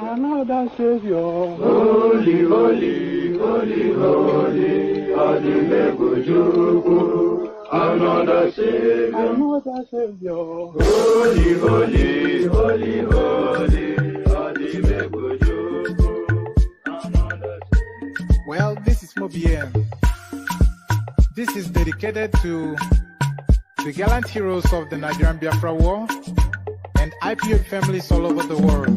Another Savior. Holy, holy, holy, holy, Adimebujuku. Another Savior. Another Savior. Holy, holy, holy, holy, Adimebujuku. Another Savior. Well, this is Mobien. This is dedicated to the gallant heroes of the Nigerian Biafra War and IPO families all over the world.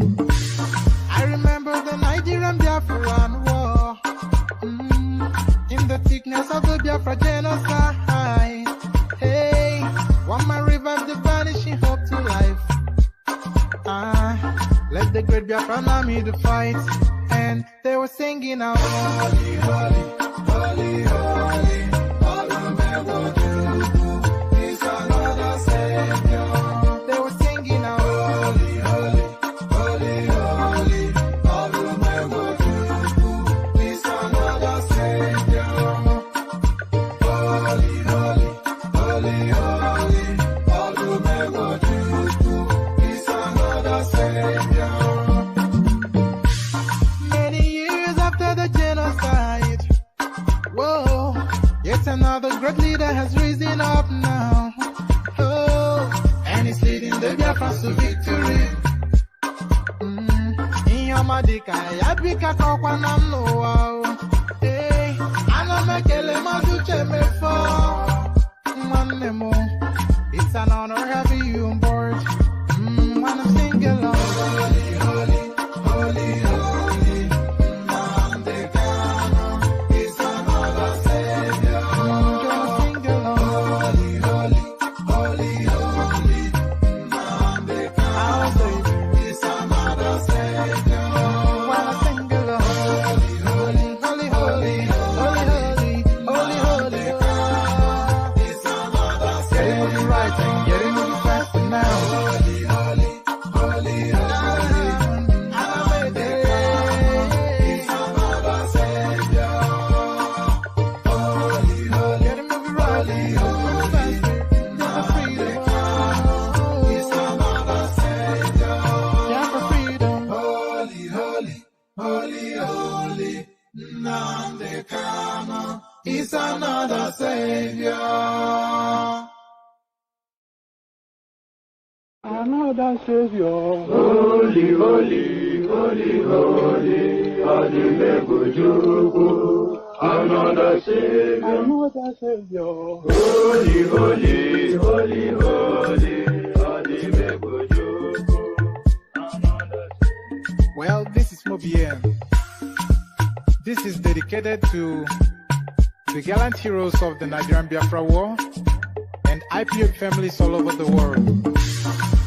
I remember the Nigerian Biafran War, in the thickness of the Biafra genocide. Hey, one man revived the vanishing hope to life. Let the great Biafran army to fight, and they were singing out, holy, holy, holy, holy, Olumegojuku is another Savior. They were singing out, holy, holy, holy, holy, Olumegojuku is another Savior. Holy, holy, holy, holy, Olumegojuku is another Savior. Many years after the genocide, whoa, yet another great leader has risen up now. Oh, and he's leading the Biafrans to victory. In your madika, yabika kokwanam no wow. Hey, anamekele maduche mefo. Manemo, it's an honor having you on board. When I'm singing along, holy, holy, holy, holy, Namdekano is another Savior. Sing along, holy, holy, holy, holy, Namdekano is another Savior. When I sing along, holy, holy, holy, holy, holy, holy, holy, holy, is another Savior. Getting moving right and getting moving fast now. Holy, holy, holy, holy, is another Savior. Holy, holy, getting moving right, moving fast, for freedom. Is another Savior. Yeah, for freedom. Holy, holy, holy, holy, Namdekano is another Savior. Another Savior. Holy, holy, holy, holy, Adimebujuku. Another Savior. Another Savior. Holy, holy, holy, holy, Adimebujuku. Another Savior. Well, this is Mobien. This is dedicated to the gallant heroes of the Nigerian Biafra War and IPO families all over the world.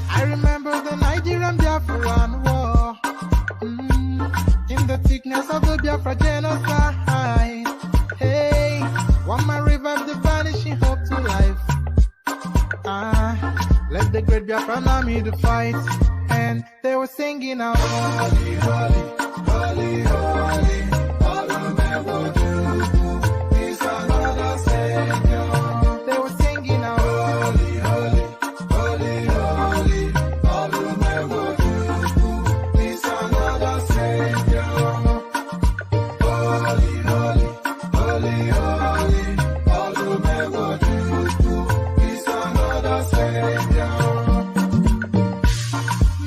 I remember the Nigerian Biafran War, in the thickness of the Biafra genocide. Hey, one man revived the vanishing hope to life. Let the great Biafran army to fight, and they were singing out, holy, holy, holy, holy, Olumegojuku is another Savior. They were singing out, holy, holy, holy, holy, Olumegojuku is another Savior. Holy, holy, holy, holy, Olumegojuku is another Savior.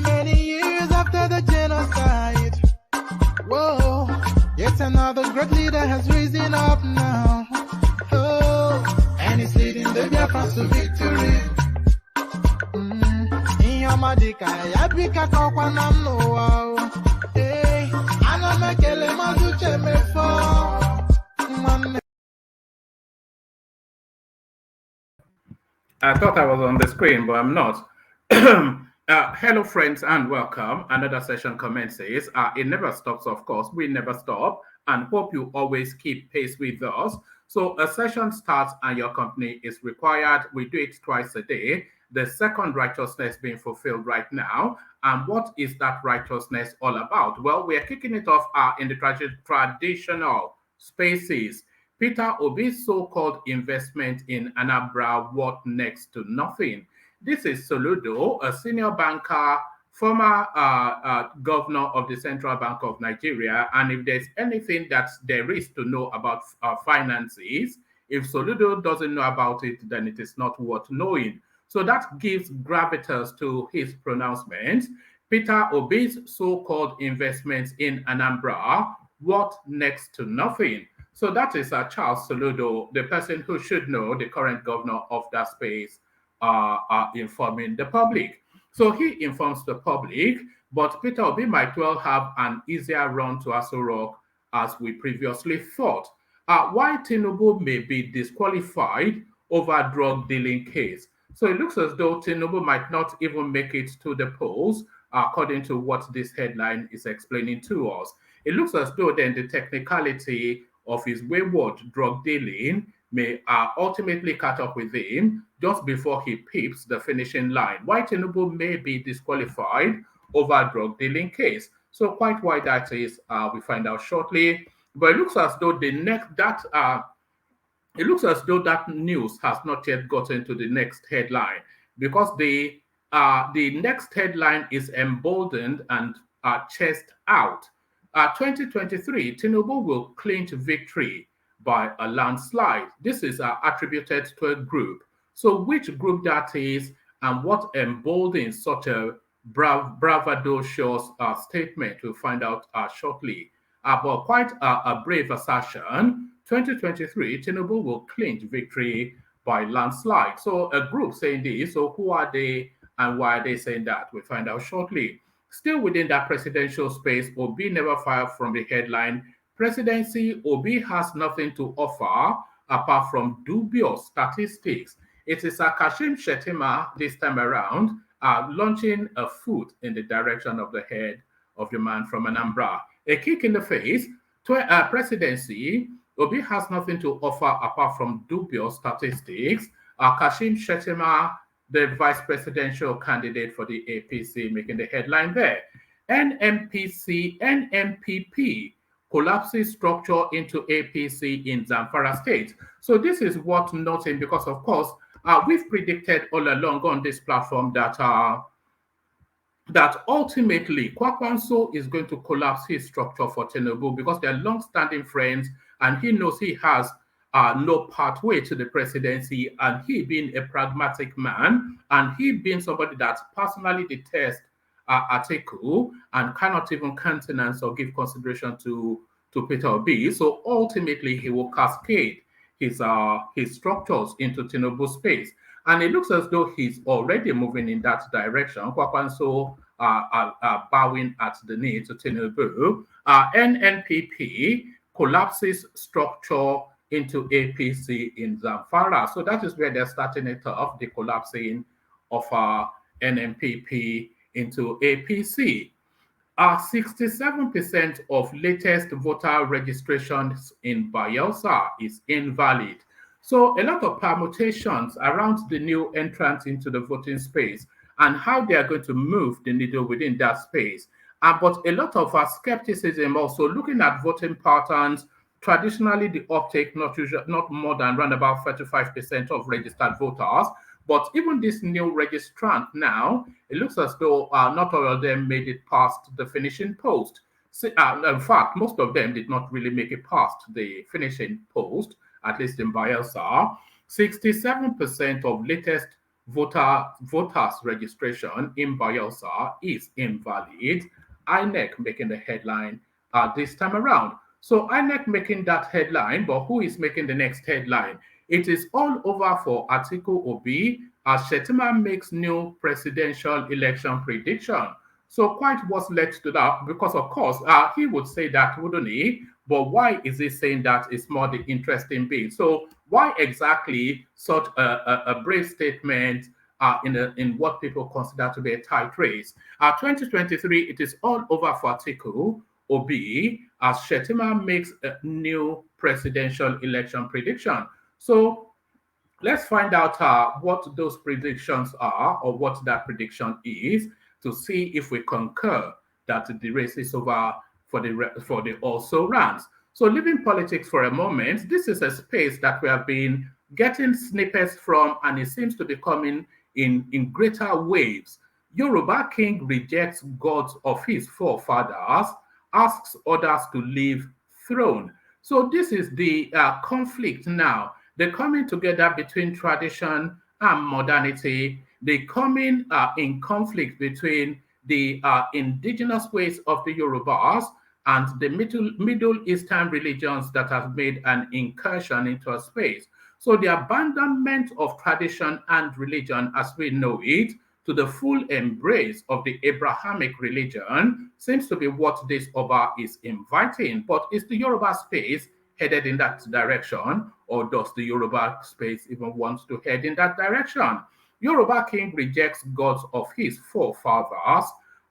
Many years after the genocide, whoa, yet another great leader has risen up now. Oh, and he's leading the Biafrans to victory. In your madika, yabika kokwanam no wow. Hey, anamekele maduche mefo. I thought I was on the screen, but I'm not. Hello, friends, and welcome. Another session commences. It never stops, of course. We never stop, and hope you always keep pace with us. So a session starts and your company is required. We do it twice a day. The second righteousness being fulfilled right now. And what is that righteousness all about? Well, we are kicking it off in the traditional spaces. Peter Obi's so-called investment in Anambra worth next to nothing. This is Soludo, a senior banker former governor of the Central Bank of Nigeria. And if there's anything that there is to know about finances, if Soludo doesn't know about it, then it is not worth knowing. So that gives gravitas to his pronouncement. Peter Obi's so-called investments in Anambra, what next to nothing? So that is Charles Soludo, the person who should know, the current governor of that space, informing the public. So he informs the public, but Peter Obi might well have an easier run to Aso Rock as we previously thought. Why Tinubu may be disqualified over drug dealing case. So it looks as though Tinubu might not even make it to the polls, according to what this headline is explaining to us. It looks as though then the technicality of his wayward drug dealing may ultimately catch up with him just before he peeps the finishing line. Why Tinubu may be disqualified over drug dealing case. So quite why that is, we find out shortly. But it looks as though that news has not yet gotten to the next headline, because the next headline is emboldened and chest out. 2023, Tinubu will clinch victory by a landslide. This is attributed to a group. So which group that is and what emboldens such a braggadocious statement, we'll find out shortly. But quite a brave assertion. 2023, Tinubu will clinch victory by landslide. So a group saying this. So who are they and why are they saying that? We'll find out shortly. Still within that presidential space, Obi never fired from the headline. Presidency, Obi has nothing to offer apart from dubious statistics. It is Kashim Shettima this time around launching a foot in the direction of the head of the man from Anambra. A kick in the face to presidency, Obi has nothing to offer apart from dubious statistics. Kashim Shettima, the vice presidential candidate for the APC, making the headline there. NMPP collapses structure into APC in Zamfara state. So this is worth noting because, of course, we've predicted all along on this platform that ultimately Kwankwaso is going to collapse his structure for Tinubu because they're long-standing friends and he knows he has no pathway to the presidency, and he being a pragmatic man and he being somebody that personally detests Atiku and cannot even countenance or give consideration to Peter Obi. So ultimately he will cascade his structures into Tinubu space. And it looks as though he's already moving in that direction. Kwankwaso bowing at the knee to Tinubu. NNPP collapses structure into APC in Zamfara. So that is where they're starting it off, the collapsing of NNPP into APC. 67% of latest voter registrations in Bayelsa is invalid. So a lot of permutations around the new entrants into the voting space and how they are going to move the needle within that space. But a lot of skepticism also looking at voting patterns. Traditionally, the uptake not more than around about 35% of registered voters. But even this new registrant now, it looks as though not all of them made it past the finishing post. In fact, most of them did not really make it past the finishing post, at least in Bayelsa. 67% of latest voters registration in Bayelsa is invalid. INEC making the headline this time around. So INEC making that headline, but who is making the next headline? It is all over for Atiku Obi as Shettima makes new presidential election prediction. So quite what's led to that, because of course he would say that, wouldn't he? But why is he saying that? Is more the interesting bit. So why exactly such a brave statement in what people consider to be a tight race? 2023, it is all over for Atiku Obi as Shettima makes a new presidential election prediction. So let's find out what those predictions are, or what that prediction is, to see if we concur that the race is over for the also rans. So leaving politics for a moment, this is a space that we have been getting snippets from, and it seems to be coming in greater waves. Yoruba king rejects gods of his forefathers, asks others to leave throne. So this is the conflict now. The coming together between tradition and modernity. The coming in conflict between the indigenous ways of the Yorubas and the Middle Eastern religions that have made an incursion into a space. So the abandonment of tradition and religion as we know it to the full embrace of the Abrahamic religion seems to be what this Oba is inviting. But is the Yoruba space headed in that direction, or does the Yoruba space even want to head in that direction? Yoruba king rejects gods of his forefathers,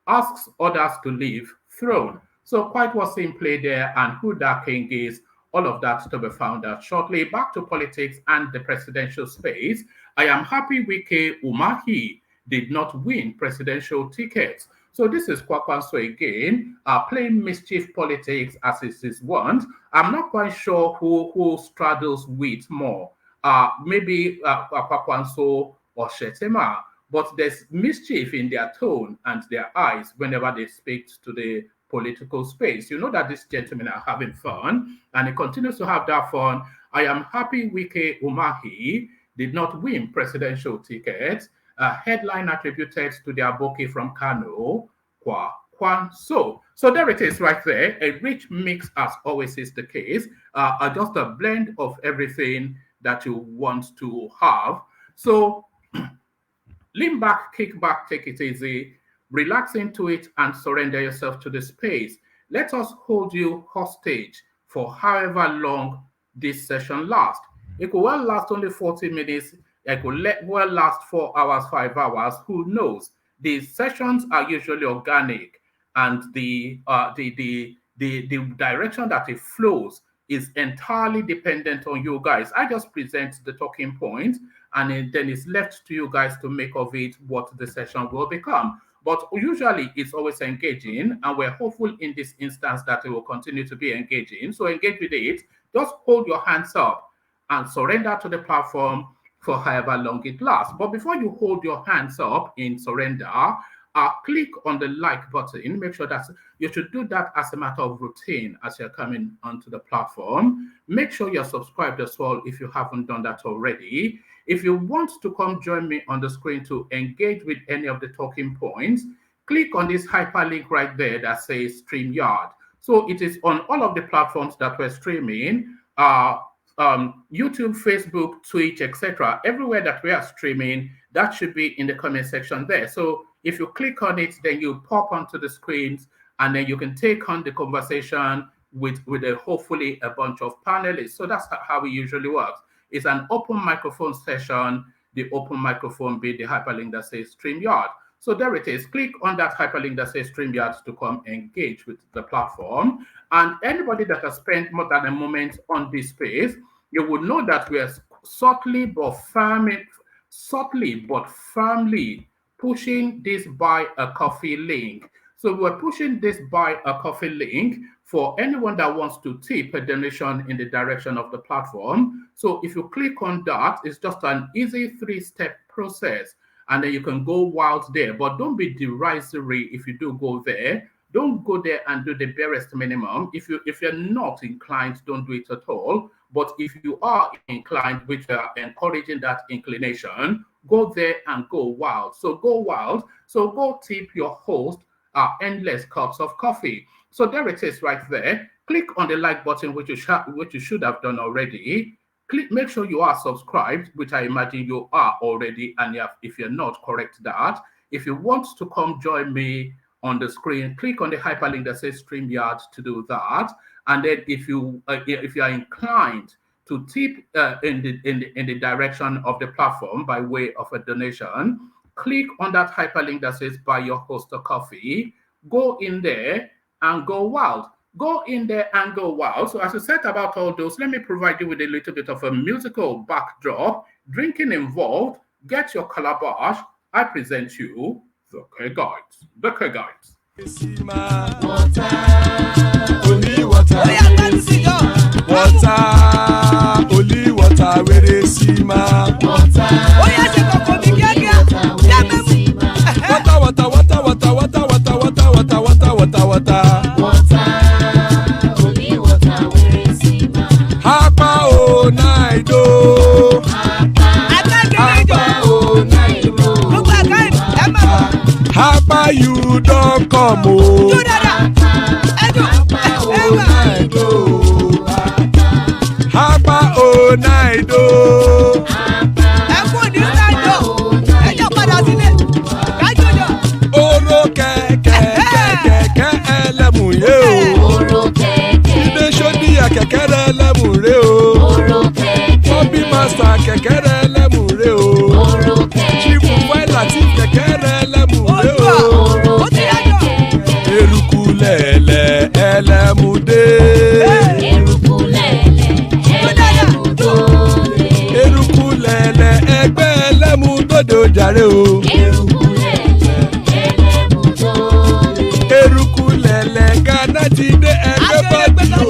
asks others to leave throne. So quite what's in play there and who that king is, all of that to be found out shortly. Back to politics and the presidential space. I am happy Wike Umahi did not win presidential tickets. So this is Kwankwaso again, playing mischief politics as is his want. I'm not quite sure who straddles with more. Maybe Kwankwaso or Shettima, but there's mischief in their tone and their eyes whenever they speak to the political space. You know that these gentlemen are having fun, and he continues to have that fun. I am happy Wike Umahi did not win presidential tickets. A headline attributed to the Aboki from Kano, Kwankwaso. So there it is right there. A rich mix, as always is the case. Just a blend of everything that you want to have. So lean back, kick back, take it easy, relax into it, and surrender yourself to the space. Let us hold you hostage for however long this session lasts. It could well last only 40 minutes. It could well last 4 hours, 5 hours. Who knows? These sessions are usually organic, and the direction that it flows is entirely dependent on you guys. I just present the talking points, and then it's left to you guys to make of it what the session will become. But usually it's always engaging, and we're hopeful in this instance that it will continue to be engaging. So engage with it. Just hold your hands up and surrender to the platform for however long it lasts. But before you hold your hands up in surrender, click on the like button. Make sure that you should do that as a matter of routine as you're coming onto the platform. Make sure you're subscribed as well if you haven't done that already. If you want to come join me on the screen to engage with any of the talking points, click on this hyperlink right there that says StreamYard. So it is on all of the platforms that we're streaming, YouTube, Facebook, Twitch, etc. Everywhere that we are streaming, that should be in the comment section there. So if you click on it, then you pop onto the screens, and then you can take on the conversation with hopefully a bunch of panelists. So that's how it usually works. It's an open microphone session, the open microphone being the hyperlink that says StreamYard. So there it is. Click on that hyperlink that says StreamYard to come engage with the platform. And anybody that has spent more than a moment on this space, you would know that we are subtly but firmly pushing this buy a coffee link. So we're pushing this buy a coffee link for anyone that wants to tip a donation in the direction of the platform. So if you click on that, it's just an easy 3-step process, and then you can go wild there. But don't be derisory if you do go there. Don't go there and do the barest minimum. If you're not inclined, don't do it at all. But if you are inclined, which we are encouraging that inclination, go there and go wild. So go wild. So go tip your host endless cups of coffee. So there it is right there. Click on the like button, which you should have done already. Make sure you are subscribed, which I imagine you are already. And if you're not, correct that. If you want to come join me on the screen, click on the hyperlink that says StreamYard to do that. And then if you are inclined to tip in the direction of the platform by way of a donation, click on that hyperlink that says buy your host a coffee. Go in there and go wild. Go in there and go wild. So as we said about all those, let me provide you with a little bit of a musical backdrop. Drinking involved. Get your calabash. I present you the K-Guides. The K-Guides. Water, only water, only water, where they see ma. Water, water. Holy water, where is Sima? Hapa o naido. Hapa o Naido. Hapa you don come o. Hapa o Naido. Hapa o naido. Oro kẹ̀kẹ́ ẹlẹ́mùrè o. Oro kẹ̀kẹ́. Ilé sọ́dí àkẹ́kẹ́ rẹ ẹlẹ́mùrè o. Oro kẹ̀kẹ́. Bọ́bí Master kẹ̀kẹ́ rẹ ẹlẹ́mùrè o. Oro kẹ̀kẹ́. Chifu Wẹ́lá tí kẹ̀kẹ́ rẹ ẹlẹ́mùrè o. Oro kẹ̀kẹ́. Eruku lẹ̀lẹ̀ ẹlẹ́mùdé. Eruku lẹ̀lẹ̀ ẹlẹ́mùdóde. Eruku lẹ̀lẹ̀ ẹgbẹ́ ẹlẹ́mùdóde ó jàre o. Eruku lẹ̀lẹ̀ ẹlẹ́mùdóde. Eruku lẹ̀lẹ̀ Ghana ti dé ẹgbẹ́ bọ́dì o.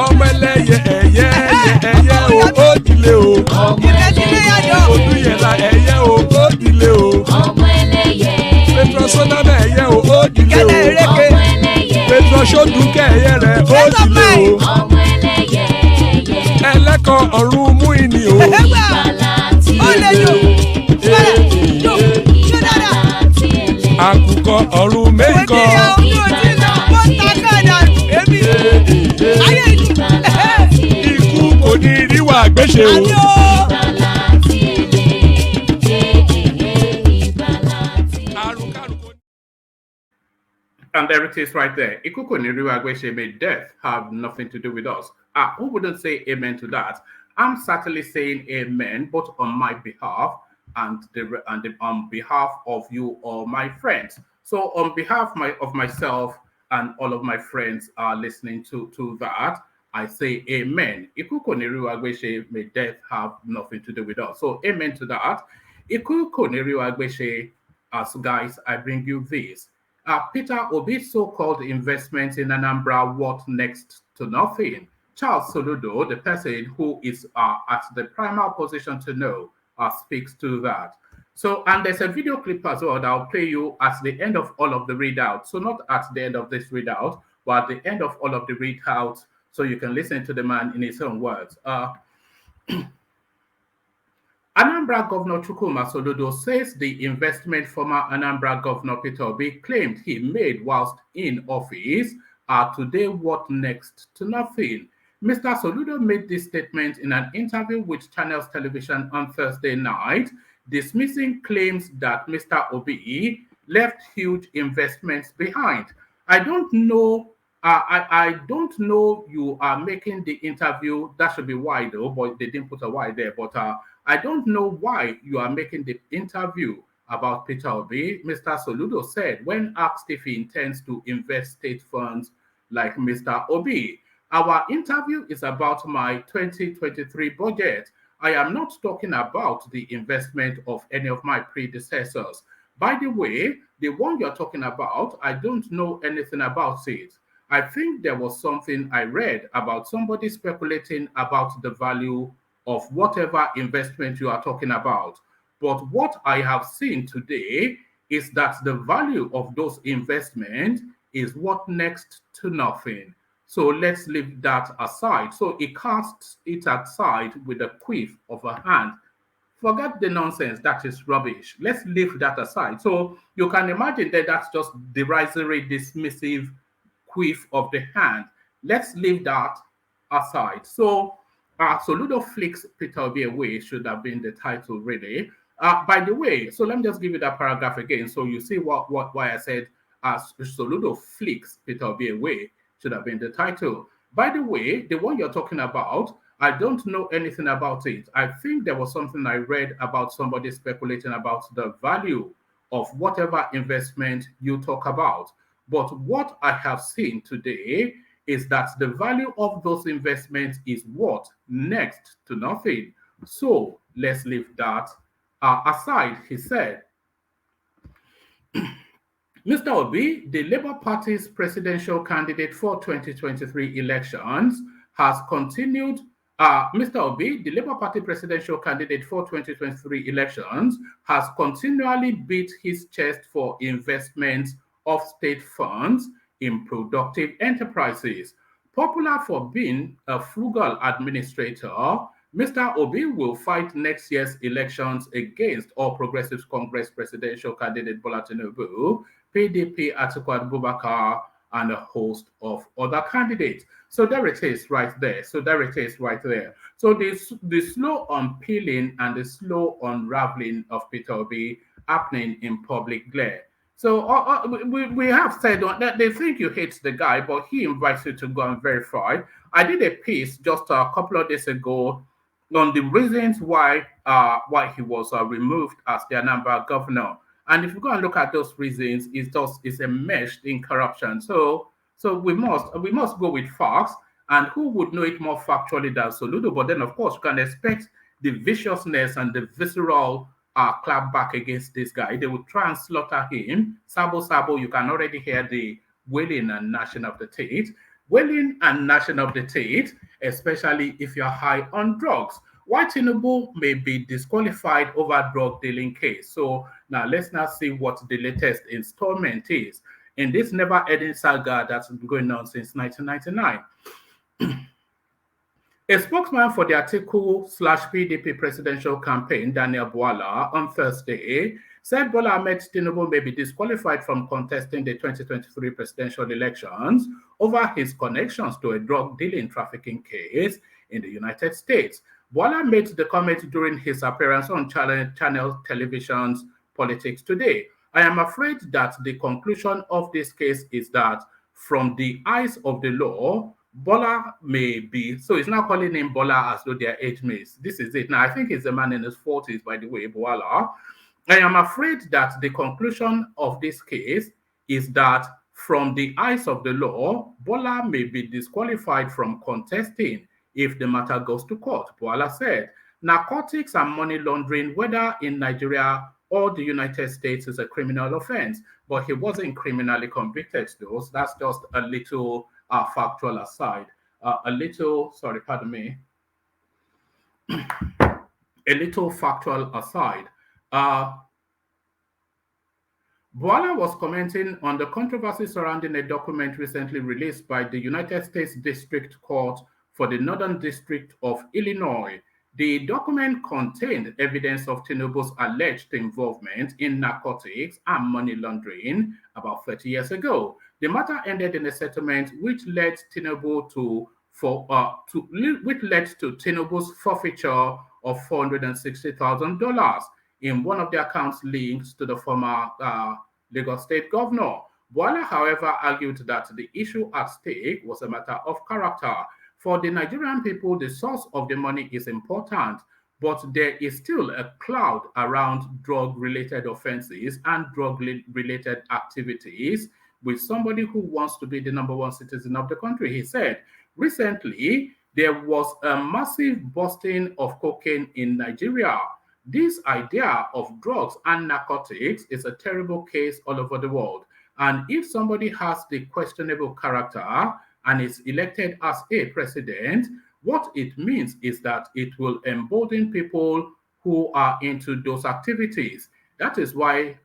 Ọmọ ẹlẹ́yẹ ẹyẹ o ó dìle o. Odúyẹ̀lá ẹyẹ o ó dìle o. Ọmọ ẹlẹ́yẹ. Petrosonama ẹyẹ o ó dìle o. Ọmọ ẹlẹ́yẹ. Petrosodúnkẹ́ ẹyẹ rẹ̀ ó dìle o. Ọmọ ẹlẹ́yẹ. Ẹlẹ́kọ̀ ọ̀run mú ìní o. Ìgbàlà tí Àkùkọ ọ̀run méjìkọ. Ikú kò ní ríwà gbéṣe o. And there it is right there. Ikuko Niriwagweshe, may death have nothing to do with us. Who wouldn't say amen to that? I'm certainly saying amen, both on my behalf and on behalf of you or my friends. So on behalf of myself and all of my friends are listening to that, I say amen. Ikuko Niriwagweshe, may death have nothing to do with us. So amen to that. Ikuko Niriwagweshe, as guys, I bring you this. Peter Obi's so-called investment in Anambra, what next to nothing? Charles Soludo, the person who is at the primary position to know, speaks to that. So, and there's a video clip as well that I'll play you at the end of all of the readout. So not at the end of this readout, but at the end of all of the readouts, so you can listen to the man in his own words. Anambra Governor Chukwuma Soludo says the investment former Anambra Governor Peter Obi claimed he made whilst in office are today what next to nothing. Mr. Soludo made this statement in an interview with Channels Television on Thursday night, dismissing claims that Mr. Obi left huge investments behind. I don't know you are making the interview. That should be why though, but they didn't put a why there. But I don't know why you are making the interview about Peter Obi. Mr. Soludo said when asked if he intends to invest state funds like Mr. Obi. Our interview is about my 2023 budget. I am not talking about the investment of any of my predecessors. By the way, the one you're talking about, I don't know anything about it. I think there was something I read about somebody speculating about the value of whatever investment you are talking about. But what I have seen today is that the value of those investments is what next to nothing. So let's leave that aside. So he casts it aside with a quiff of a hand. Forget the nonsense, that is rubbish. Let's leave that aside. So you can imagine that that's just derisory, dismissive quiff of the hand. Let's leave that aside. So Soludo flicks Peter Obi away should have been the title, really. By the way, so let me just give you that paragraph again, so you see why I said Soludo flicks Peter Obi away should have been the title. By the way, the one you're talking about, I don't know anything about it. I think there was something I read about somebody speculating about the value of whatever investment you talk about. But what I have seen today is that the value of those investments is what? Next to nothing. So let's leave that aside, he said. Mr. Obi, the Labour Party's presidential candidate for 2023 elections, has continued Mr. Obi, the Labour Party presidential candidate for 2023 elections, has continually beat his chest for investments of state funds in productive enterprises. Popular for being a frugal administrator, Mr. Obi will fight next year's elections against All Progressives Congress presidential candidate Bola Tinubu, PDP Atiku Abubakar, and a host of other candidates. So there it is right there. So there it is right there. So the slow unpeeling and the slow unraveling of Peter Obi happening in public glare. So we have said that they think you hate the guy, but he invites you to go and verify. I did a piece just a couple of days ago on the reasons why he was removed as the Anambra governor. And if you go and look at those reasons, it's enmeshed in corruption. So we must go with facts. And who would know it more factually than Soludo? But then, of course, you can expect the viciousness and the visceral clap back against this guy. They would try and slaughter him. Sabo, you can already hear the wailing and gnashing of the teeth. Wailing and gnashing of the teeth, especially if you're high on drugs. Why Tinubu may be disqualified over drug dealing case. So now let's now see what the latest installment is in this never-ending saga that's been going on since 1999. A spokesman for the Atiku/PDP presidential campaign, Daniel Bwala, on Thursday said Bola Ahmed Tinubu may be disqualified from contesting the 2023 presidential elections over his connections to a drug dealing trafficking case in the United States. Bwala made the comment during his appearance on channel television's Politics Today. I am afraid that the conclusion of this case is that from the eyes of the law, Bola may be, so he's now calling him Bola as though they're age mates. This is it. Now, I think he's a man in his 40s, by the way, Bola. I am afraid that the conclusion of this case is that from the eyes of the law, Bola may be disqualified from contesting if the matter goes to court. Bola said, narcotics and money laundering, whether in Nigeria or the United States, is a criminal offense, but he wasn't criminally convicted, though. So that's just a little factual aside. A little factual aside. Bwala was commenting on the controversy surrounding a document recently released by the United States District Court for the Northern District of Illinois. The document contained evidence of Tinubu's alleged involvement in narcotics and money laundering about 30 years ago. The matter ended in a settlement which led Tinubu to Tinubu's forfeiture of $460,000 in one of the accounts linked to the former Lagos State governor. Bwala, however, argued that the issue at stake was a matter of character. For the Nigerian people, the source of the money is important, but there is still a cloud around drug-related offenses and drug-related activities with somebody who wants to be the number one citizen of the country. He said, recently, there was a massive busting of cocaine in Nigeria. This idea of drugs and narcotics is a terrible case all over the world. And if somebody has the questionable character and is elected as a president, what it means is that it will embolden people who are into those activities. That is why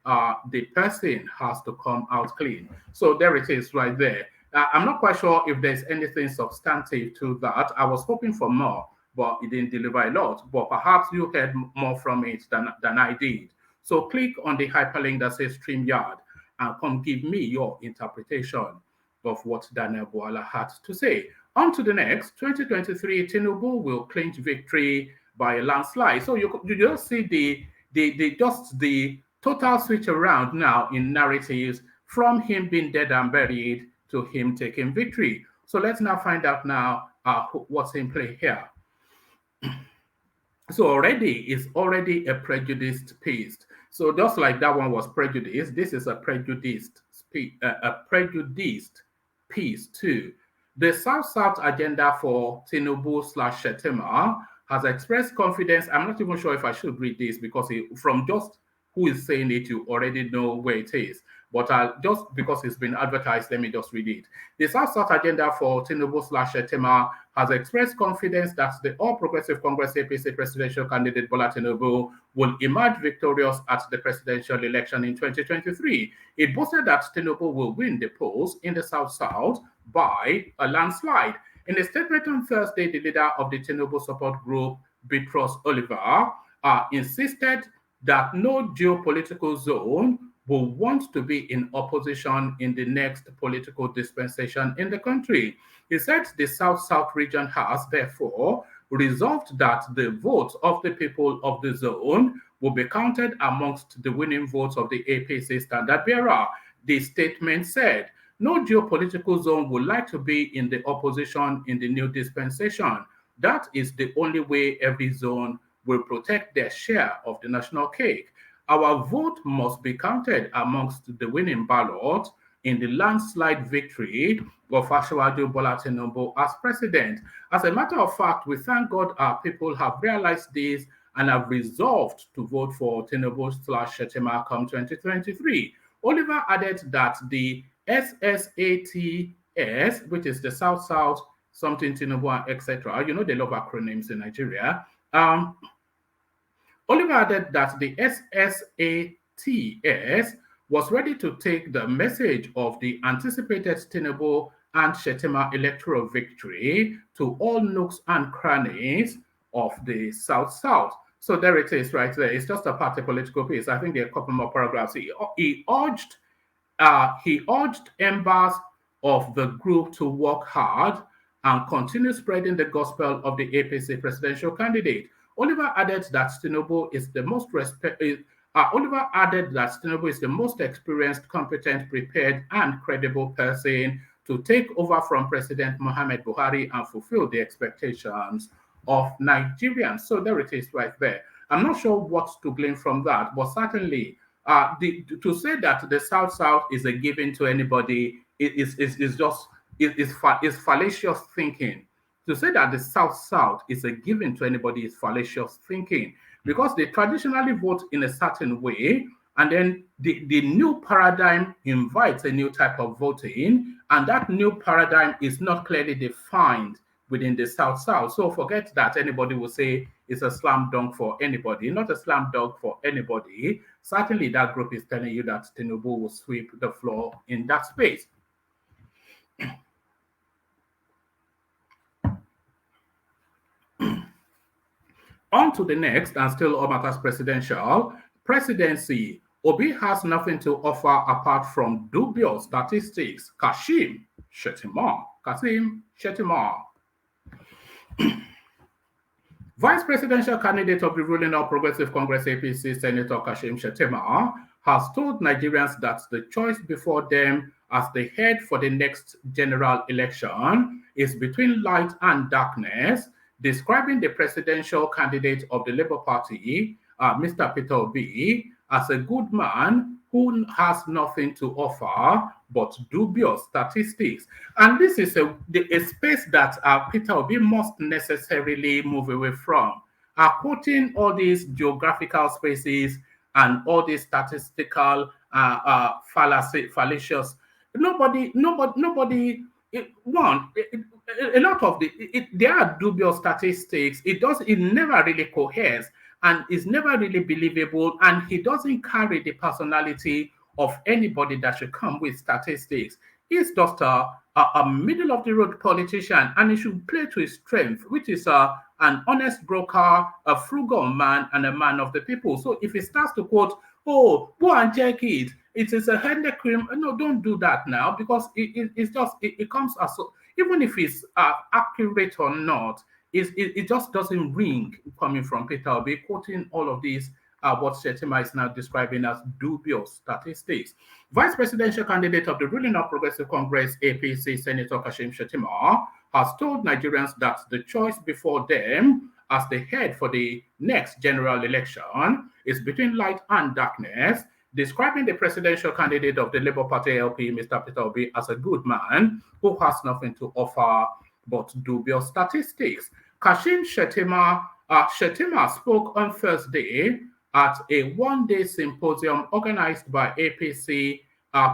the person has to come out clean. So there it is right there. I'm not quite sure if there's anything substantive to that. I was hoping for more, but it didn't deliver a lot. But perhaps you heard more from it than I did. So click on the hyperlink that says StreamYard and come give me your interpretation of what Daniel Bwala had to say. On to the next, 2023, Tinubu will clinch victory by a landslide. So you just see the total switch around now in narratives from him being dead and buried to him taking victory. So let's now find out now what's in play here. So it's already a prejudiced piece. So just like that one was prejudiced, this is a prejudiced piece too. The South-South agenda for Tinubu/Shettima has expressed confidence. I'm not even sure if I should read this because from just who is saying it, you already know where it is. but just because it's been advertised, let me just read it. The South-South agenda for Tinubu/Shettima has expressed confidence that the All Progressive Congress APC presidential candidate Bola Tinubu will emerge victorious at the presidential election in 2023. It boasted that Tinubu will win the polls in the South-South by a landslide. In a statement on Thursday, the leader of the Tinubu support group, Beatrice Oliver, insisted that no geopolitical zone will want to be in opposition in the next political dispensation in the country. He said the South-South region has, therefore, resolved that the votes of the people of the zone will be counted amongst the winning votes of the APC standard bearer. The statement said, no geopolitical zone would like to be in the opposition in the new dispensation. That is the only way every zone will protect their share of the national cake. Our vote must be counted amongst the winning ballot in the landslide victory of Asiwaju Bola Tinubu as president. As a matter of fact, we thank God our people have realized this and have resolved to vote for Tinubu/Shettima come 2023. Oliver added that the SSATS, which is the South-South, something Tinubu, etc. You know, they love acronyms in Nigeria. Oliver added that the SSATS was ready to take the message of the anticipated Tinubu and Shettima electoral victory to all nooks and crannies of the South-South. So there it is right there. It's just a party political piece. I think there are a couple more paragraphs. He urged members of the group to work hard and continue spreading the gospel of the APC presidential candidate. Oliver added that Tinubu is the most experienced, competent, prepared, and credible person to take over from President Muhammad Buhari and fulfill the expectations of Nigerians. So there it is right there. I'm not sure what to glean from that, but certainly to say that the South-South is a given to anybody is fallacious thinking. To say that the South-South is a given to anybody is fallacious thinking, because they traditionally vote in a certain way, and then the new paradigm invites a new type of voting, and that new paradigm is not clearly defined within the South-South. So forget that anybody will say it's a slam dunk for anybody. Not a slam dunk for anybody. Certainly that group is telling you that Tinubu will sweep the floor in that space. On to the next, and still all matters presidential. Presidency. Obi has nothing to offer apart from dubious statistics. Kashim Shettima. Vice presidential candidate of the ruling All Progressive Congress APC, Senator Kashim Shettima, has told Nigerians that the choice before them as they head for the next general election is between light and darkness, describing the presidential candidate of the Labour Party, Mr. Peter Obi, as a good man who has nothing to offer but dubious statistics. And this is a space that Peter Obi must necessarily move away from. Quoting all these geographical spaces and all these statistical fallacious. Nobody. A lot of there are dubious statistics. It never really coheres and is never really believable, and he doesn't carry the personality of anybody that should come with statistics. He's just a middle of the road politician, and he should play to his strength, which is an honest broker, a frugal man, and a man of the people. So if he starts to quote, "Oh, go and check it. It is a hand cream," no, don't do that now, because it comes as even if it's accurate or not, it just doesn't ring coming from Peter Obi, quoting all of these. What Shettima is now describing as dubious statistics. Vice presidential candidate of the ruling All Progressive Congress APC, Senator Kashim Shettima, has told Nigerians that the choice before them as they head for the next general election is between light and darkness, describing the presidential candidate of the Labour Party LP, Mr. Peter Obi, as a good man who has nothing to offer but dubious statistics. Kashim Shettima spoke on Thursday at a one-day symposium organized by APC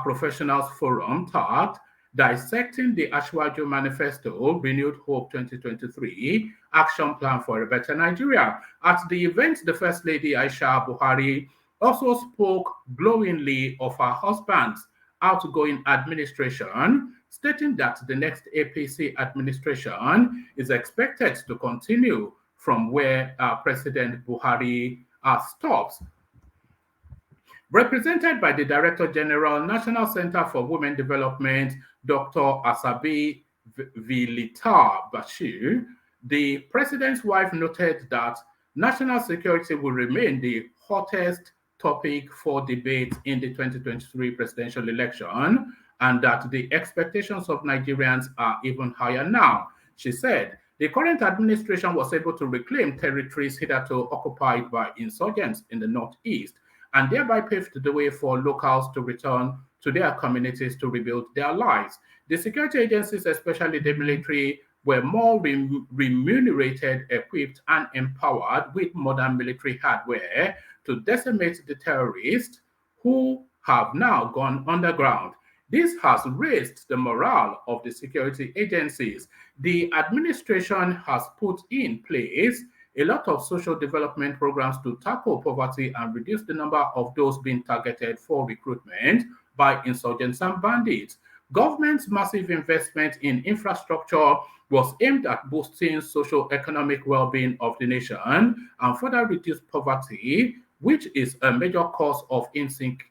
Professionals Forum tagged Dissecting the Ashwaju Manifesto, Renewed Hope 2023, Action Plan for a Better Nigeria. At the event, the First Lady Aisha Buhari also spoke glowingly of her husband's outgoing administration, stating that the next APC administration is expected to continue from where President Buhari stops. Represented by the Director General, National Center for Women Development, Dr. Asabi Vilita Bashir, the president's wife noted that national security will remain the hottest topic for debate in the 2023 presidential election and that the expectations of Nigerians are even higher now. She said, the current administration was able to reclaim territories hitherto occupied by insurgents in the northeast and thereby paved the way for locals to return to their communities to rebuild their lives. The security agencies, especially the military, were more remunerated, equipped, and empowered with modern military hardware to decimate the terrorists who have now gone underground. This has raised the morale of the security agencies. The administration has put in place a lot of social development programs to tackle poverty and reduce the number of those being targeted for recruitment by insurgents and bandits. Government's massive investment in infrastructure was aimed at boosting socio-economic well-being of the nation and further reduce poverty, which is a major cause of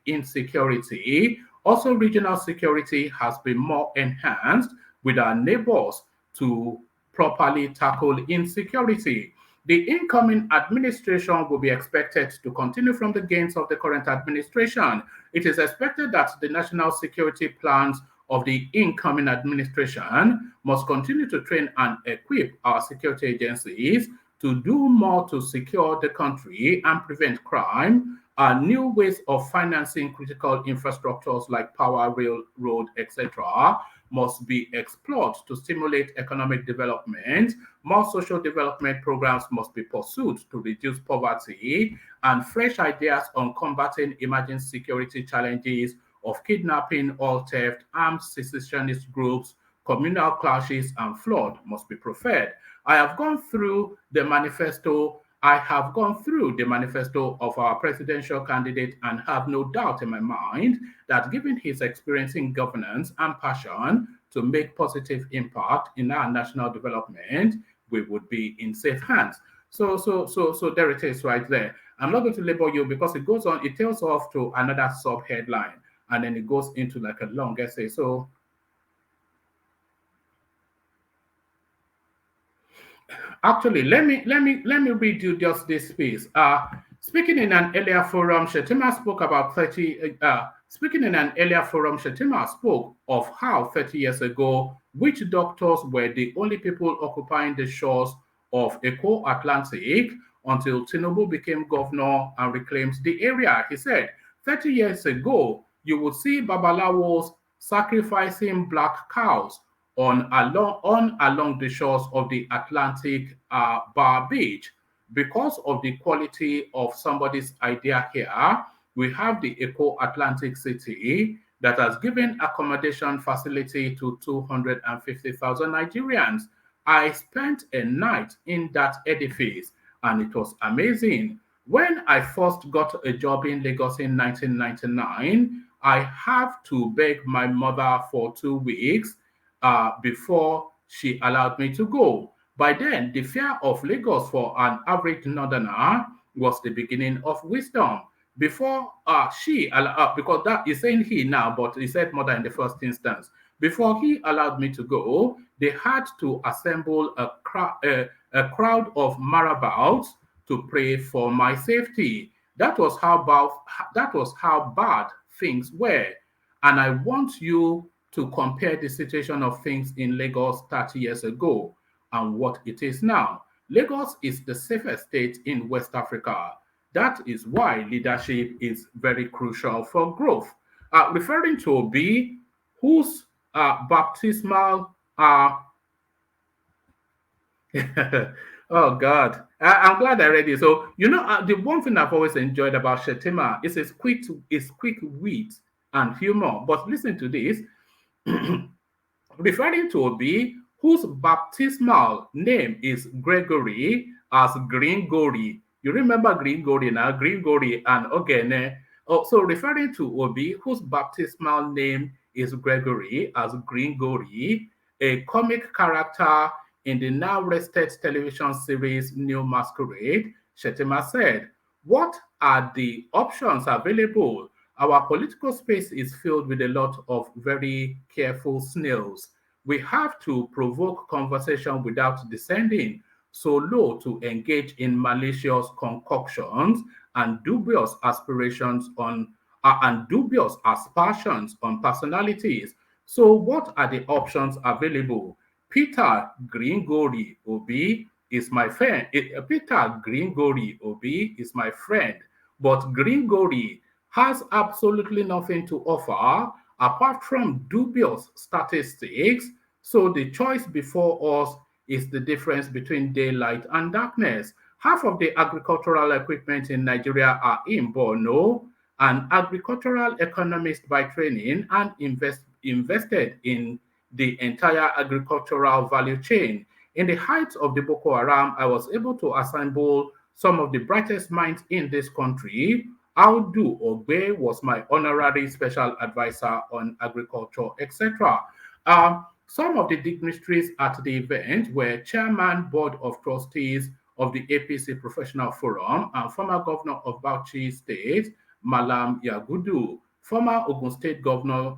insecurity. Also, regional security has been more enhanced with our neighbors to properly tackle insecurity. The incoming administration will be expected to continue from the gains of the current administration. It is expected that the national security plans of the incoming administration must continue to train and equip our security agencies to do more to secure the country and prevent crime. New ways of financing critical infrastructures like power, railroad, etc., must be explored to stimulate economic development. More social development programs must be pursued to reduce poverty, and fresh ideas on combating emerging security challenges of kidnapping, oil theft, armed secessionist groups, communal clashes, and flood must be preferred. I have gone through the manifesto of our presidential candidate and have no doubt in my mind that given his experience in governance and passion to make positive impact in our national development, we would be in safe hands. So there it is right there. I'm not going to label you because it goes on, it tails off to another sub-headline, and then it goes into like a long essay. So actually, let me read you just this piece. Speaking in an earlier forum, Shetima spoke about 30. Speaking in an earlier forum, Shetima spoke of how 30 years ago, witch doctors were the only people occupying the shores of Eco Atlantic until Tinubu became governor and reclaimed the area. He said, 30 years ago, you would see Babalawos sacrificing black cows along the shores of the Atlantic Bar Beach. Because of the quality of somebody's idea here, we have the Eco Atlantic City that has given accommodation facility to 250,000 Nigerians. I spent a night in that edifice and it was amazing. When I first got a job in Lagos in 1999, I have to beg my mother for 2 weeks before she allowed me to go. By then, the fare of Lagos for an average northerner was the beginning of wisdom. Before because that is saying he now, but he said mother in the first instance. Before he allowed me to go, they had to assemble a crowd of marabouts to pray for my safety. That was how bad things were. And I want you to compare the situation of things in Lagos 30 years ago and what it is now. Lagos is the safest state in West Africa. That is why leadership is very crucial for growth. Referring to Obi, whose baptismal oh God, I'm glad I read it. So the one thing I've always enjoyed about Shetima is his quick wit and few more. But listen to this. Referring to Obi, whose baptismal name is Gregory, as Gringori. You remember Gringori now, Gringori and Ogene. So referring to Obi, whose baptismal name is Gregory, as Gringori, a comic character in the now rested television series New Masquerade, Shetima said, "What are the options available? Our political space is filled with a lot of very careful snails. We have to provoke conversation without descending so low to engage in malicious concoctions and dubious aspirations on and dubious aspersions on personalities. So, what are the options available? Peter Gringori Obi is my friend. Peter Gringori Obi is my friend, but Gringori has absolutely nothing to offer apart from dubious statistics. So the choice before us is the difference between daylight and darkness. Half of the agricultural equipment in Nigeria are in Borno. An agricultural economist by training and invested in the entire agricultural value chain. In the height of the Boko Haram, I was able to assemble some of the brightest minds in this country. Audu Ogbe was my honorary special advisor on agriculture, etc. Some of the dignitaries at the event were Chairman Board of Trustees of the APC Professional Forum and former Governor of Bauchi State, Malam Yagudu, former Ogun State Governor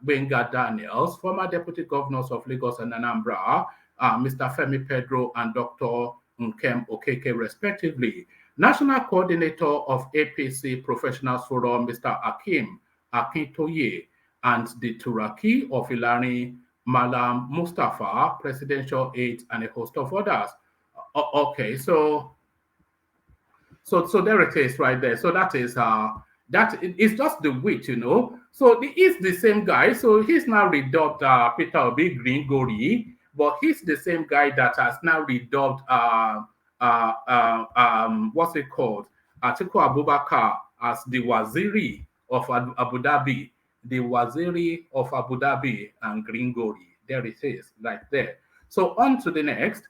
Benga Daniels, former Deputy Governors of Lagos and Anambra, Mr. Femi Pedro and Dr. Nkem Okeke, respectively. National Coordinator of APC Professionals Forum, Mr. Akim Akintoye, and the Turaki of Ilani, Malam Mustafa, Presidential Aide, and a host of others. Okay, so there it is right there. So that is that is just the wit, you know. So he's the same guy. So he's now redubbed Peter Obi Gringori, but he's the same guy that has now redubbed what's it called? Atiku Abubakar as the Waziri of Abu Dhabi, the Waziri of Abu Dhabi and Gringori. There it is, right there. So on to the next.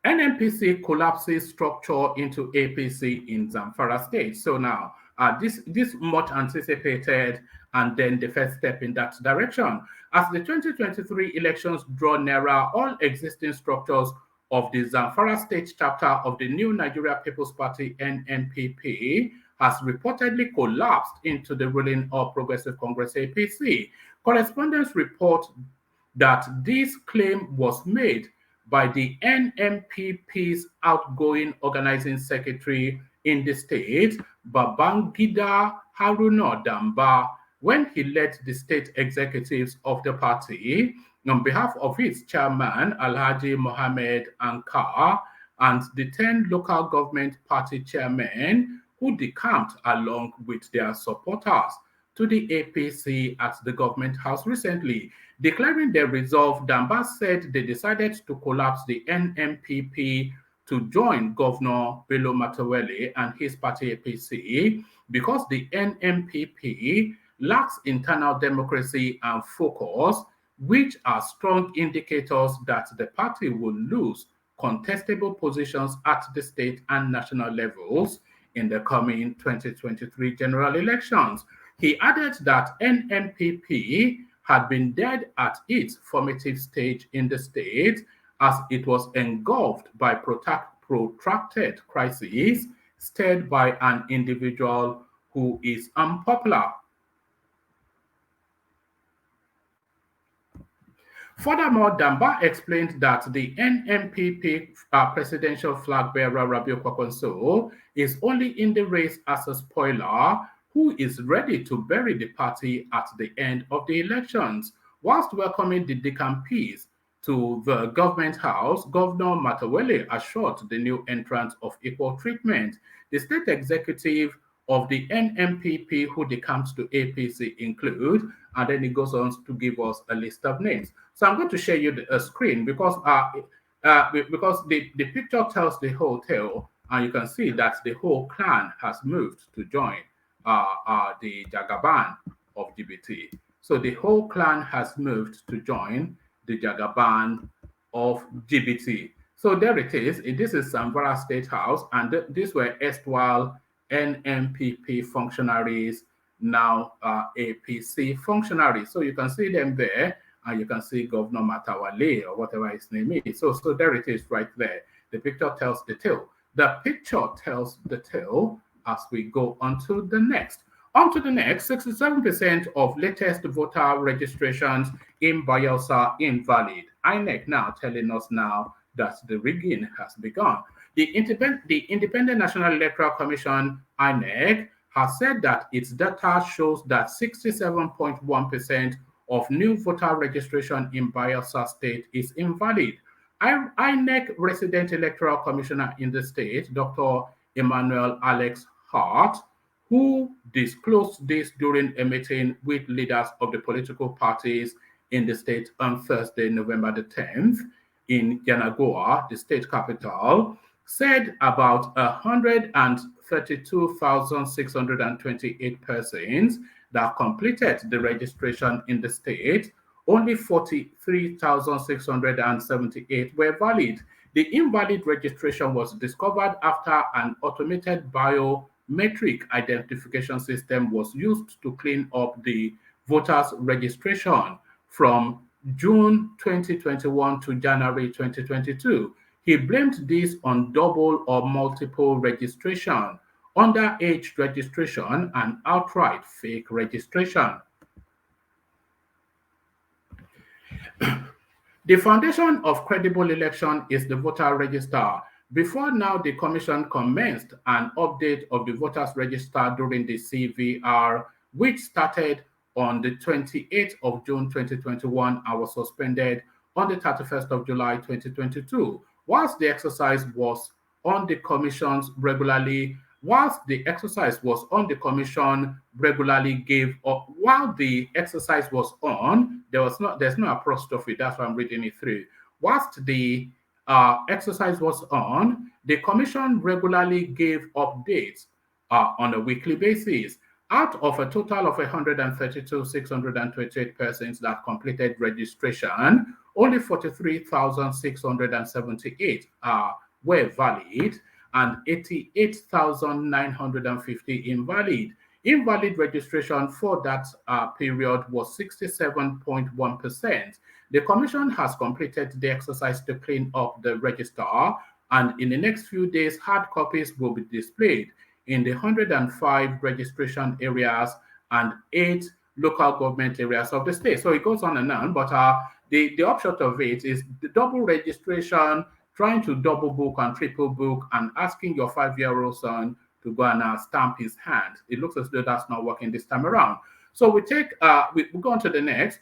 NNPC collapses structure into APC in Zamfara state. So now, this much anticipated and then the first step in that direction. As the 2023 elections draw nearer, all existing structures of the Zamfara state chapter of the New Nigeria People's Party, NNPP, has reportedly collapsed into the ruling All Progressive Congress, APC. Correspondents report that this claim was made by the NMPP's outgoing organizing secretary in the state, Babangida Haruna Damba, when he led the state executives of the party on behalf of its chairman, Alhaji Mohammed Ankar, and the 10 local government party chairmen who decamped along with their supporters to the APC at the government house recently. Declaring their resolve, Damba said they decided to collapse the NMPP to join Governor Bello Matawalle and his party APC because the NMPP lacks internal democracy and focus, which are strong indicators that the party will lose contestable positions at the state and national levels in the coming 2023 general elections. He added that NMPP had been dead at its formative stage in the state as it was engulfed by protracted crises stirred by an individual who is unpopular. Furthermore, Damba explained that the NMPP presidential flag bearer Rabiu Kwankwaso is only in the race as a spoiler who is ready to bury the party at the end of the elections. Whilst welcoming the decampees to the government house, Governor Matawalle assured the new entrants of equal treatment. The state executive of the NMPP who decamped to APC include, and then he goes on to give us a list of names. So I'm going to share you a screen because the picture tells the whole tale, and you can see that the whole clan has moved to join the Jagaban of GBT. So the whole clan has moved to join the Jagaban of GBT. So there it is. This is Zamfara State House, and these were erstwhile NMPP functionaries, now APC functionaries. So you can see them there, and you can see Governor Matawale or whatever his name is. So there it is right there. The picture tells the tale. The picture tells the tale as we go on to the next. On to the next, 67% of latest voter registrations in Bayelsa invalid. INEC now telling us now that the rigging has begun. The Independent National Electoral Commission, INEC, has said that its data shows that 67.1% of new voter registration in Bayelsa State is invalid. INEC Resident Electoral Commissioner in the state, Dr. Emmanuel Alex Hart, who disclosed this during a meeting with leaders of the political parties in the state on Thursday, November the 10th, in Yanagoa, the state capital, said about 132,628 persons that completed the registration in the state. Only 43,678 were valid. The invalid registration was discovered after an automated biometric identification system was used to clean up the voters' registration from June 2021 to January 2022. He blamed this on double or multiple registration, underage registration, and outright fake registration. The foundation of credible election is the voter register. Before now, the commission commenced an update of the voters register during the CVR, which started on the 28th of June 2021 and was suspended on the 31st of July 2022. Whilst the exercise was on, the commission regularly gave up. While the exercise was on, there's no apostrophe. That's why I'm reading it through. Whilst the exercise was on, the commission regularly gave updates on a weekly basis. Out of a total of 132,628 persons that completed registration, only 43,678 were valid and 88,950 invalid. Invalid registration for that period was 67.1%. The commission has completed the exercise to clean up the register, and in the next few days, hard copies will be displayed in the 105 registration areas and 8 local government areas of the state. So it goes on and on, but the upshot of it is the double registration, trying to double book and triple book, and asking your 5-year-old son to go and stamp his hand. It looks as though that's not working this time around. So we go on to the next.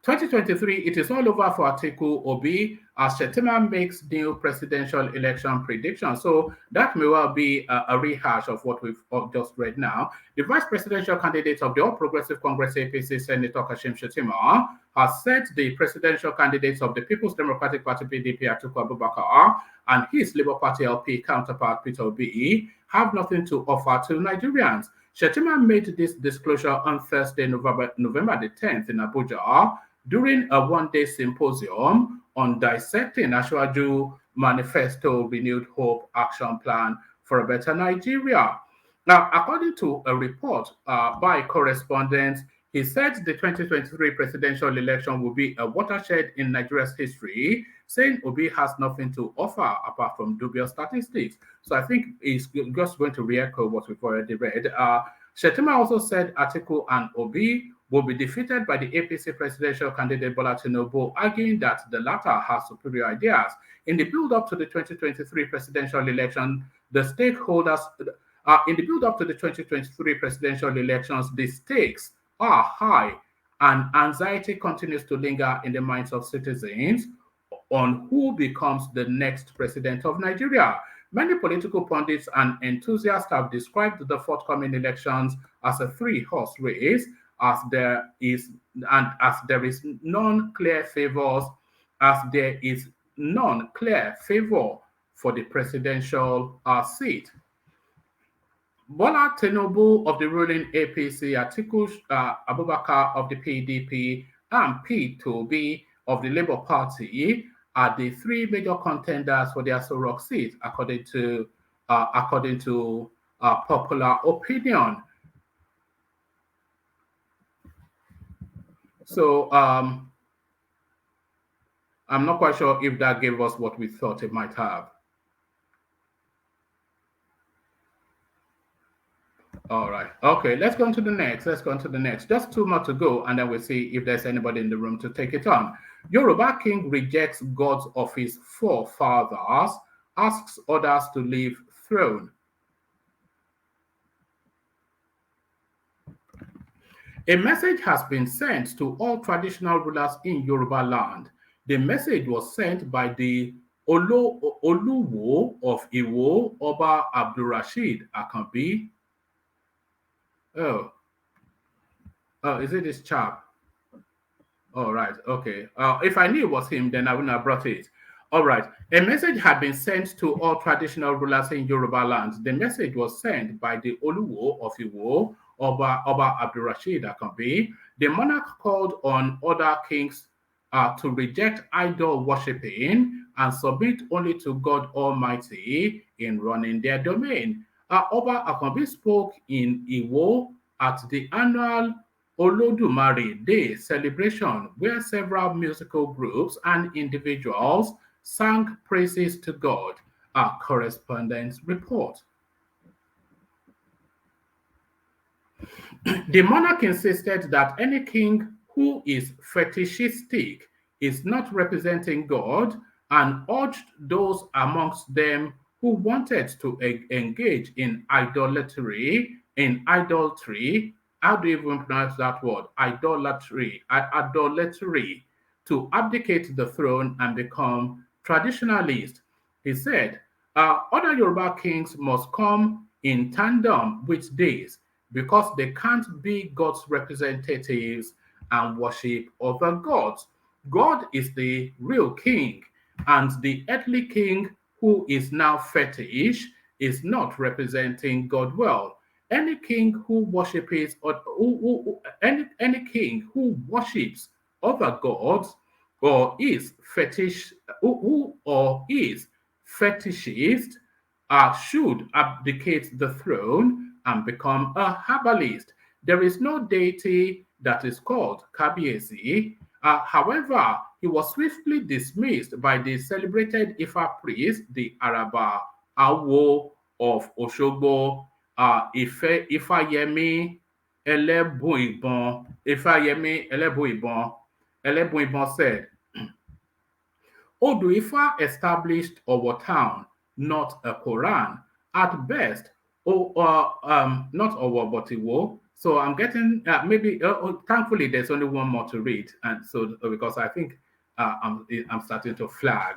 2023, it is all over for Atiku Obi as Shettima makes new presidential election predictions. So that may well be a rehash of what we've just read now. The vice presidential candidate of the All Progressive Congress APC, Senator Kashim Shettima, has said the presidential candidates of the People's Democratic Party PDP, Atiku Abubakar, and his Labour Party LP counterpart Peter Obi have nothing to offer to Nigerians. Shettima made this disclosure on Thursday, November the 10th in Abuja, during a one-day symposium on dissecting Ashwaju Manifesto Renewed Hope Action Plan for a Better Nigeria. Now, according to a report by correspondents, he said the 2023 presidential election will be a watershed in Nigeria's history, saying Obi has nothing to offer apart from dubious statistics. So I think he's just going to re-echo what we've already read. Shettima also said Atiku and Obi will be defeated by the APC presidential candidate Bola Tinubu, arguing that the latter has superior ideas. In the build-up to the 2023 presidential election, the stakeholders, in the build-up to the 2023 presidential elections, the stakes are high, and anxiety continues to linger in the minds of citizens on who becomes the next president of Nigeria. Many political pundits and enthusiasts have described the forthcoming elections as a three-horse race, as there is non-clear favors, for the presidential seat. Bola Tinubu of the ruling APC, Atiku Abubakar of the PDP, and P2B of the Labour Party are the three major contenders for the Aso Rock seat, according to popular opinion. So I'm not quite sure if that gave us what we thought it might have. All right. Okay, let's go on to the next. Just two more to go, and then we'll see if there's anybody in the room to take it on. Yoruba king rejects gods of his forefathers, asks others to leave throne. A message has been sent to all traditional rulers in Yoruba land. The message was sent by the Oluwo of Iwo, Oba Abdulrasheed Akanbi. Oh, is it this chap? All right, okay. If I knew it was him, then I wouldn't have brought it. All right. A message had been sent to all traditional rulers in Yoruba land. The message was sent by the Oluwo of Iwo, Oba Abdulrasheed Akanbi. The monarch called on other kings to reject idol worshipping and submit only to God Almighty in running their domain. Oba Akanbi spoke in Iwo at the annual Olodumare Day celebration, where several musical groups and individuals sang praises to God. Our correspondents report. The monarch insisted that any king who is fetishistic is not representing God and urged those amongst them who wanted to engage in idolatry, how do you even pronounce that word? Idolatry, to abdicate the throne and become traditionalists. He said, other Yoruba kings must come in tandem with these because they can't be God's representatives and worship other gods. God is the real king, and the earthly king who is now fetish is not representing God well. Any king who worships any king who worships other gods or is fetishist should abdicate the throne and become a herbalist. There is no deity that is called Kabiesi. However, he was swiftly dismissed by the celebrated Ifa priest, the Araba Awo of Oshogbo, Ifayemi Elebuibon. Elebuibon said, Odu Ifa established our town, not a Quran. At best, not Owo but Iwo. So I'm getting thankfully there's only one more to read, and so because I think I'm starting to flag.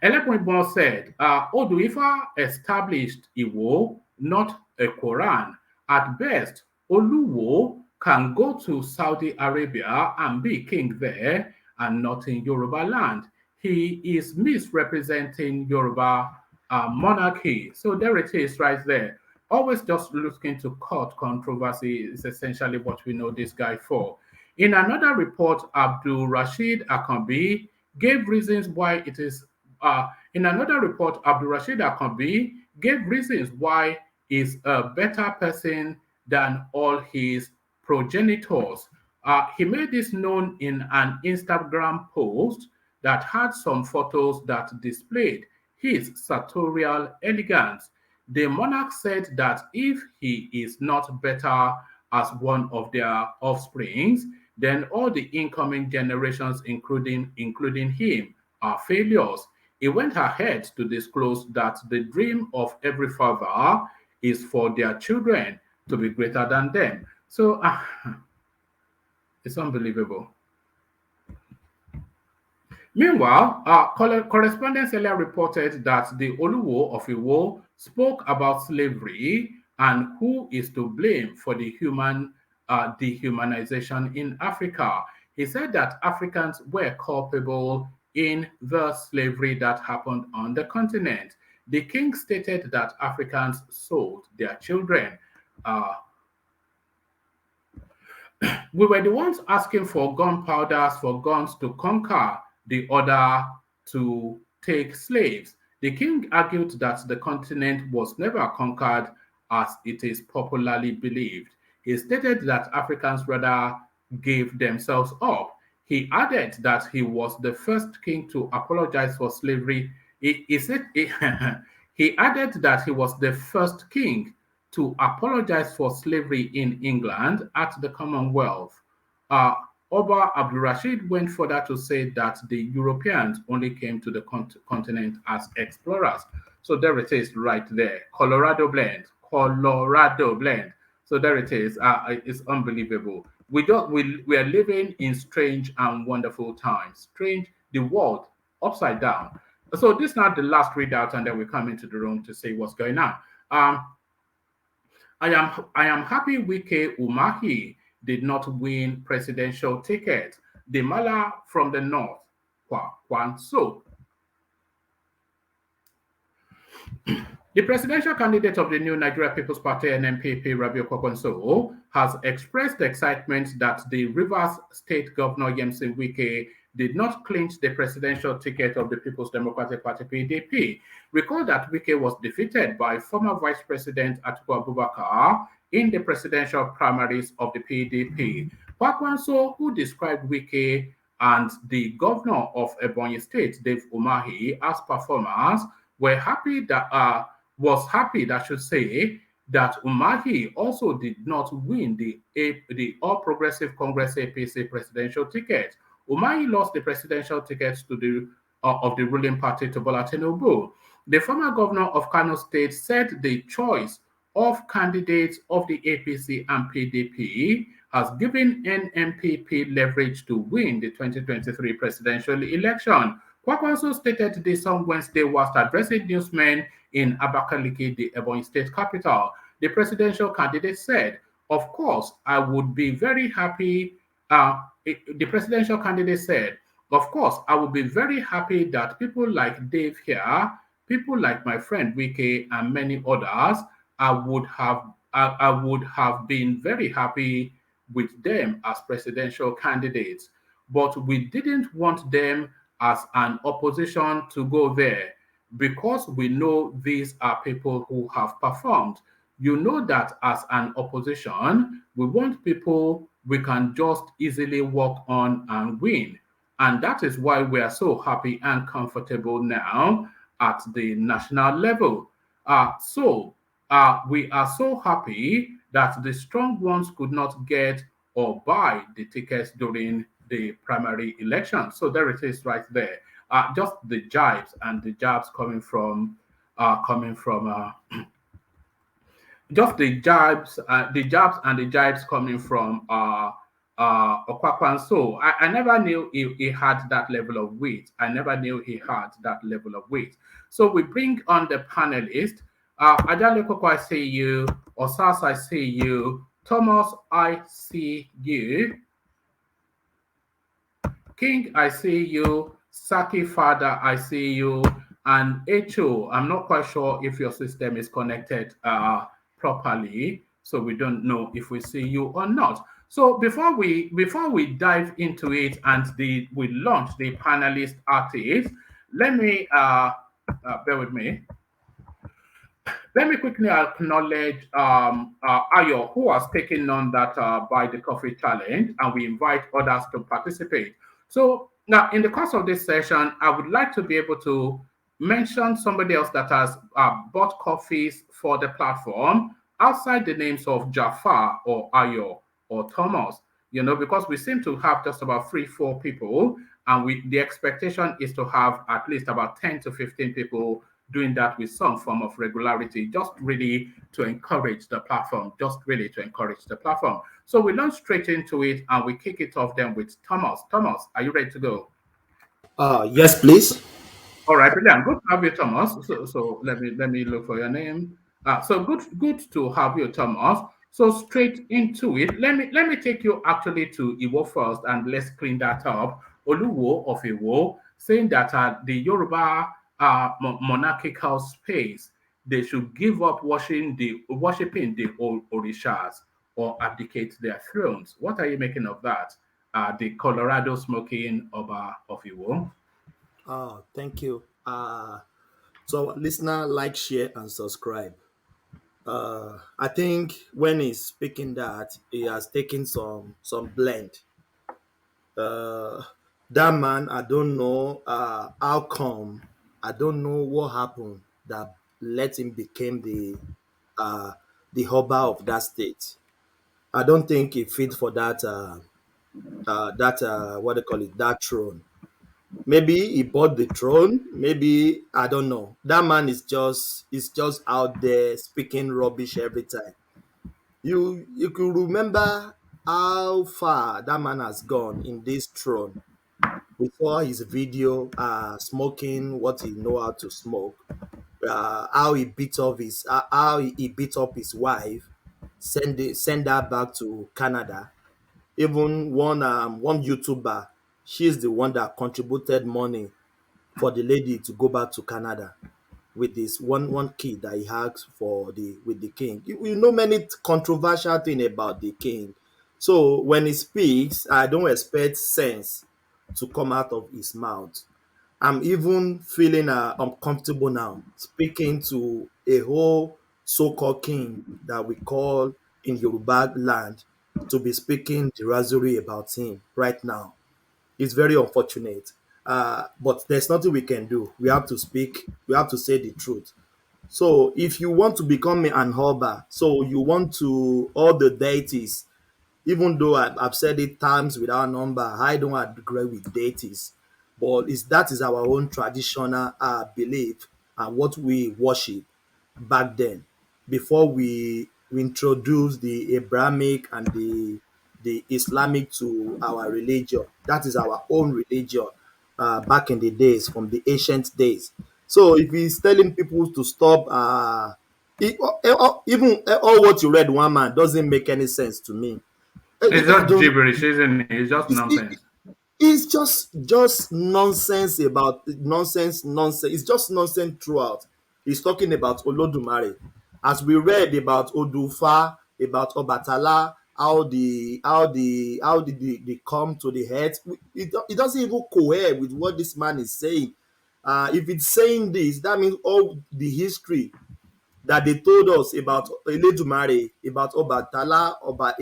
Elepoinbon said, Odu Ifa established Iwo, not a Quran. At best, Oluwo can go to Saudi Arabia and be king there and not in Yoruba land. He is misrepresenting Yoruba monarchy. So there it is right there. Always just looking to court controversy is essentially what we know this guy for. In another report, Abdul Rashid Akambi gave reasons why it is. In another report, Abdul Rashid Akambi gave reasons why he's a better person than all his progenitors. He made this known in an Instagram post that had some photos that displayed his sartorial elegance. The monarch said that if he is not better as one of their offsprings, then all the incoming generations, including him, are failures. He went ahead to disclose that the dream of every father is for their children to be greater than them. So it's unbelievable. Meanwhile, correspondents earlier reported that the Oluwo of Iwo spoke about slavery and who is to blame for the dehumanization in Africa. He said that Africans were culpable in the slavery that happened on the continent. The king stated that Africans sold their children. We were the ones asking for gunpowders, for guns to conquer the order to take slaves. The king argued that the continent was never conquered as it is popularly believed. He stated that Africans rather gave themselves up. He added that he was the first king to apologize for slavery. He added that he was the first king to apologize for slavery in England at the Commonwealth. Uh, Oba Abdulrashid went further to say that the Europeans only came to the continent as explorers. So there it is right there. Colorado blend. Colorado blend. So there it is. It's unbelievable. We are living in strange and wonderful times. Strange, the world upside down. So this is not the last readout, and then we come into the room to see what's going on. I am happy Wike Umahi did not win presidential ticket. The Mala from the north, Kwankwaso. The presidential candidate of the new Nigeria People's Party NNPP, Rabiu Kwankwaso, has expressed excitement that the Rivers State Governor Yemsin Wike did not clinch the presidential ticket of the People's Democratic Party PDP. Recall that Wike was defeated by former Vice President Atiku Abubakar in the presidential primaries of the PDP. Kwankwaso, who described Wike and the governor of Ebonyi State, Dave Umahi, as performers, was happy that Umahi also did not win the All Progressive Congress APC presidential ticket. Umahi lost the presidential tickets to of the ruling party to Bola Tinubu. The former governor of Kano State said the choice of candidates of the APC and PDP has given NNPP leverage to win the 2023 presidential election. Kwankwaso stated this on Wednesday whilst addressing newsmen in Abakaliki, the Ebonyi State capital. The presidential candidate said, "Of course, I would be very happy." The presidential candidate said, "Of course, I would be very happy that people like Dave here, people like my friend Wike and many others, I would have been very happy with them as presidential candidates. But we didn't want them as an opposition to go there because we know these are people who have performed. You know that as an opposition, we want people we can just easily work on and win. And that is why we are so happy and comfortable now at the national level. We are so happy that the strong ones could not get or buy the tickets during the primary election." So there it is right there. Just the jibes and the jabs just the jabs and the jibes coming from Okwankwaso. I never knew he had that level of weight. I never knew he had that level of weight. So we bring on the panelists. Ajale Koko, I see you. Osas, I see you. Thomas, I see you. King, I see you. Saki Father, I see you. And Echo, I'm not quite sure if your system is connected properly, so we don't know if we see you or not. So before we dive into it and we launch the panelist artists, let me bear with me. Let me quickly acknowledge Ayo, who has taken on that Buy the Coffee challenge, and we invite others to participate. So now, in the course of this session, I would like to be able to mention somebody else that has bought coffees for the platform outside the names of Jafar or Ayo or Thomas, because we seem to have just about 3-4 people, and the expectation is to have at least about 10 to 15 people doing that with some form of regularity, just really to encourage the platform, So we launch straight into it and we kick it off then with Thomas. Thomas, are you ready to go? Yes, please. All right, brilliant. Good to have you, Thomas. So let me look for your name. So good to have you, Thomas. So straight into it. Let me take you actually to Iwo first, and let's clean that up. Oluwo of Iwo saying that the Yoruba monarchical space, they should give up worshiping the orishas or abdicate their thrones. What are you making of that? The Colorado smoking Oba of Iwo. Oh, thank you. So listener, like, share, and subscribe. I think when he's speaking that, he has taken some blend. Uh, that man, I don't know how come. I don't know what happened that let him become uh the hubba of that state. I don't think he fit for that what they call it, that throne. Maybe he bought the throne. Maybe I don't know. That man is just out there speaking rubbish every time. You could remember how far that man has gone in this throne. We saw his video smoking what he know how to smoke. How he beat off his how he beat up his wife, send her back to Canada. Even one YouTuber, she's the one that contributed money for the lady to go back to Canada with this one kid that he has for the with the king. You know many controversial thing about the king. So when he speaks, I don't expect sense to come out of his mouth. I'm even feeling uncomfortable now speaking to a whole so-called king that we call in Yoruba land to be speaking derisory about him right now. It's very unfortunate. But there's nothing we can do. We have to speak, we have to say the truth. So if you want to become an Oba, so you want to all the deities, even though I've said it times without number, I don't agree with deities. But that is our own traditional belief and what we worship back then, before we introduce the Abrahamic and the Islamic to our religion. That is our own religion back in the days, from the ancient days. So if he's telling people to stop, even all what you read, one man, doesn't make any sense to me. It's I just don't. gibberish, isn't it? It's just It's, nonsense. it's just nonsense about nonsense. It's just nonsense throughout. He's talking about Olodumare, as we read about Odufa, about Obatala, how did they come to the head. It doesn't even cohere with what this man is saying. If it's saying this, that means all the history that they told us about Eledumare, about Obatala,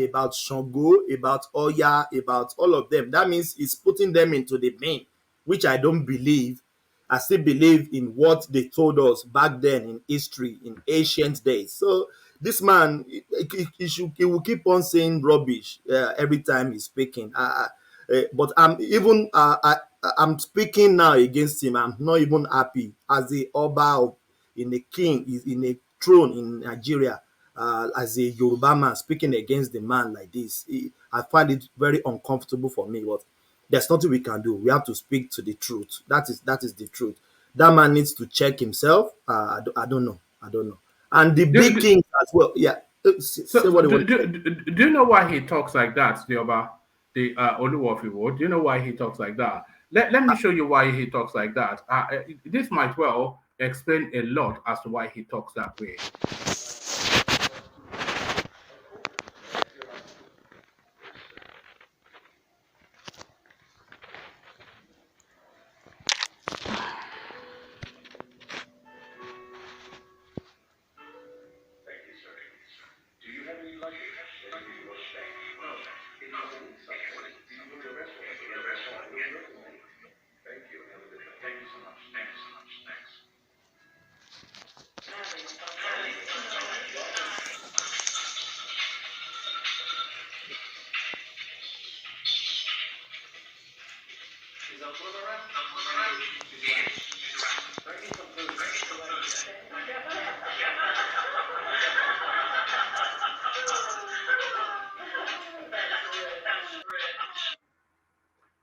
about Shango, about Oya, about all of them. That means it's putting them into the bin, which I don't believe. I still believe in what they told us back then in history, in ancient days. So this man, he will keep on saying rubbish every time he's speaking. But I'm speaking now against him. I'm not even happy as the Oba of in a king is in a throne in Nigeria, as a Yoruba man speaking against the man like this. I find it very uncomfortable for me. But there's nothing we can do. We have to speak to the truth. That is the truth. That man needs to check himself. I don't know. I don't know. And the Do, big do, kings as well. Yeah. Say so what you do, want to do, say. do you know why he talks like that, the Oba, the Oluwafiwo? Do you know why he talks like that? Let me show you why he talks like that. This might well explain a lot as to why he talks that way.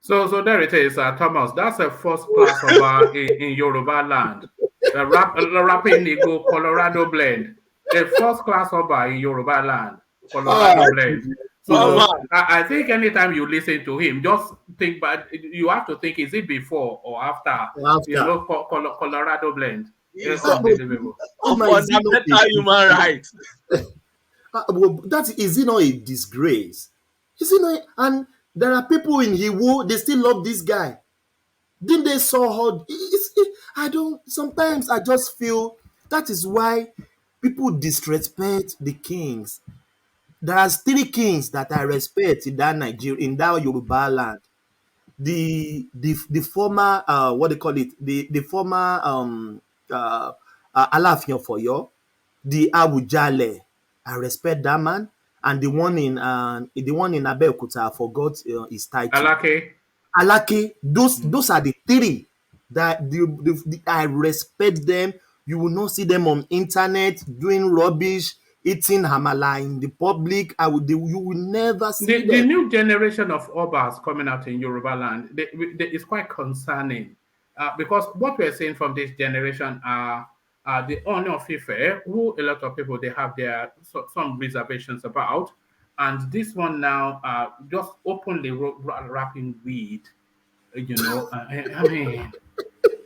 So there it is, Thomas. That's a first class Oba in Yoruba land. Rapping Nigo Colorado blend. A first class Oba in Yoruba land. Ah, Colorado blend. So Mama. I think anytime you listen to him, just think, but you have to think, is it before or after? After. Colorado blend. It's He's But unbelievable. Mama, a is it not a fundamental human disgrace? right. That is it not a disgrace? Is it not? And there are people in Hiwo, they still love this guy. Didn't they saw how? I don't. Sometimes I just feel that is why people disrespect the kings. There are three kings that I respect in that Nigeria, in that Yoruba land. The former what they call it, the former Alaafin of Oyo, the Awujale, I respect that man, and the one in Abeokuta, I forgot his title. Alake. Alake, those are the three that I respect them. You will not see them on internet doing rubbish, eating hamala in the public. You will never see The them. new generation of Obas coming out in Yoruba land is quite concerning because what we're seeing from this generation are the honor of Ife, who a lot of people they have some reservations about, and this one now just openly rapping weed, I mean.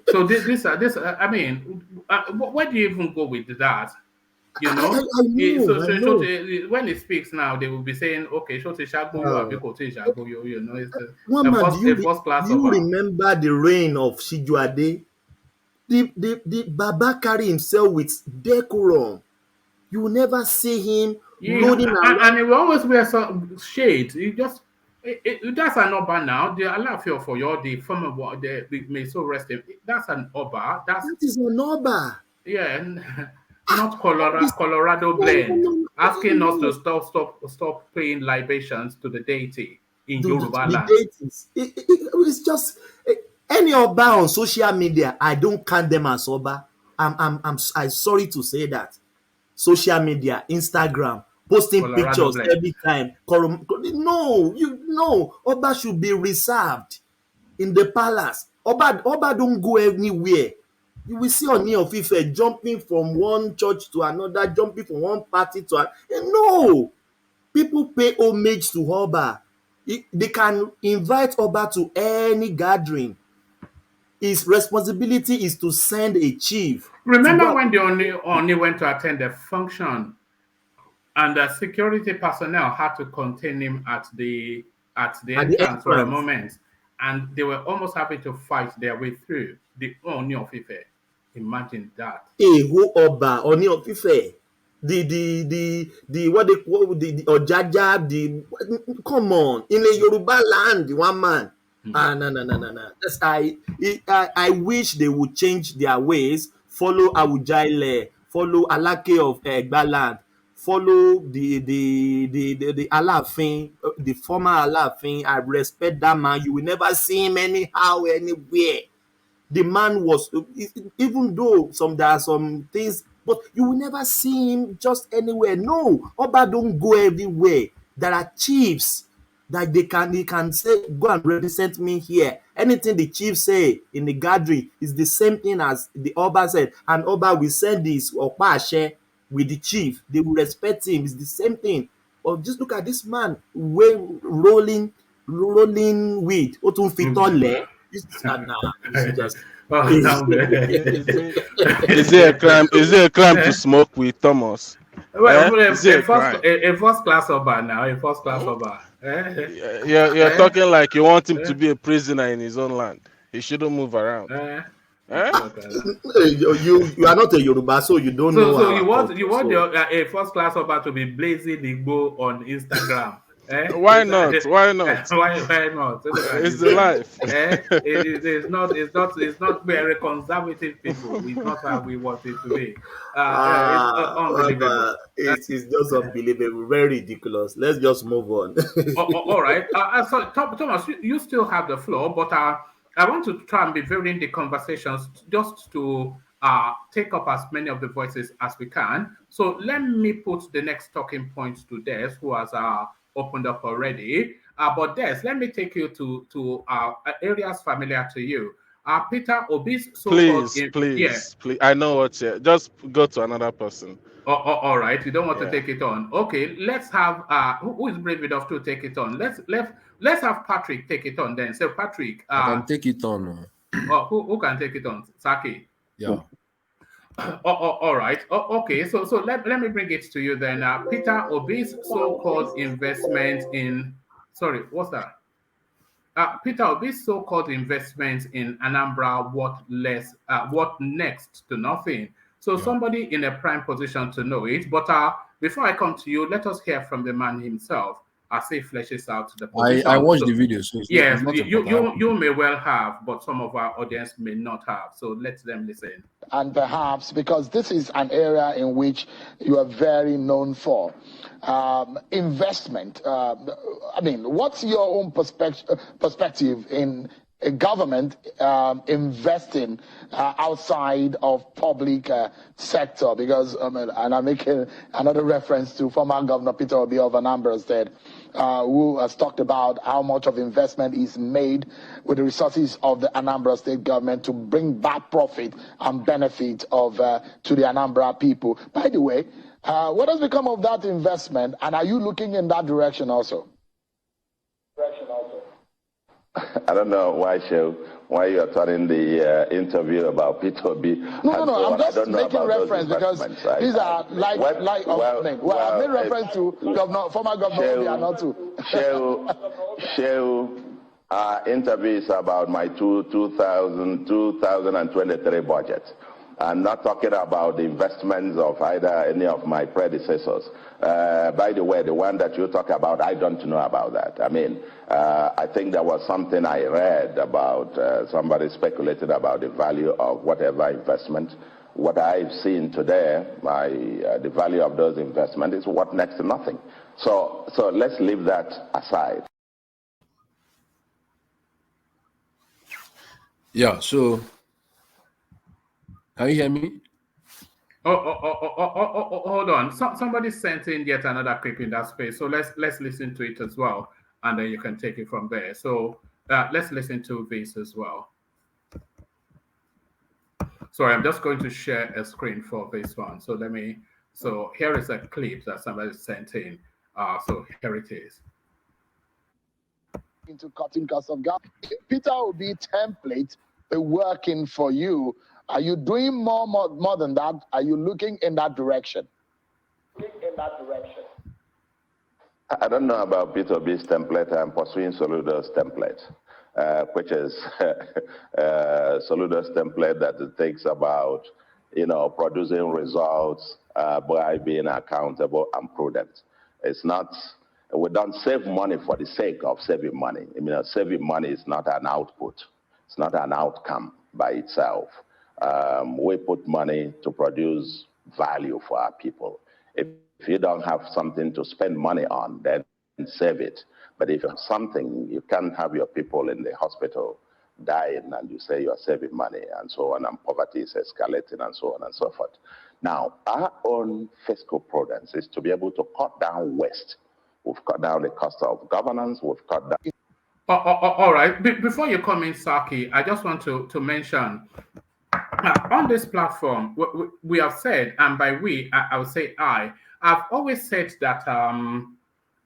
So I mean, where do you even go with that? You know, I know, I know. when it speaks now, they will be saying, okay, Shote Shagoyo, Uh, Abiko Shagoyo, it's One man, a first do class you over. remember the reign of Shijuade? The Baba carry himself with decorum. You will never see him rolling Yeah, and around. he will always wear some shades. That's an Oba now. The Alafio for you, the former may so rest him. That's an Oba. That's That is an Oba. yeah, not All this, Colorado no, no, blend, no, asking us to no. stop paying libations to the deity in Yoruba The land. deities. It's just any Oba on social media. I don't count them as Oba. I'm sorry to say that. Social media, Instagram, posting Colorado pictures blend. every time. No, Oba should be reserved in the palace. Oba don't go anywhere. You will see Oni of Ife jumping from one church to another, jumping from one party to another. No, people pay homage to Oba. They can invite Oba to any gathering. His responsibility is to send a chief to Remember go. when the Oni went to attend the function and the security personnel had to contain him at the At the entrance for a entrance. moment, and they were almost having to fight their way through the Oni of Ife. Imagine that. Eho Oba, Oni of Ife, the what they call the Ojaja, come on, in a Yoruba land, one man. No, no, no, no, no. I wish they would change their ways, follow Awujaile, follow Alake of Egbaland, follow the Alaafin, the former Alaafin. I respect that man. You will never see him anyhow, anywhere. The man was, even though there are some things, but you will never see him just anywhere. No, Oba don't go everywhere. There are chiefs that he can say, go and represent me here. Anything the chief say in the gathering is the same thing as the Oba said, and Oba will send this Okpashe with the chief. They will respect him. It's the same thing. But just look at this man rolling weed. Ó tún fi tọ́lẹ̀. Nah, it's just. Oh, no, man. Is it a crime? Is it a crime to smoke with Thomas? Well, Is it a crime? a first class over now, a first class over. You're Eh? talking like you want him Eh? to be a prisoner in his own land. He shouldn't move around. Eh? Eh? Look at that. You are not a Yoruba, so you don't know So our culture. you want So a first class over to be blazing Igbo on Instagram? Why not? Why not? Why not? Look at It's this the guy. life. It's not very conservative people. It's not how we want it to be. It's well, unbelievable. it's just unbelievable, very ridiculous. Let's just move on. All right. So Thomas, you still have the floor, but I want to try and be very in the conversations just to take up as many of the voices as we can. So let me put the next talking points to Des, who has opened up already. But Des, let me take you to areas familiar to you. Peter Obi's so-called Please. I know what you just go to another person. all right, you don't want to Yeah. take it on. Okay, let's have who is brave enough to take it on? Let's have Patrick take it on then. So Patrick, I can take it on. who can take it on? Saki. Yeah. All right. Okay. So let me bring it to you then. Peter Obi's so-called investment in sorry, what's that? Peter Obi's so-called investment in Anambra what next to nothing. So somebody in a prime position to know it. But before I come to you, let us hear from the man himself as he fleshes out the position. I watched the video, so yes, it's not you may well have, but some of our audience may not have. So let them listen. And perhaps because this is an area in which you are very known for investment. I mean, what's your own perspective in a government investing outside of public sector? Because and I'm making another reference to former Governor Peter Obi of Anambra State, who has talked about how much of investment is made with the resources of the Anambra State government to bring back profit and benefit of to the Anambra people. By the way, what has become of that investment, and are you looking in that direction also? I don't know why you are turning the interview about P2B. No, I'm just making reference because these are like I made reference to former Governor Obi Shehu, interview is about my 2023 budget. I'm not talking about the investments of either any of my predecessors. By the way, the one that you talk about, I don't know about that. I mean, I think there was something I read about somebody speculated about the value of whatever investment. What I've seen today, the value of those investments is what next to nothing. So let's leave that aside. Yeah, so can you hear me? Hold on. Somebody sent in yet another clip in that space. So let's listen to it as well, and then you can take it from there. So let's listen to this as well. Sorry, I'm just going to share a screen for this one. So so here is a clip that somebody sent in. So here it is. Into cutting costs of gas. Peter Obi template working for you. Are you doing more than that? Are you looking in that direction? I don't know about P2B's template. I'm pursuing Soludo's template, which is Soludo's template that it takes about, producing results by being accountable and prudent. It's not, we don't save money for the sake of saving money. I mean, saving money is not an output. It's not an outcome by itself. We put money to produce value for our people. If you don't have something to spend money on, then save it. But if you have something, you can't have your people in the hospital dying and you say you're saving money and so on, and poverty is escalating and so on and so forth. Now, our own fiscal prudence is to be able to cut down waste. We've cut down the cost of governance. We've cut down. All right. Before you come in, Saki, I just want to mention on this platform, we have said, and by we, I would say I've always said that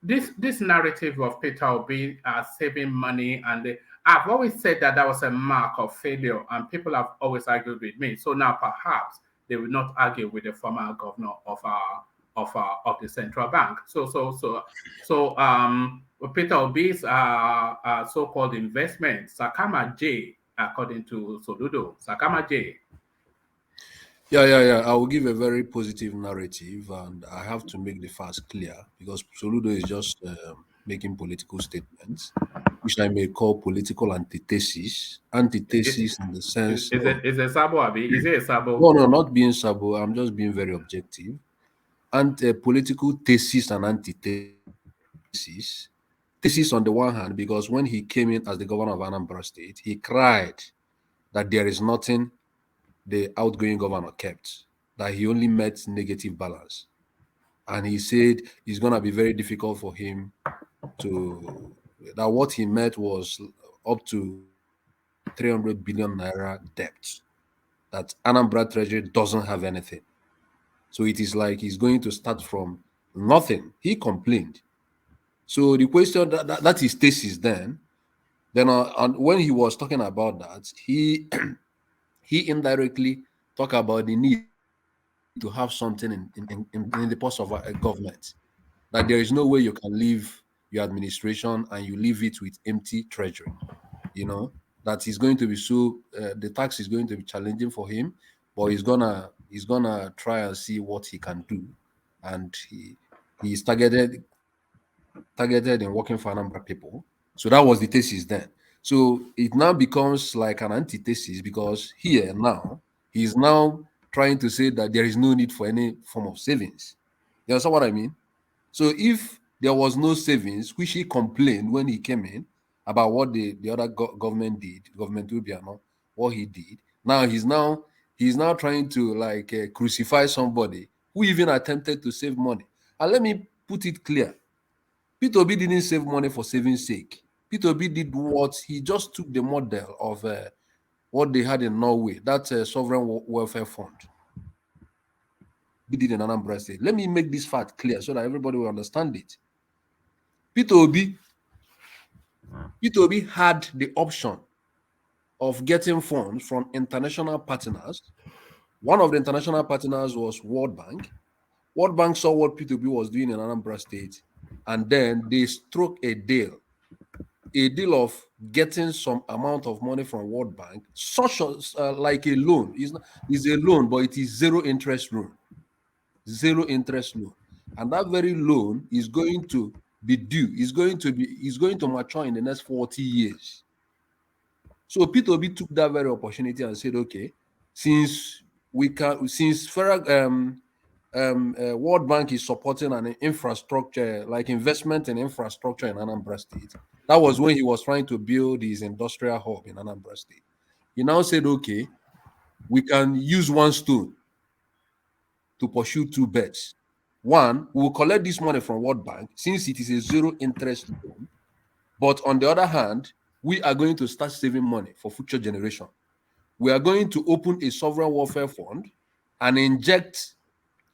this narrative of Peter Obi saving money, and I've always said that was a mark of failure, and people have always argued with me. So now perhaps they will not argue with the former governor of the central bank. So Peter Obi's so-called investment, Sakama J, according to Soludo, Sakama J. Yeah. I will give a very positive narrative, and I have to make the facts clear because Soludo is just making political statements, which I may call political antithesis. Antithesis in the sense. Is it a sabo, Abi? Is it a sabo? No, not being sabo. I'm just being very objective. And political thesis and antithesis. Thesis on the one hand, because when he came in as the governor of Anambra State, he cried that there is nothing the outgoing governor kept, that he only met negative balance. And he said it's going to be very difficult for him that what he met was up to 300 billion naira debt, that Anambra Treasury doesn't have anything. So it is like he's going to start from nothing. He complained. So the question that is thesis then. Then and when he was talking about that, he he indirectly talked about the need to have something in the post of a government. That there is no way you can leave your administration and you leave it with empty treasury. You know that is going to be the tax is going to be challenging for him, but he's gonna try and see what he can do, and he's targeted in working for Anambra people. So that was the thesis then. So it now becomes like an antithesis because here now he's now trying to say that there is no need for any form of savings. You understand what I mean? So if there was no savings, which he complained when he came in about what the other government did, government Ubiano, what he did. Now he's now trying to like crucify somebody who even attempted to save money. And let me put it clear: P2B didn't save money for saving's sake. P2B did what he just took the model of what they had in Norway, that sovereign welfare fund. He did in Anambra State. Let me make this fact clear so that everybody will understand it. P2B had the option of getting funds from international partners. One of the international partners was World Bank. World Bank saw what P2B was doing in Anambra State, and then they struck a deal of getting some amount of money from World Bank, such as like a loan. It's a loan, but it is zero interest loan. Zero interest loan. And that very loan is going to be due. Is going to mature in the next 40 years. So P2B took that very opportunity and said, okay, since World Bank is supporting an infrastructure, like investment in infrastructure in Anambra State. That was when he was trying to build his industrial hub in Anambra State. He now said, okay, we can use one stone to pursue two birds. One, we will collect this money from World Bank since it is a zero interest loan. But on the other hand, we are going to start saving money for future generation. We are going to open a sovereign welfare fund and inject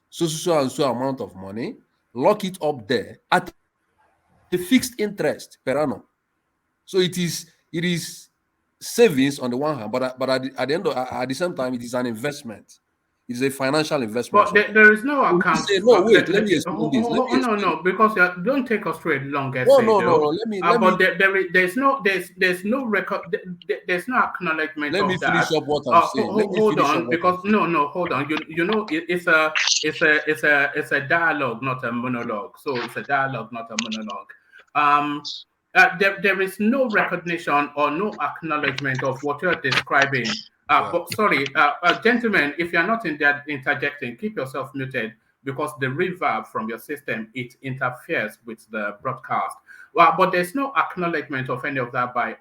so and so amount of money, lock it up there at a fixed interest per annum. So it is savings on the one hand, but at the same time, it is an investment. It is a financial investment. But there is no account. No, wait. Let me explain this. No, because don't take us through a long essay. No. Let me. But there's no record. There's no acknowledgement let of me that. finish up what I'm saying. Hold on, because hold on. You know, it's a dialogue, not a monologue. So it's a dialogue, not a monologue. There is no recognition or no acknowledgement of what you're describing. But sorry, gentlemen, if you're not interjecting, keep yourself muted because the reverb from your system, it interferes with the broadcast. Well, but there's no acknowledgement of any of that by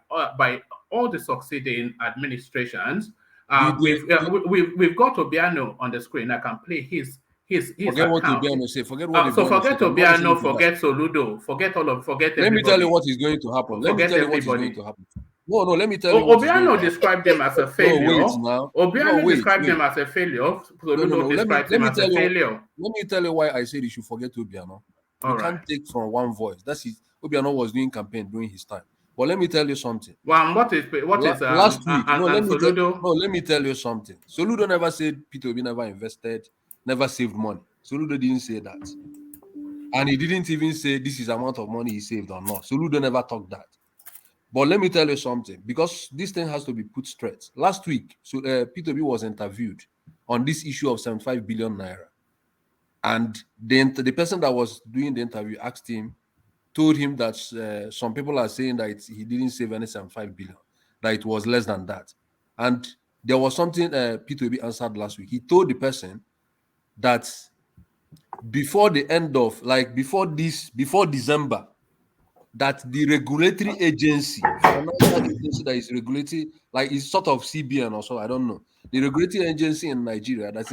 all the succeeding administrations. We've got Obiano on the screen. I can play his forget what Obiano say. Forget what forget Obiano, forget Soludo, forget everybody. Let me tell you what is going to happen. Let me tell you what is going to happen. No, let me tell you. Obiano described them as a failure. No, wait now. Obiano described them as a failure. Soludo described them as a failure. Let me tell you why I said you should forget Obiano. You can't take from one voice. That's it. Obiano was doing campaign during his time. But let me tell you something. Well, what is last week? Let me tell you something. Soludo never said P2B never invested, never saved money. Soludo didn't say that, and he didn't even say this is the amount of money he saved or not. Soludo never talked that. But let me tell you something, because this thing has to be put straight. Last week, P2B was interviewed on this issue of 75 billion naira, and the person that was doing the interview told him that some people are saying that he didn't save any 75 billion, that it was less than that. And there was something P2B answered last week. He told the person that before December, that the regulatory agency, financial agency that is regulating, like it's sort of CBN or so, I don't know. The regulatory agency in Nigeria that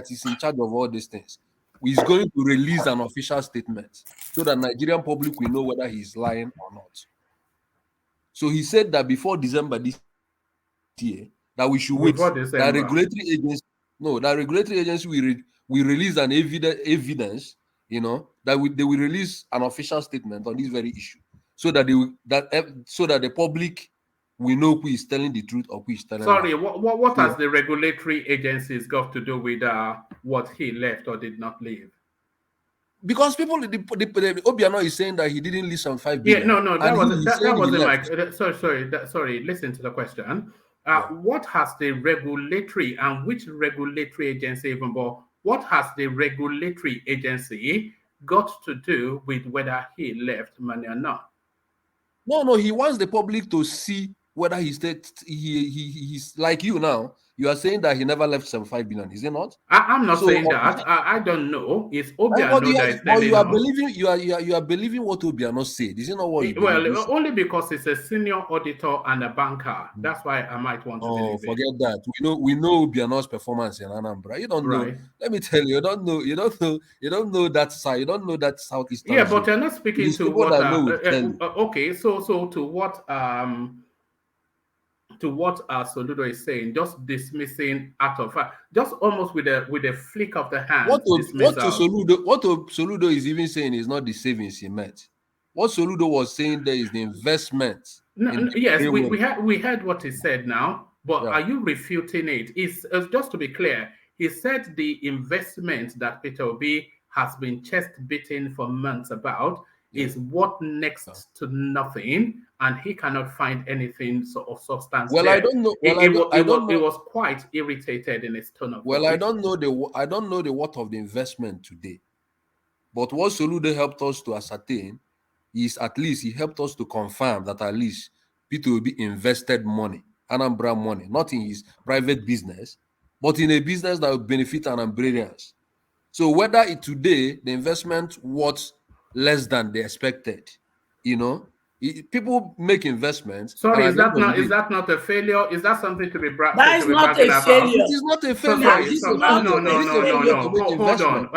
is in charge of all these things is going to release an official statement so that Nigerian public will know whether he's lying or not. So he said that before December this year that we should wait. Before That December. regulatory agency, will release an evidence, that they will release an official statement on this very issue, so that the public will know who is telling the truth or who is telling Sorry, lies. what has the regulatory agencies got to do with what he left or did not leave? Because people, the Obiano is saying that he didn't leave some 5 billion. Yeah, no, that and wasn't he that, said that he wasn't left. my. Sorry. Listen to the question. What has the regulatory and which regulatory agency even more? What has the regulatory agency got to do with whether he left money or not? No, he wants the public to see whether he's like you now. You are saying that he never left 75 billion, is it not? I'm not So, saying that. I don't know. It's Obiano that is but telling you are us. believing you are believing what Obiano said. Is it not what you believe? Well, only because it's a senior auditor and a banker. That's why I might want to believe it. Forget that. We know Obiano's performance in Anambra. You don't know. Let me tell you, you don't know that side. You don't know that southeastern. Yeah, but you're not speaking to what. Okay, so to what Soludo is saying, just dismissing out of just almost with a flick of the hand. What Soludo is even saying is not the savings he met. What Soludo was saying there is the investment. Yes, we heard what he said now, but are you refuting it? It's just to be clear. He said the investment that Peter Obi has been chest beating for months about is what next to nothing, and he cannot find anything of substance. Well, there. I don't know. He was quite irritated in his tone of voice. Well, I don't know the worth of the investment today, but what Soludo helped us to ascertain is at least he helped us to confirm that at least Peter Obi invested money, Anambra money, not in his private business, but in a business that will benefit Anambrarians. So whether today the investment was less than they expected, people make investments. Sorry, is that not a failure? Is that something to be bragging about? That is not a failure. It is not a failure. No. Hold on.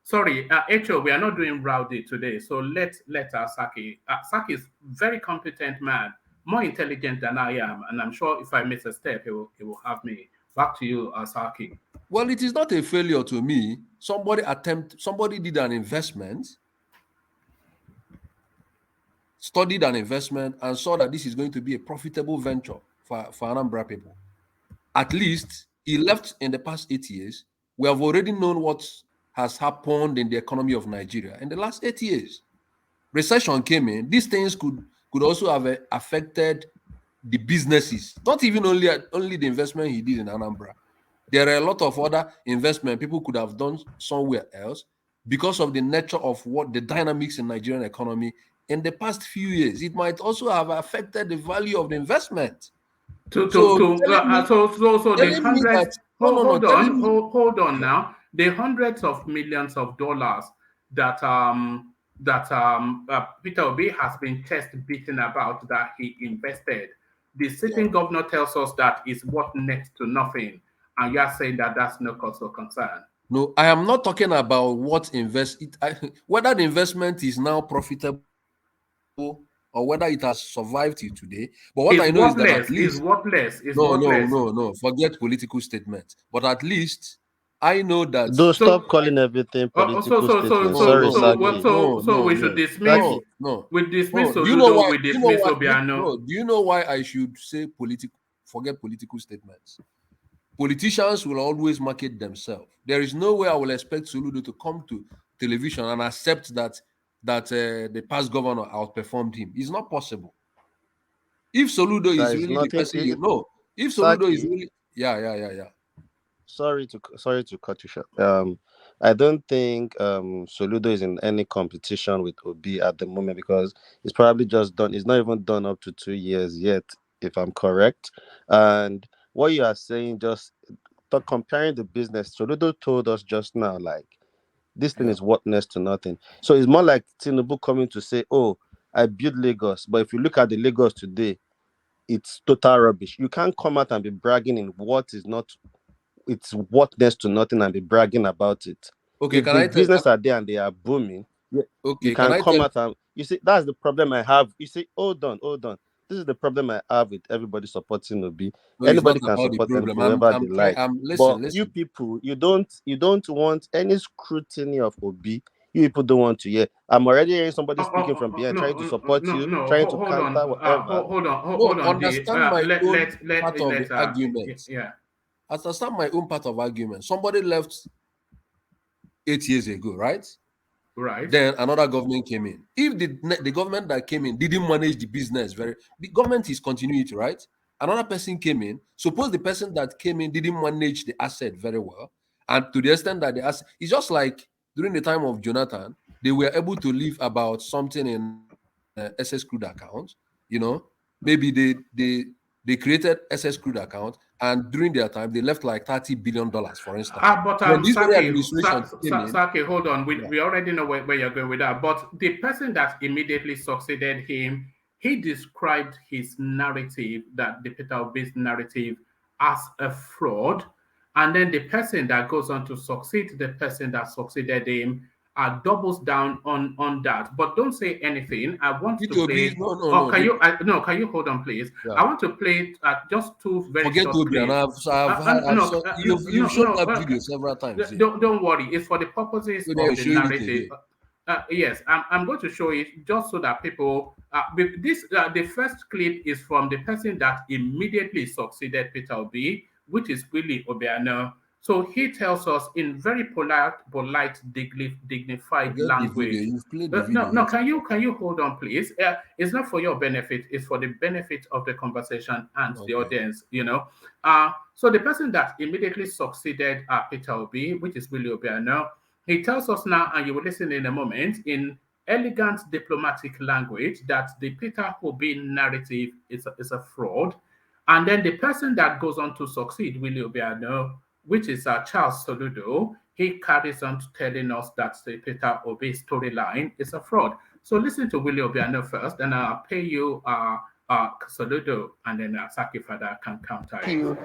Sorry, Echo, we are not doing rowdy today, so let Saki. Saki is very competent man, more intelligent than I am, and I'm sure if I miss a step, he will have me. Back to you, Saki. Well, it is not a failure to me. Somebody did an investment, studied an investment, and saw that this is going to be a profitable venture for Anambra people. At least he left in the past 8 years. We have already known what has happened in the economy of Nigeria in the last 8 years. Recession came in. These things could also have affected the businesses, not even only the investment he did in Anambra. There are a lot of other investment people could have done somewhere else because of the nature of what the dynamics in Nigerian economy in the past few years. It might also have affected the value of the investment. Hold on now. The hundreds of millions of dollars that Peter Obi has been chest beaten about that he invested. The sitting governor tells us that is what next to nothing, and you are saying that that's no cause for concern. No, I am not talking about what whether the investment is now profitable or whether it has survived till today. But what I know is that at least no. Forget political statements. But at least I know that. Don't stop calling everything political statements. Sorry, Saki. So we should dismiss. We dismiss. Do you know why? Do you know why I should say forget political statements? Politicians will always market themselves. There is no way I will expect Soludo to come to television and accept that the past governor outperformed him. It's not possible. If Soludo is really the person if Soludo is really Sorry to cut you short. I don't think Soludo is in any competition with Obi at the moment because it's probably just done. It's not even done up to 2 years yet, if I'm correct. And what you are saying, just comparing the business, Soludo told us just now, like, this thing is worth next to nothing. So it's more like Tinubu coming to say, oh, I built Lagos. But if you look at the Lagos today, it's total rubbish. You can't come out and be bragging in what is not, it's worth next to nothing and be bragging about it. Okay, if the business are there and they are booming, you can come out and, you see, that's the problem I have. You see, hold on. This is the problem I have with everybody supporting Obi. No, it's not Anybody can about the support them problem. whoever they like. Listen, But you listen. people, you don't want any scrutiny of Obi. You people don't want to hear. I'm already hearing somebody speaking from behind, trying to support you, trying to hold on, counter whatever. hold on. Understand my own part of the Let argument. yeah. Understand my own part of argument. Somebody left 8 years ago, right? Right. Then another government came in. If the government that came in didn't manage the business the government is continuity, right? Another person came in. Suppose the person that came in didn't manage the asset very well, and to the extent that the asset, it's just like during the time of Jonathan, they were able to leave about something in SS crude account. You know, maybe they created SS crude account, and during their time they left like $30 billion, for instance. But When this very Saki, administration came in, Saki, hold on. yeah. We already know where you're going with that. But the person that immediately succeeded him, he described his narrative, that the Peter Obi's narrative, as a fraud. And then the person that goes on to succeed, the person that succeeded him, doubles down on that. But don't say anything. I want to play. Can you hold on, please? Yeah. I want to play just two very Forget short Obi, clips. You've shown that video several times. Don't worry. It's for the purposes of the narrative. Yes, I'm going to show it just so that people. The first clip is from the person that immediately succeeded Peter Obi, which is Willie Obiano. So he tells us in very polite, dignified language. You've played the video. No. Can you hold on, please? It's not for your benefit. It's for the benefit of the conversation and the audience. You know. So the person that immediately succeeded Peter Obi, which is Willie Obiano, he tells us now, and you will listen in a moment, in elegant diplomatic language, that the Peter Obi narrative is a fraud. And then the person that goes on to succeed, Willie Obiano, which is Charles Soludo, he carries on to telling us that the Peter Obi storyline is a fraud. So listen to Willie Obiano first, and I'll pay you Soludo, and then Saki Fada can counter it.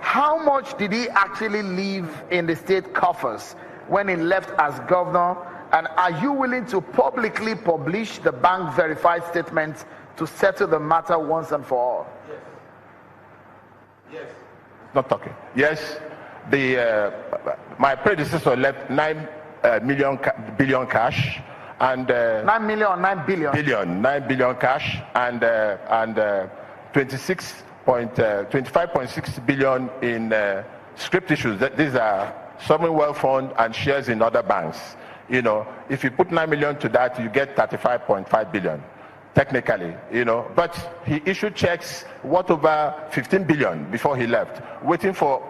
How much did he actually leave in the state coffers when he left as governor? And are you willing to publicly publish the bank verified statements to settle the matter once and for all? Yes. Not talking. Yes. My predecessor left 9 billion cash and 9 million or 9 billion? 9 billion cash and 25.6 billion in script issues. These are sovereign wealth fund and shares in other banks. You know, if you put 9 million to that, you get 35.5 billion. Technically, you know, but he issued checks worth over 15 billion before he left, waiting for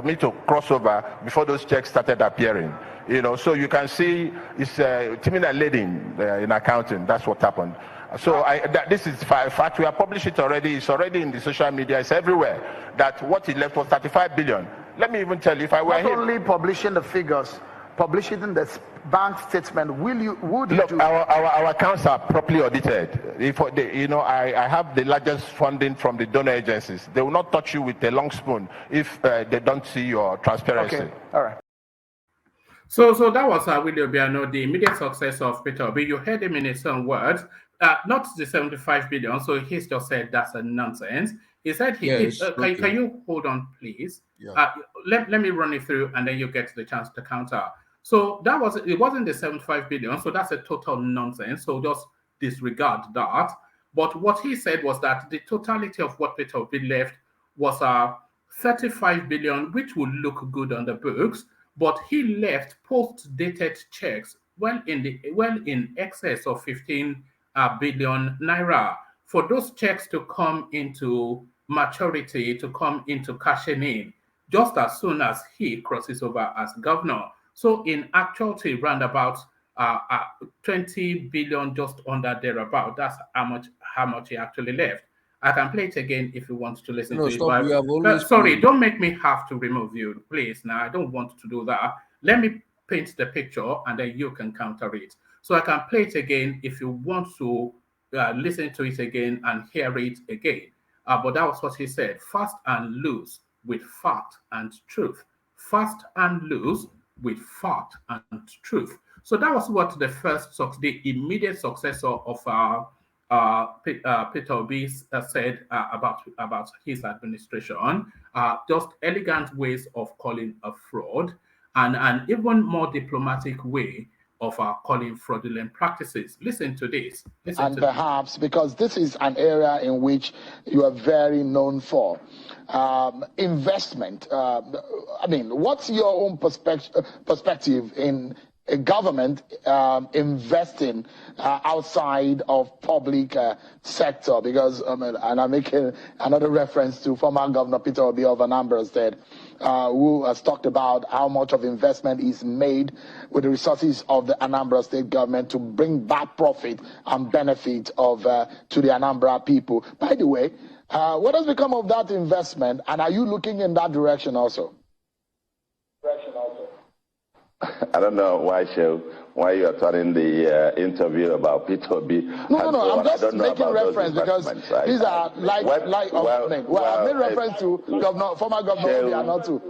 me to cross over before those checks started appearing. You know, so you can see it's timing and leading in accounting. That's what happened. So this is fact. We have published it already. It's already in the social media. It's everywhere. That what he left was 35 billion. Let me even tell you, if I were not only publishing the figures, publishing the bank statement, would you look, do? Our accounts are properly audited. I have the largest funding from the donor agencies. They will not touch you with a long spoon if they don't see your transparency. Okay, all right. So that was Willie Obiano, the immediate success of Peter Obi. You heard him in his own words, not the 75 billion. So he's just said that's a nonsense. He said can you hold on, please? Yeah. Let me run it through, and then you get the chance to counter. So it wasn't the 75 billion. So that's a total nonsense. So just disregard that. But what he said was that the totality of what Peter Obi left was 35 billion, which would look good on the books. But he left post-dated checks well in excess of 15 billion naira. For those checks to come into maturity, to come into cashing in, just as soon as he crosses over as governor. So in actuality, round about 20 billion, just under thereabout. That's how much he actually left. I can play it again if you want to listen to it. Sorry, don't make me have to remove you, please. Now, I don't want to do that. Let me paint the picture, and then you can counter it. So I can play it again if you want to listen to it again and hear it again. But that was what he said. Fast and loose with fact and truth. Fast and loose with fact and truth. So that was what the immediate successor of Peter Obi said about his administration, just elegant ways of calling a fraud, and an even more diplomatic way of calling fraudulent practices. Listen to this. And perhaps because this is an area in which you are very known for. Investment. I mean, what's your own perspective in a government investing outside of public sector? Because, and I'm making another reference to former Governor Peter Obi of Anambra State, who has talked about how much of investment is made with the resources of the Anambra State government to bring back profit and benefit of to the Anambra people. By the way, what has become of that investment, and are you looking in that direction also? I don't know why you are turning the interview about P2B. No, I'm just making reference because these are like well, I made reference to former Governor not to.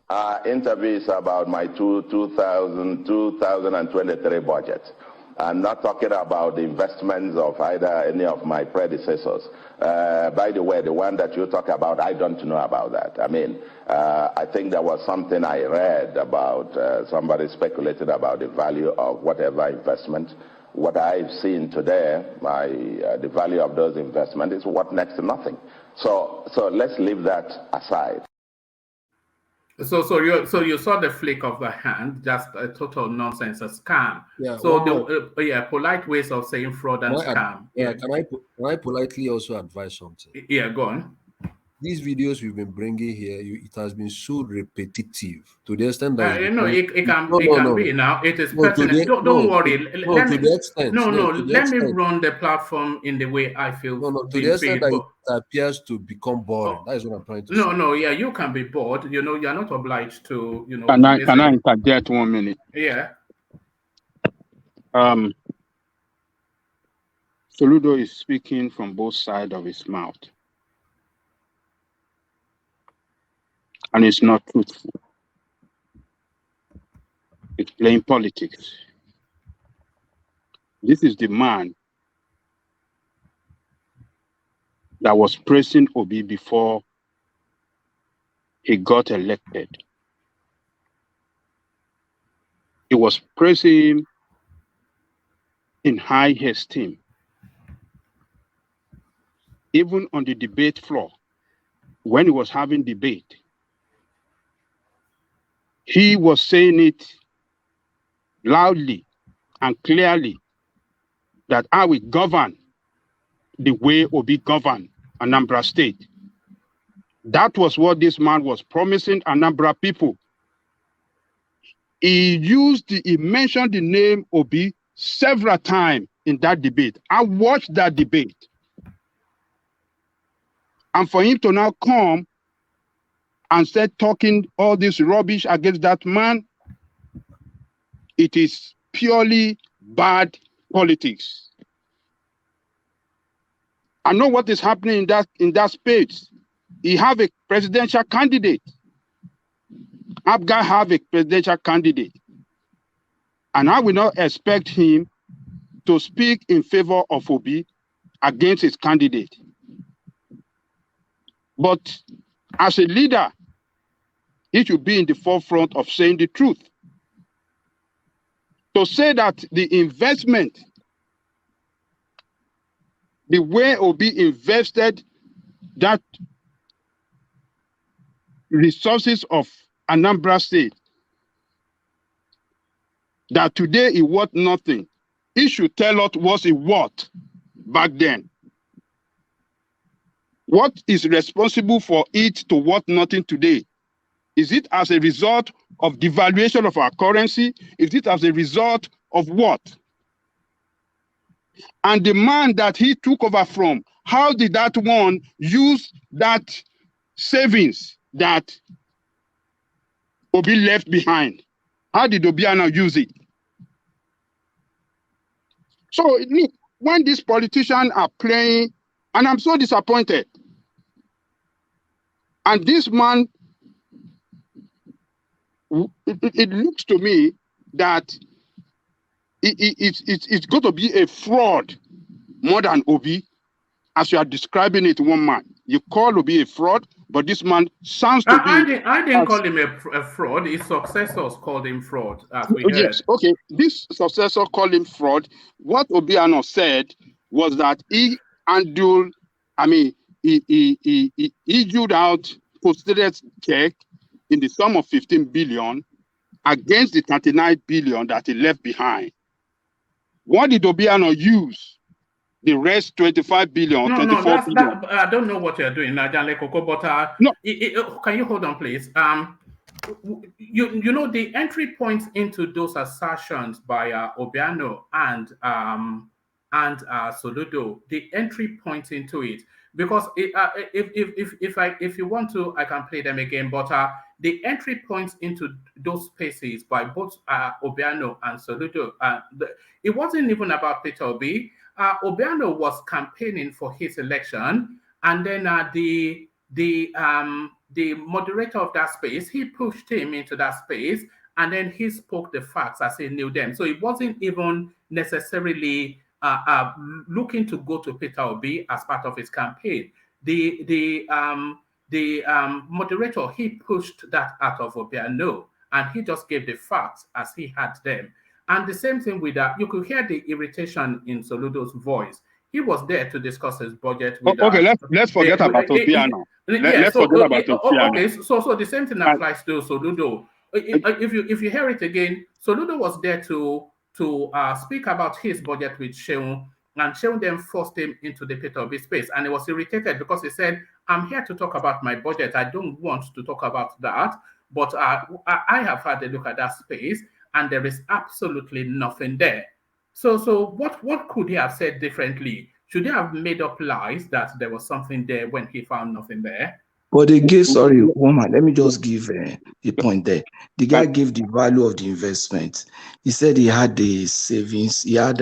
Our interview is about my 2023 budget. I'm not talking about the investments of either any of my predecessors. By the way, the one that you talk about, I don't know about that. I mean, I think there was something I read about somebody speculated about the value of whatever investment. What I've seen today, the value of those investments is what next to nothing. So let's leave that aside. So you saw the flick of the hand, just a total nonsense, a scam. Yeah. So polite ways of saying fraud and scam. Can I politely also advise something? Yeah, go on. These videos we've been bringing here, it has been so repetitive to the extent that it can be now. It is personal. Don't worry. Let me run the platform in the way I feel. To the extent that it appears to become boring. That is what I'm trying to say. Yeah, you can be bored. You're not obliged to. Can I interject 1 minute? Yeah. Soludo is speaking from both sides of his mouth. And it's not truthful. It's playing politics. This is the man that was praising Obi before he got elected. He was praising him in high esteem. Even on the debate floor, when he was having debate, he was saying it loudly and clearly that I will govern the way Obi governed Anambra State. That was what this man was promising Anambra people. He mentioned the name Obi several times in that debate. I watched that debate. And for him to now come and start talking all this rubbish against that man, it is purely bad politics. I know what is happening in that space. He have a presidential candidate. Abga have a presidential candidate. And I will not expect him to speak in favor of Obi against his candidate. But as a leader, he should be in the forefront of saying the truth. To say that the investment, the way Obi invested that resources of Anambra State, that today it worth nothing. He should tell us what it worth back then. What is responsible for it to worth nothing today? Is it as a result of devaluation of our currency? Is it as a result of what? And the man that he took over from, how did that one use that savings that Obi left behind? How did Obiano use it? So look, when these politicians are playing, and I'm so disappointed. And this man, it looks to me that It's going to be a fraud more than Obi, as you are describing it, one man. You call Obi a fraud, but this man sounds to be. I didn't call him a fraud. His successors called him fraud, as we heard. Yes, okay. This successor called him fraud. What Obiano said was that he handled, he issued out posted check in the sum of 15 billion against the 39 billion that he left behind. What did Obiano use? The rest 25 billion, No, 24 billion. I don't know what you're doing, Najan Lekoko, but no. Can you hold on, please? You know the entry points into those assertions by Obiano and Soludo, the entry points into it, because if you want to, I can play them again, but the entry points into those spaces by both Obiano and Soludo, it wasn't even about Peter Obi. Obiano was campaigning for his election, and then the moderator of that space, he pushed him into that space, and then he spoke the facts as he knew them. So it wasn't even necessarily looking to go to Peter Obi as part of his campaign. The moderator, he pushed that out of Obiano, and he just gave the facts as he had them. And the same thing with that, you could hear the irritation in Soludo's voice. He was there to discuss his budget with okay, let's forget about Obiano. Let's forget about Obiano. Okay, so the same thing applies to Soludo. If you hear it again, Soludo was there to speak about his budget with Sheung, and Sheung then forced him into the Peter Obi space, and he was irritated because he said, "I'm here to talk about my budget. I don't want to talk about that." But I have had a look at that space, and there is absolutely nothing there. So what could he have said differently? Should he have made up lies that there was something there when he found nothing there? But they gave, sorry, woman, let me just give a point there. The guy gave the value of the investment. He said he had the savings. He had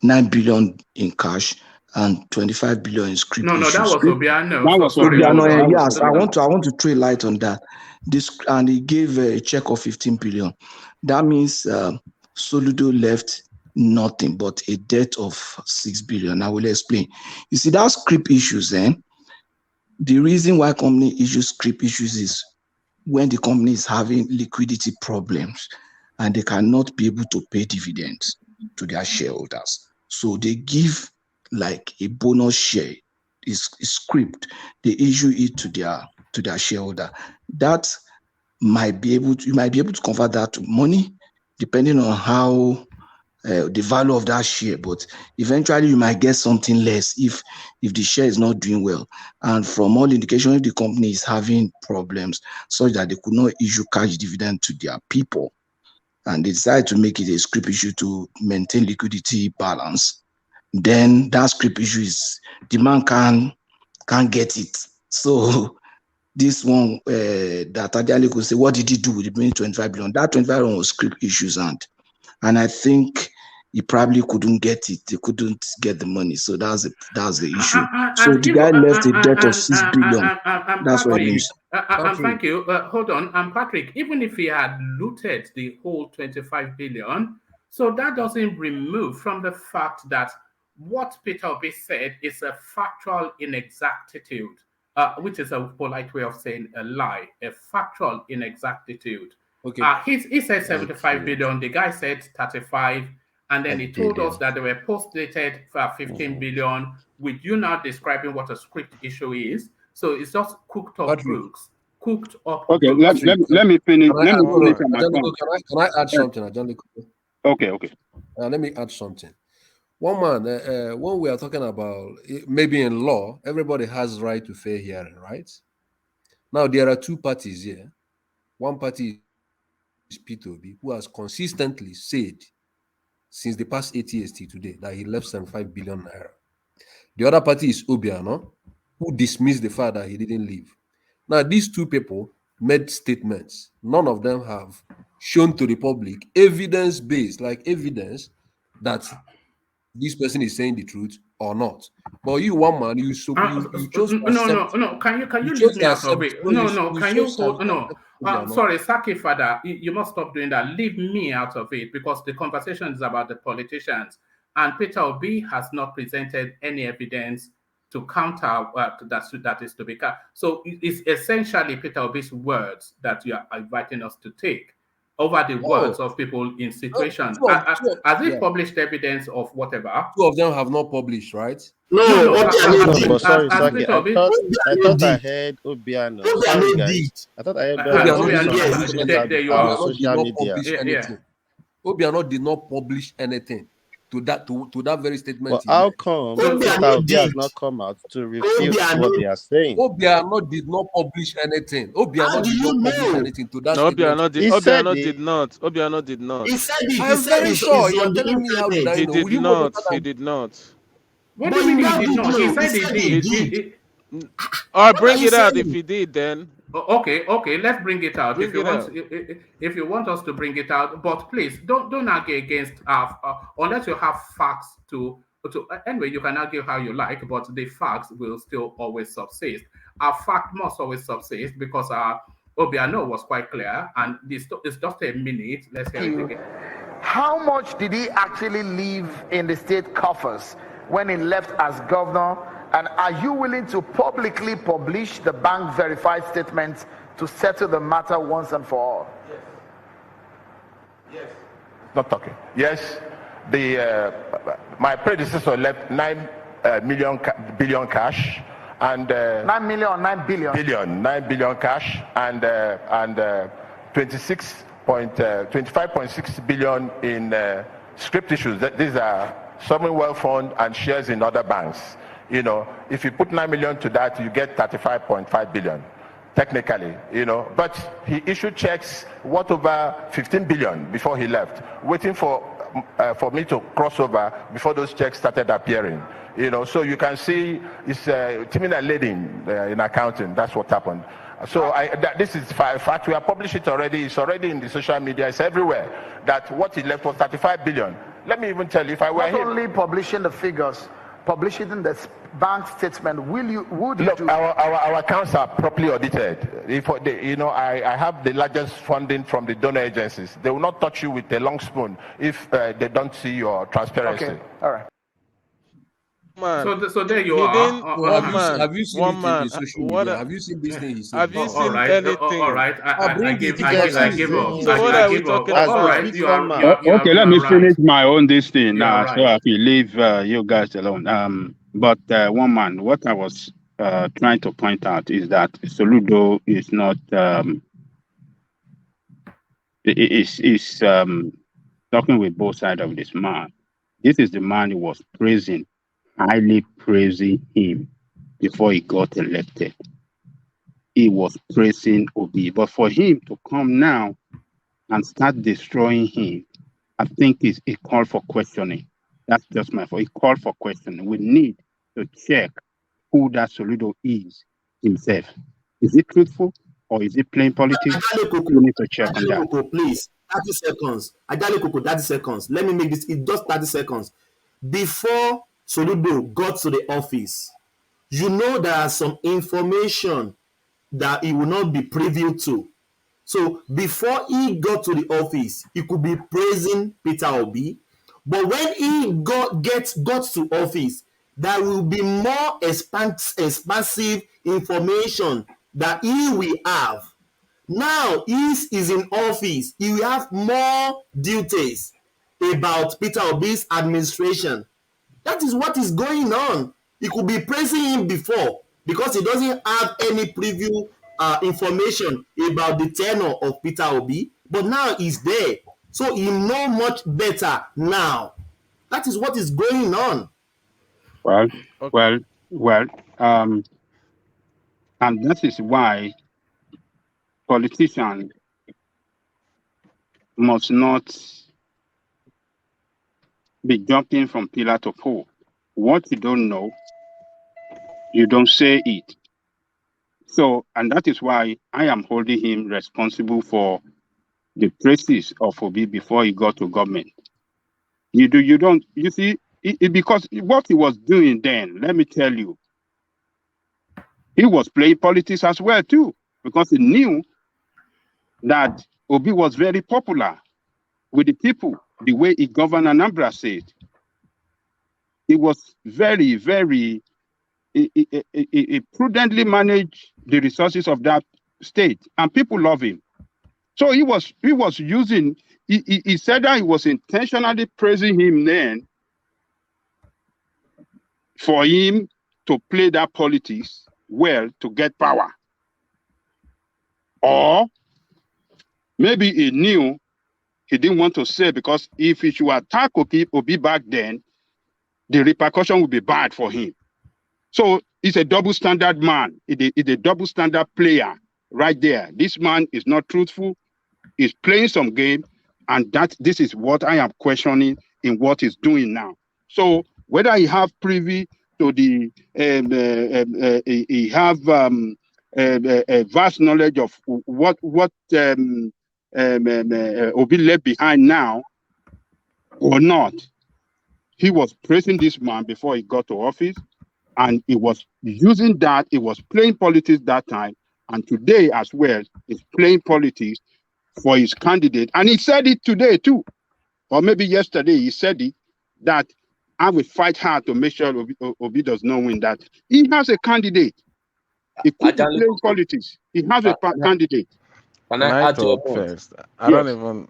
9 billion in cash and 25 billion in script. No, that was Obiano. That was Obiano. Yes, I want to throw light on that. And he gave a check of 15 billion. That means Soludo left nothing but a debt of 6 billion. I will explain. You see, that script issues, the reason why company issues script issues is when the company is having liquidity problems and they cannot be able to pay dividends to their shareholders. So they give like a bonus share, is script. They issue it to their shareholder. That you might be able to convert that to money depending on how the value of that share, but eventually you might get something less if the share is not doing well. And from all indications, if the company is having problems such that they could not issue cash dividend to their people, and they decide to make it a script issue to maintain liquidity balance, then that script issue is the man can't get it. So this one that Adiale could say, what did he do with the remaining 25 billion? That 25 billion was script issues, and I think he probably couldn't get it. They couldn't get the money. So that's the issue. So the guy left a debt of 6 billion. That's what it means. Thank you. Hold on. Patrick, even if he had looted the whole 25 billion, so that doesn't remove from the fact that what Peter Obi said is a factual inexactitude, which is a polite way of saying a lie, a factual inexactitude. Okay. He said 75 billion. The guy said 35, and then he told us that they were post-dated for 15 billion. With you now describing what a script issue is, so it's just cooked up crooks. Cooked up. Okay, let me finish. Can I add something? Okay. Let me add something. One man, when we are talking about maybe in law, everybody has right to fair hearing, right? Now there are two parties here. One party is Peter Obi, who has consistently said since the past 8 years till today that he left 75 billion naira. The other party is Obiano, who dismissed the fact that he didn't leave. Now, these two people made statements. None of them have shown to the public evidence-based, like evidence that this person is saying the truth or not. But you, one man, you chose to accept. No. Can you You leave chose me to out of accept. it? No, No. you Can chose you to accept no? Obiano. Sorry, Saki Father, you must stop doing that. Leave me out of it because the conversation is about the politicians, and Peter Obi has not presented any evidence to counter that is to be. So it's essentially Peter Obi's words that you are inviting us to take over the words Oh, of people in situation. Has he yeah. published evidence of whatever? Two of them have not published, right? No, No, but sorry, Has Saki. Peter I Obi? thought I heard Obiano. Sorry, guys. I thought I heard Obiano Obiano did say not something publish similar anything. before on Obiano did social not media. publish anything. Obiano did not publish anything to that very statement But he made. how come Peter Obi has not come out to refute what they are saying? Obiano did not publish anything. Obiano did not publish anything to that No, statement. Obiano did not. Obiano did not. He said it. I'm very sure. You are telling me how did I He know? did Will you know not. better He than did not. What do you mean he did not? He said he did. Or bring it out if he did, then. Okay, let's bring it out. Bring If you it want, out. if you want us to bring it out, but please don't argue against unless you have facts to. Anyway, you can argue how you like, but the facts will still always subsist. Our fact must always subsist because Obiano was quite clear, and this is just a minute. Let's hear it again. How much did he actually leave in the state coffers when he left as governor? And are you willing to publicly publish the bank verified statements to settle the matter once and for all? Yes. Not talking. Yes. My predecessor left 9 billion cash and 9 million or 9 billion? 9 billion cash and 25.6 billion in script issues. These are sovereign wealth fund and shares in other banks. You know, if you put 9 million to that, you get 35.5 billion, technically, you know. But he issued checks worth over 15 billion before he left, waiting for me to cross over before those checks started appearing. You know, so you can see it's timing and leading in accounting. That's what happened. So this is fact. We have published it already. It's already in the social media. It's everywhere. That what he left was 35 billion. Let me even tell you, if I were not only publishing the figures, publishing the bank statement, would you do? Our accounts are properly audited. I have the largest funding from the donor agencies. They will not touch you with a long spoon if they don't see your transparency. Okay, all right. Man, so there you are. Have you seen it in the social media? Have you seen this thing he said? Have you seen anything? All right. I give up. So what are we talking about? All right. Okay, let me finish my own this thing now, right. so I will leave you guys alone. But one man, what I was trying to point out is that Soludo is not is talking with both sides of this man. This is the man who was praising, highly praising him before he got elected. He was praising Obi, but for him to come now and start destroying him, I think is a call for questioning. That's just my fault. A call for questioning. We need to check who that Soludo is himself. Is it truthful or is it playing politics? We need to check on that. Please, 30 seconds. Adalekoko, 30 seconds. Let me make this. It just 30 seconds. Before Soludo got to the office, you know there are some information that he will not be privy to. So before he got to the office, he could be praising Peter Obi. But when he got to office, there will be more expansive information that he will have. Now he is in office. He will have more duties about Peter Obi's administration. That is what is going on. He could be praising him before because he doesn't have any preview information about the tenure of Peter Obi, but now he's there. So he know much better now. That is what is going on. Well, and that is why politicians must not be jumping from pillar to pole. What you don't know, you don't say it. So, and that is why I am holding him responsible for the praises of Obi before he got to government. You see, because what he was doing then, let me tell you, he was playing politics as well too, because he knew that Obi was very popular with the people, the way he governed Anambra State. He was very, very he prudently managed the resources of that state, and people love him. So he was using. He said that he was intentionally praising him then for him to play that politics well to get power, or maybe he knew he didn't want to say, because if he should attack Obi back then, the repercussion would be bad for him. So he's a double standard man. He's a double standard player right there. This man is not truthful. He's playing some game, and this is what I am questioning in what he's doing now. So whether he have privy to the he have a vast knowledge of what Obi left behind now or not, he was praising this man before he got to office, and he was using that. He was playing politics that time, and today as well, he's playing politics for his candidate. And he said it today too, or maybe yesterday he said it, that I will fight hard to make sure Obi does not win that. He has a candidate. He could be playing politics. He has a candidate. Can I add to your talk point? first? I don't even.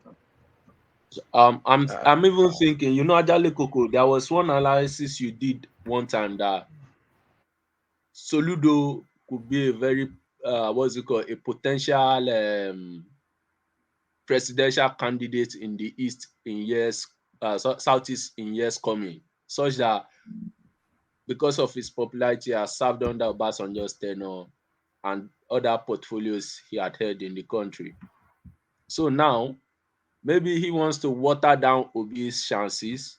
I'm even thinking, Ajale Koko, there was one analysis you did one time that Soludo could be a very what's it called, a potential presidential candidate in the East in years Southeast in years coming, such that because of his popularity has served under Obasanjo's tenure and other portfolios he had held in the country. So now maybe he wants to water down Obi's chances.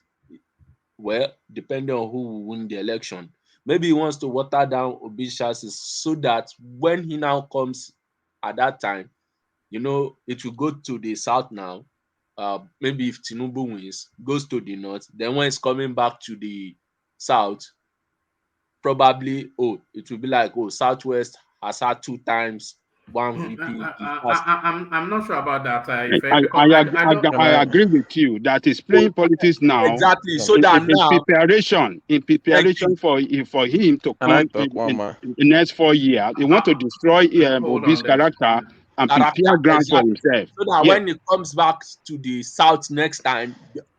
Well, depending on who will win the election, maybe he wants to water down Obi's chances so that when he now comes at that time, it will go to the south now. Maybe if Tinubu wins, goes to the north. Then when it's coming back to the south, probably it will be like Southwest has had 2 times one VP. I'm not sure about that. I agree with you that he's playing politics now. Exactly. So that now in preparation for him to come in the next 4 years, he want to destroy Obi's character and prepare ground for himself. So that when he comes back to the south next time,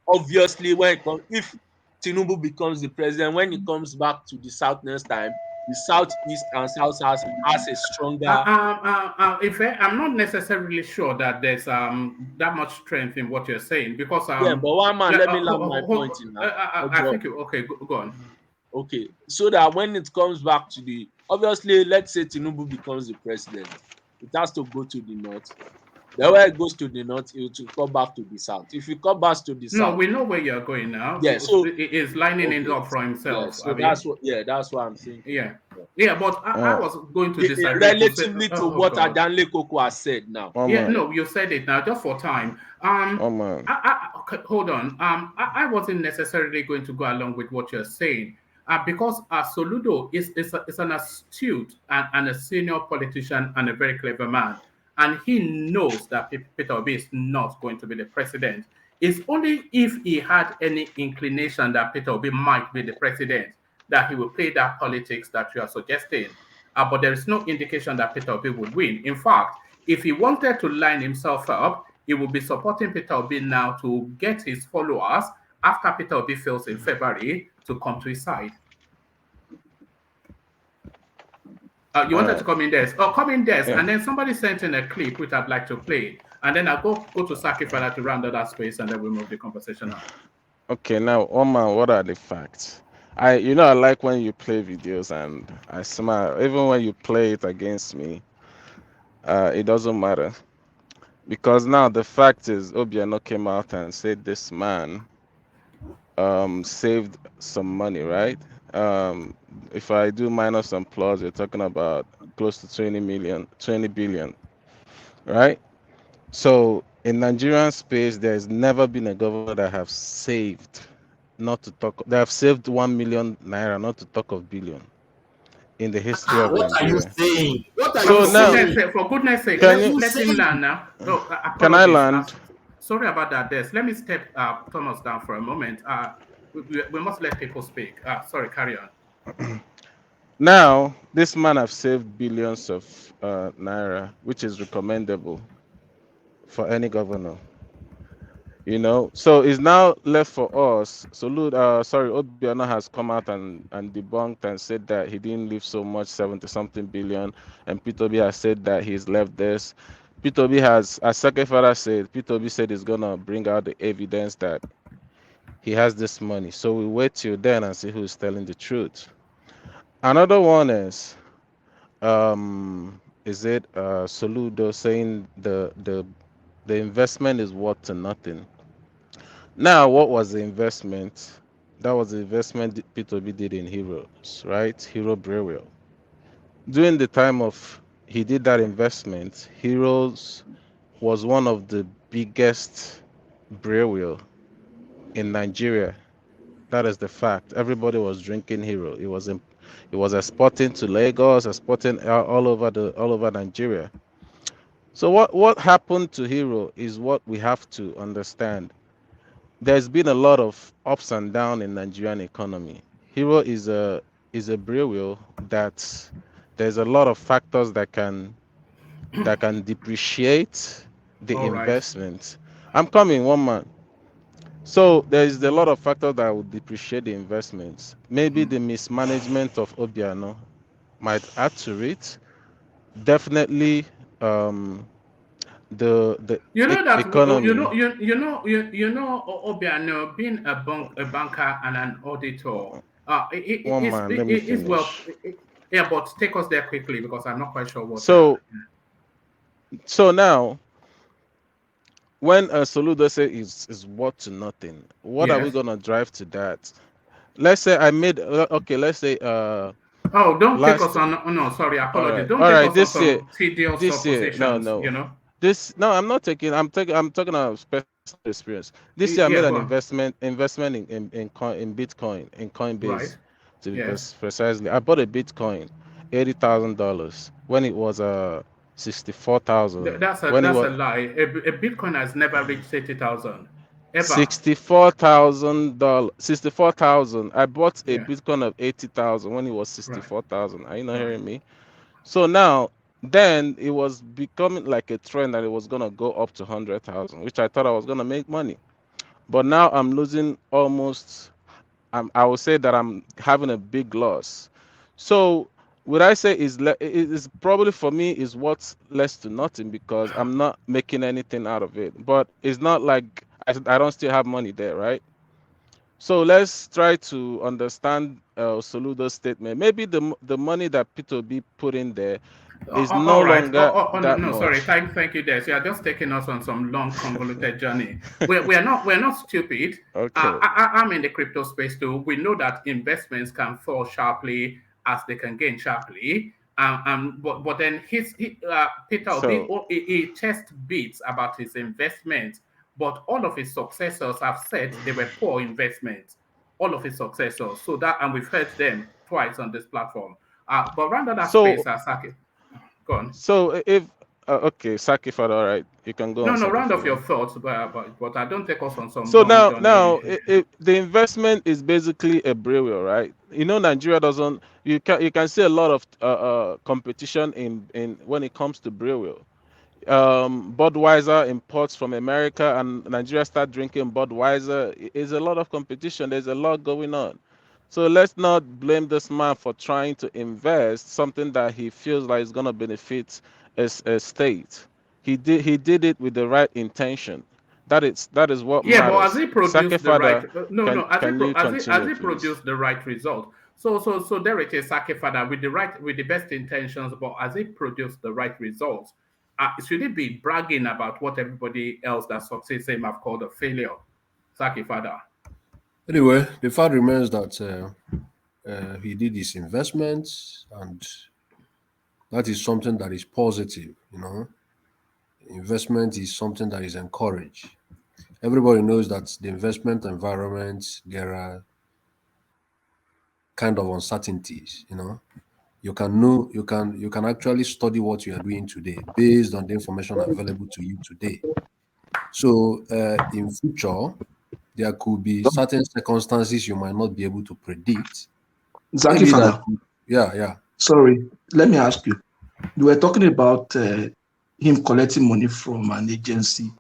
obviously if Tinubu becomes the president, when he comes back to the south next time, the southeast and south has a stronger. I'm not necessarily sure that there's that much strength in what you're saying, because but one man, let me land my point in that. I think okay, go on. Okay, so that when it comes back to the, obviously, let's say Tinubu becomes the president, it has to go to the north. Then when it goes to the north, it will come back to the south. If it comes back to the south, no, we know where you're going now. Yeah, so it's lining it up for himself. Yeah, so that's what I'm saying. Yeah, but I was going to disagree relatively to what Adanle Koko has said now. No, you said it now, just for time. Hold on. I wasn't necessarily going to go along with what you're saying. Because Soludo is an astute and a senior politician and a very clever man. And he knows that Peter Obi is not going to be the president. It's only if he had any inclination that Peter Obi might be the president that he will play that politics that you are suggesting. But there is no indication that Peter Obi would win. In fact, if he wanted to line himself up, he would be supporting Peter Obi now to get his followers after Peter Obi fails in February to come to his side. You wanted to come in there. And then somebody sent in a clip which I'd like to play. And then I'll go to Saki Fada to round out that space, and then we'll move the conversation on. Okay, now, Oman, what are the facts? I like when you play videos and I smile. Even when you play it against me, it doesn't matter. Because now the fact is, Obiano came out and said this man saved some money, right? If I do minus some plus, we're talking about close to 20 billion, right? So in Nigerian space, there's never been a governor that have saved not to talk. They have saved 1 million naira, not to talk of billion, in the history of What are you Nigeria. saying? What are But you So now, saying? for goodness sake, can let, you You let him saying? learn now. No, can I apologies. land? Sorry about that, Des. Let me step Thomas down for a moment. We must let people speak. Sorry, carry on. Now, this man have saved billions of naira, which is recommendable for any governor. So it's now left for us. Obiano has come out and debunked and said that he didn't leave so much, 70 something billion, and P2B has said that he's left this. P2B has, as second father said, P2B said he's gonna bring out the evidence that he has this money. So we wait till then and see who's telling the truth. Another one is it Soludo saying the investment is worth to nothing. Now, what was the investment? That was the investment P2B did in Heroes, right? Hero Burial. During the time of he did that investment, Heroes was one of the biggest burial in Nigeria. That is the fact. Everybody was drinking Hero. It was exporting to Lagos, exporting all over Nigeria. So what happened to Hero is what we have to understand. There's been a lot of ups and downs in Nigerian economy. Hero is a brewery that there's a lot of factors that can depreciate the All right. investment. I'm coming, one man. So there is a lot of factors that will depreciate the investments. Maybe the mismanagement of Obiano might add to it. Definitely, the You know that economy. Obiano being a banker and an auditor. One man, let me It is well. finish. Yeah, but take us there quickly because I'm not quite sure what. So now, when Soludo say is what to nothing, what are we Yes. gonna drive to that? Let's say I made okay. Let's say Oh, don't take us last. on. Oh, no, sorry, apologies. Don't All take right. us on some tedious This year, no, suppositions. no. This no, I'm not taking. I'm talking about personal experience. This year, I made Yeah, an go on. investment in Bitcoin, in Right. Coinbase, to be Yes. precisely. I bought a Bitcoin, $80,000 when it was 64,000. When it That's was a lie. A Bitcoin has never reached 80,000 ever. $64,000. 64,000. I bought a Yeah. Bitcoin of 80,000 when it was Right. 64,000. Are you not Right. hearing me? So now, then it was becoming like a trend that it was gonna go up to 100,000, which I thought I was gonna make money. But now I'm losing almost. I would say that I'm having a big loss. So what I say is it is probably for me is what's less to nothing because I'm not making anything out of it. But it's not like I don't still have money there, right? So let's try to understand Soludo's statement. Maybe the money that P2B put in there is no All right. longer No, that no, sorry. much. Thank you, Des. You are just taking us on some long, convoluted journey. We're not stupid. Okay. I'm in the crypto space too. We know that investments can fall sharply as they can gain sharply. But then Peter Obi, So he chest beats about his investment, but all of his successors have said they were poor investments. All of his successors. So that, and we've heard them twice on this platform. But round that so space, Saki. Go on. so if okay, Saki Fada, all right, you can go No, on no, Saki round off Fada. your thoughts, but I don't take us on some So long now journey. the investment is basically a brewery, right? Nigeria doesn't. You can see a lot of competition in when it comes to brewery. Budweiser imports from America and Nigeria start drinking Budweiser. Is a lot of competition. There's a lot going on. So let's not blame this man for trying to invest something that he feels like is going to benefit a state. He did it with the right intention. That is what Yeah, but has matters. he Sake produced the right? Father, No, no. can you Has continue, he please? produced the right result? So there it is, Sake Fada, with the best intentions, but has he produced the right results? Should he be bragging about what everybody else that succeeds him have called a failure, Sake Fada? Anyway, the fact remains that he did his investments, and that is something that is positive. Investment is something that is encouraged. everybody knows that the investment environment, there are kind of uncertainties, you can actually study what you are doing today based on the information available to you today. So in future, there could be certain circumstances you might not be able to predict. Zaki Maybe that, Fana, yeah. sorry, let me ask you. You were talking about him collecting money from an agency,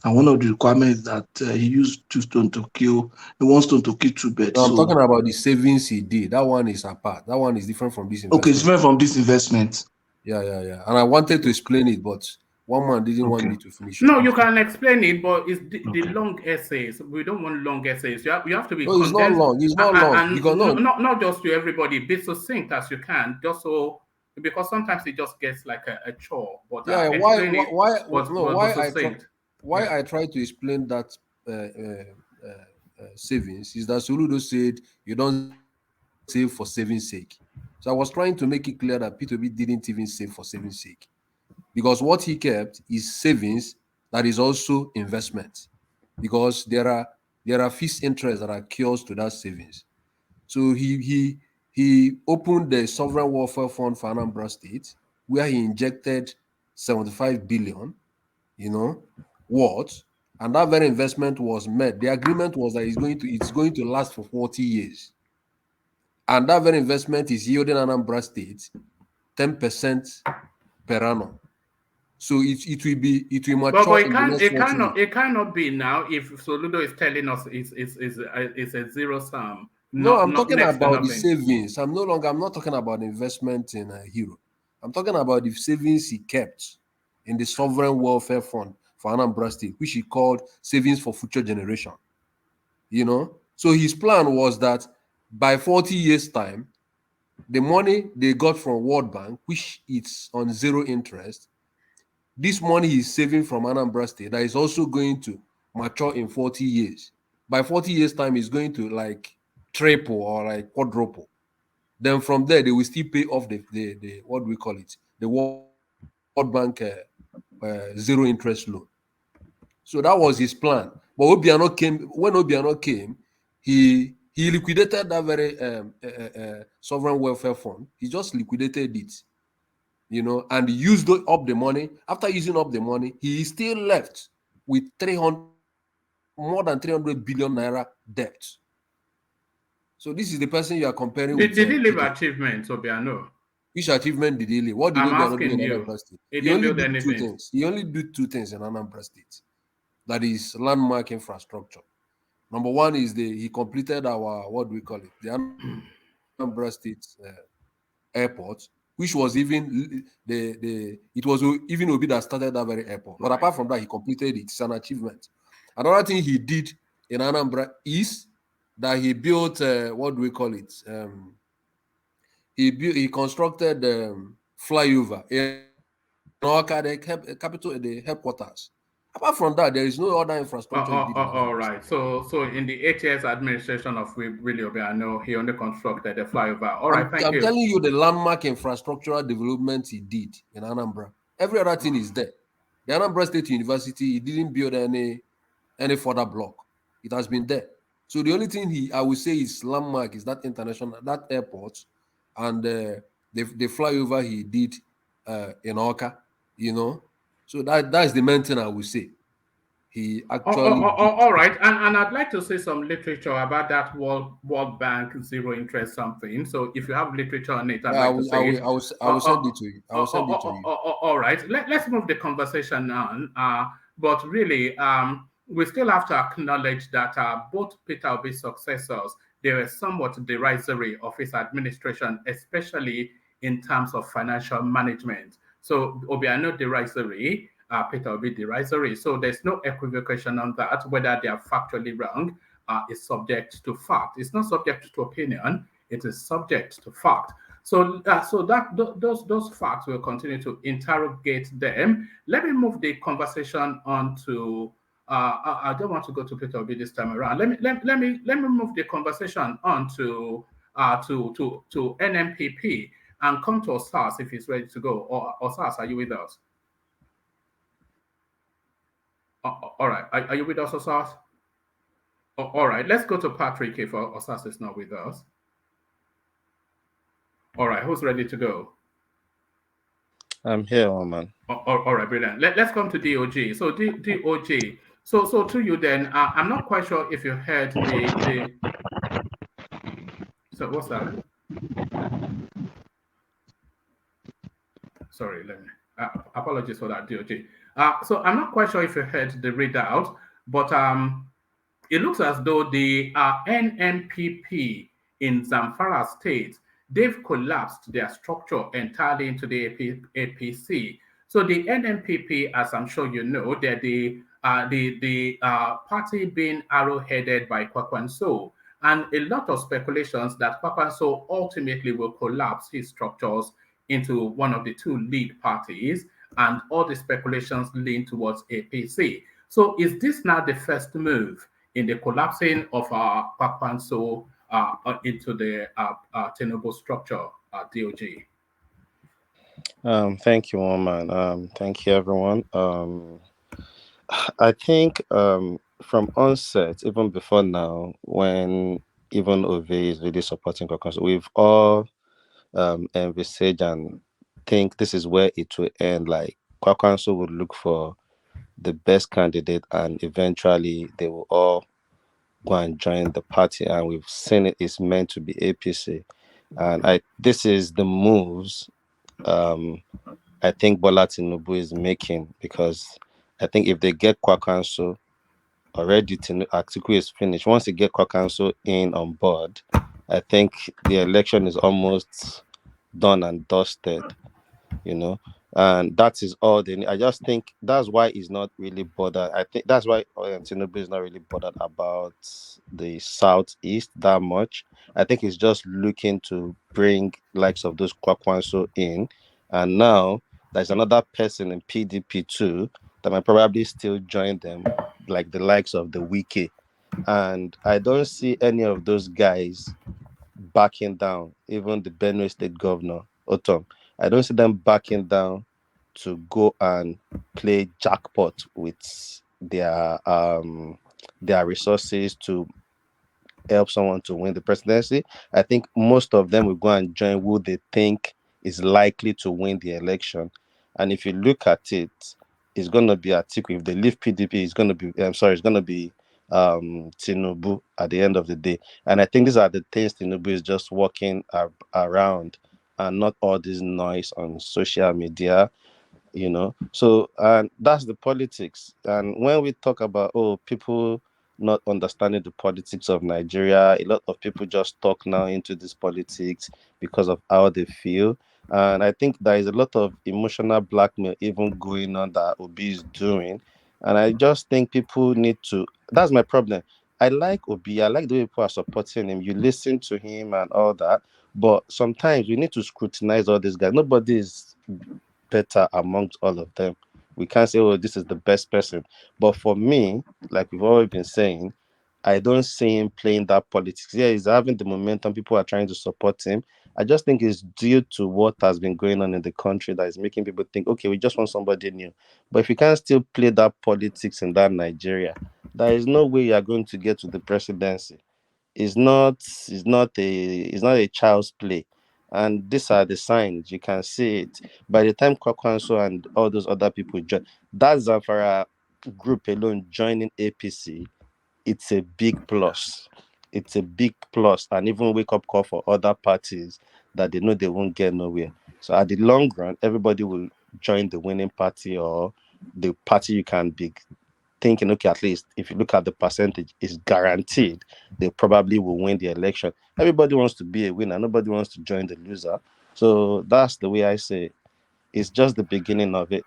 and one of the requirements that he used two stone to kill, one stone to kill two birds. No, I'm So, talking about the savings he did. That one is apart. That one is different from this okay, it's investment. different from this investment. Yeah. And I wanted to explain it, but one man didn't want Okay. me to finish it. No, you can explain it, but it's the long essays. We don't want long essays. You have to be No, it's not condensed long. It's not long because and no, not just to everybody, be succinct as you can, just so because sometimes it just gets like a chore. But yeah. explain it, but succinct. Why Yeah. I try to explain that savings is that Soludo said you don't save for savings sake. So I was trying to make it clear that P2B didn't even save for savings sake because what he kept is savings that is also investment because there are fixed interests that are cures to that savings. So he opened the sovereign welfare fund for Anambra State where he injected 75 billion, worth, and that very investment was met. The agreement was that it's going to last for 40 years. And that very investment is yielding Anambra State 10% per annum. So it will But mature in the next 40 years. it cannot be now if Soludo is telling us it's a zero sum, No, I'm not talking next to about the nothing. savings. I'm not talking about investment in a hero. I'm talking about the savings he kept in the sovereign welfare fund for Anambra State, which he called savings for future generation. So his plan was that by 40 years time, the money they got from World Bank, which it's on zero interest, this money he's saving from Anambra State that is also going to mature in 40 years. By 40 years time, it's going to like triple or like quadruple. Then from there, they will still pay off the what do we call it, the World Bank zero interest loan. So that was his plan. But when Obiano came, he liquidated that very sovereign welfare fund. He just liquidated it, and used up the money. After using up the money, he is still left with more than 300 billion naira debt. So this is the person you are comparing with Did he leave Peter. achievements, Obiano? Which achievement did he leave? What did I'm Obiano do in asking you. Anambra State? He He didn't only build did two anything. things. He only did two things in Anambra State. That is landmark infrastructure. Number one is he completed our, what do we call it? The Anambra State airport, which was even it was even Obi that started that very airport. But apart from that, he completed it. It's an achievement. Another thing he did in Anambra is that he built what do we call it? He constructed flyover in Oka, the capital, the headquarters. Apart from that, there is no other infrastructure he did in All Anambra right. State. So in the 8 years administration of Willie Obiano, he only constructed a flyover. All right. Thank I'm you. telling you the landmark infrastructural development he did in Anambra. Every other thing is there. The Anambra State University, he didn't build any further block. It has been there. So the only thing I would say is landmark is that airport and the flyover he did in Oka, So that's the main thing I would say. He actually did. All right. And I'd like to say some literature about that World Bank zero interest something. So if you have literature on it, I'd Yeah, like to say it. I will send it to you. I will send it to you. All right. Let's move the conversation on. But really, we still have to acknowledge that both Peter Obi's successors, they were somewhat derisory of his administration, especially in terms of financial management. So Obiano derisory, Peter Obi derisory. So there's no equivocation on that. Whether they are factually wrong is subject to fact. It's not subject to opinion. It is subject to fact. So those facts will continue to interrogate them. Let me move the conversation on to. I don't want to go to Peter Obi this time around. Let me move the conversation on to NMPP and come to Osas if he's ready to go. Or Osas, are you with us? All right. Are you with us, Osas? All right. Let's go to Patrick if Osas is not with us. All right. Who's ready to go? I'm here, man. All right, brilliant. Let's come to DOG. So DOG. So to you then, I'm not quite sure if you heard the. So what's that? Sorry, let me. Apologies for that, DOG. So I'm not quite sure if you heard the readout, but it looks as though the NNPP in Zamfara state, they've collapsed their structure entirely into the APC. So the NNPP, as I'm sure you know, they're the party being arrow-headed by Kwankwaso, and a lot of speculations that Kwankwaso ultimately will collapse his structures into one of the two lead parties, and all the speculations lean towards APC. So is this now the first move in the collapsing of Kwankwaso into the Tinubu structure, DOG? Thank you, woman. Thank you, everyone. I think from onset, even before now, when even Ove is really supporting Kwankwaso, we've all envisaged and think this is where it will end. Like Kwankwaso would look for the best candidate, and eventually they will all go and join the party. And we've seen it is meant to be APC, and this is the moves. I think Bola Tinubu is making, because I think if they get Kwankwaso already, Atiku is finished. Once they get Kwankwaso in on board, I think the election is almost done and dusted, you know. And that is all they need. I just think that's why he's not really bothered. I think that's why Tinubu is not really bothered about the southeast that much. I think he's just looking to bring likes of those Kwakwanso in. And now there's another person in PDP too that might probably still join them, like the likes of the Wiki. And I don't see any of those guys backing down, even the Benue State Governor, Otom. I don't see them backing down to go and play jackpot with their resources to help someone to win the presidency. I think most of them will go and join who they think is likely to win the election. And if you look at it, it's going to be Atiku. If they leave PDP, it's going to be, it's going to be Tinubu at the end of the day. And I think these are the things Tinubu is just walking around, and not all this noise on social media, so and that's the politics. And when we talk about people not understanding the politics of Nigeria, a lot of people just talk now into this politics because of how they feel. And I think there is a lot of emotional blackmail even going on that Obi is doing. And I just think people need to, that's my problem. I like Obi, I like the way people are supporting him. You listen to him and all that. But sometimes we need to scrutinize all these guys. Nobody is better amongst all of them. We can't say, oh, this is the best person. But for me, like we've always been saying, I don't see him playing that politics. Yeah, he's having the momentum. People are trying to support him. I just think it's due to what has been going on in the country that is making people think, okay, we just want somebody new. But if you can't still play that politics in that Nigeria, there is no way you are going to get to the presidency. It's not a child's play. And these are the signs. You can see it. By the time Kwakwanso and all those other people join, that Zamfara group alone joining APC, it's a big plus. It's a big plus, and even wake up call for other parties that they know they won't get nowhere. So at the long run, everybody will join the winning party, or the party you can be thinking, okay, at least if you look at the percentage, it's guaranteed they probably will win the election. Everybody wants to be a winner. Nobody wants to join the loser. So that's the way I say it. It's just the beginning of it.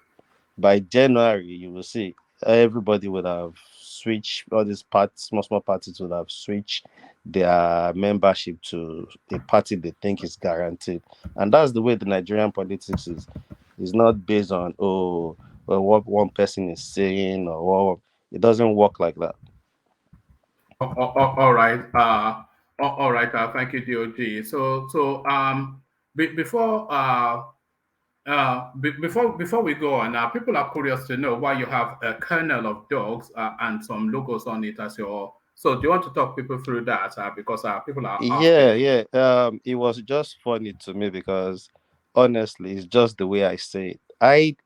By January, you will see everybody would have switched, all these small parties would have switched their membership to a party they think is guaranteed. And that's the way the Nigerian politics is. It's not based on, what one person is saying, or what. It doesn't work like that. All right. All right. Thank you, DOG. So before Before we go on, people are curious to know why you have a kernel of dogs and some logos on it as your. So, do you want to talk people through that? Because people are Yeah, asking. yeah. It was just funny to me because honestly, it's just the way I say it.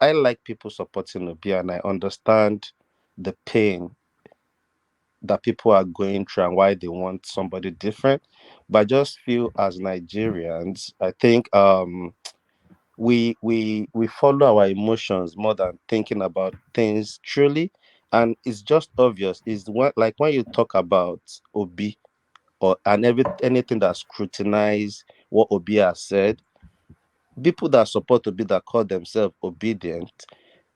I like people supporting Obi, and I understand the pain that people are going through and why they want somebody different. But I just feel as Nigerians, I think we follow our emotions more than thinking about things truly. And it's just obvious. Is what like when you talk about Obi or anything that scrutinize what Obi has said, people that support Obi that call themselves obedient,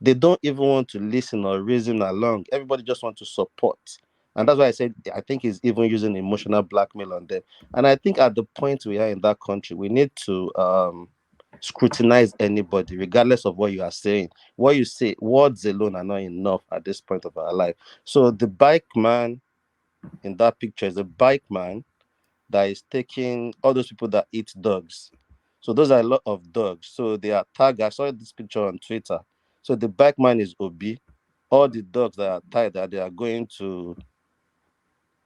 they don't even want to listen or reason along. Everybody just want to support. And that's why I said I think he's even using emotional blackmail on them. And I think at the point we are in that country, we need to scrutinize anybody, regardless of what you are saying. What you say, words alone are not enough at this point of our life. So the bike man in that picture is a bike man that is taking all those people that eat dogs. So those are a lot of dogs. So they are tagged. I saw this picture on Twitter. So the bike man is Obi. All the dogs that are tied that they are going to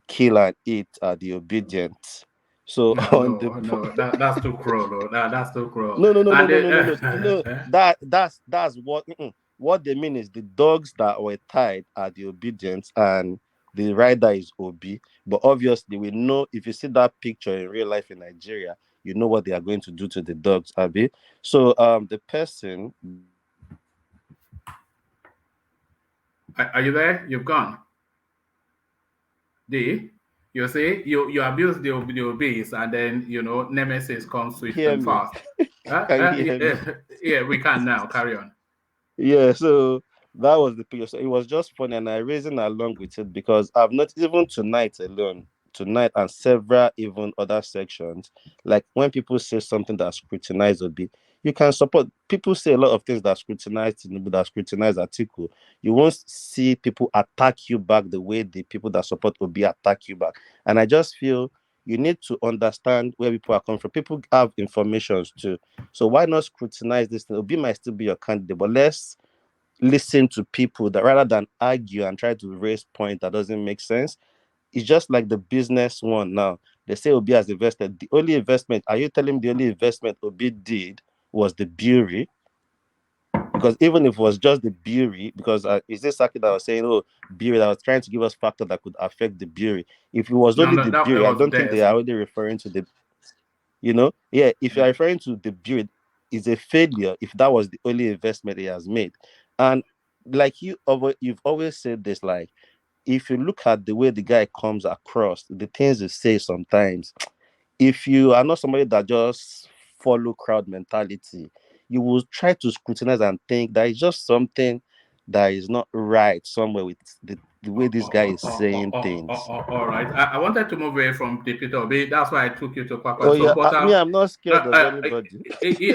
kill and eat are the obedient. So No, on the no, no. That's too cruel. Though. That's too cruel. no, no, no, no, And no, no, no, no. No, that's what what they mean is the dogs that were tied are the obedience and the rider is Obi. But obviously, we know if you see that picture in real life in Nigeria, you know what they are going to do to the dogs, Abi. So the person. are you there? You've gone. D. You see, you abuse the obese, and then Nemesis comes swift Hear and me? fast. Can you hear me? Yeah, we can now. Carry on. Yeah, so that was the picture. So it was just funny, and I reasoned along with it because I've not even tonight alone, tonight and several even other sections. Like when people say something that scrutinize Obi, you can support. People say a lot of things that scrutinize Tinubu, that scrutinize Atiku. You won't see people attack you back the way the people that support Obi attack you back. And I just feel you need to understand where people are coming from. People have informations too. So why not scrutinize this thing? Obi might still be your candidate, but let's listen to people that rather than argue and try to raise point that doesn't make sense. It's just like the business one now. They say Obi has invested. The only investment, are you telling me the only investment Obi did was the brewery? Because even if it was just the brewery, because is this Saki that was saying, oh, brewery, that was trying to give us factor that could affect the brewery. If it was No, only no, the that brewery, I was don't think there. they are only referring to the if you're Yeah. referring to the build, is a failure if that was the only investment he has made. And like you've always said this, like if you look at the way the guy comes across, the things he says sometimes, if you are not somebody that just follow crowd mentality, you will try to scrutinize and think that it's just something that is not right somewhere with the way this guy is saying things. All right. I wanted to move away from the Peter Obi. That's why I took you to Oh Kwankwaso. yeah, But I'm not scared of anybody.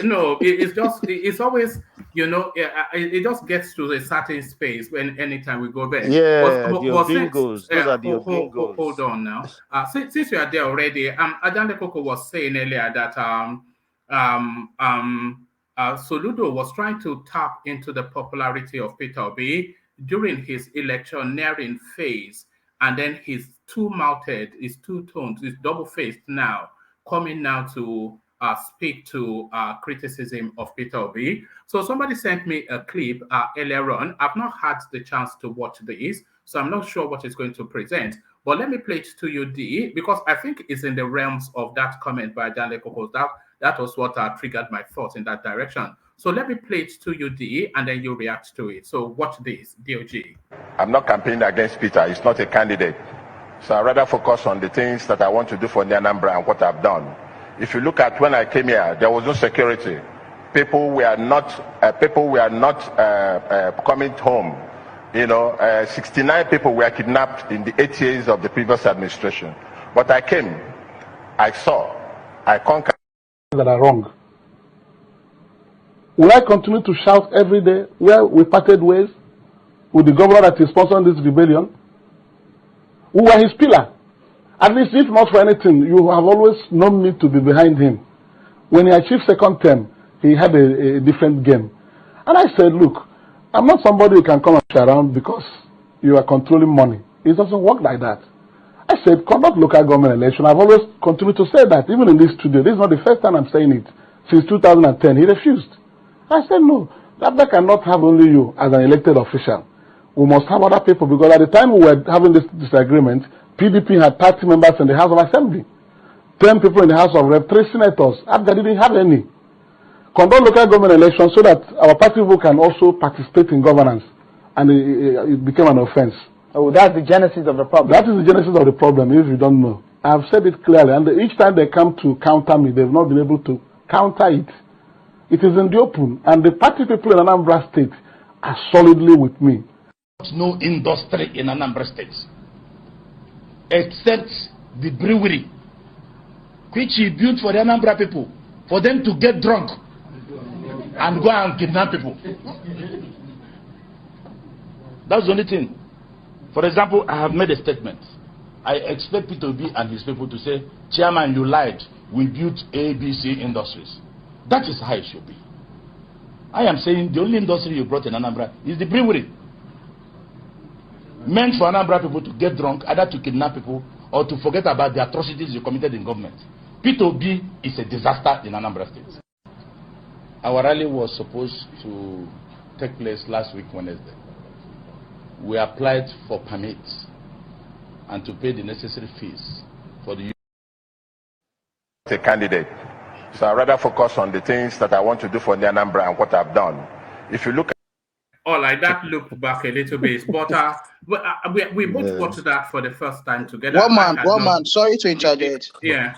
no, it's just it's always it just gets to a certain space when anytime we go there. Yeah, the But since obingos. Those are the obingos. hold on now. Since you are there already, Ajande Koko was saying earlier that um um Soludo was trying to tap into the popularity of Peter Obi during his electioneering phase, and then he's two-mouthed, he's two-toned, he's double-faced now, coming now to speak to criticism of Peter Obi. So somebody sent me a clip earlier on. I've not had the chance to watch this, so I'm not sure what it's going to present. But let me play it to you, D, because I think it's in the realms of that comment by Janle Kokos. That was what triggered my thoughts in that direction. So let me play it to you, D, and then you react to it. So watch this, DOG. I'm not campaigning against Peter. He's not a candidate. So I rather focus on the things that I want to do for Anambra and what I've done. If you look at when I came here, there was no security. People were not coming home. 69 people were kidnapped in the 8 years of the previous administration. But I came, I saw, I conquered. That are wrong. Will I continue to shout every day where we parted ways with the governor that is sponsoring this rebellion? We were his pillar. At least, if not for anything, you have always known me to be behind him. When he achieved second term, he had a different game. And I said, look, I'm not somebody who can come and push around because you are controlling money. It doesn't work like that. I said, conduct local government election. I've always continued to say that, even in this studio. This is not the first time I'm saying it. Since 2010, he refused. I said, no, that cannot have only you as an elected official. We must have other people, because at the time we were having this disagreement, PDP had 30 members in the House of Assembly, 10 people in the House of Rep, 3 senators. ABGA didn't have any. Conduct local government elections so that our party people can also participate in governance. And it became an offense. Oh, that's the genesis of the problem. That is the genesis of the problem, if you don't know. I have said it clearly, and each time they come to counter me, they've not been able to counter it. It is in the open, and the party people in Anambra State are solidly with me. No industry in Anambra State, except the brewery, which he built for the Anambra people, for them to get drunk and go and kidnap people. That's the only thing. For example, I have made a statement. I expect P2B and his people to say, Chairman, you lied. We built ABC Industries. That is how it should be. I am saying the only industry you brought in Anambra is the brewery. Meant for Anambra people to get drunk, either to kidnap people or to forget about the atrocities you committed in government. P2B is a disaster in Anambra State. Our rally was supposed to take place last week, Wednesday. We applied for permits and to pay the necessary fees for the candidate. So I rather focus on the things that I want to do for the Anambra and what I've done. If you look at like that, look back a little bit, but we both watched that for the first time together. One man. Sorry to interject. Yeah.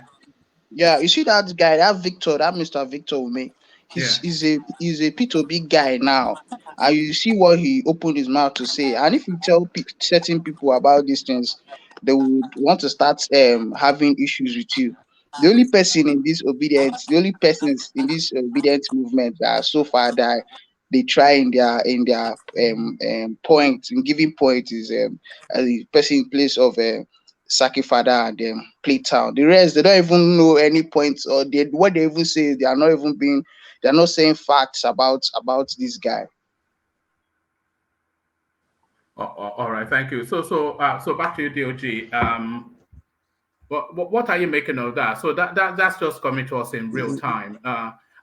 Yeah, you see that guy, that Victor, that Mr. Victor with me. He's a P2B guy now, and you see what he opened his mouth to say. And if you tell certain people about these things, they would want to start having issues with you. The only person in this obedience, the only persons in this obedience movement that so far that they try in their point in giving point is the person in place of Saki Father and Playtown. The rest, they don't even know any points, or what they even say, they are not saying facts about this guy. All right, thank you. So back to you, DOG. What are you making of that? So that's just coming to us in real time.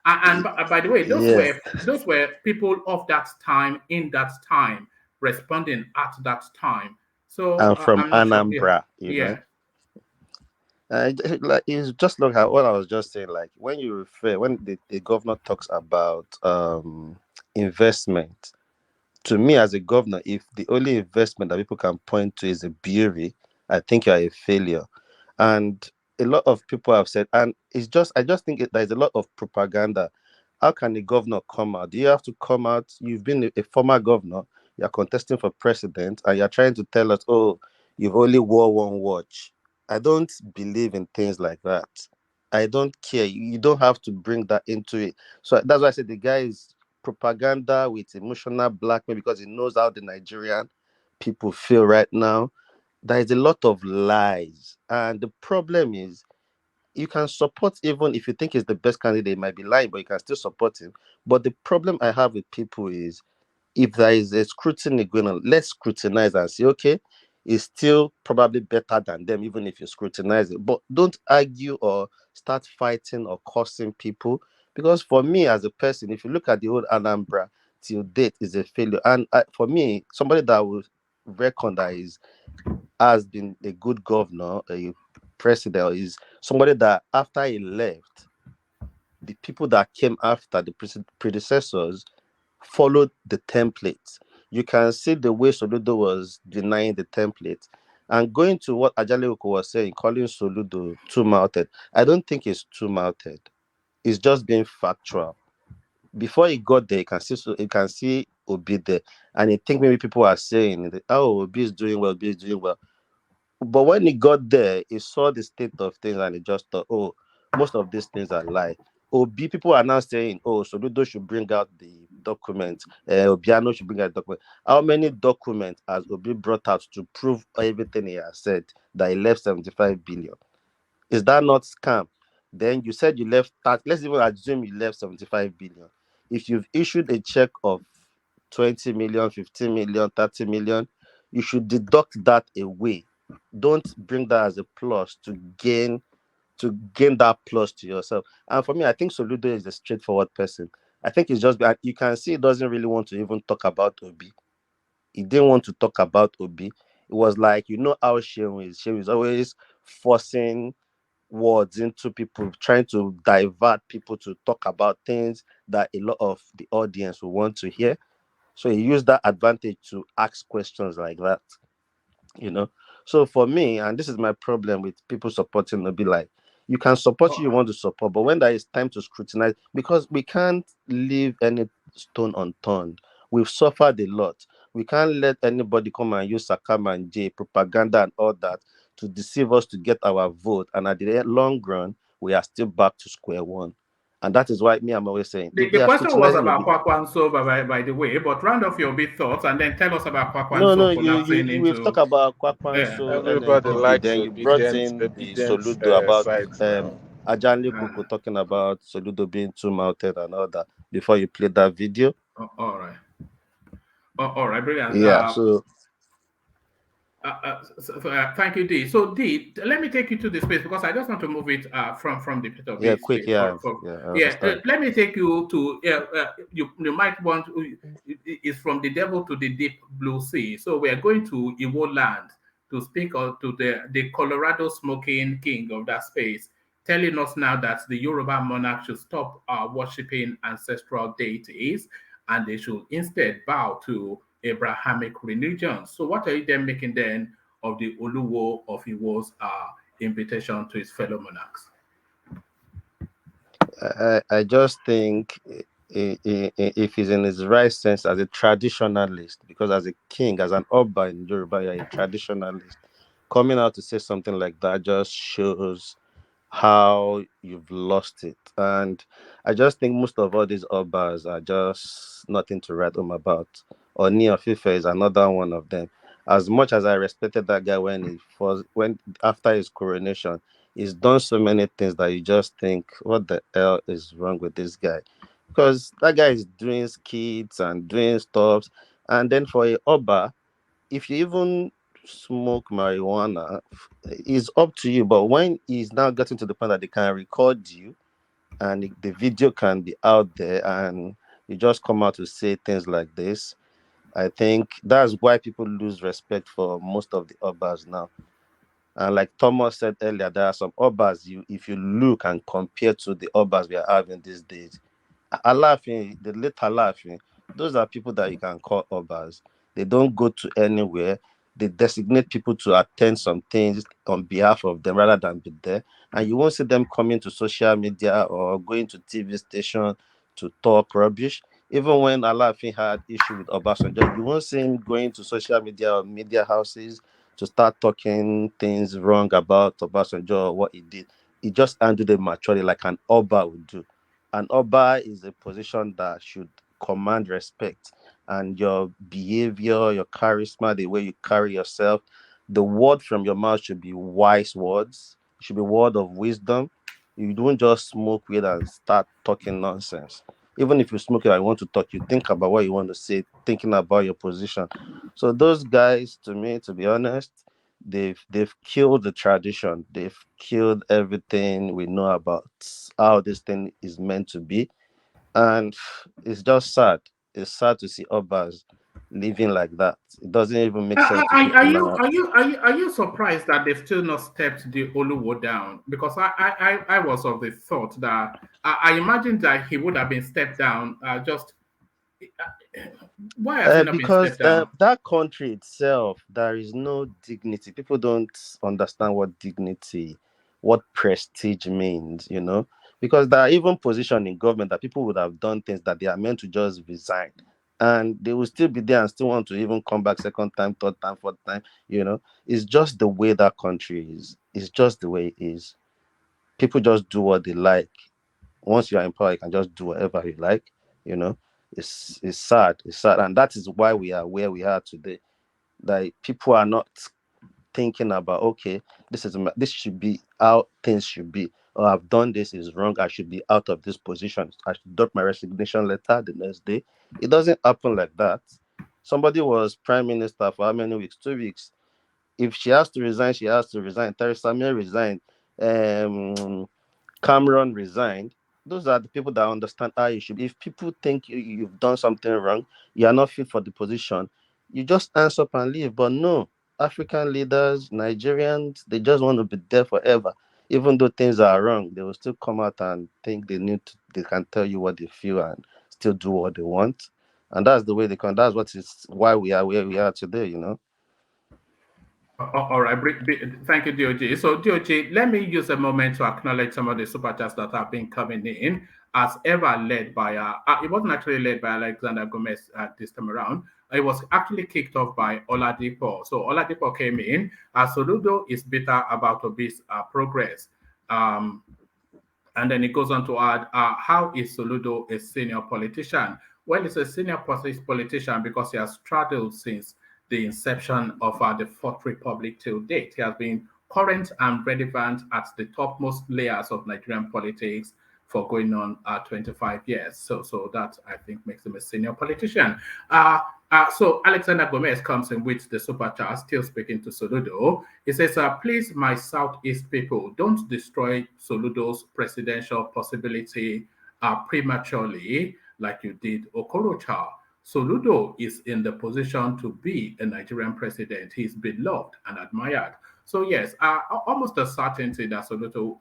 And by the way, those were people of that time, in that time, responding at that time. So I'm from Anambra, sure. you know. Like, it's just look at what I was just saying. Like when the governor talks about investment, to me as a governor, if the only investment that people can point to is a brewery, I think you are a failure. And a lot of people have said, and I just think there's a lot of propaganda. How can the governor come out? Do you have to come out? You've been a former governor, you're contesting for president, and you're trying to tell us, oh, you've only wore one watch. I don't believe in things like that. I don't care. You don't have to bring that into it. So that's why I said the guy is propaganda with emotional blackmail, because he knows how the Nigerian people feel right now. There is a lot of lies. And the problem is, you can support, even if you think he's the best candidate, he might be lying, but you can still support him. But the problem I have with people is, if there is a scrutiny going on, let's scrutinize and say, okay, it's still probably better than them, even if you scrutinize it. But don't argue or start fighting or cursing people. Because for me as a person, if you look at the whole Anambra till date, is a failure. And for me, somebody that will reckon that has been a good governor, a president, is somebody that after he left, the people that came after, the predecessors, followed the template. You can see the way Soludo was denying the template. And going to what Ajaleko was saying, calling Soludo two-mouthed, I don't think it's two-mouthed. It's just being factual. Before he got there, you can see Obi there. And I think maybe people are saying, oh, Obi is doing well, Obi is doing well. But when he got there, he saw the state of things and he just thought, oh, most of these things are lie. Obi, people are now saying, oh, Soludo should bring out the documents. Obiano should bring out the document. How many documents has Obi brought out to prove everything he has said, that he left 75 billion? Is that not scam? Then you said you left that. Let's even assume you left 75 billion. If you've issued a check of 20 million, 15 million, 30 million, you should deduct that away. Don't bring that as a plus to gain that plus to yourself. And for me, I think Soludo is a straightforward person. I think it's just you can see he doesn't really want to even talk about Obi. He didn't want to talk about Obi. It was like, how Shehu is. Shehu is always forcing words into people, trying to divert people to talk about things that a lot of the audience will want to hear. So he used that advantage to ask questions like that, you know. So for me, and this is my problem with people supporting Obi, like, you can support who you want to support, but when there is time to scrutinize, because we can't leave any stone unturned. We've suffered a lot. We can't let anybody come and use Sakama and J propaganda and all that to deceive us to get our vote. And at the long run, we are still back to square one. And that is why I'm always saying, if The they are question was scrutinizing about Obi, Kwankwaso, by the way, but round off your big thoughts and then tell us about no, Kwankwaso you collapsing we've into. talked about Yeah. Kwakwanso, Everybody NNPP, likes then you brought in the obedient Soludo about sides now. Ajanli Koko talking about Soludo being too mounted and all that before you played that video. All right. All right, brilliant. Yeah, so Thank you, D. So, D, let me take you to the space because I just want to move it from the pit of yeah, B quick, space. yeah, I understand. Let me take you to you might want is from the devil to the deep blue sea. So we are going to Iwo land to speak to the Colorado smoking king of that space, telling us now that the Yoruba monarch should stop worshiping ancestral deities and they should instead bow to Abrahamic religion. So what are you then making then of the Oluwo of Iwo's invitation to his fellow monarchs? I just think if he's in his right sense as a traditionalist, because as a king, as an Oba in Yoruba, you're a traditionalist, coming out to say something like that just shows how you've lost it. And I just think most of all these Obas are just nothing to write home about. Oni of Ife is another one of them. As much as I respected that guy when after his coronation, he's done so many things that you just think, what the hell is wrong with this guy? Because that guy is doing skits and doing stuff. And then for a Oba, if you even smoke marijuana, it's up to you. But when he's now getting to the point that they can record you and the video can be out there and you just come out to say things like this, I think that's why people lose respect for most of the Obas now. And like Thomas said earlier, there are some Obas if you look and compare to the Obas we are having these days, Alafin, the late Alafin, those are people that you can call Obas. They don't go to anywhere. They designate people to attend some things on behalf of them rather than be there. And you won't see them coming to social media or going to TV station to talk rubbish. Even when Alafin had issue with Obasanjo, you won't see him going to social media or media houses to start talking things wrong about Obasanjo or what he did. He just handled it maturely like an Oba would do. An Oba is a position that should command respect, and your behavior, your charisma, the way you carry yourself, the word from your mouth should be wise words. It should be word of wisdom. You don't just smoke weed and start talking nonsense. Even if you smoke it and you want to talk, you think about what you want to say, thinking about your position. So those guys, to me, to be honest, they've killed the tradition. They've killed everything we know about how this thing is meant to be, and it's just sad. It's sad to see Obas living like that. It doesn't even make sense to Are people you now. are you surprised that they've still not stepped the Oluwo down? Because I was of the thought that I imagined that he would have been stepped down. Just why has he not been Because stepped down? that country itself, there is no dignity. People don't understand what dignity, what prestige means, because there are even positions in government that people would have done things that they are meant to just resign. And they will still be there and still want to even come back second time, third time, fourth time. It's just the way that country is. It's just the way it is. People just do what they like. Once you are in power, you can just do whatever you like. You know, it's sad. It's sad, and that is why we are where we are today. Like people are not thinking about, okay, this should be how things should be, or I've done this is wrong, I should be out of this position, I should drop my resignation letter the next day. It doesn't happen like that. Somebody was prime minister for how many weeks? 2 weeks. If she has to resign, she has to resign. Theresa May resigned. Um, Cameron resigned. Those are the people that understand how you should be. If people think you've done something wrong, you are not fit for the position, you just answer up and leave. But no, African leaders, Nigerians, they just want to be there forever. Even though things are wrong, they will still come out and think they can tell you what they feel and still do what they want. And that's the way they can. That's what is why we are where we are today. All right, thank you, DOJ. So, DOJ, let me use a moment to acknowledge some of the super chats that have been coming in, as ever led by, it wasn't actually led by Alexander Gomez this time around. It was actually kicked off by Oladipo. So, Oladipo came in. Soludo is bitter about Obi's progress. And then it goes on to add, how is Soludo a senior politician? Well, he's a senior politician because he has straddled since the inception of the Fourth Republic till date. He has been current and relevant at the topmost layers of Nigerian politics for going on 25 years. So that, I think, makes him a senior politician. So Alexander Gomez comes in with the super chat, still speaking to Soludo. He says, please, my Southeast people, don't destroy Soludo's presidential possibility prematurely like you did Okorocha. Soludo is in the position to be a Nigerian president. He's beloved and admired. So yes, almost a certainty that Soludo,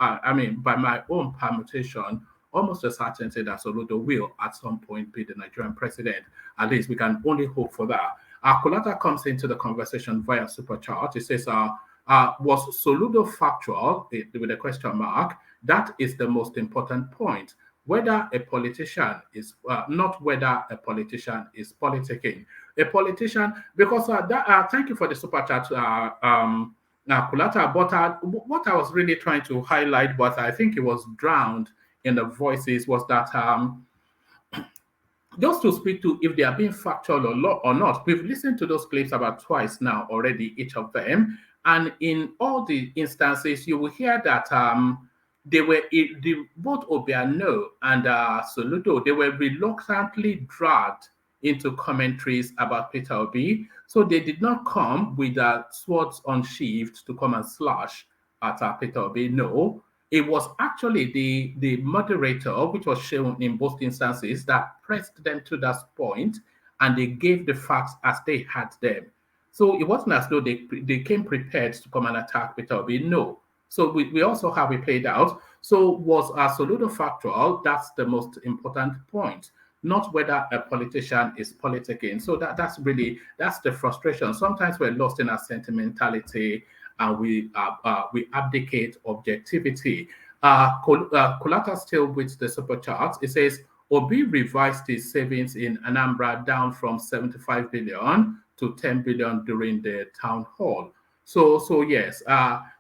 by my own permutation, almost a certainty that Soludo will at some point be the Nigerian president. At least we can only hope for that. Kulata comes into the conversation via super chat. He says, was Soludo factual, with a question mark? That is the most important point. Whether a politician is, not whether a politician is politicking. A politician, because thank you for the super chat, Kulata, but what I was really trying to highlight, but I think it was drowned in the voices, was that just to speak to if they are being factual or not. We've listened to those clips about twice now already, each of them. And in all the instances, you will hear that they were, both Obiano and Soludo, they were reluctantly dragged into commentaries about Peter Obi. So they did not come with swords unsheathed to come and slash at Peter Obi. No, it was actually the moderator, which was shown in both instances, that pressed them to that point, and they gave the facts as they had them. So it wasn't as though they came prepared to come and attack Peter Obi. No. So we also have it played out. So was Soludo factual? That's the most important point. Not whether a politician is politicking. So that's the frustration. Sometimes we're lost in our sentimentality and we abdicate objectivity. Kulata still with the super chart. It says Obi revised his savings in Anambra down from 75 billion to 10 billion during the town hall. So yes,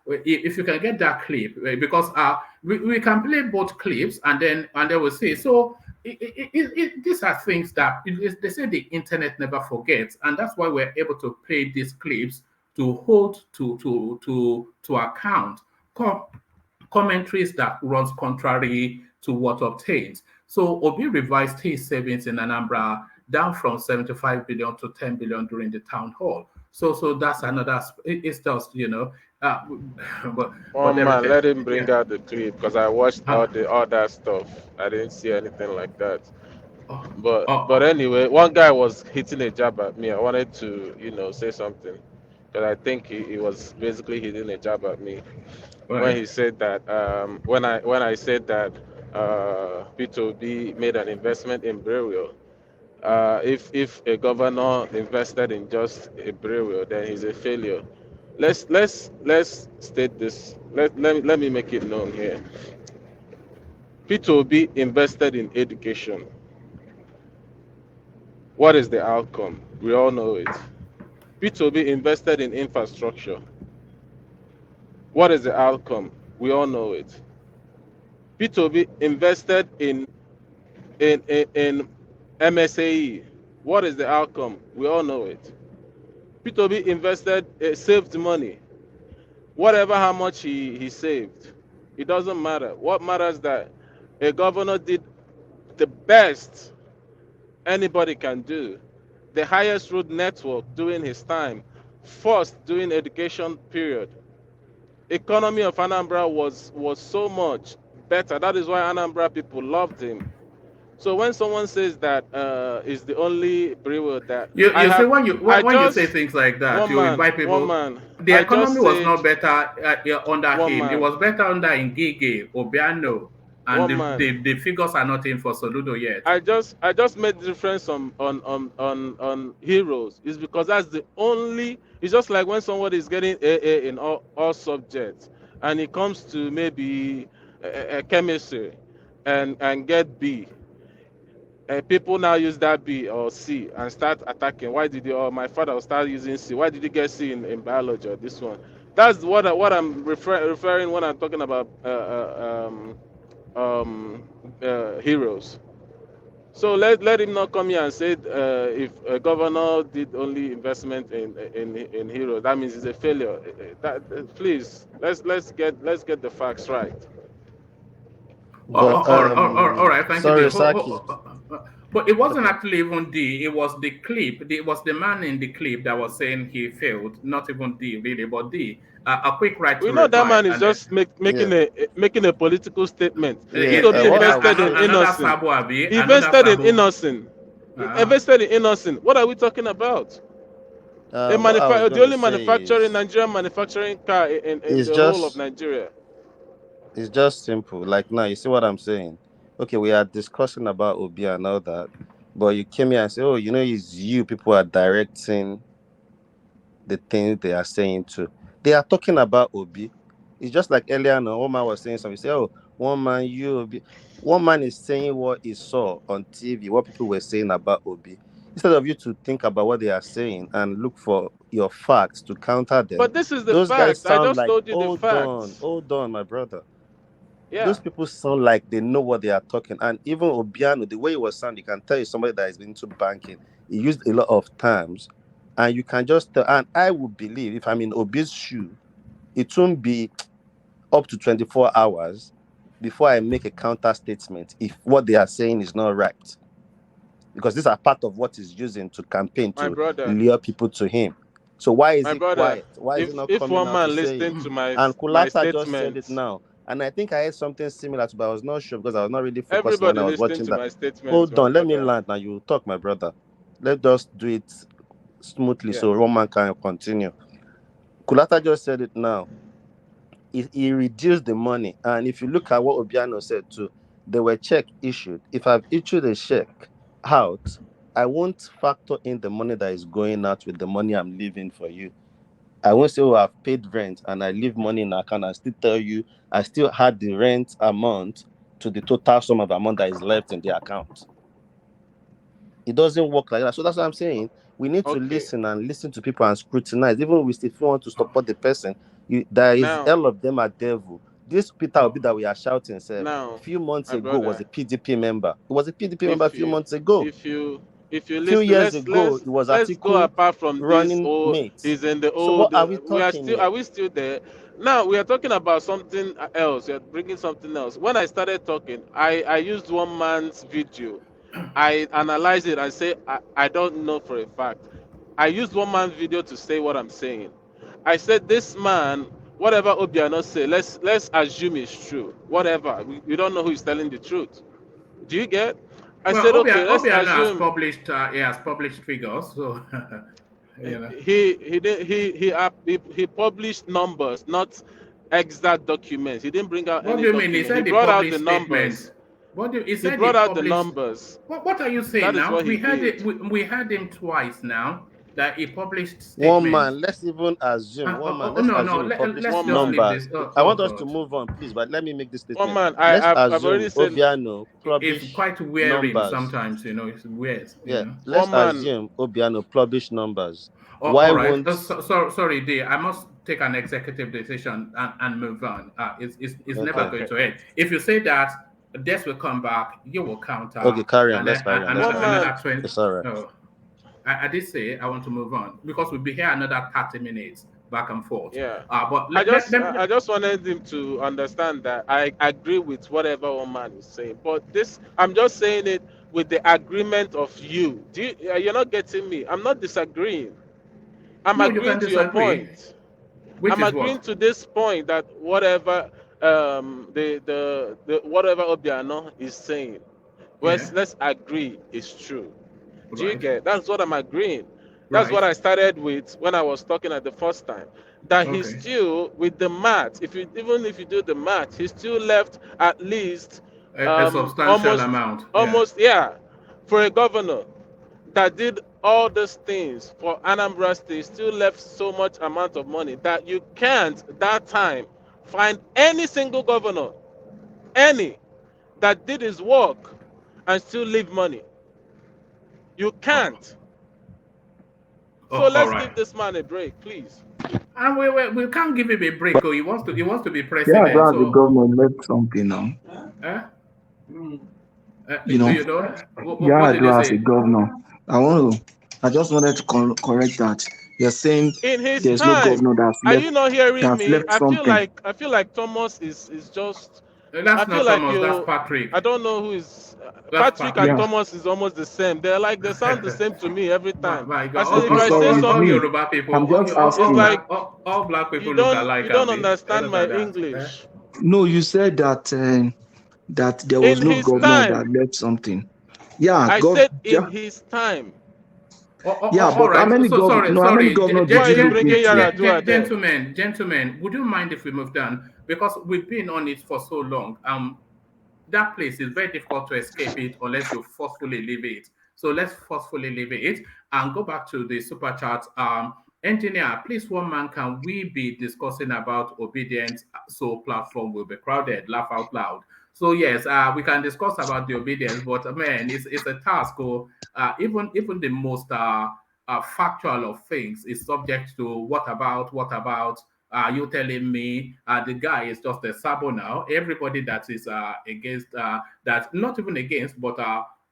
if you can get that clip, because we can play both clips and then we'll see. So these are things that they say the internet never forgets, and that's why we're able to play these clips to hold to account commentaries that runs contrary to what obtains. So Obi revised his savings in Anambra down from 75 billion to 10 billion during the town hall. So that's another. It's just but Man, let him bring yeah. out the clip because I watched all that stuff. I didn't see anything like that. But anyway, one guy was hitting a jab at me. I wanted to say something, but I think he was basically hitting a jab at me when he said that when I said that P2B made an investment in Burial. If a governor invested in just a Burial, then he's a failure. Let's state this. Let me make it known here. P2B invested in education. What is the outcome? We all know it. P2B invested in infrastructure. What is the outcome? We all know it. P2B invested in MSAE. What is the outcome? We all know it. P2B invested, saved money. whatever how much he saved, it doesn't matter. What matters that a governor did the best anybody can do, the highest road network during his time, first during education period. Economy of Anambra was so much better. That is why Anambra people loved him. So when someone says that is the only brewer that I You see, have, I when you say just things like that, you invite one people. man. The I economy just was said not better yeah, under one him. It man, was better under Ngige, Obiano, and one man. the figures are not in for Soludo yet. I just made the reference on heroes. Is because that's the only. It's just like when somebody is getting AA in all subjects, and it comes to maybe chemistry, and get B. People now use that B or C and start attacking. Why did you? Or my father will start using C. Why did you get C in biology or this one? That's what I'm referring when I'm talking about heroes. So let him not come here and say if a governor did only investment in heroes, that means it's a failure. Please let's get the facts right. But All right, thank you, D. sorry, Saki. But it wasn't Okay. actually even D. It was the clip. It was the man in the clip that was saying he failed. Not even D, really, but D. A quick right We to know that reply, man is and then just Yeah. making a political statement. Yeah. P2B What I would invested in say another is innocent. Sabo Abi, He another invested in Sabo. innocent. He invested in innocent. What are we talking about? what I was The going to only say manufacturing is Nigerian manufacturing car in it's the whole of just Nigeria. it's just simple. Like now, you see what I'm saying? Okay, we are discussing about Obi and all that, but you came here and say, "Oh, it's you." People are directing the things they are saying to. They are talking about Obi. It's just like earlier on, one man was saying something. Say, "Oh, one man, you Obi." One man is saying what he saw on TV, what people were saying about Obi. Instead of you to think about what they are saying and look for your facts to counter them, But this is the those guys fact. I sound just like, told you the facts. hold on, my brother. Yeah. Those people sound like they know what they are talking. And even Obiano, the way he was sounding, you can tell you somebody that is into banking. He used a lot of terms, and you can just tell. And I would believe if I'm in Obi's shoe, it won't be up to 24 hours before I make a counter statement if what they are saying is not right. Because these are part of what he's using to campaign My to brother, lure people to him. So why is my he brother, quiet? Why is he not if coming one out to man say listening it? to And my Kulata just said it statements, now. And I think I had something similar to, but I was not sure because I was not really focusing when everybody I was listening watching to that. my statements, Hold my on, let me brother. land. Now you talk, my brother. Let's just do it smoothly Yeah. so Roman can continue. Kulata just said it now. He reduced the money. And if you look at what Obiano said too, there were check issued. If I've issued a check out, I won't factor in the money that is going out with the money I'm leaving for you. I won't say, oh, I've paid rent and I leave money in account and still tell you I still had the rent amount to the total sum of amount that is left in the account. It doesn't work like that. So that's what I'm saying. We need to Okay. listen to people and scrutinize. Even if you want to support the person, there is Now, all of them are devil. This Peter Obi that we are shouting, say, now, few months my ago was brother, a PDP member. It was a PDP member a if few you months ago. if you if you Few listen, years ago, it was let's go Atiku apart from this. running Or mate. is in the So what old. are we We are talking still. here? Are we still there? Now we are talking about something else. You're bringing something else. When I started talking, I used one man's video. I analyzed it and say I don't know for a fact. I used one man's video to say what I'm saying. I said this man, whatever Obiano say, let's assume it's true. Whatever. We don't know who is telling the truth. Do you get? I Well, said, okay, let's Obiano has assume published. He has published figures, so you know. he did he published numbers, not exact documents. He didn't bring out What any do you mean? He document. He said he brought out the published numbers. statements. He He said he brought out the published. numbers. What are you saying That is now? what he did. We heard him twice now that he published One statements. man, let's even assume one man. Let's No, no. assume he published Let's One just man. leave this. numbers. Oh, I oh want us to God. move on, please, but let me make this One statement. man. Let's I've assume already said Obiano It's publish quite wearing numbers. sometimes, it's weird, Yeah, let's one man. assume Obiano publish numbers. Why All right. won't? Sorry, D. I must take an executive decision and move on. It's never Okay, going to end. If you say that, Des will come back, you will counter, okay, carry on. and Let's then carry on. Let's One carry on. man. another 20. It's all right. Oh, I did say I want to move on because we'll be here another 30 minutes. back and forth. Yeah. But I just wanted him to understand that I agree with whatever one man is saying, but this I'm just saying it with the agreement of you. You're not getting me. I'm not disagreeing. I'm No, you agreeing can to your disagree. point. Which I'm is agreeing what? to this point that whatever the whatever Obiano is saying, Yeah. let's agree is true. Do you Right. get? That's what I'm agreeing. That's what Right. I started with when I was talking at the first time. That he's Okay. still with the math. Even if you do the math, he's still left at least A substantial amount. Yeah. yeah, for a governor that did all these things for Anambra State, still left so much amount of money that you can't that time find any single governor, any that did his work and still leave money. You can't. So All let's right. give this man a break, please. And we can't give him a break. Oh, he wants to be Yeah, president. that's the So, governor left something now. You know, you don't. yeah, What I did do he as a say? governor. I just wanted to correct that. You're saying In his there's no time, governor that's are left you not hearing me? left something. I feel like Thomas is just. I That's feel not like Thomas. That's you. Patrick. I don't know who is. That's Patrick and Yeah, Patrick. Thomas is almost the same. They sound the same to me every time. My I God, say all, if okay, I all, say sorry, all, it's all me. something, Yoruba people, I'm just it's asking. like all black people look alike, you don't Abi. understand Better my than that. English. No, you said that there was In no his governor that time, left something. Yeah, I gov. said in Yeah, his time. yeah, All but how right. many So governor? sorry, No, how many sorry, governor Why did are you you look bringing into? Yaradua there? gentlemen, would you mind if we move down because we've been on it for so long? That place is very difficult to escape it unless you forcefully leave it. So let's forcefully leave it and go back to the super chat. Engineer, please, one man, can we be discussing about obedience so platform will be crowded? Laugh out loud. So yes, we can discuss about the obedience, but man, it's a task. Or even the most factual of things is subject to what about you telling me the guy is just a sabo now? Everybody that is against that, not even against, but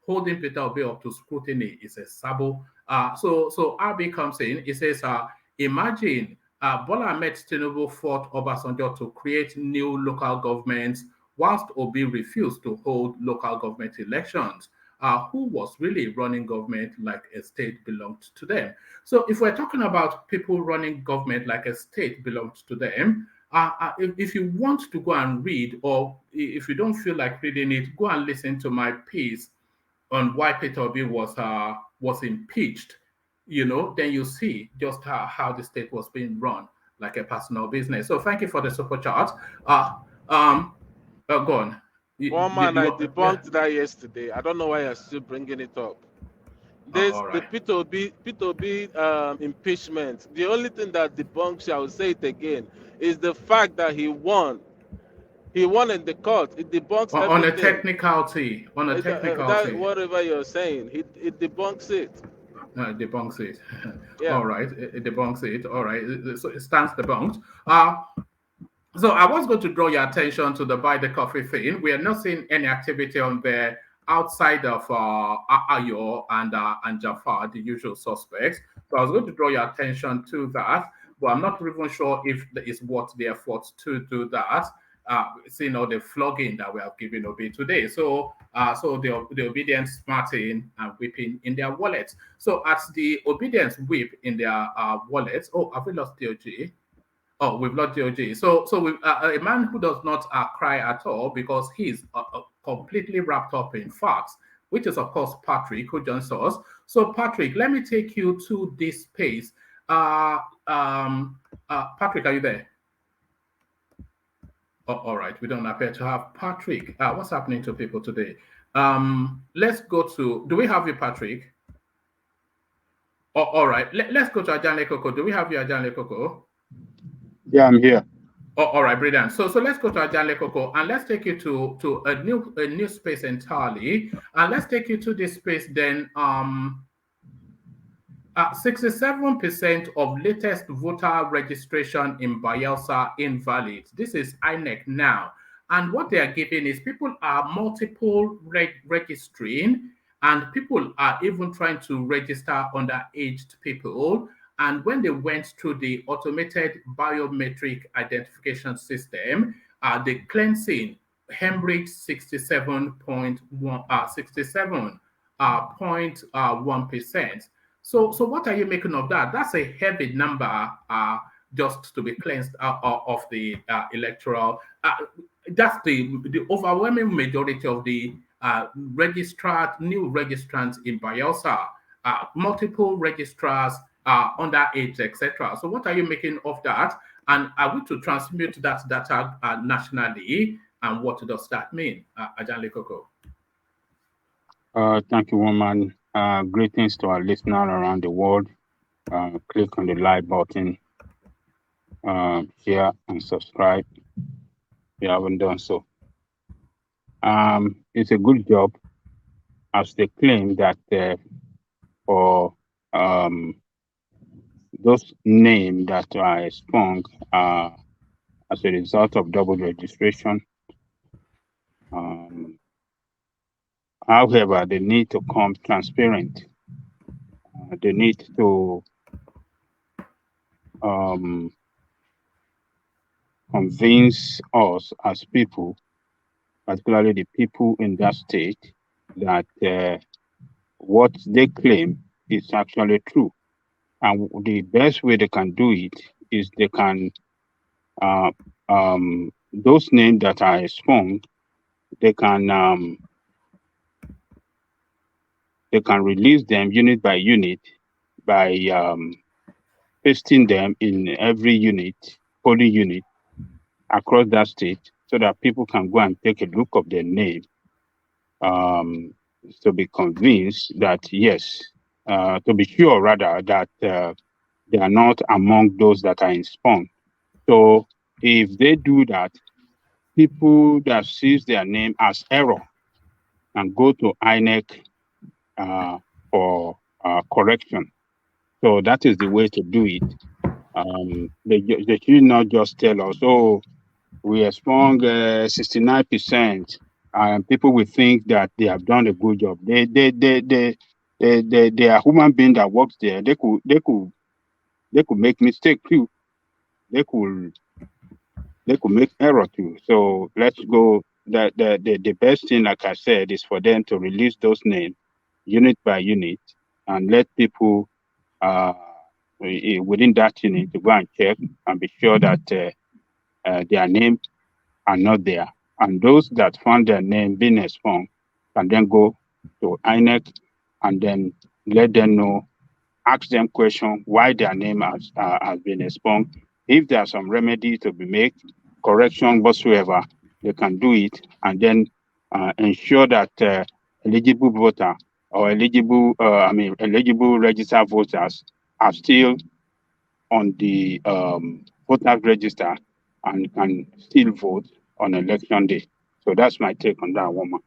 holding Peter Obi up to scrutiny is a sabo. So RB comes in. He says, imagine Bola Ahmed Tinubu fought Obasanjo to create new local governments, whilst Obi refused to hold local government elections. Who was really running government like a state belonged to them? So if we're talking about people running government like a state belongs to them, if you want to go and read, or if you don't feel like reading it, go and listen to my piece on why Peter Obi was impeached. Then you see just how the state was being run like a personal business. So thank you for the super chat. Go on. One man, I Yeah. debunked that yesterday. I don't know why you're still bringing it up. There's All the right. P2B impeachment. The only thing that debunks, I will say it again, is the fact that he won. He won in the court. It debunks On a everything. technicality, That whatever you're saying, it debunks it. Debunks it. Yeah. All right, it debunks it. All right, so it stands debunked. So I was going to draw your attention to the buy the coffee thing. We are not seeing any activity on there outside of Ayo and Jafar, the usual suspects. So I was going to draw your attention to that, but I'm not even sure if it is worth the effort to do that. Seeing all the flogging that we have given Obi today. So the obedience smarting and whipping in their wallets. So at the obedience whip in their wallets. Oh, have we lost DOG? Oh, we've lost DOG. So we a man who does not cry at all because he's completely wrapped up in facts, which is of course Patrick who joins us. So Patrick, let me take you to this space. Patrick, are you there? Oh, all right, we don't appear to have Patrick. What's happening to people today? Let's go to. Do we have you, Patrick? Oh, all right. Let's go to Ajan Lekoko. Do we have you, Ajan Lekoko? Yeah, I'm here. Oh, all right, brilliant. So let's go to Ajan Lekoko and let's take you to a new space entirely. And let's take you to this space then. 67% of latest voter registration in Bayelsa invalid. This is INEC now. And what they are giving is people are multiple registering, and people are even trying to register underaged people. And when they went through the automated biometric identification system, the cleansing hemorrhaged 67.1%. So what are you making of that? That's a heavy number just to be cleansed of the electoral. That's the overwhelming majority of the new registrants in Bayelsa, multiple registrars, underage, etc. So what are you making of that? And are we to transmit that data nationally? And what does that mean, Ajanle Koko? Thank you, woman. Greetings to our listeners around the world. Click on the like button, share, and subscribe if you haven't done so. It's a good job, as they claim that for those names that are sprung as a result of double registration. However, they need to come transparent. They need to convince us as people, particularly the people in that state, that what they claim is actually true. And the best way they can do it is they can, those names that are sprung, they can release them unit by unit by pasting them in every unit, polling unit across that state, so that people can go and take a look of their name to be convinced that yes, to be sure rather that they are not among those that are in spawn. So if they do that, people that sees their name as error and go to INEC for correction. So that is the way to do it. They should not just tell us, oh, we are sprung 69%, and people will think that they have done a good job. They are human being that works there. They could make mistake too. They could make error too. So let's go. The best thing, like I said, is for them to release those names unit by unit and let people within that unit to go and check and be sure that their names are not there. And those that found their name being expunged can then go to INEC and then let them know, ask them question why their name has been expunged. If there are some remedy to be made, correction whatsoever, they can do it and then ensure that eligible voter or eligible registered voters are still on the voters register and can still vote on election day. So that's my take on that, woman.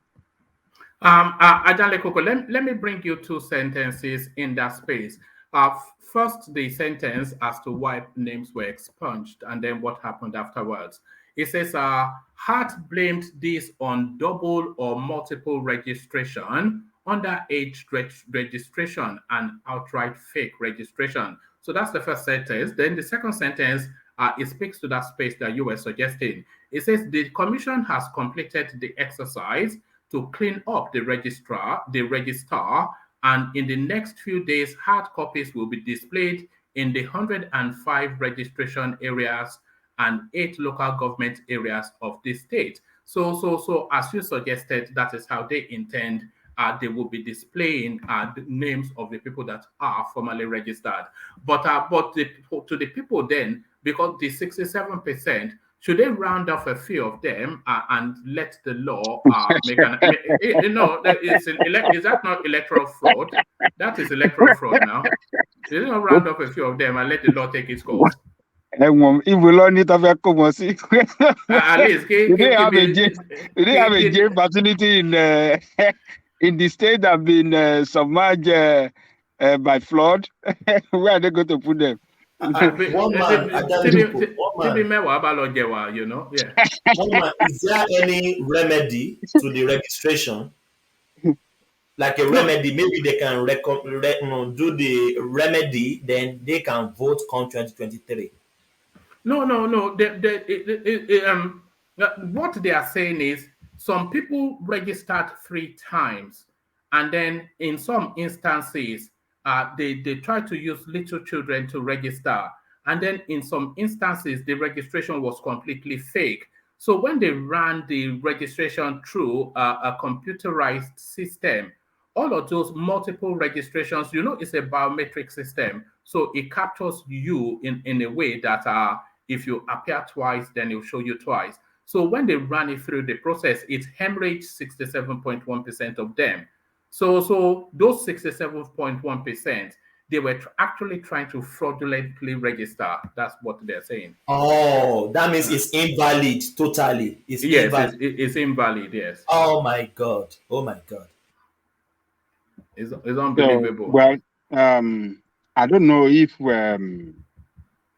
Ajanle Koko, let me bring you two sentences in that space. First, the sentence as to why names were expunged and then what happened afterwards. It says, Hart blamed this on double or multiple registration, underage registration, and outright fake registration. So that's the first sentence. Then the second sentence, it speaks to that space that you were suggesting. It says the commission has completed the exercise to clean up the register, and in the next few days, hard copies will be displayed in the 105 registration areas and 8 local government areas of the state. So as you suggested, that is how they intend. They will be displaying the names of the people that are formally registered. But to the people then, because the 67%, should they round off a few of them and let the law make an... is that not electoral fraud? That is electoral fraud now. Should they not round off a few of them and let the law take its course? At least, we didn't have a jail facility in the state that have been submerged by flood. Where are they going to put them? One man, you know, yeah. One man, is there any remedy to the registration? like a remedy. Maybe they can do the remedy, then they can vote come 2023. No. What they are saying is some people registered 3 times, and then in some instances, they try to use little children to register, and then in some instances, the registration was completely fake. So when they ran the registration through a computerized system, all of those multiple registrations, it's a biometric system. So it captures you in a way that if you appear twice, then it'll show you twice. So when they ran it through the process, it hemorrhaged 67.1% of them. So those 67.1%, they were actually trying to fraudulently register. That's what they're saying. Oh, that means it's invalid totally. It's Yes, invalid. it's invalid. Yes. Oh my God. Oh my God. It's So, unbelievable. well, I don't know if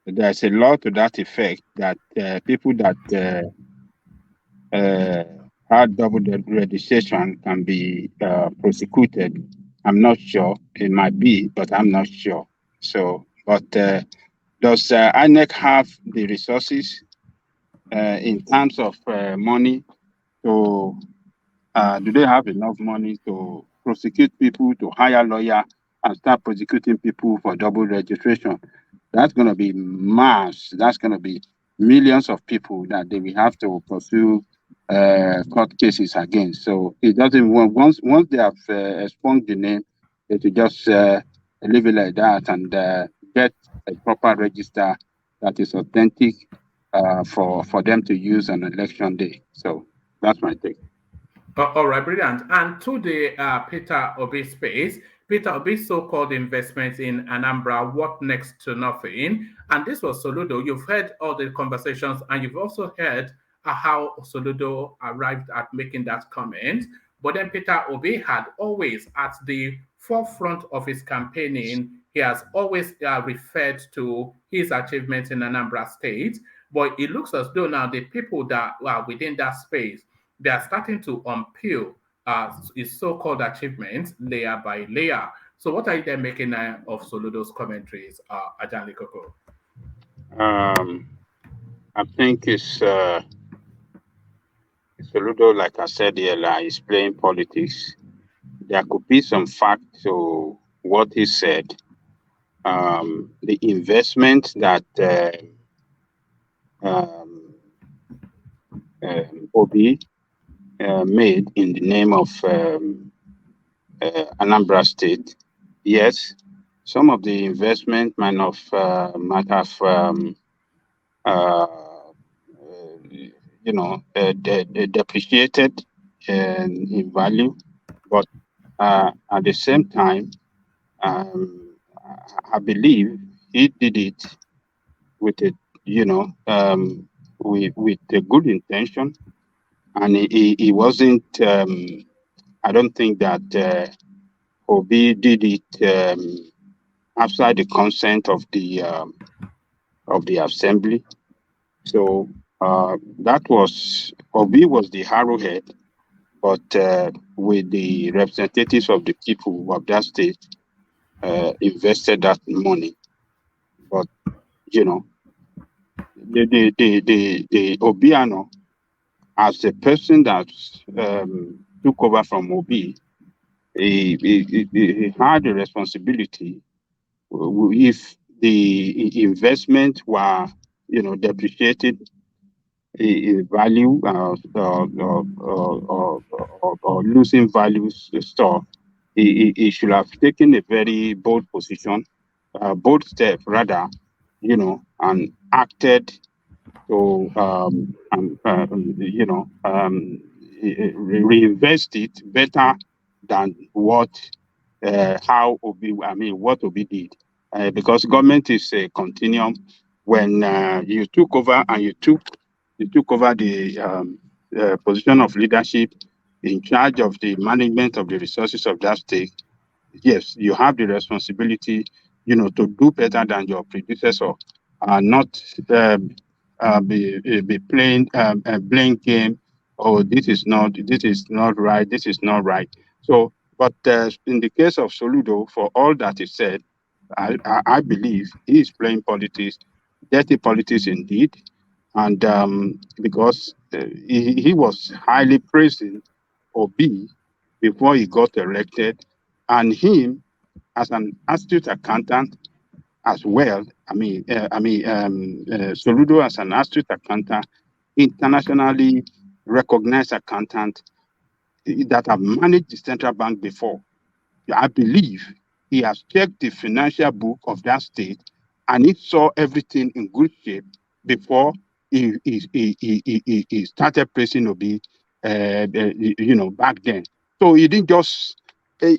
there's a law to that effect that people that had double registration can be prosecuted. I'm not sure. It might be, but I'm not sure. So, but does INEC have the resources in terms of money to? Do they have enough money to prosecute people, to hire lawyer, and start prosecuting people for double registration? That's going to be mass. That's going to be millions of people that they will have to pursue court cases against. So it doesn't once they have expunged the name, they should just leave it like that and get a proper register that is authentic for them to use on election day. So that's my take. All right, brilliant. And to the Peter Obi space, Peter Obi's so-called investment in Anambra, what next to nothing? And this was Soludo. You've heard all the conversations, and you've also heard how Soludo arrived at making that comment. But then Peter Obi had always, at the forefront of his campaigning, he has always referred to his achievements in Anambra State. But it looks as though now the people that are within that space, they are starting to unpeel his so-called achievements layer by layer. So what are you then making of Soludo's commentaries, Ajan Likoko? I think it's Soludo, like I said earlier, is playing politics. There could be some fact to what he said. The investment that Obi made in the name of Anambra State, yes, some of the investment might have depreciated in value, but at the same time, I believe he did it with a with a good intention, and he wasn't. I don't think that Obi did it outside the consent of the assembly. So that was Obi was the arrowhead, but with the representatives of the people of that state invested that money. But the Obiano, as the person that took over from Obi, he had a responsibility. If the investment were depreciated in value or losing values store, he should have taken a very bold position, bold step rather, and acted to reinvest it better than what what Obi did, because government is a continuum. When you took over and you took over the position of leadership in charge of the management of the resources of that state, yes, you have the responsibility, to do better than your predecessor, not be playing a blame game. Oh, this is not right. This is not right. So, But in the case of Soludo, for all that is said, I believe he is playing politics, dirty politics indeed, and because he was highly praising Obi before he got elected, and him as an astute accountant as well. Soludo as an astute accountant, internationally recognized accountant that have managed the central bank before. I believe he has checked the financial book of that state and he saw everything in good shape before he started pressing Obi, back then. So he didn't just on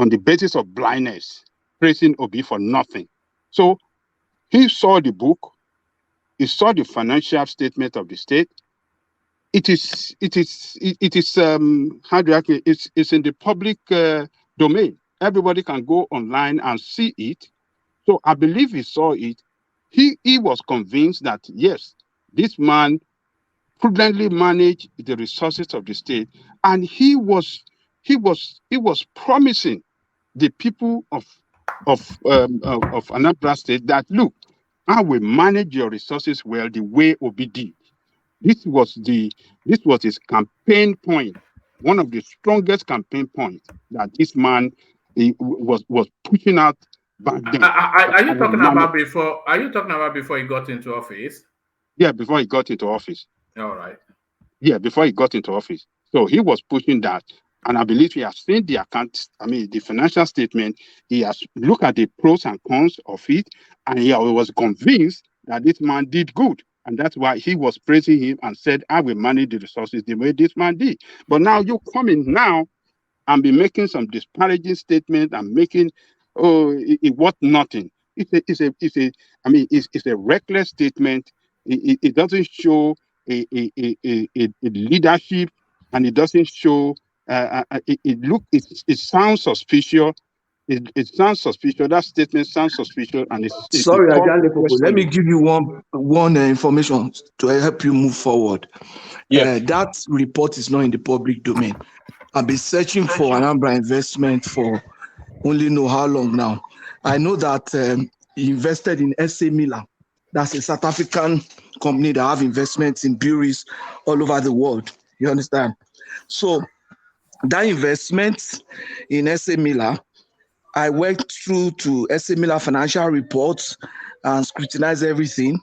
the basis of blindness praising Obi for nothing. So he saw the book, he saw the financial statement of the state. It is how do I say, it's in the public domain. Everybody can go online and see it. So I believe he saw it. He was convinced that yes, this man prudently managed the resources of the state, and he was promising the people of Anambra State that look, I will manage your resources well the way Obi did. This was his campaign point, one of the strongest campaign points that this man was pushing out back then. Are you talking about before? Are you talking about before he got into office? Yeah, before he got into office. All right. Yeah, before he got into office. So he was pushing that. And I believe he has seen the the financial statement. He has looked at the pros and cons of it. And he was convinced that this man did good. And that's why he was praising him and said, I will manage the resources the way this man did. But now you come in now and be making some disparaging statement and making, it worth nothing. It's a reckless statement. It doesn't show a leadership, and it doesn't show. It sounds suspicious. It sounds suspicious. That statement sounds suspicious, and it's Sorry, called Ajale Popo. Let me give you one information to help you move forward. Yes. That report is not in the public domain. I've been searching for Anambra investment for only know how long now. I know that he invested in SA Milan. That's a South African company that have investments in breweries all over the world. You understand? So that investment in SA Milan, I went through to SA Milan financial reports and scrutinized everything.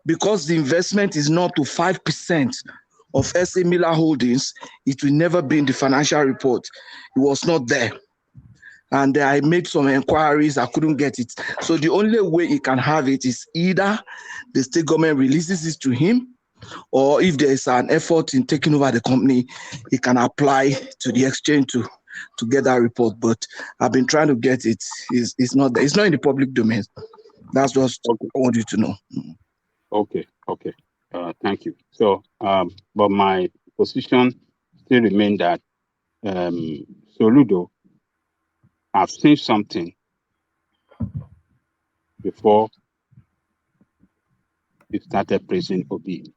Because the investment is not to 5% of SA Milan holdings, it will never be in the financial report. It was not there. And I made some inquiries, I couldn't get it. So the only way he can have it is either the state government releases it to him, or if there is an effort in taking over the company, he can apply to the exchange to get that report. But I've been trying to get it. It's not there. It's not in the public domain. That's just I want you to know. Okay. Thank you. So, but my position still remains that Soludo have seen something before he started praising Obi.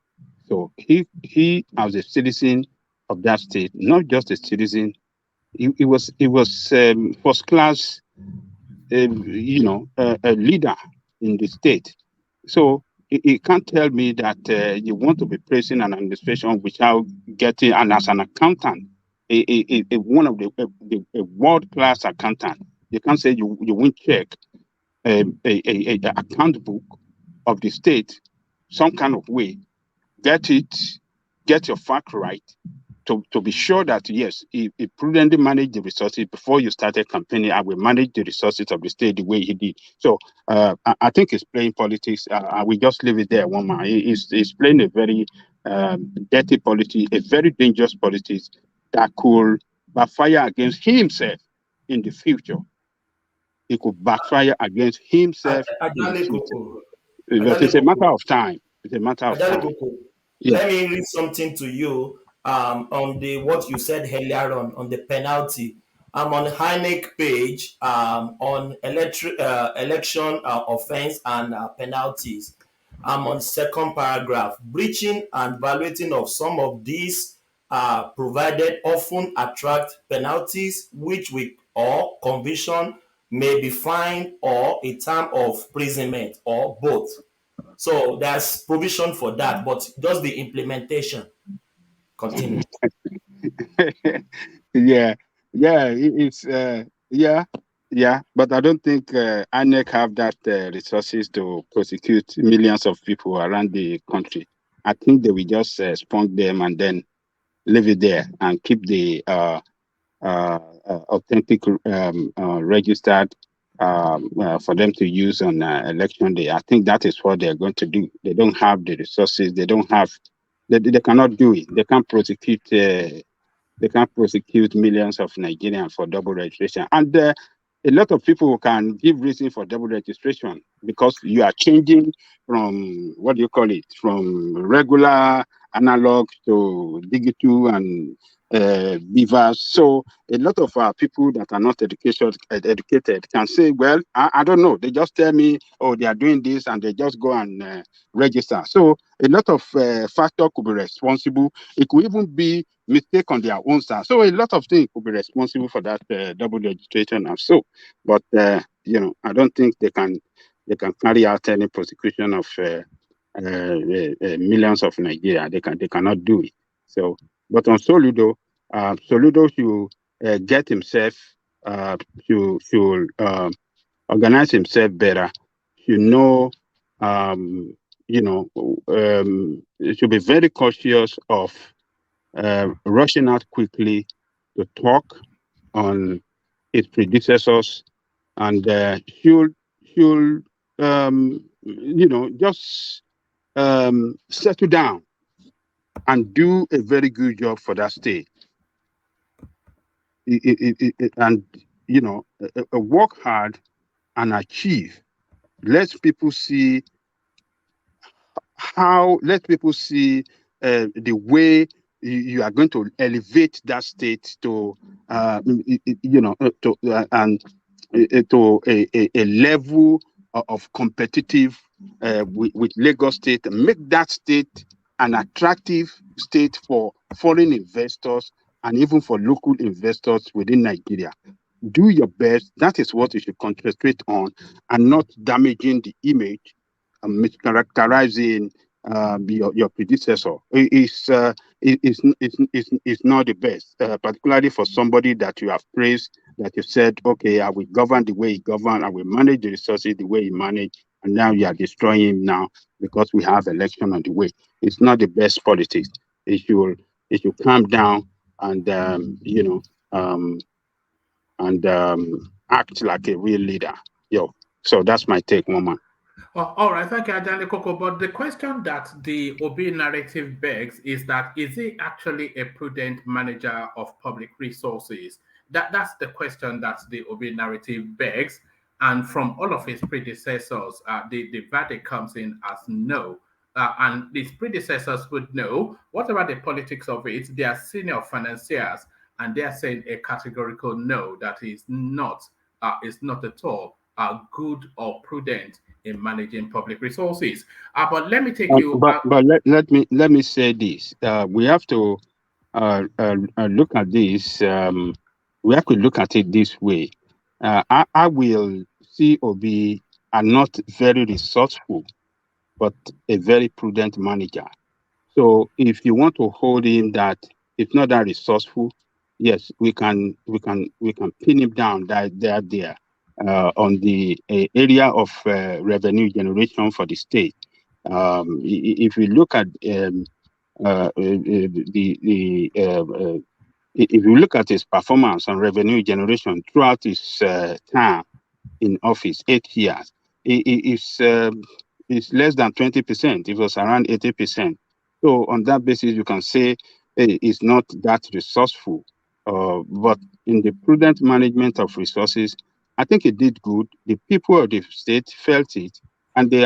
So he as a citizen of that state, not just a citizen, he was first class, a leader in the state. So you can't tell me that you want to be praising an administration without getting, and as an accountant, one of the world class accountant, you can't say you won't check a account book of the state some kind of way, get your fact right, to be sure that yes, he prudently managed the resources before you started campaigning. I will manage the resources of the state the way he did. So I think he's playing politics. I will just leave it there. One man, he's playing a very dirty politics, a very dangerous politics that could backfire against himself in the future. It could backfire against himself in the future. But it's a matter of time. It's a matter of time. Yeah. Let me read something to you on the what you said earlier on the penalty. I'm on Heineck page on election offense and penalties. I'm on second paragraph. Breaching and violating of some of these provided often attract penalties, which or conviction may be fine or a term of imprisonment or both. So there's provision for that, but just the implementation. Continue. Yeah, yeah, it's yeah, but I don't think INEC have that resources to prosecute millions of people around the country. I think they will just spunk them and then leave it there and keep the authentic registered for them to use on election day. I think that is what they're going to do. They don't have the resources. They don't have. They cannot do it. They can't prosecute. They can't prosecute millions of Nigerians for double registration. And a lot of people can give reason for double registration because you are changing from, what do you call it, from regular analog to digital and beavers. So a lot of people that are not educated can say, well, I don't know. They just tell me, oh, they are doing this, and they just go and register. So a lot of factors could be responsible. It could even be mistake on their own side. So a lot of things could be responsible for that double registration and so. But I don't think they can carry out any prosecution of millions of Nigeria. They cannot do it. So, but on Soludo, Soludo should get himself should organize himself better. Should know should be very cautious of rushing out quickly to talk on its predecessors, and should just settle down and do a very good job for that state. And work hard and achieve. Let people see the way you are going to elevate that state to a level of competitive with Lagos State, and make that state an attractive state for foreign investors and even for local investors within Nigeria. Do your best. That is what you should concentrate on, and not damaging the image and mischaracterizing your predecessor. It's not the best, particularly for somebody that you have praised, that you said, okay, I will govern the way he governed, I will manage the resources the way he managed, and now you are destroying him now because we have election on the way. It's not the best politics. It should calm down and act like a real leader. So that's my take, woman. Well, all right, thank you, Ajani Koko. But the question that the Obi narrative begs is that, is he actually a prudent manager of public resources? That's the question that the Obi narrative begs. And from all of his predecessors, the verdict comes in as no. And his predecessors would know, whatever the politics of it, they are senior financiers, and they are saying a categorical no, that is not at all good or prudent in managing public resources. But let me take you. Let me say this: we have to look at this. We have to look at it this way. I will see Obi are not very resourceful, but a very prudent manager. So if you want to hold him that it's not that resourceful, yes, we can pin him down there on the area of revenue generation for the state. If we look at if you look at his performance on revenue generation throughout his time in office, 8 years, it's less than 20%. It was around 80%. So on that basis, you can say it's not that resourceful. But in the prudent management of resources, I think it did good. The people of the state felt it, and they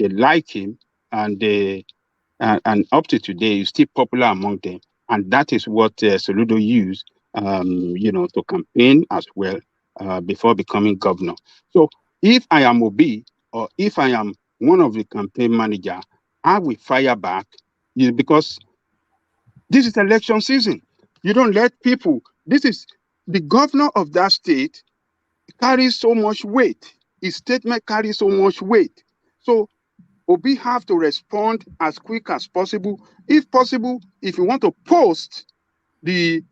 like him, and up to today, he's still popular among them. And that is what Soludo used, to campaign as well before becoming governor. So if I am Obi, or if I am one of the campaign manager, I will fire back, because this is election season. You don't let people. This is the governor of that state carries so much weight. His statement carries so much weight. So Obi have to respond as quick as possible. If possible, if you want to post a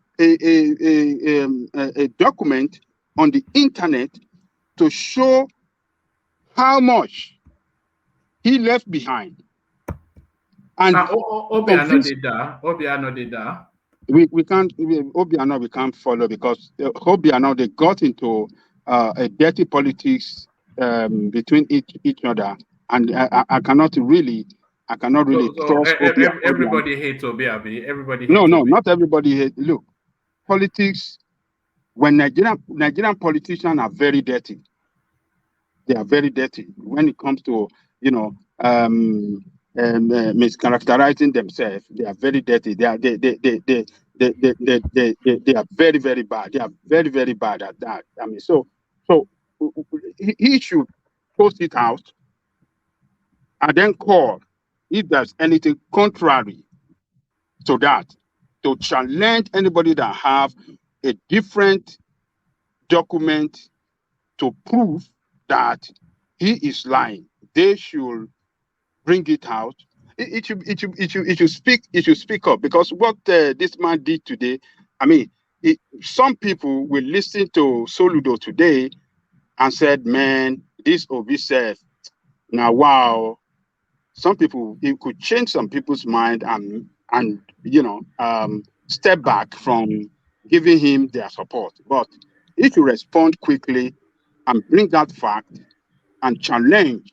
document on the internet to show how much he left behind. And Obiano did that. Obiano did that. We can't Obiano we can't follow because Obiano they got into a dirty politics between each other, and I cannot really trust Obiano. Everybody hates Obiabi. Everybody hates No, Obi. not everybody hates. Look, politics, when Nigerian politicians are very dirty. They are very dirty when it comes to mischaracterizing themselves. They are very dirty. They are very, very bad. They are very, very bad at that. I mean, so he should post it out and then call if there's anything contrary to that, to challenge anybody that have a different document to prove that he is lying. They should bring it out. It should speak up, because what this man did today, I mean, some people will listen to Soludo today and said, man, this Obi said, now wow. Some people, it could change some people's mind and step back from giving him their support. But if you respond quickly and bring that fact and challenge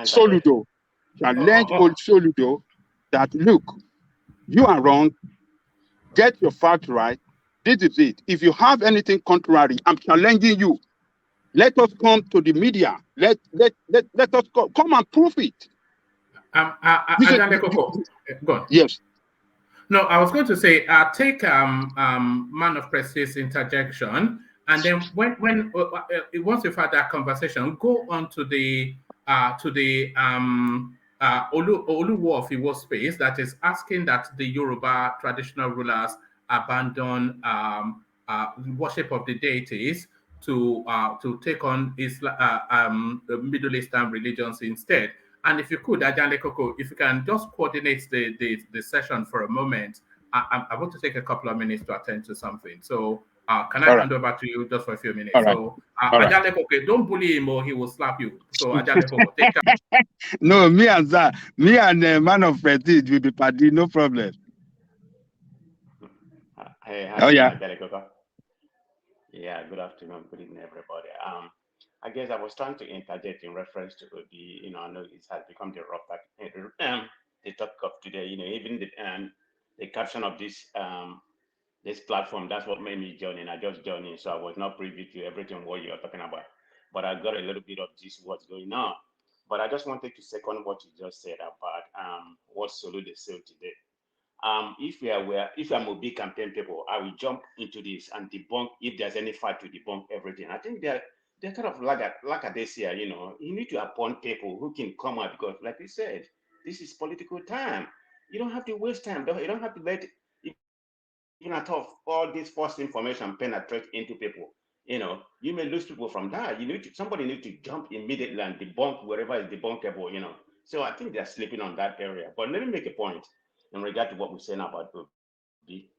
Soludo, challenge old Soludo that, look, you are wrong, get your fact right, this is it. If you have anything contrary, I'm challenging you. Let us come to the media. Let us come and prove it. Go on. Yes. No, I was going to say, take Man of Prestige's interjection, and then when once you've had that conversation, go on to the Oluwo of Iwo space that is asking that the Yoruba traditional rulers abandon worship of the deities to take on Middle Eastern religions instead. And if you could, Ajale Koko, if you can just coordinate the session for a moment, I want to take a couple of minutes to attend to something. So can I hand over to you just for a few minutes? All right. So Ajale Koko, don't bully him or he will slap you. So Ajale Koko, take charge. No, me and Man of Prestige will be party, no problem. Hey, oh yeah. Yeah, good afternoon, good evening, everybody. I guess I was trying to interject in reference to the, I know it has become the topic of today. Even the caption of this this platform, that's what made me join in. I just joined in, so I was not privy to everything what you're talking about. But I got a little bit of this what's going on. But I just wanted to second what you just said about what Soludo said today. If I'm a big campaign people, I will jump into this and debunk if there's any fight to debunk everything. I think they're kind of like this here, you need to appoint people who can come out, because like you said, this is political time. You don't have to waste time. You don't have to let even at all this false information penetrate into people. You may lose people from that. Somebody need to jump immediately and debunk wherever is debunkable, So I think they're sleeping on that area. But let me make a point in regard to what we're saying about Obi.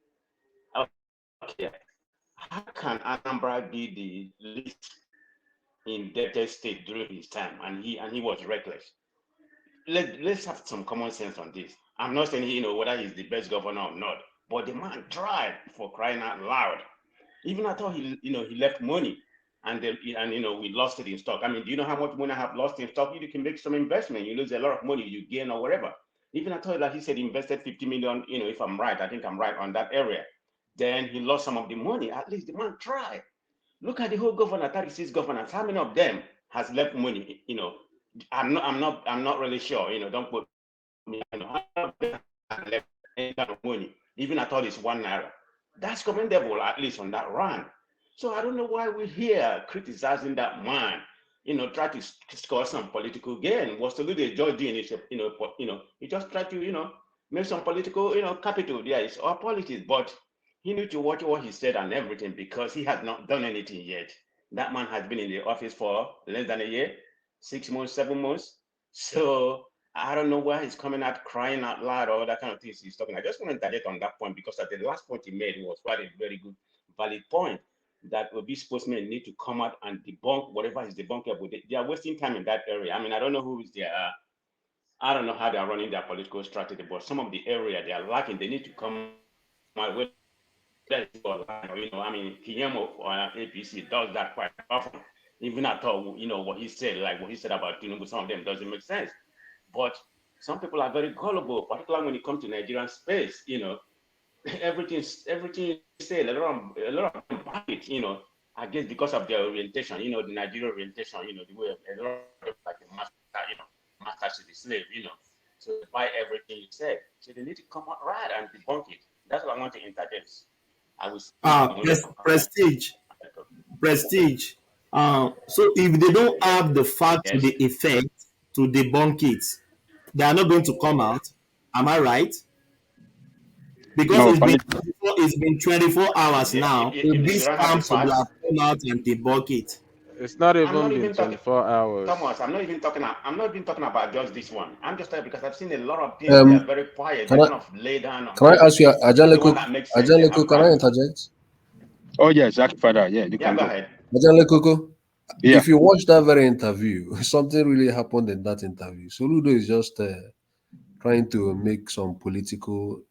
Okay, how can Anambra be the least indebted state during his time, and he was reckless? Let's have some common sense on this. I'm not saying whether he's the best governor or not, but the man tried, for crying out loud. Even I thought he left money, and we lost it in stock. I mean, do you know how much money I have lost in stock? You can make some investment, you lose a lot of money, you gain or whatever. Even I thought that he said he invested 50 million, if I'm right, I think I'm right on that area. Then he lost some of the money. At least the man tried. Look at the whole governor, 36 governors. How many of them has left money? I'm not really sure. Don't put me. How many of them have left any kind of money? Even I thought it's 1 naira. That's commendable, at least on that run. So I don't know why we're here criticizing that man. try to score some political gain. Was Soludo just doing it, he just tried to, make some political, capital. Yeah, it's all politics, but he need to watch what he said and everything because he has not done anything yet. That man has been in the office for less than a year, 6 months, 7 months. So I don't know why he's coming out crying out loud or that kind of things he's talking. I just want to interject on that point because at the last point he made was quite a very good, valid point that Obi spokesmen need to come out and debunk whatever is debunkable. They are wasting time in that area. I mean, I don't know who is their, I don't know how they are running their political strategy, but some of the area they are lacking, they need to come out with that. I mean, Kiyemo or APC does that quite often. Even at all, what he said, like what he said about Tinubu, some of them doesn't make sense. But some people are very gullible, particularly when it comes to Nigerian space. Everything you say, a lot of them buy it. I guess because of their orientation, the Nigerian orientation, the way a lot of them like the master, master to the slave, so they buy everything you said. So they need to come out right and debunk it. That's what I want to interject. I will. Prestige. So if they don't have the facts to the effect to debunk it, they are not going to come out. Am I right? Because No, it's been 24 hours now. If These they don't have the camps will facts, have come out and debunk it. It's not I'm not even been even talking, 24 hours. Thomas. I'm not even talking about just this one. I'm just talking because I've seen a lot of things. They are very quiet. They Can I kind of lay down on can I ask you, the one that makes sense. They have Can I facts. interject? Oh yes, Father. Yeah, you can Go go. ahead. Ajalekoko, Yeah. if you watch that very interview, something really happened in that interview. Soludo is just trying to make some political,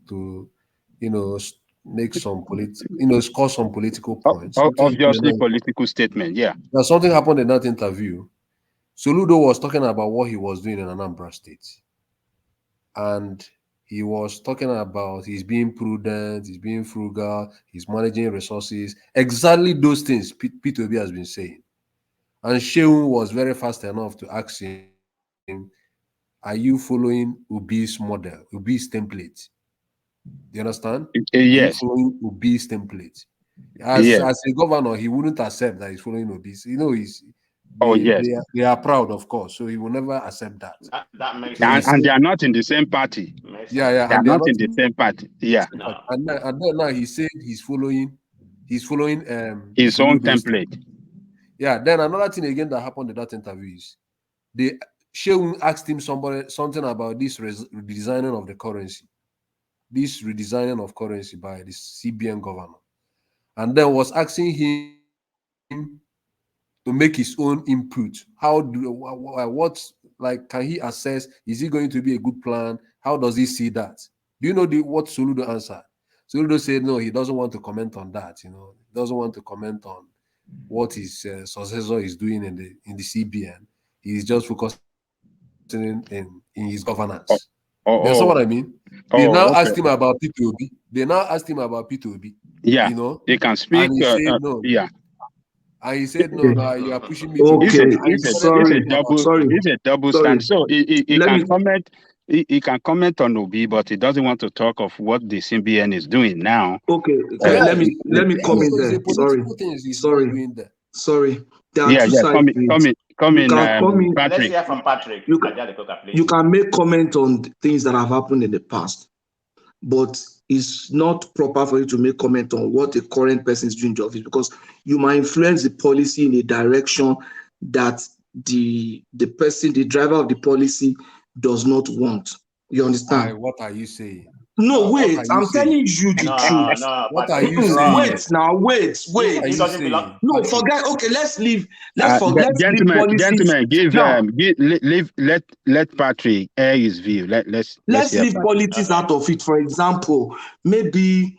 to, make some score some political points. Something Obviously, political statement. Yeah. now, something happened in that interview. Soludo was talking about what he was doing in Anambra State. And he was talking about he's being prudent, he's being frugal, he's managing resources. Exactly those things P2B has been saying. And Sheung was very fast enough to ask him, are you following Ubi's model, Ubi's template? Do you understand? Yes. Are you following Ubi's template? As a governor, he wouldn't accept that he's following Ubi's. They are proud, of course, so he will never accept that. That makes sense. sense. And they are not in the same party. Yeah, they are not in the same party. Yeah. No. And then now he said he's following his own template. Yeah. Then another thing again that happened in that interview is Sheung asked him something about this redesigning of the currency. This redesigning of currency by the CBN governor. And then was asking him to make his own input. Can he assess? Is it going to be a good plan? How does he see that? Do you know what Soludo answered? Soludo said no, he doesn't want to comment on that. He doesn't want to comment on what his successor is doing in the CBN. He's just focusing in his governance. You understand what I mean? They now asked him about P2B. Yeah, they can speak. And he said no. Yeah. And he said, no, you are pushing me to It's a double stand. So he can comment. He can comment on Obi, but he doesn't want to talk of what the CBN is doing now. Okay, let me comment there. Sorry. There are two sides. Come in, Patrick. Patrick. Let's hear from Patrick. You can make comment on things that have happened in the past, but it's not proper for you to make comment on what the current person is doing in the office, because you might influence the policy in a direction that the driver of the policy does not want. You understand? What are you saying? No, wait. I'm telling you the truth. No, what are you saying? Wait now. Wait. He doesn't belong. No, forget. Okay, let's leave. Let's leave politics. Gentlemen, let Patrick air his view. Let's leave politics out of it. For example, maybe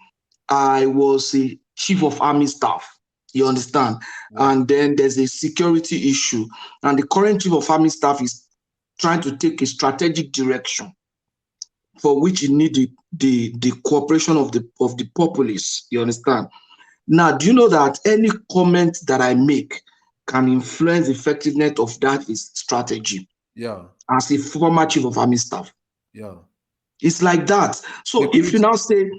I was a chief of army staff. You understand? And then there's a security issue, and the current chief of army staff is trying to take a strategic direction, for which you need the cooperation of the populace. You understand? Now, do you know that any comment that I make can influence the effectiveness of that strategy? Yeah. As a former chief of army staff. Yeah. It's like that. So if you now say,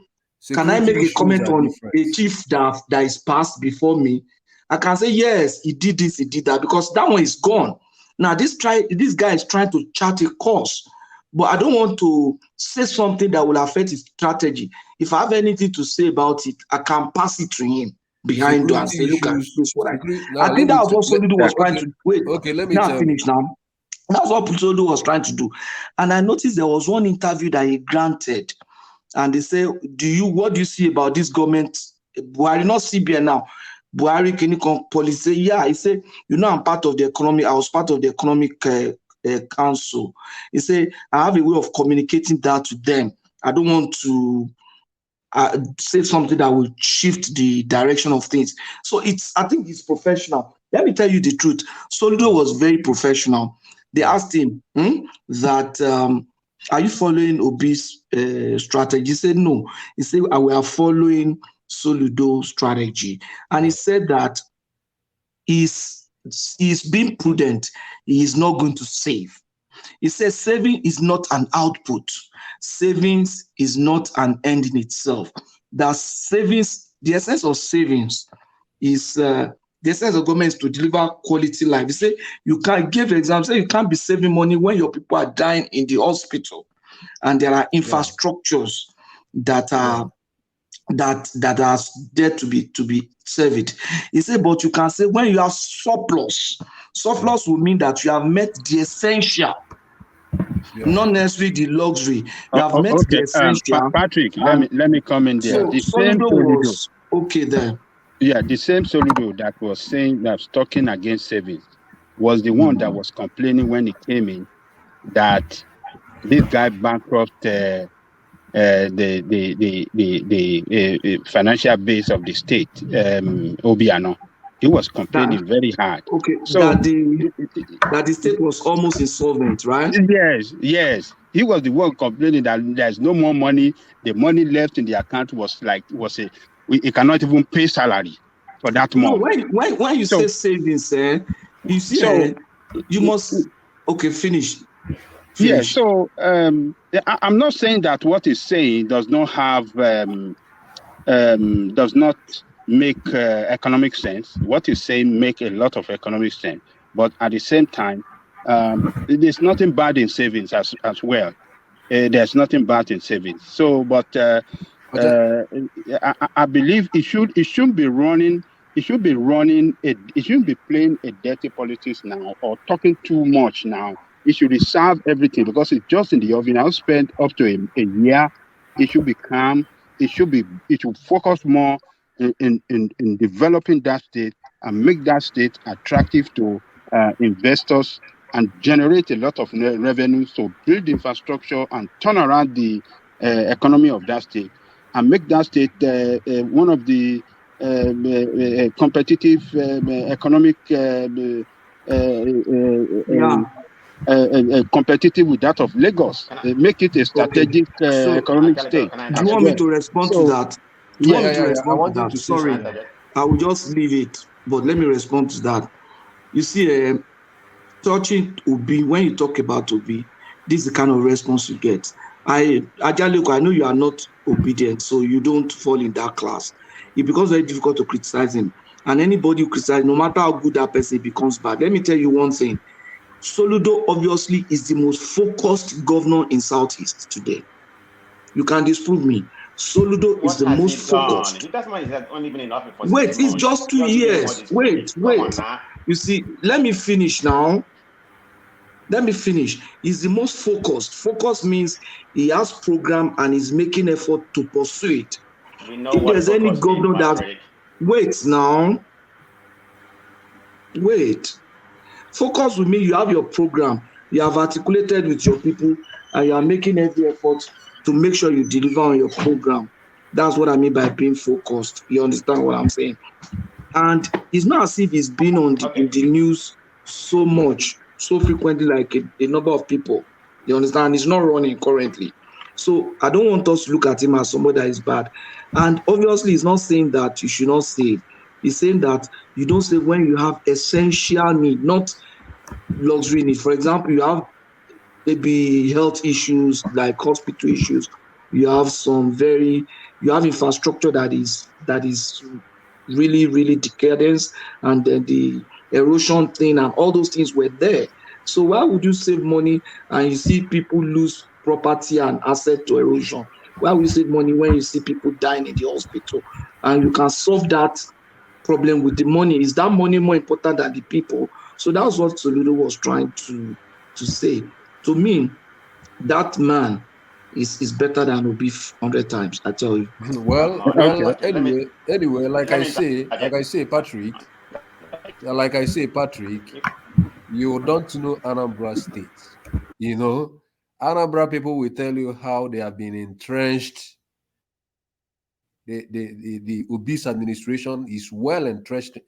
can I make a comment on a chief that is passed before me, I can say, yes, he did this, he did that, because that one is gone. Now, this guy is trying to chart a course, but I don't want to say something that will affect his strategy. If I have anything to say about it, I can pass it to him behind door and Security say, look at issues. this. What Now I think let me that was what Soludo was trying okay. to wait. Okay, let me Now tell finish now. That's what Soludo was trying to do. And I noticed there was one interview that he granted, and they say, what do you see about this government? Buhari, not CBN now. Buhari Clinical policy. Yeah, he said, I'm part of the economic. I was part of the economic council. He said, I have a way of communicating that to them. I don't want to say something that will shift the direction of things. So I think it's professional. Let me tell you the truth. Soludo was very professional. They asked him that, are you following Obi's strategy? He said, no. He said, we are following Soludo's strategy. And he said that he's being prudent. He is not going to save. He says saving is not an output. Savings is not an end in itself. That savings, the essence of savings is the essence of government is to deliver quality life. He say you can't give example, say you can't be saving money when your people are dying in the hospital and there are infrastructures that are that are there to be served. He said, but you can say when you have surplus will mean that you have met the essential. Not necessarily the luxury. You have met the Okay, essential. Patrick, let me come in there. So The same Soludo Soludo. was okay there. Yeah, the same Soludo that was talking against savings was the one that was complaining when he came in that this guy bankrupt the financial base of the state, Obiano. He was complaining very hard. Okay, So that the state was almost insolvent, right? Yes. He was the one complaining that there's no more money. The money left in the account it cannot even pay salary for that No, month. when you say savings, you see, you must finish. Yeah, so I'm not saying that what he's saying does not have does not make economic sense. What he's saying make a lot of economic sense, but at the same time, there's nothing bad in savings as well. There's nothing bad in savings. So, but I believe it shouldn't be running. It shouldn't be playing a dirty politics now or talking too much now. It should reserve everything because it's just in the oven. I'll spend up to a year. It should be calm. It should focus more in developing that state and make that state attractive to investors and generate a lot of revenue, so build infrastructure and turn around the economy of that state and make that state one of the competitive economic competitive with that of Lagos. Make it a strategic economic state. Do you want me to respond to that? Do you want me to respond to that? Sorry, I will just leave it, but let me respond to that. You see, touching Obi, when you talk about Obi, this is the kind of response you get. Ajaluko, I know you are not obedient, so you don't fall in that class. It becomes very difficult to criticize him. And anybody who criticizes, no matter how good that person becomes bad. Let me tell you one thing. Soludo obviously is the most focused governor in Southeast today. You can disprove me. Soludo is the most focused. That's why he's only been in office for Wait, it's just 2 years. Wait. You see, let me finish now. Let me finish. He's the most focused. Focus means he has program and is making effort to pursue it. If there's any governor that wait. Focus with me, you have your program, you have articulated with your people, and you are making every effort to make sure you deliver on your program. That's what I mean by being focused. You understand what I'm saying? And it's not as if he's been in the news so much, so frequently like a number of people. You understand? He's not running currently. So I don't want us to look at him as somebody that is bad. And obviously, he's not saying that you should not save. He's saying that you don't save when you have essential need, not luxury need. For example, you have maybe health issues like hospital issues. You have you have infrastructure that is really decadence, and then the erosion thing and all those things were there. So why would you save money and you see people lose property and asset to erosion? Why would you save money when you see people dying in the hospital? And you can solve that problem with the money. Is that money more important than the people? So that's what Soludo was trying to say. To me, that man is better tthan Obi 100 times. I tell you. Well, Okay. anyway, Let me like I say, Patrick, you don't know Anambra State. You know, Anambra people will tell you how they have been entrenched. The Obi's administration is well entrenched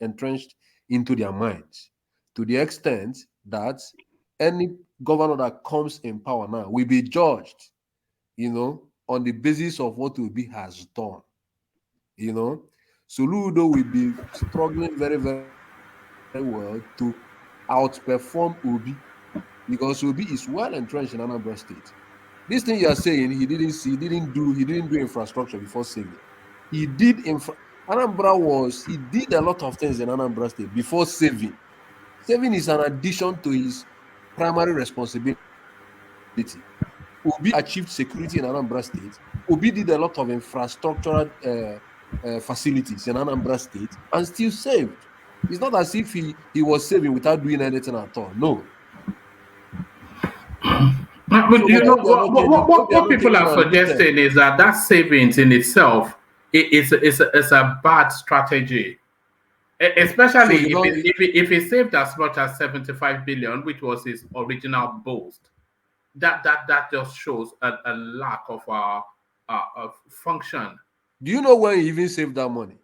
into their minds, to the extent that any governor that comes in power now will be judged, on the basis of what Obi has done. Soludo will be struggling very, very well to outperform Obi, because Obi is well entrenched in Anambra State. This thing you are saying he didn't do infrastructure before saving. He did he did a lot of things in Anambra State before saving. Saving is an addition to his primary responsibility. Obi achieved security in Anambra State. Obi did a lot of infrastructural facilities in Anambra State and still saved. It's not as if he was saving without doing anything at all. No. But So, you know hope they are what not people getting are admitted. suggesting is that savings in itself is a bad strategy. Especially if he saved as much as 75 billion, which was his original boast. That just shows a lack of function. Do you know when he even saved that money?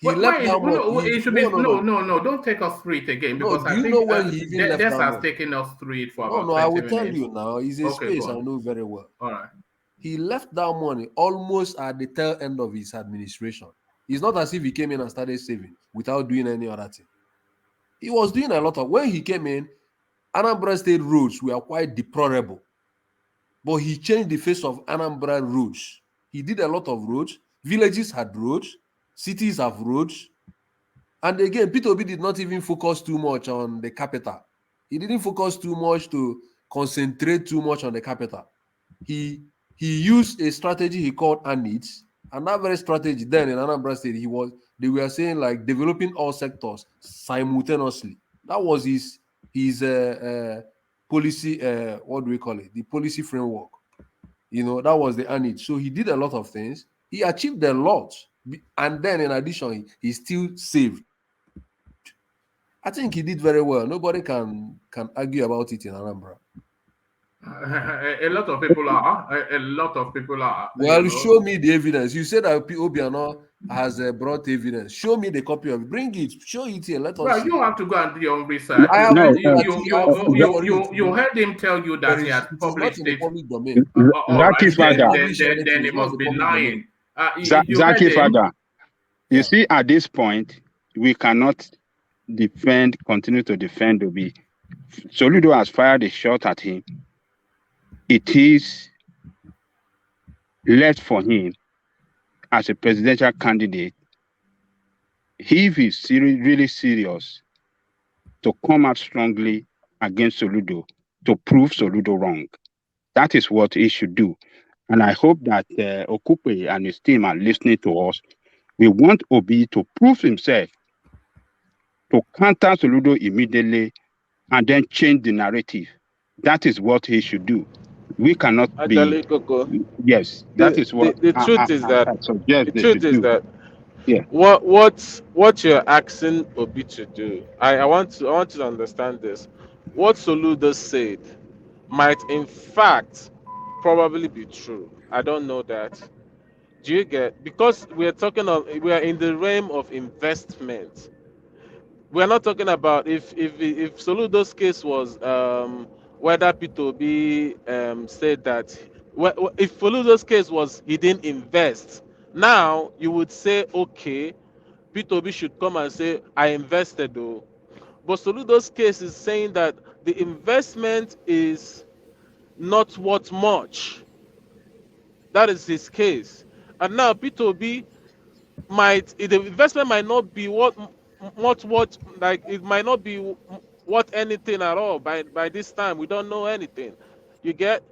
He left that money. No, it should be no. Don't take us through it again, No, because do I you think know when he even left Des that has money? taken us through it for No, about I 20 will tell minutes. you now. It's a Okay, space go I on. know very well. All right. He left that money almost at the tail end of his administration. It's not as if he came in and started saving without doing any other thing. He was doing a lot of, when he came in, Anambra State roads were quite deplorable. But he changed the face of Anambra roads. He did a lot of roads. Villages had roads. Cities have roads. And again, Peter Obi did not even focus too much on the capital. He didn't focus too much to concentrate too much on the capital. He used a strategy he called ANIDS, and that very strategy then in Anambra State, they were saying like developing all sectors simultaneously. That was his policy, what do we call it? The policy framework. That was the ANIDS. So he did a lot of things. He achieved a lot. And then in addition, he still saved. I think he did very well. Nobody can argue about it in Anambra. A lot of people are. A lot of people are. Well, show me the evidence. You said that Obiano has brought evidence. Show me the copy of it. Bring it. Show it here. Let us Well, see. you have to go and do your own research. I have No, You heard him tell you that he had it is not published in the it. public domain. All right, Zaki Father. then he must be lying. You heard Zaki him. Father. You see, at this point, we cannot continue to defend Obi. Soludo has fired a shot at him. It is left for him as a presidential candidate, if he's really serious, to come out strongly against Soludo, to prove Soludo wrong. That is what he should do. And I hope that Okupe and his team are listening to us. We want Obi to prove himself, to counter Soludo immediately, and then change the narrative. That is what he should do. We cannot Actually, be. Coco, Yes, that is what the truth is that I suggest the they truth should is do. that Yeah. what you're asking Obi to do. I want you to understand this. What Soludo said might in fact probably be true. I don't know that. Do you get? Because we are in the realm of investment. We are not talking about if Soludo's case was whether P2B said that if Soludo's case was he didn't invest. Now you would say okay, P2B should come and say I invested though. But Soludo's case is saying that the investment is not worth much. That is his case. And now P2B the investment might not be what like it might not be worth anything at all by this time. We don't know anything. You get?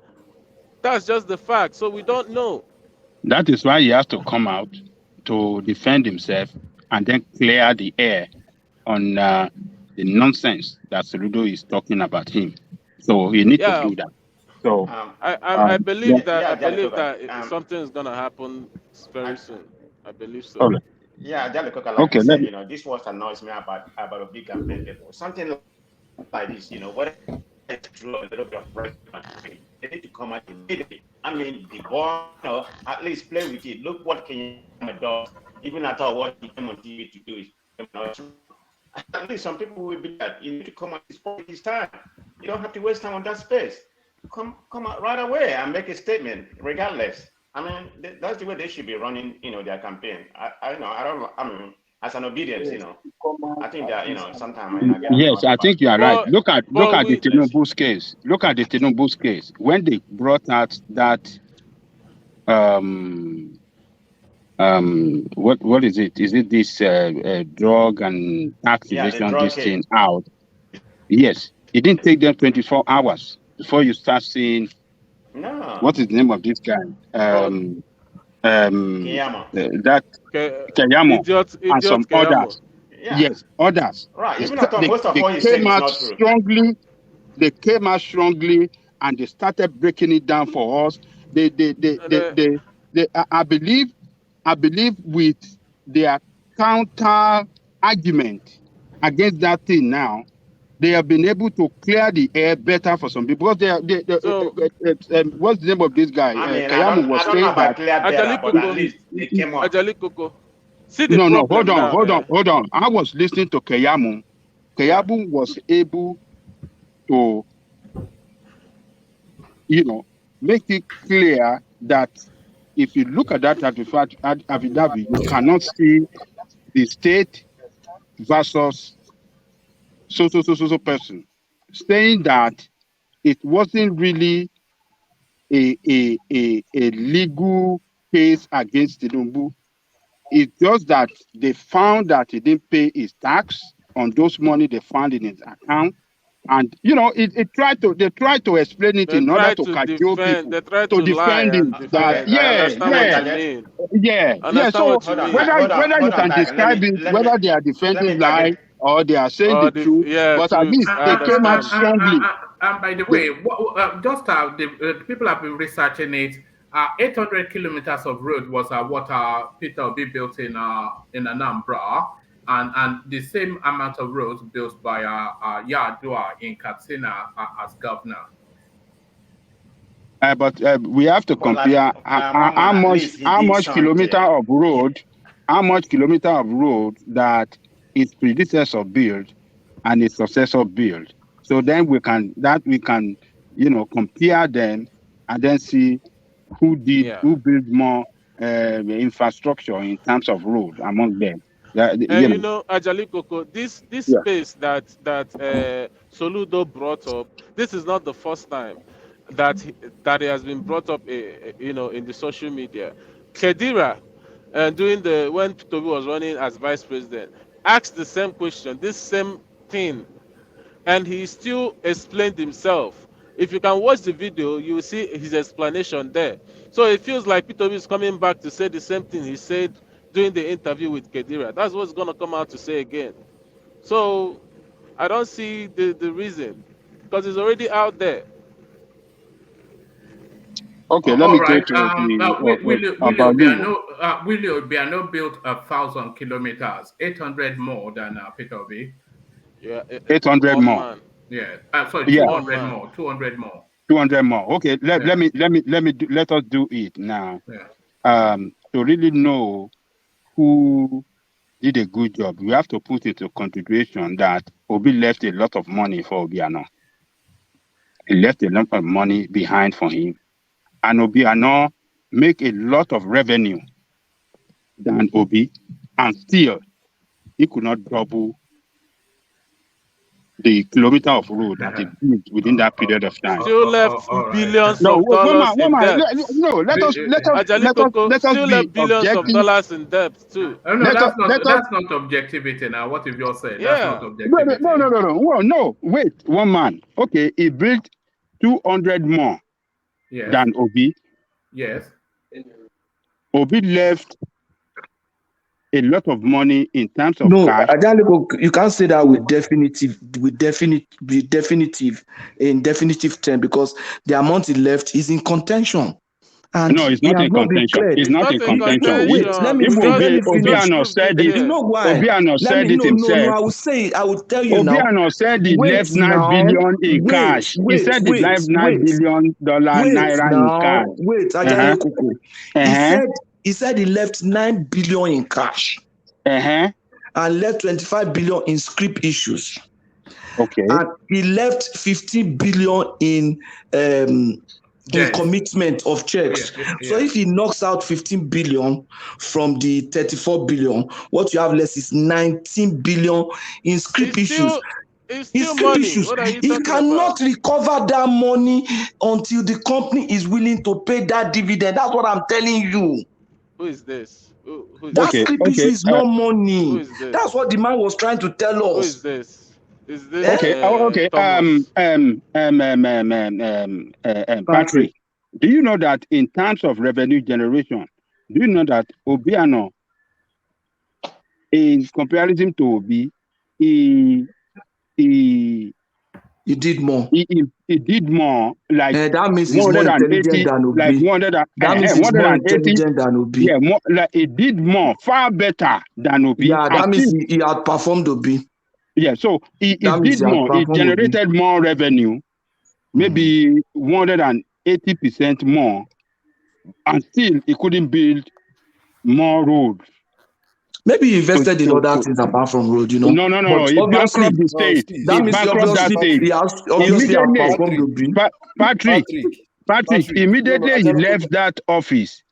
That's just the fact. So we don't know. That is why he has to come out to defend himself and then clear the air on the nonsense that Soludo is talking about him. So he needs to Yeah, do that. So I yeah. believe that I believe that something something's gonna happen very soon. I believe so. Okay. Yeah, Jalikoka, like okay. you Let said, me, this what annoys me about a big campaign people. Something like this, what through a little bit of pressure, they need to come out immediately. I mean, the ball, at least play with it. Look what Kenya does. Even after what he came on TV to do is at least some people will be that you need to come out this time. You don't have to waste time on that space. Come out right away and make a statement, regardless. I mean, that's the way they should be running, their campaign. I mean, as an obedience, I think that, sometimes I get yes, annoyed I about think you are right. Look at the we Tinubu's case. Look at the Tinubu's case. When they brought out that what is it? Is it this drug and tax the evasion drug this case. thing out? Yes, it didn't take them 24 hours before you start seeing No. what is the name of this guy? Kiyama. That Kayamo and Idiot some Keyamo. others. Yeah. Yes, others. Right. They, Even after they, most of they what he said came is out not true. strongly. They came out strongly and they started breaking it down for us. I believe with their counter argument against that thing now, they have been able to clear the air better for some people. Because what's the name of this guy? I mean, Kayamu I was don't know saying about that. clear better, but at least they came up. Ajali Koko. See the No, problem now. hold on. I was listening to Kayamu. Kayamu was able to, make it clear that if you look at that affidavit, you cannot see the state versus so person, saying that it wasn't really a legal case against Tinubu. It's just that they found that he didn't pay his tax on those money they found in his account. And they try to explain it They in order try to to cajole defend. people They try to to lie defend and him. That defend. I understand what you mean. Understand So what you mean. whether you can describe it, whether they are defending lie or they are saying the truth, but at truth. least I they came out understand. strongly. And by the way, just the people have been researching it. 800 kilometers of road was what Peter Obi built in Anambra, and the same amount of roads built by Yadua in Katsina as governor. But we have to compare how much kilometer of road, that his predecessor built and his successor built. So then we can compare them and then see who built more infrastructure in terms of road among them. Ajali Koko, this Yeah. space that Soludo brought up, this is not the first time that that it has been brought up, in the social media. Kedira, when Toby was running as vice president, asked the same question, this same thing, and he still explained himself. If you can watch the video, you will see his explanation there. So it feels like Peter is coming back to say the same thing he said during the interview with Kedira. That's what's going to come out to say again. So I don't see the reason, because it's already out there. Okay, let All me go right. to Willie Obiano built 1,000 kilometers, 800 more than Peter Obi. Yeah, 800 more. Man. Yeah. Sorry, Yeah. 200 more. 200 more. 200 more. Okay, let us do it now. Yeah. To really know who did a good job, we have to put into consideration that Obi left a lot of money for Obiano. He left a lot of money behind for him. And Obiano make a lot of revenue than Obi, and still he could not double the kilometer of road that he built within that period of time. Still left all right. billions No, of dollars in debt. no, Ajali Koko let us still be left billions of objective. dollars in debt too. Oh, no, Let us, that's not objectivity now. What you've just said, that's not Yeah. objectivity. No, wait, one man. Okay, he built 200 more Yes. than Obi. Yes. Obi left a lot of money in terms of No, cash. you can't say that with definitive term, because the amount he left is in contention. And No, it's he not has in not been contention. cleared. It's not in contention. No, wait. Let me If finish. Obiano said You it, know why? Obiano said it No. himself. I will say it. I will tell you now. Obiano said he Wait left 9 now. billion in Wait. cash. He said he left $9 billion naira in cash. Wait, Ajay Koko. He said he left 9 billion in cash. And left 25 billion in scrip issues. Okay. And he left 15 billion in commitment of checks. Yeah. So if he knocks out 15 billion from the 34 billion, what you have less is 19 billion in scrip issues. It's still money. What are you He talking cannot about? recover that money until the company is willing to pay that dividend. That's what I'm telling you. Who is this? That scrip issue is not money. Who is this? That's what the man was trying to tell us. Who is this? Is this Patrick, do you know that in terms of revenue generation, do you know that Obiano, in comparison to Obi, he did more. He did more. Like that means he's more intelligent than Obi. Like 100. That means he's more intelligent than Obi. Yeah, more like he did more, far better than Obi. Yeah, that means he outperformed Obi. Yeah, so he did more. He generated more revenue, maybe 180% more, and still he couldn't build more roads. Maybe he invested in other things apart from road, you know. No. He bankrupt the state. That means he obviously outperformed Obi. Patrick, immediately he left that office,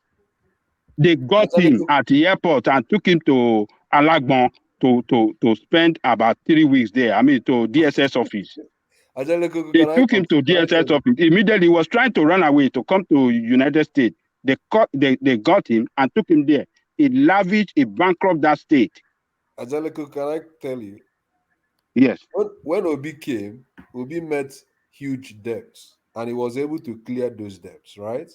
they got him at the airport and took him to Alagbon to spend about 3 weeks there. I mean, to DSS office. They took him to DSS office. Immediately, he was trying to run away to come to United States. They got him and took him there. He lavished, he bankrupt that state. Angelico, can I tell you? Yes. When Obi came, Obi met huge debts, and he was able to clear those debts, right?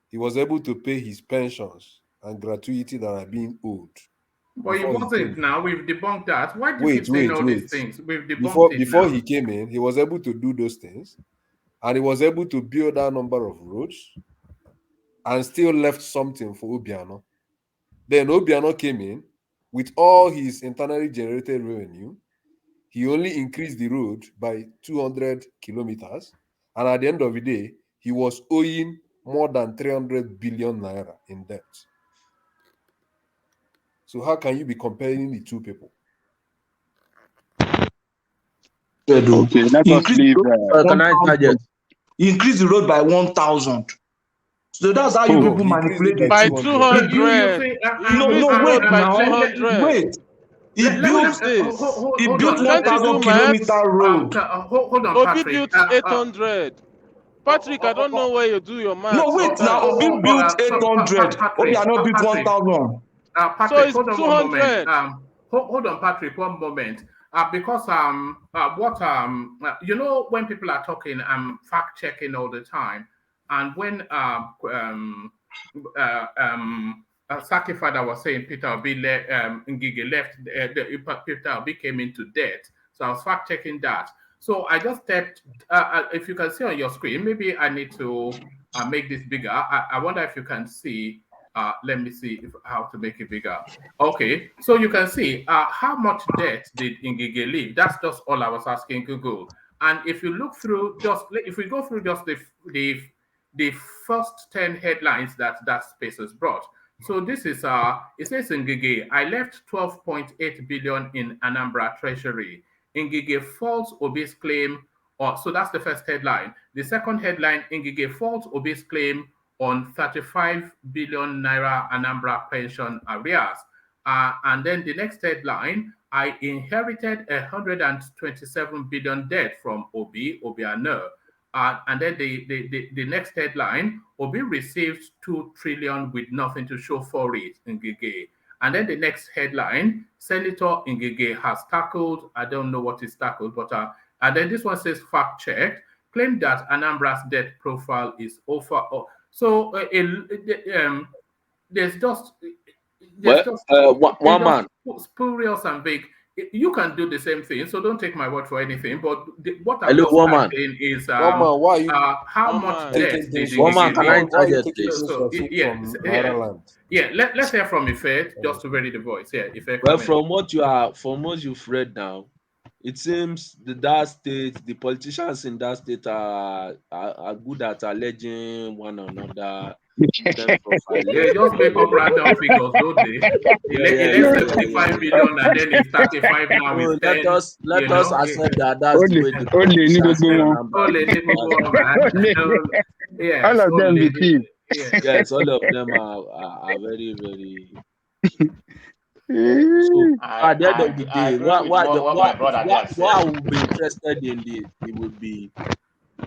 He was able to pay his pensions and gratuity that are being owed. But he wasn't now. We've debunked that. Why do you keep saying all these things? We've debunked before he came in, he was able to do those things, and he was able to build that number of roads and still left something for Obiano. Then Obiano came in with all his internally generated revenue. He only increased the road by 200 kilometers, and at the end of the day, he was owing more than 300 billion naira in debt. So how can you be comparing the two people? Okay, let us leave. Can I target? He increased the road by 1,000. So that's how you people manipulate it. By 200. No, wait now. Wait. He built 1,000 kilometer road. Hold on, Obi built 800. Patrick, I don't know where you do your math. No, wait now. Obi built 800. Obi I not built 1,000. Patrick, so it's hold on 200. One moment. Hold on, Patrick, one moment. Because you know, when people are talking, I'm fact checking all the time, and when Saki father was saying Peter Obi Ngige left, Peter Obi came into debt, so I was fact checking that. So I just stepped. If you can see on your screen, maybe I need to make this bigger. I wonder if you can see. Let me see how to make it bigger. Okay, so you can see how much debt did Ngige leave. That's just all I was asking Google. And if you look through, if we go through just the first 10 headlines that space has brought. So this is it says Ngige, I left 12.8 billion in Anambra Treasury. Ngige faults Obi's claim. So that's the first headline. The second headline, Ngige faults Obi's claim on 35 billion naira Anambra pension arrears. And then the next headline, I inherited 127 billion debt from Obiano. And then the next headline, Obi received 2 trillion with nothing to show for it, Ngige. And then the next headline, Senator Ngige has tackled, I don't know what is tackled, but and then this one says fact check, claim that Anambra's debt profile is over. So there's just Well, one man. spurious and vague. You can do the same thing, so don't take my word for anything. But what I'm Hello, just one man. asking is One man, why are you how much debt taking did things One from man, can I why are you interject, taking please? things so from yes, Ireland? let's hear from Ife just to vary the voice. Yeah, Ife, Well, come in. from what you've read now, it seems that state, the politicians in that state are good at alleging one another in terms of They just make up random figures, don't they? Elect 75 billion and then it's 35 now, So it's 10, let us accept that that's the way the Only ní politicians gbogbo in wọn. Anambra Only do. people That's go on, man. All Yes, of them be only. thieves. yes, all of them are very, very. So at the end of the I day, agree with what my brother there what I said. would be interested in it would be,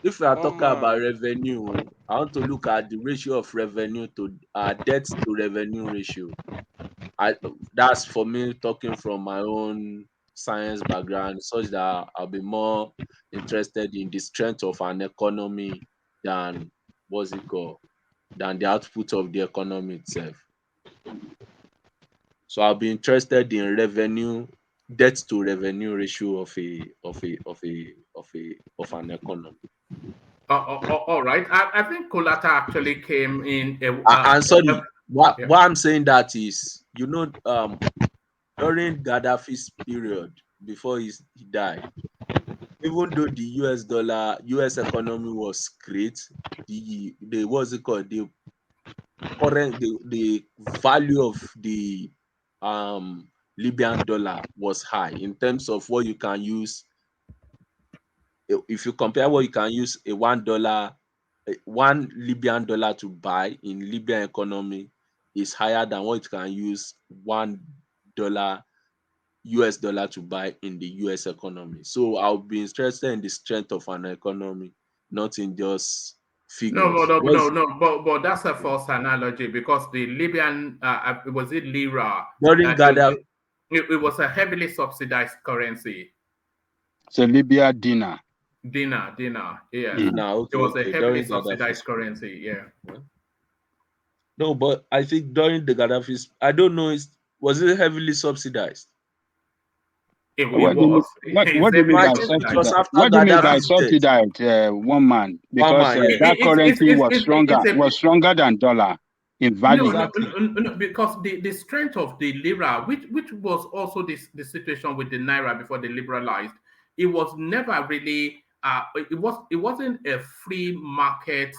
if we are talking about revenue, I want to look at the ratio of revenue to debt to revenue ratio. That's for me talking from my own science background, such that I'll be more interested in the strength of an economy than than the output of the economy itself. So I'll be interested in debt to revenue ratio of an economy. All right. I think Kolata actually came in. And sorry, why I'm saying that is, during Gaddafi's period before he died, even though the US economy was great, the the value of the Libyan dollar was high in terms of what you can use. If you compare what you can use $1 Libyan dollar to buy in Libyan economy is higher than what you can use $1 US dollar to buy in the US economy. So I'll be interested in the strength of an economy, not in just figures. But that's a false analogy because the Libyan, was it lira? During Gaddafi, it was a heavily subsidized currency. So Libya dinar. Dinar, yeah. Okay, it was a heavily during subsidized currency, yeah. No, but I think during the Gaddafi's, I don't know, was it heavily subsidized? What do you mean by subsidized? What do you mean by subsidized? One man, because that currency was stronger than dollar in value. No, because the strength of the lira, which was also the situation with the naira before they liberalized, it was never really it wasn't a free market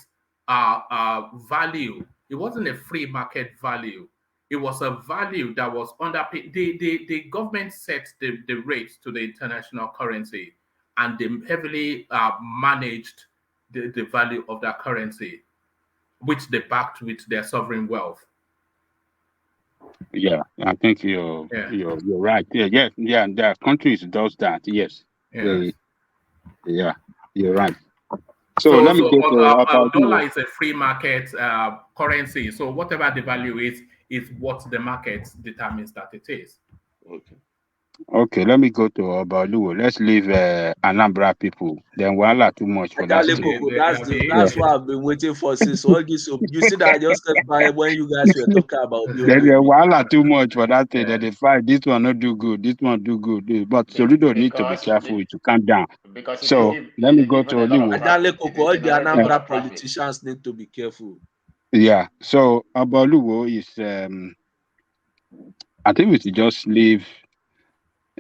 value. It wasn't a free market value. It was a value that was underpinned. The government set the rates to the international currency, and they heavily managed the value of that currency, which they backed with their sovereign wealth. Yeah, I think you're right. Yeah. There are countries does that. Yes. Yeah, you're right. So let me go to dollar is a free market currency. So whatever the value is what the market determines that it is. Okay, let me go to Obaluwo. Let's leave Anambra people. Then Wala too much for that state. That's what I've been waiting for since all this. You see that I just kept by when you guys were talking about Then Wala too much for that state. Then they fight. This one not do good. This one do good. But Soludo need to be careful to calm down. So let me go to Oliwo. All the Anambra politicians need to be careful. Yeah. So Obaluwo is I think we should just leave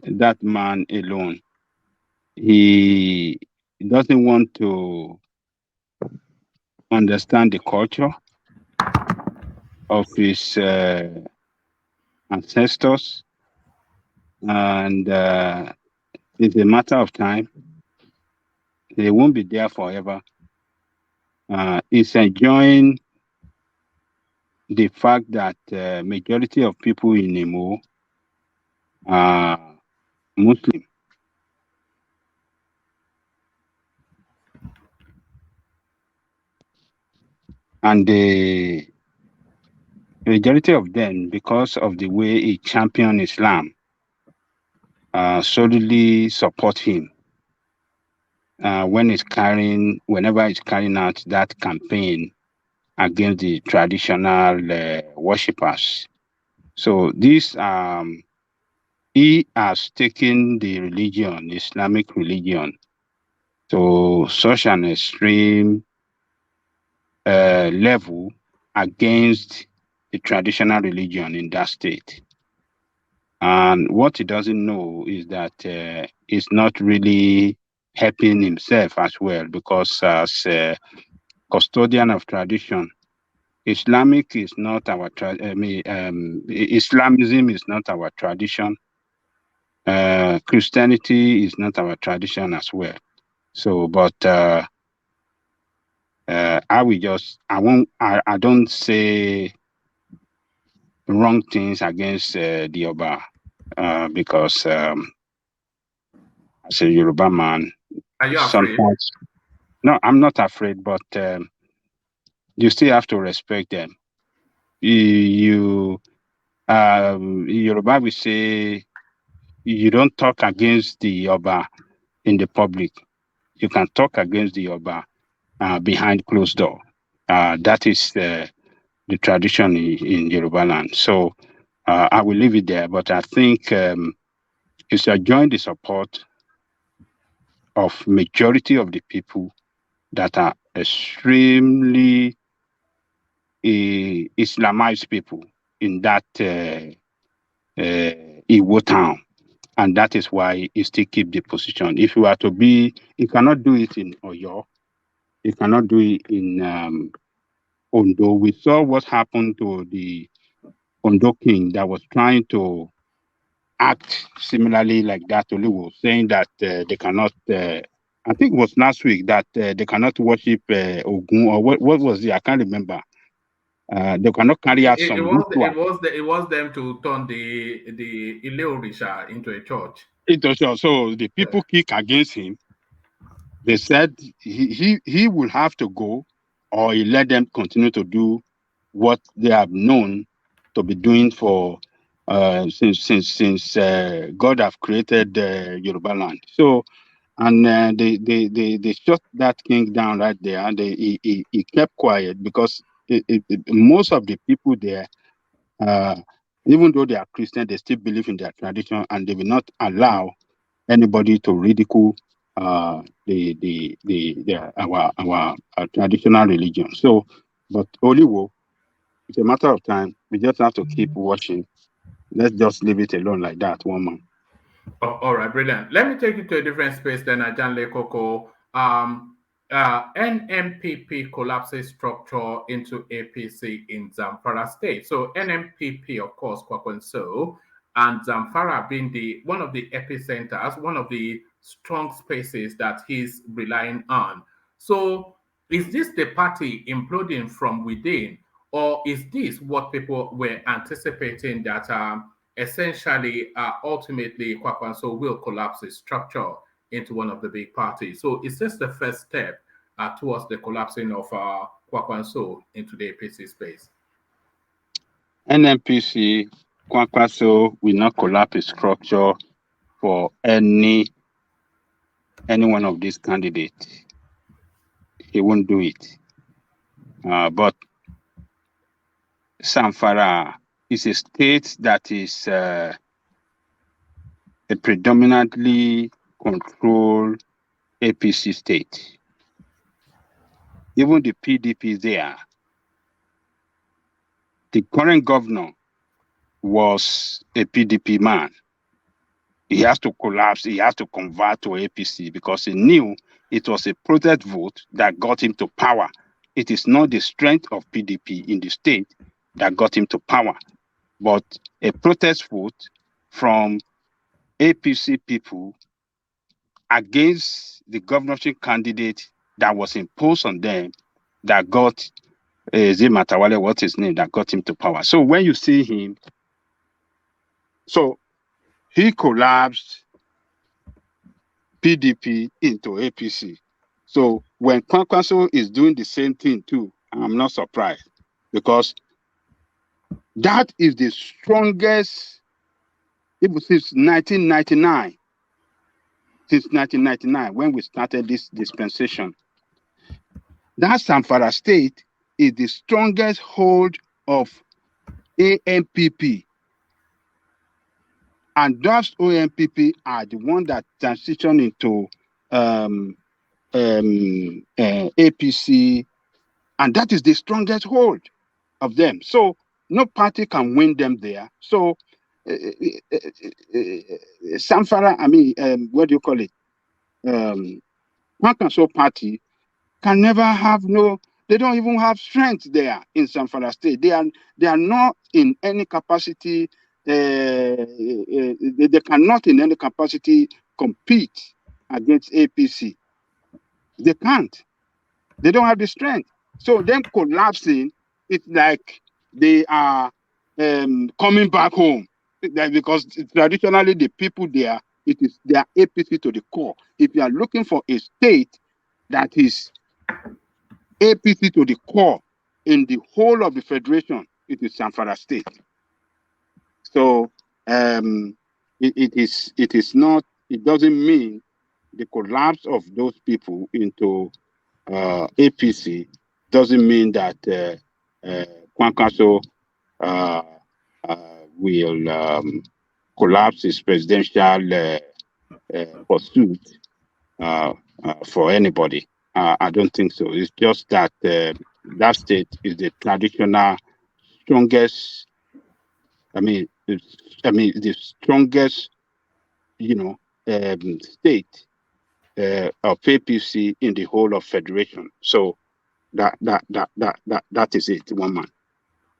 that man alone. He doesn't want to understand the culture of his ancestors, and it's a matter of time. They won't be there forever. He's enjoying the fact that majority of people in Imo Muslim. And the majority of them, because of the way he championed Islam, solidly support him whenever he's carrying out that campaign against the traditional worshippers. So this he has taken the religion, Islamic religion, to such an extreme level against the traditional religion in that state. And what he doesn't know is that he's not really helping himself as well, because as custodian of tradition, Islamic is not our Islamism is not our tradition. Christianity is not our tradition as well. So, but I don't say wrong things against the Oba because as a Yoruba man, are you afraid? sometimes no, I'm not afraid, but you still have to respect them. Yoruba will say you don't talk against the Oba in the public. You can talk against the Oba behind closed door. That is the tradition in Yoruba land. So I will leave it there. But I think you should join the support of majority of the people that are extremely Islamized people in that Iwo town. And that is why he still keep the position. If you are to be, you cannot do it in Oyo. You cannot do it in Ondo. We saw what happened to the Ondo king that was trying to act similarly like that Oluwo, saying that they cannot, I think it was last week, that they cannot worship Ogun, or what was it? I can't remember. They cannot carry out some ritual. It was them to turn the Ile-Orisha into a church. So the people kick against him. They said he will have to go, or he let them continue to do what they have known to be doing for since God have created Yoruba land. So, and they shut that king down right there, and he kept quiet because most of the people there, even though they are Christian, they still believe in their tradition, and they will not allow anybody to ridicule our traditional religion. So, but Oliwo, it's a matter of time. We just have to keep watching. Let's just leave it alone like that, one man. Oh, all right, brilliant. Let me take you to a different space then, Ajanle Koko. NMPP collapses structure into APC in Zamfara state. So NMPP, of course, Kwankwaso, and Zamfara being one of the epicenters, one of the strong spaces that he's relying on. So is this the party imploding from within, or is this what people were anticipating, that essentially ultimately Kwankwaso will collapse its structure into one of the big parties? So is this the first step towards the collapsing of Kwankwaso into the APC space? NMPC, Kwankwaso will not collapse its structure for any one of these candidates. He won't do it. But Zamfara is a state that is a predominantly controlled APC state. Even the PDP there, the current governor was a PDP man. He has to collapse, he has to convert to APC because he knew it was a protest vote that got him to power. It is not the strength of PDP in the state that got him to power, but a protest vote from APC people against the governorship candidate that was imposed on them that got Zimatawale, what's his name, that got him to power. So when you see him, so he collapsed PDP into APC. So when Kwankwaso is doing the same thing too, I'm not surprised, because that is the strongest, even since 1999. Since 1999, when we started this dispensation, that Zamfara state is the strongest hold of AMPP. And those OMPP are the one that transition into APC, and that is the strongest hold of them. So no party can win them there. So Zamfara, what do you call it? Kwankwaso party can never have they don't even have strength there in Zamfara state. They are not in any capacity, they cannot in any capacity compete against APC. They can't. They don't have the strength. So them collapsing, it's like they are coming back home. Because traditionally the people there, they are APC to the core. If you are looking for a state that is APC to the core in the whole of the federation, it is Zamfara state. So it is not. It doesn't mean the collapse of those people into APC doesn't mean that Kwankwaso will collapse his presidential pursuit for anybody. I don't think so. It's just that that state is the traditional strongest. The strongest, state of APC in the whole of federation. So that is it. One man.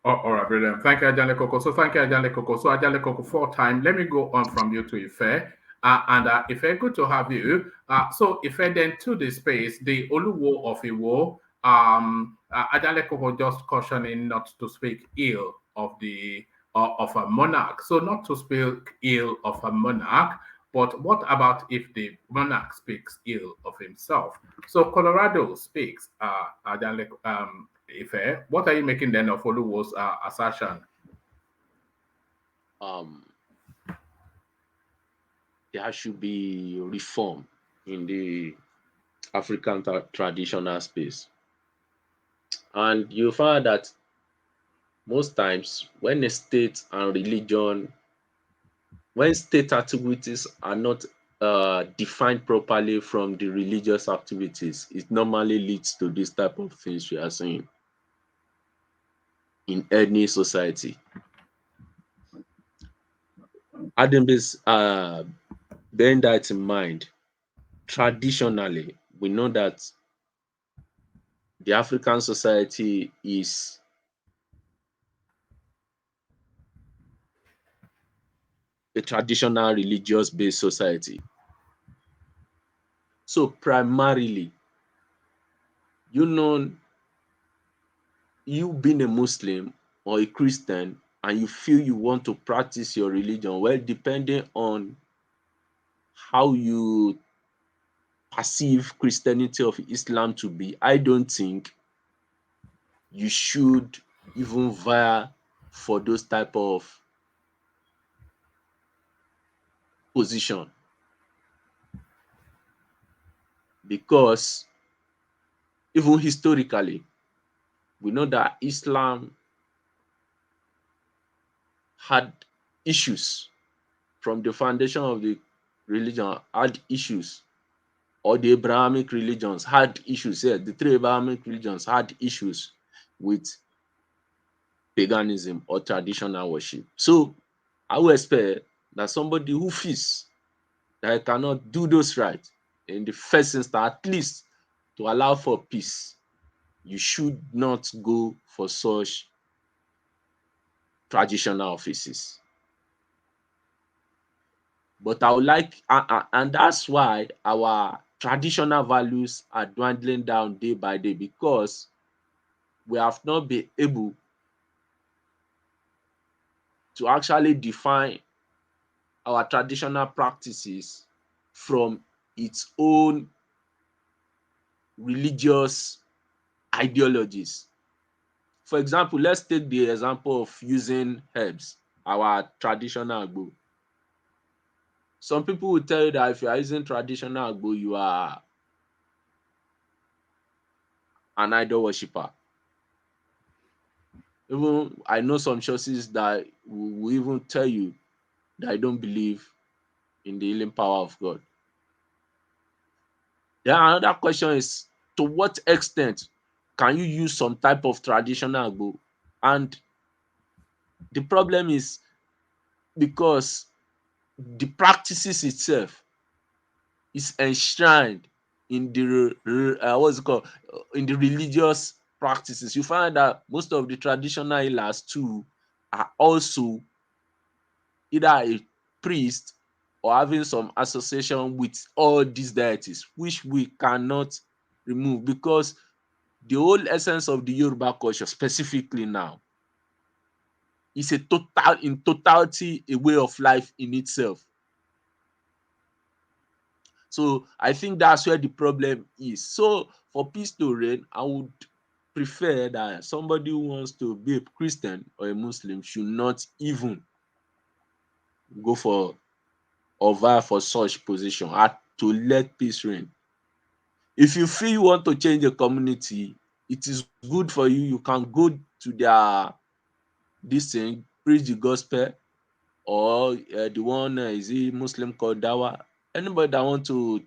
All right, brilliant. Thank you, Ajale Koko. So thank you, Ajale Koko. So Ajale Koko, 4 time. Let me go on from you to Ife. And Ife, good to have you. So Ife, then to the space, the Oluwo of Iwo, Ajale Koko just cautioning not to speak ill of of a monarch. So not to speak ill of a monarch, but what about if the monarch speaks ill of himself? So Colorado speaks, Ajale, Ife, what are you making then of Oluwo's assertion? There should be reform in the African traditional space. And you find that most times when a state and religion, when state activities are not defined properly from the religious activities, it normally leads to this type of things we are seeing in any society. Adembis, bearing that in mind, traditionally, we know that the African society is a traditional religious-based society. So primarily, you being a Muslim or a Christian and you feel you want to practice your religion, well, depending on how you perceive Christianity of Islam to be, I don't think you should even vie for those type of position, because even historically, we know that Islam had issues from the foundation of the religion, had issues, or the Abrahamic religions had issues. Yeah, the 3 Abrahamic religions had issues with paganism or traditional worship. So I would expect that somebody who feels that I cannot do those right in the first instance, at least to allow for peace, you should not go for such traditional offices. But I would like, and that's why our traditional values are dwindling down day by day, because we have not been able to actually define our traditional practices from its own religious ideologies. For example, let's take the example of using herbs, our traditional agbo. Some people will tell you that if you are using traditional agbo, you are an idol worshiper. Even I know some churches that will even tell you that I don't believe in the healing power of God. Then another question is, to what extent can you use some type of traditional agbo? And the problem is because the practices itself is enshrined in the what's it called, in the religious practices. You find that most of the traditional healers too are also either a priest or having some association with all these deities, which we cannot remove, because the whole essence of the Yoruba culture specifically now is a total, in totality, a way of life in itself. So I think that's where the problem is. So for peace to reign, I would prefer that somebody who wants to be a Christian or a Muslim should not even go for or vie for such position, to let peace reign. If you feel you want to change the community, it is good for you. You can go to their this thing, preach the gospel, or the one is it Muslim called Dawa. Anybody that want to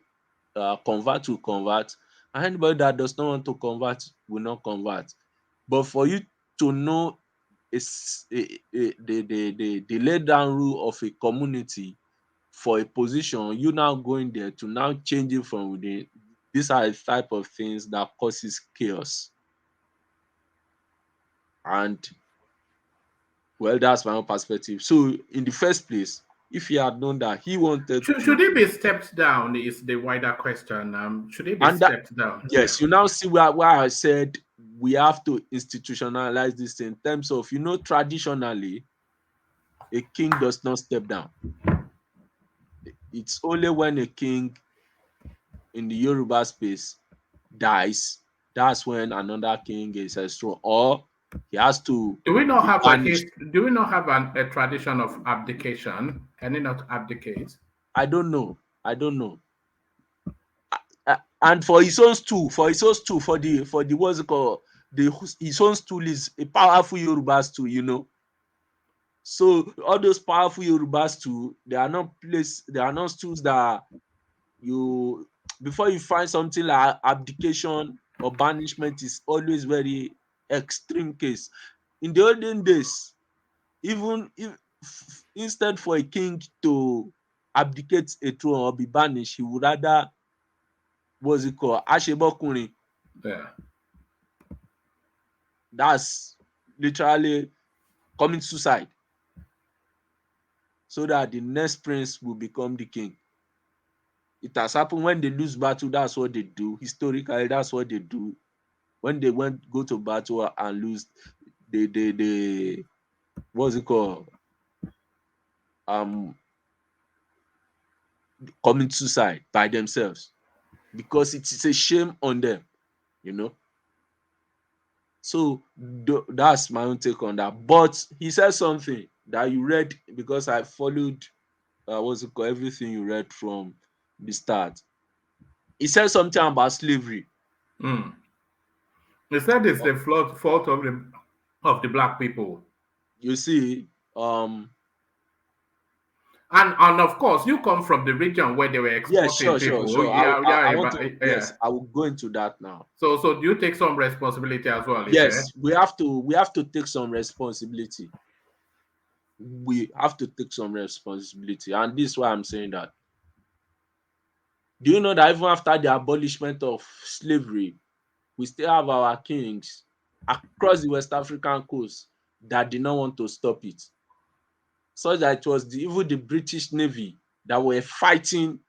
convert will convert, and anybody that does not want to convert will not convert. But for you to know the lay down rule of a community for a position, you now going there to now change it from within. These are the type of things that causes chaos. And well, that's my own perspective. So in the first place, if he had known that he wanted Should he be stepped down is the wider question. Should he be and that, stepped down? yes, you now see why I said we have to institutionalize this in terms of, traditionally, a king does not step down. It's only when a king in the Yoruba space dies, that's when another king is enthroned, or he has to Do we not be have banished. do we not have a tradition of abdication? Can he not abdicate? I don't know. And for his own stool, for the what's it called, his own stool is a powerful Yoruba stool. So all those powerful Yoruba stool, they are not stools that you, before you find something like abdication or banishment, is always very extreme case. In the olden days, even if instead for a king to abdicate a throne or be banished, he would rather, what's it called, Ashebokunrin. Yeah. That's literally commit suicide, so that the next prince will become the king. It has happened when they lose battle. That's what they do. Historically, that's what they do. When they go to battle and lose, they what's it called, commit suicide by themselves, because it is a shame on them. So that's my own take on that. But he said something that you read, because I followed what's it called, everything you read from the start. He said something about slavery. He said it's the fault of the black people. You see, and of course, you come from the region where they were yes, exporting sure. people. I want to, yes, I will go into that now. So do you take some responsibility as well? Yes, we have to take some responsibility. We have to take some responsibility, and this is why I'm saying that. Do you know that even after the abolishment of slavery, we still have our kings across the West African coast that did not want to stop it, such that it was even the British Navy that were fighting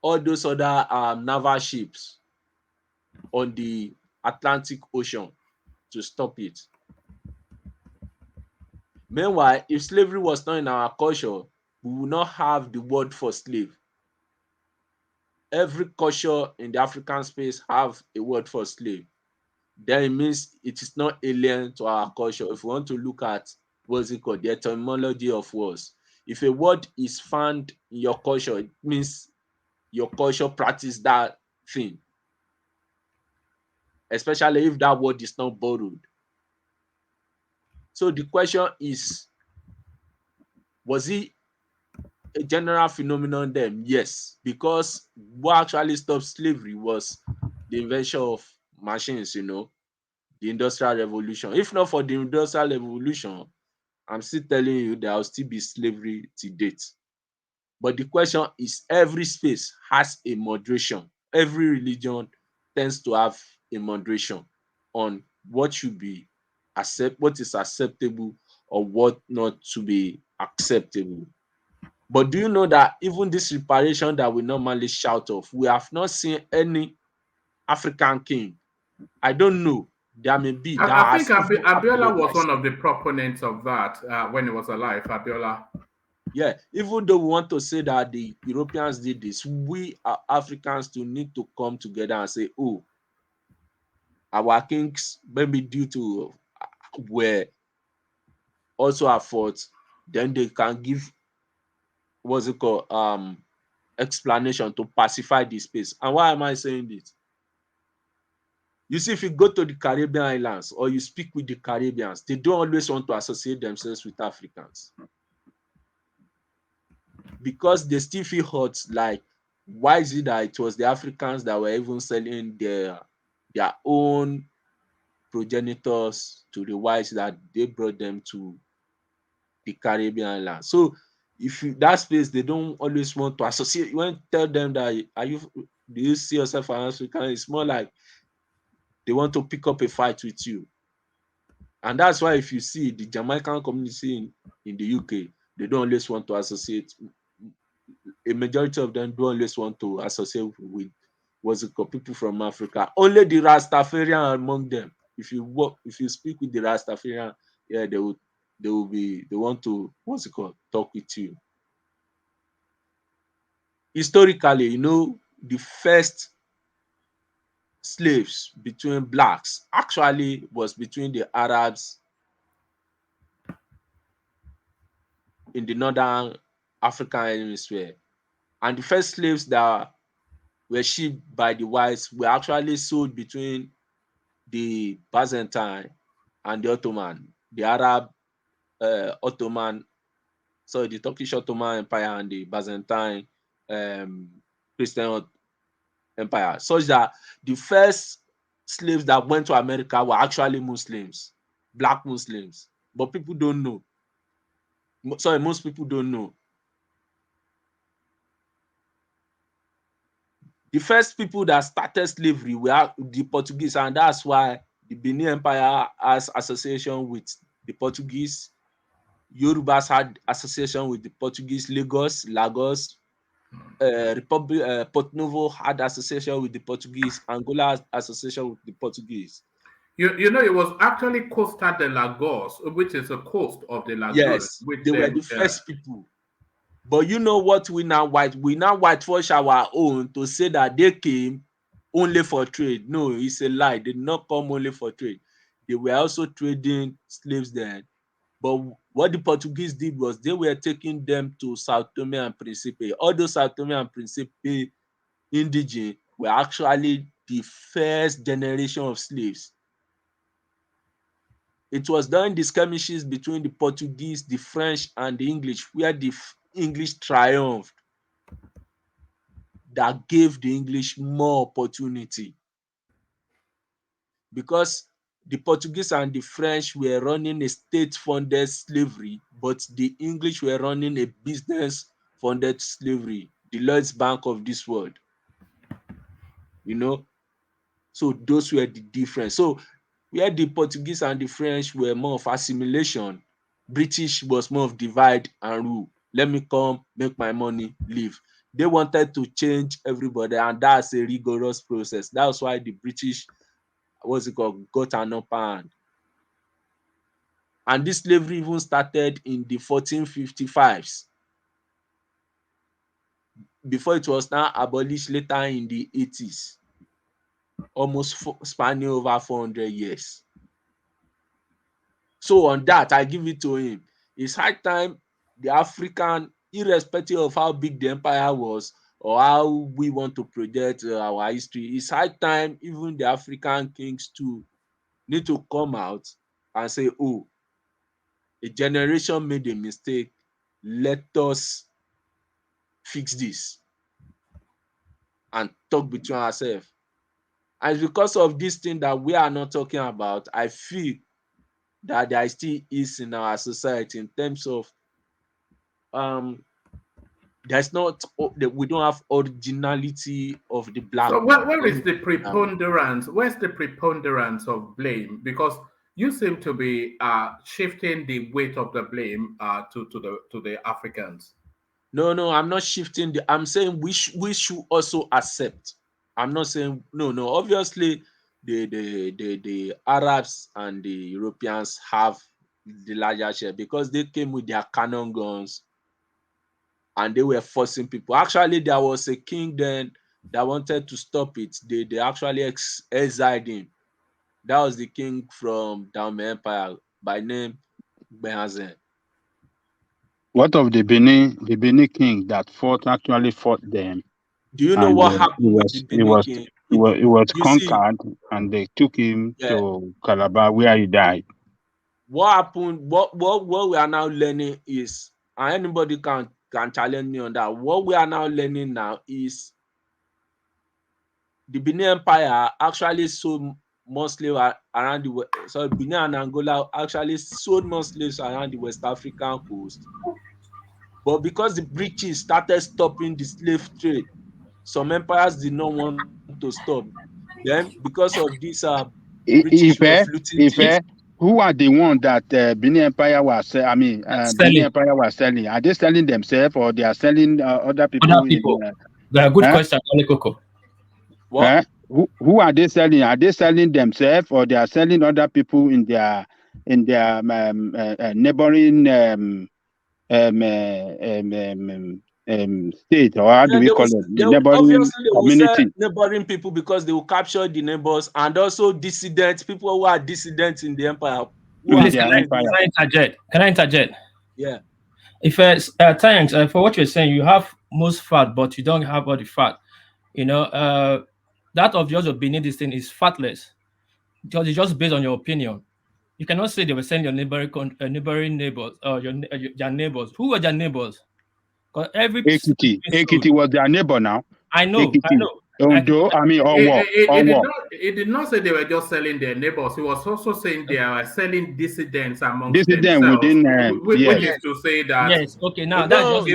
all those other naval ships on the Atlantic Ocean to stop it. Meanwhile, if slavery was not in our culture, we would not have the word for slave. every culture in the African space have a word for slave, then it means it is not alien to our culture. If we want to look at what's it called, the etymology of words, if a word is found in your culture, it means your culture practice that thing, especially if that word is not borrowed. So the question is, was it a general phenomenon then? Yes, because what actually stopped slavery was the invention of machines, the Industrial Revolution. If not for the Industrial Revolution, I'm still telling you there will still be slavery to date. But the question is, every space has a moderation. Every religion tends to have a moderation on what should be what is acceptable or what not to be acceptable. But do you know that even this reparation that we normally shout of, we have not seen any African king. I don't know. There may be that I think has even Abiola was apologized. one of the proponents of that when he was alive. Abiola. Yeah, even though we want to say that the Europeans did this, we Africans do need to come together and say, oh, our kings, maybe due to were also at fault, then they can give what's it called explanation to pacify the space. And why am I saying this? You see, if you go to the Caribbean islands or you speak with the Caribbeans, they don't always want to associate themselves with Africans because they still feel hurt. Like, why is it that it was the Africans that were even selling their own progenitors to the whites, that they brought them to the Caribbean islands? So if you, that space, they don't always want to associate. You want to tell them that, do you see yourself as African? It's more like they want to pick up a fight with you. And that's why if you see the Jamaican community in the UK, they don't always want to associate. A majority of them don't always want to associate with what's it called, people from Africa. Only the Rastafarian among them. If you speak with the Rastafarian, yeah, they want to, what's it called, talk with you. Historically, the first slaves between blacks actually was between the Arabs in the northern African hemisphere. And the first slaves that were shipped by the whites were actually sold between the Byzantine and the Ottoman, the Arab Ottoman, so the Turkish Ottoman Empire and the Byzantine Christian Empire, such that the first slaves that went to America were actually Muslims, black Muslims. But people don't know. Sorry, most people don't know. The first people that started slavery were the Portuguese, and that's why the Benin Empire has association with the Portuguese. Yorubas had association with the Portuguese. Lagos, Port Novo had association with the Portuguese. Angola has association with the Portuguese. It was actually Costa de Lagos, which is a coast of the lagoon. Yes, they were the first people. But you know what we now whitewash our own to say that they came only for trade. No, it's a lie. They did not come only for trade. They were also trading slaves then. But what the Portuguese did was they were taking them to Sao Tome and Principe. All those Sao Tome and Principe indigenes were actually the first generation of slaves. It was during the skirmishes between the Portuguese, the French, and the English where the English triumphed that gave the English more opportunity, because the Portuguese and the French were running a state-funded slavery, but the English were running a business-funded slavery, the Lloyd's Bank of this world. So those were the difference. So where the Portuguese and the French were more of assimilation, British was more of divide and rule. Let me come, make my money, leave. They wanted to change everybody, and that's a rigorous process. That's why the British, got an upper hand. And this slavery even started in the 1455s. before it was now abolished later in the 80s, almost spanning over 400 years. So on that, I give it to him. It's high time the African, irrespective of how big the empire was or how we want to project our history, it's high time even the African kings too need to come out and say, oh, a generation made a mistake. Let us fix this and talk between ourselves. And because of this thing that we are not talking about, I feel that there still is in our society in terms of there's not, we don't have originality of the black So man. where is the preponderance? Where's the preponderance of blame? Because you seem to be shifting the weight of the blame to the Africans. No, I'm not shifting. I'm saying we should also accept. I'm not saying no. Obviously, the Arabs and the Europeans have the larger share because they came with their cannon guns and they were forcing people. Actually, there was a king then that wanted to stop it. They actually exiled him. That was the king from Dahomey Empire by name Benhazen. What of the Benin king that actually fought them? Do you know And what happened with the Benin king? it was You see, conquered, and they took him yeah, to Calabar where he died. what happened, what we are now learning is, and anybody can challenge me on that, what we are now learning now is the Benin Empire actually sold more slaves around the West. So Benin and Angola actually sold more slaves around the West African coast. But because the British started stopping the slave trade, some empires did not want to stop. Then because of this, British were fluting things. Who are the ones that Benin Empire was? Benin Selling. Empire was selling. Are they selling themselves, or they are selling other people? Other people. Good question, Coco. What? Who are they selling? Are they selling themselves, or they are selling other people in their neighboring state, or how do we call it? The neighboring obviously they will sell community. neighboring people because they will capture the neighbors, and also dissidents, people who are dissidents in the empire. Please, can I interject? Yeah. If thanks for what you're saying, you have most fat, but you don't have all the fat. You know, that of yours of Benin, this thing is fatless because it's just based on your opinion. You cannot say they were saying your neighboring neighbors or your neighbors. Who were their neighbors? Because every Ekiti was their neighbor now. I know. Ondo, It did not say they were just selling their neighbors. It was also saying they are selling dissidents amongst themselves. Within, which is to say that. Yes. Okay. Now there was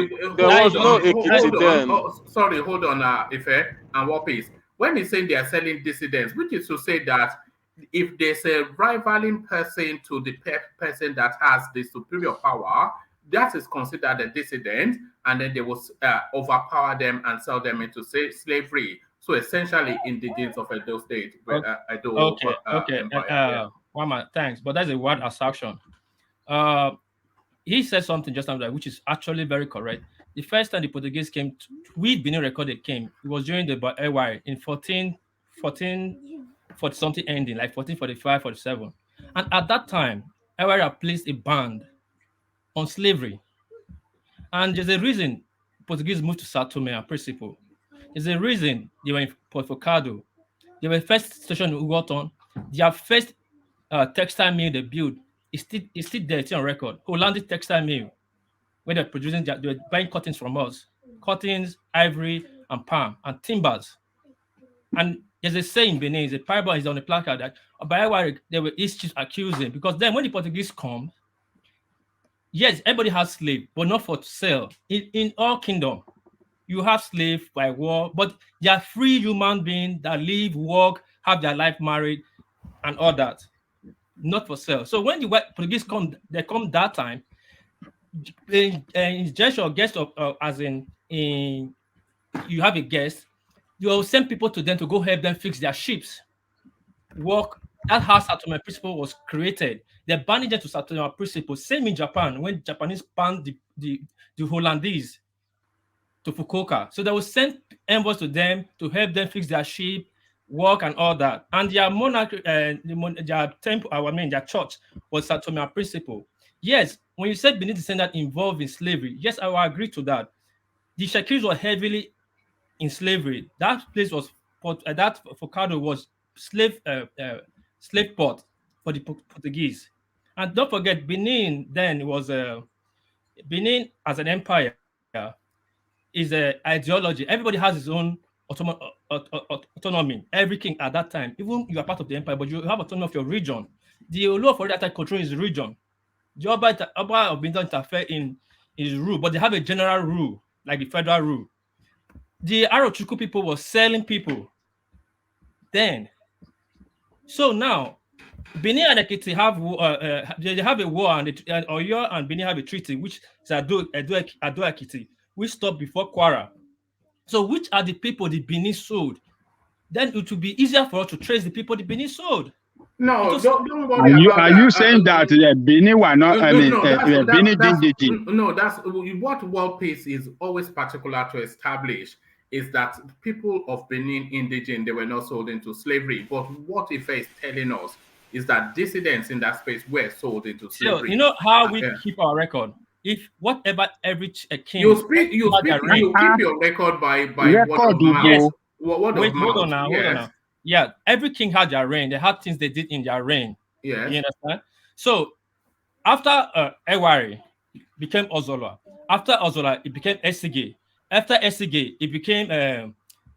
no Ekiti then. Sorry, hold on, Ife and Wapis. When he's saying they are selling dissidents, which is to say that if there's a rivaling person to the person that has the superior power, that is considered a dissident, and then they will overpower them and sell them into slavery. So essentially, indigents of Edo State, Edo Empire. Wama, thanks, but that's a word assumption. He said something just now, which is actually very correct. The first time the Portuguese came, with Benin recorded came, it was during the AY in 1440 something ending, like 1445, 47. And at that time, AY placed a ban on slavery. And there's a reason Portuguese moved to Sao Tome and Principe. There's a reason they were in Port Focado. They were first station in Ugoton. Their first textile mill they built is still there, it's on record. Hollandic textile mill, where they're producing, they were buying cottons from us. Cottons, ivory, and palm, and timbers. And there's a saying in Benin, there's a parable is on the placard that by they were issues accusing, because then when the Portuguese come, yes, everybody has slave, but not for sale. In all kingdom, you have slave by war, but they are free human beings that live, work, have their life married, and all that. Not for sale. So when the white Portuguese come, they come that time, in gesture guest of as in you have a guest, you will send people to them to go help them fix their ships. Work. That how Satoma principle was created. They banned it to Satoma principle. Same in Japan when Japanese banned the Hollandese. to Fukuoka. So they will send envoys to them to help them fix their ship, work, and all that. And their monarch, their temple, their church was Satomia principle. Yes, when you said Benin descendant involved in slavery, yes, I will agree to that. The Shakiris were heavily in slavery. That place was that Focado was slave port for the Portuguese. And don't forget, Benin then was Benin as an empire is a ideology. Everybody has his own autonomy. Every king at that time, even you are part of the empire, but you have autonomy of your region. The Olu of that time control his region. The Oba of Benin don't interfere in his rule, but they have a general rule, like the federal rule. The Arochukwu people were selling people then. So now, Benin and Ekiti have they have a war, and Oyo and Benin have a treaty, which is Ado Ekiti, which stopped before Kwara. So which are the people the Benin sold? Then it will be easier for us to trace the people the Benin sold. No, don't Are worry you about that. saying that Benin were not? I mean, Benin didn't get it. No, that's what World Peace is always particular to establish is that people of Benin indigene, they were not sold into slavery. But what Ife is telling us is that dissidents in that space were sold into slavery. So you know how we keep our record. If whatever every king you keep your record by word of mouth. Yes. Word Wait, of mouth. hold on now. Yeah, every king had their reign. They had things they did in their reign. Yes. You understand? So after Ewari became Ozola. After Ozola, it became Esige. After Esige, it became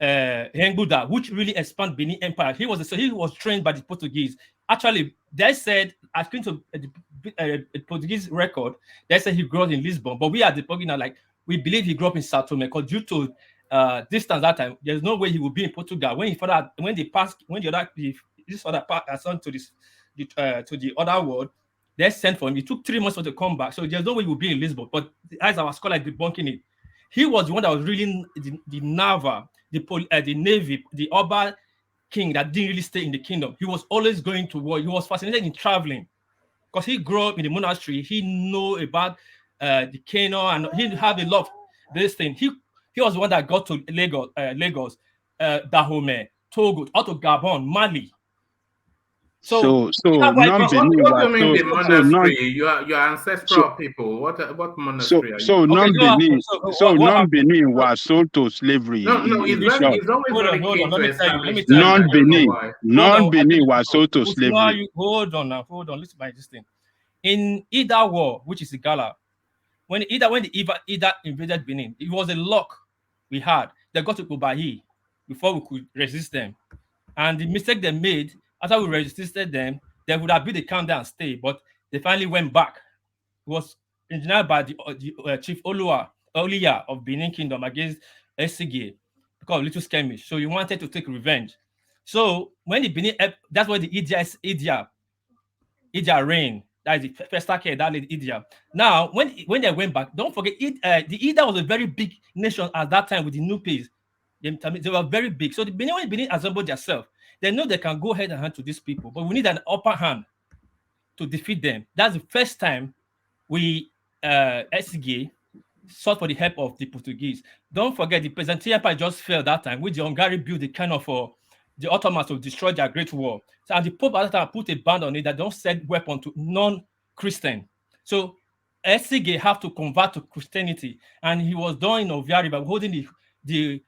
Hengbuda, which really expanded Benin Empire. He was trained by the Portuguese. Actually, they said, according to the Portuguese record, they said he grew up in Lisbon, but we are the Portuguese like we believe he grew up in Sao Tome because due to distance that time, there's no way he would be in Portugal. When this other passed on to the other world, they sent for him. It took 3 months for him to come back, so there's no way he would be in Lisbon. But as our scholar debunking it, he was the one that was really the Nava, the Navy, the Oba king that didn't really stay in the kingdom. He was always going to war. He was fascinated in traveling because he grew up in the monastery. He knew about the Kano and he have a lot of this thing. He was the one that got to Lagos, Dahomey, Togo, out to Gabon, Mali. So non-Benin the monastery? Your ancestral people. What monastery are you? So non-Benin. Non-Benin was sold to slavery. No, it's always very keen to establish non-Benin was sold to slavery. Hold on. Listen by this thing. In Ida War, which is the Gala, when the Ida invaded Benin, it was a lock we had. They got to Ubahi before we could resist them. And the mistake they made, after we resisted them, they would have built a camp there and stay, but they finally went back. It was engineered by the Chief Oliya of Benin Kingdom against Esige because of little skirmish. So he wanted to take revenge. So when the Benin, that's why the Idia reigned. That is the first care that led Idia. Now, when they went back, don't forget the Ida was a very big nation at that time with the Nupes. They were very big. So the Benin assembled themselves. They know they can go head and hand to these people, but we need an upper hand to defeat them. That's the first time we SG sought for the help of the Portuguese. Don't forget the Byzantine Empire just fell that time, which the Hungary built the kind of the Ottomans to destroy their Great War. So, and the Pope at that time put a ban on it that don't send weapons to non-Christian. So SG have to convert to Christianity, and he was done in Oviari by holding the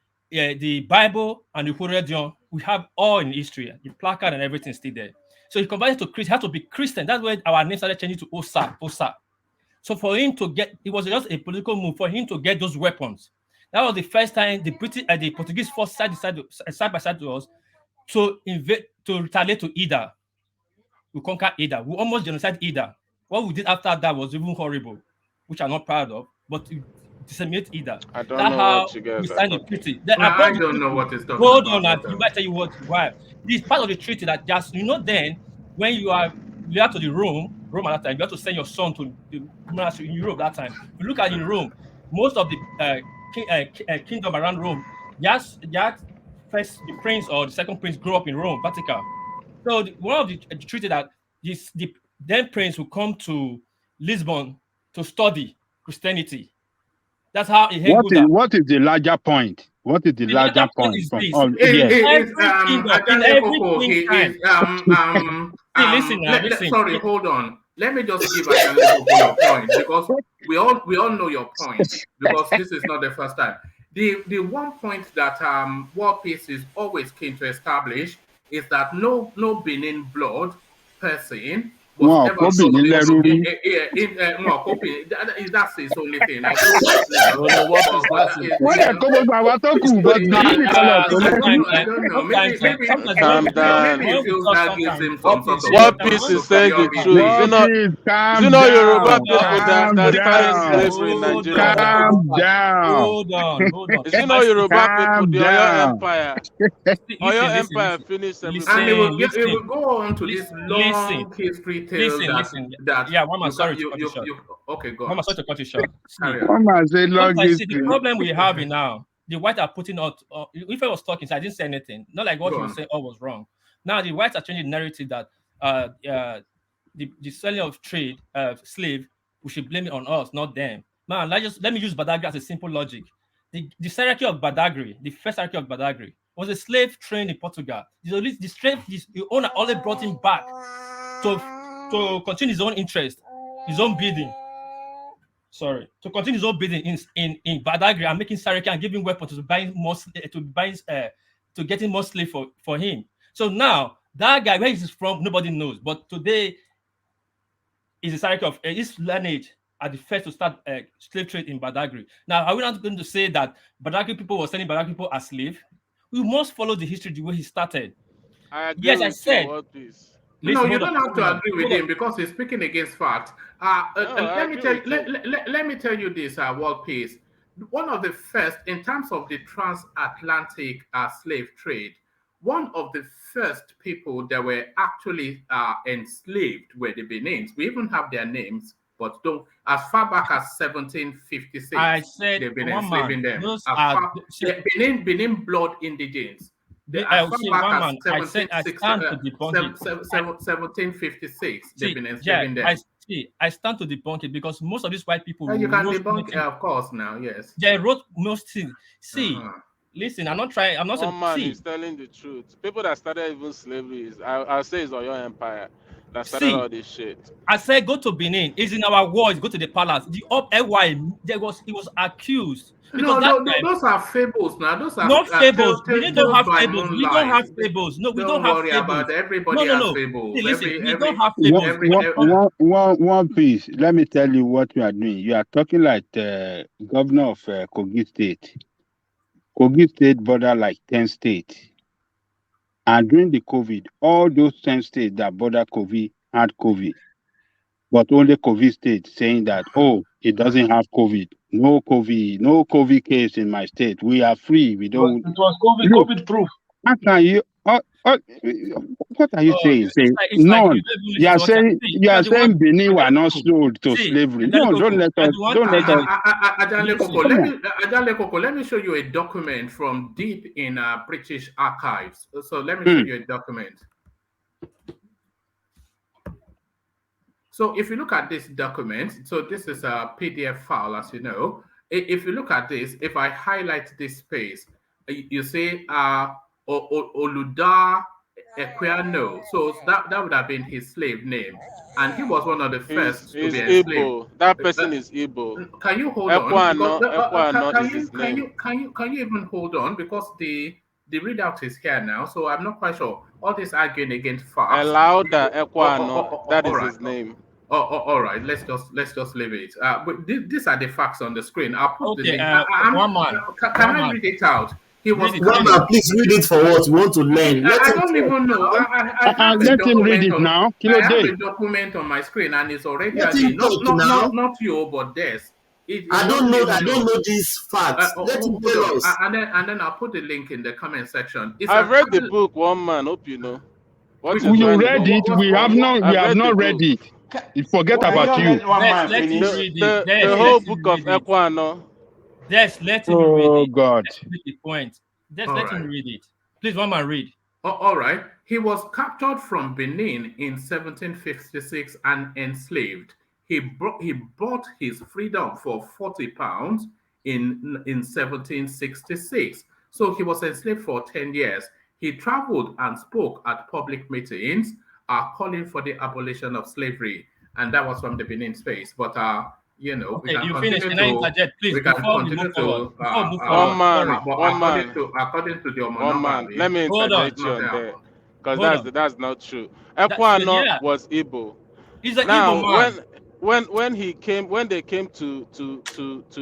Bible and the Horedion. We have all in history, the placard and everything still there. So he converted to Christian, had to be Christian. That's why our name started changing to Osa. So for him to get, it was just a political move for him to get those weapons. That was the first time the Portuguese force side by side to us to retaliate to Ida. We conquered Ida. We almost genocide Ida. What we did after that was even horrible, which I'm not proud of. But disseminate Ida. I don't know what you guys are talking. I don't know what is talking Hold about. on, you might tell you why. This part of the treaty that just then when you are to the Rome at that time, you have to send your son to the monastery in Europe that time. If you look at in Rome, most of the kingdom around Rome, just first the prince or the second prince grew up in Rome, Vatican. So one of the treaty that the then prince will come to Lisbon to study Christianity. That's how a head goes out. What is the larger point? What is the The larger larger point point is from this: all? Yes. in every Koko, king he time. is See, listen now, listen. sorry, hold on. Let me just give Ajanle Koko your point, because we all know your point, because this is not the first time. The one point that War Peace is always keen to establish is that no Benin blood person was Wọn ò ever kóbì nílẹ̀ rúrú. that's his only thing. I don't know his name, but Wọ́n dẹ̀ kó gbogbo àwa tó kù, but Benin nìkan lọ kó lẹ́rú. I don't know. Calm down. Maybe he feels that gives him some sort of What Peace is saying the truth? War Peace, Is it calm not Yoruba down. people Calm that started down. slavery in Nigeria? Calm down. Hold on. Is it not Yoruba people, Calm the Oyo down. Empire? Oyo Empire finished everybody. And it will go on to this long history tale that yeah, Mama, you sorry can, to cut you short. Okay, go on. Mama, sorry to cut you short. Mama say long Sometimes, see, the history. problem we have now, the whites are putting out. If I was talking, so I didn't say anything. Not like what Go you on. say all was wrong. Now the whites are changing the narrative that the selling of slave, we should blame it on us, not them. Man, let me use Badagry as a simple logic. The hierarchy of Badagry, the first hierarchy of Badagry, was a slave trained in Portugal. The owner only brought him back to continue his own interest, his own bidding. Sorry, to continue his own bidding in Badagry and making Saraki and giving weapons to buying more to getting more slave for him. So now that guy, where he's from, nobody knows. But today is the Saraki of his lineage are the first to start slave trade in Badagry. Now, are we not going to say that Badagry people were selling Badagry people as slaves? We must follow the history the way he started. I agree yes, with I said. What Peace? No, you don't have to agree with him because he's speaking against facts. Let me tell you this, World Peace. One of the first, in terms of the transatlantic slave trade, one of the first people that were actually enslaved were the Benins. We even have their names, but don't. As far back as 1756, I said they've been enslaving them. Benin blood indigents. I stand to debunk it. 1756, they've been enslaving them. I stand to debunk it because most of these white people. You can debunk it, of course, now, yes. They wrote most things. See, listen, I'm not trying. I'm not saying. One man is telling the truth. People that started even slavery, I'll say it's Oyo Empire that started all this shit. I said go to Benin. It's in our wars. Go to the palace. The he was accused. Because those are fables now. Those are not fables. We don't have fables. We don't have fables. No, we don't have worry fables. about everybody has fables. Hey, listen, we don't have fables. One piece. Let me tell you what you are doing. You are talking like the governor of Kogi State. Kogi State border like 10 states. And during the COVID, all those 10 states that border COVID had COVID. But only COVID state saying that, oh, it doesn't have COVID. No COVID case in my state. We are free. We don't. It was COVID proof. How can you? What are you saying? None. You are saying Benin were not sold to slavery. No, don't let us. Ajanle Koko, let me show you a document from deep in British archives. So let me show you a document. So if you look at this document, so this is a PDF file, as you know. If you look at this, if I highlight this space, you see Oluda Equiano. So that would have been his slave name. And he was one of the first to be enslaved. That person is Igbo. Can you hold on? Can you even hold on? Because the readout is here now, so I'm not quite sure. All this arguing against facts. Elauda Equiano, that is his name. All right. Let's just leave it. But these are the facts on the screen. I'll put the link. Can I read it out? He was. Please read it for what we want to learn. I don't even know. Let him read it now. I have a document on my screen, and it's already not you, but Des. I don't know these facts. Let him tell us. And then I'll put the link in the comment section. I've read the book, one man. Hope you know. You read it. We have not read it. Forget about you. The whole book of Equiano. Yes, let him read it. Oh God. That's the point. Just let him read it. Please, one man, read. All right. He was captured from Benin in 1756 and enslaved. He bought his freedom for £40 in 1766. So he was enslaved for 10 years. He traveled and spoke at public meetings calling for the abolition of slavery. And that was from the Benin space. But, we Okay, can you continue finish. Can I to interject, please, we can before we move continue forward? to Before we move One forward, man, sorry. but one man, according to the one man. Omonoba, Let me Hold on. interject you on there, because Hold on. that's not true. That's Ekwano yeah. was Igbo. He's an Now, Igbo man. when they came to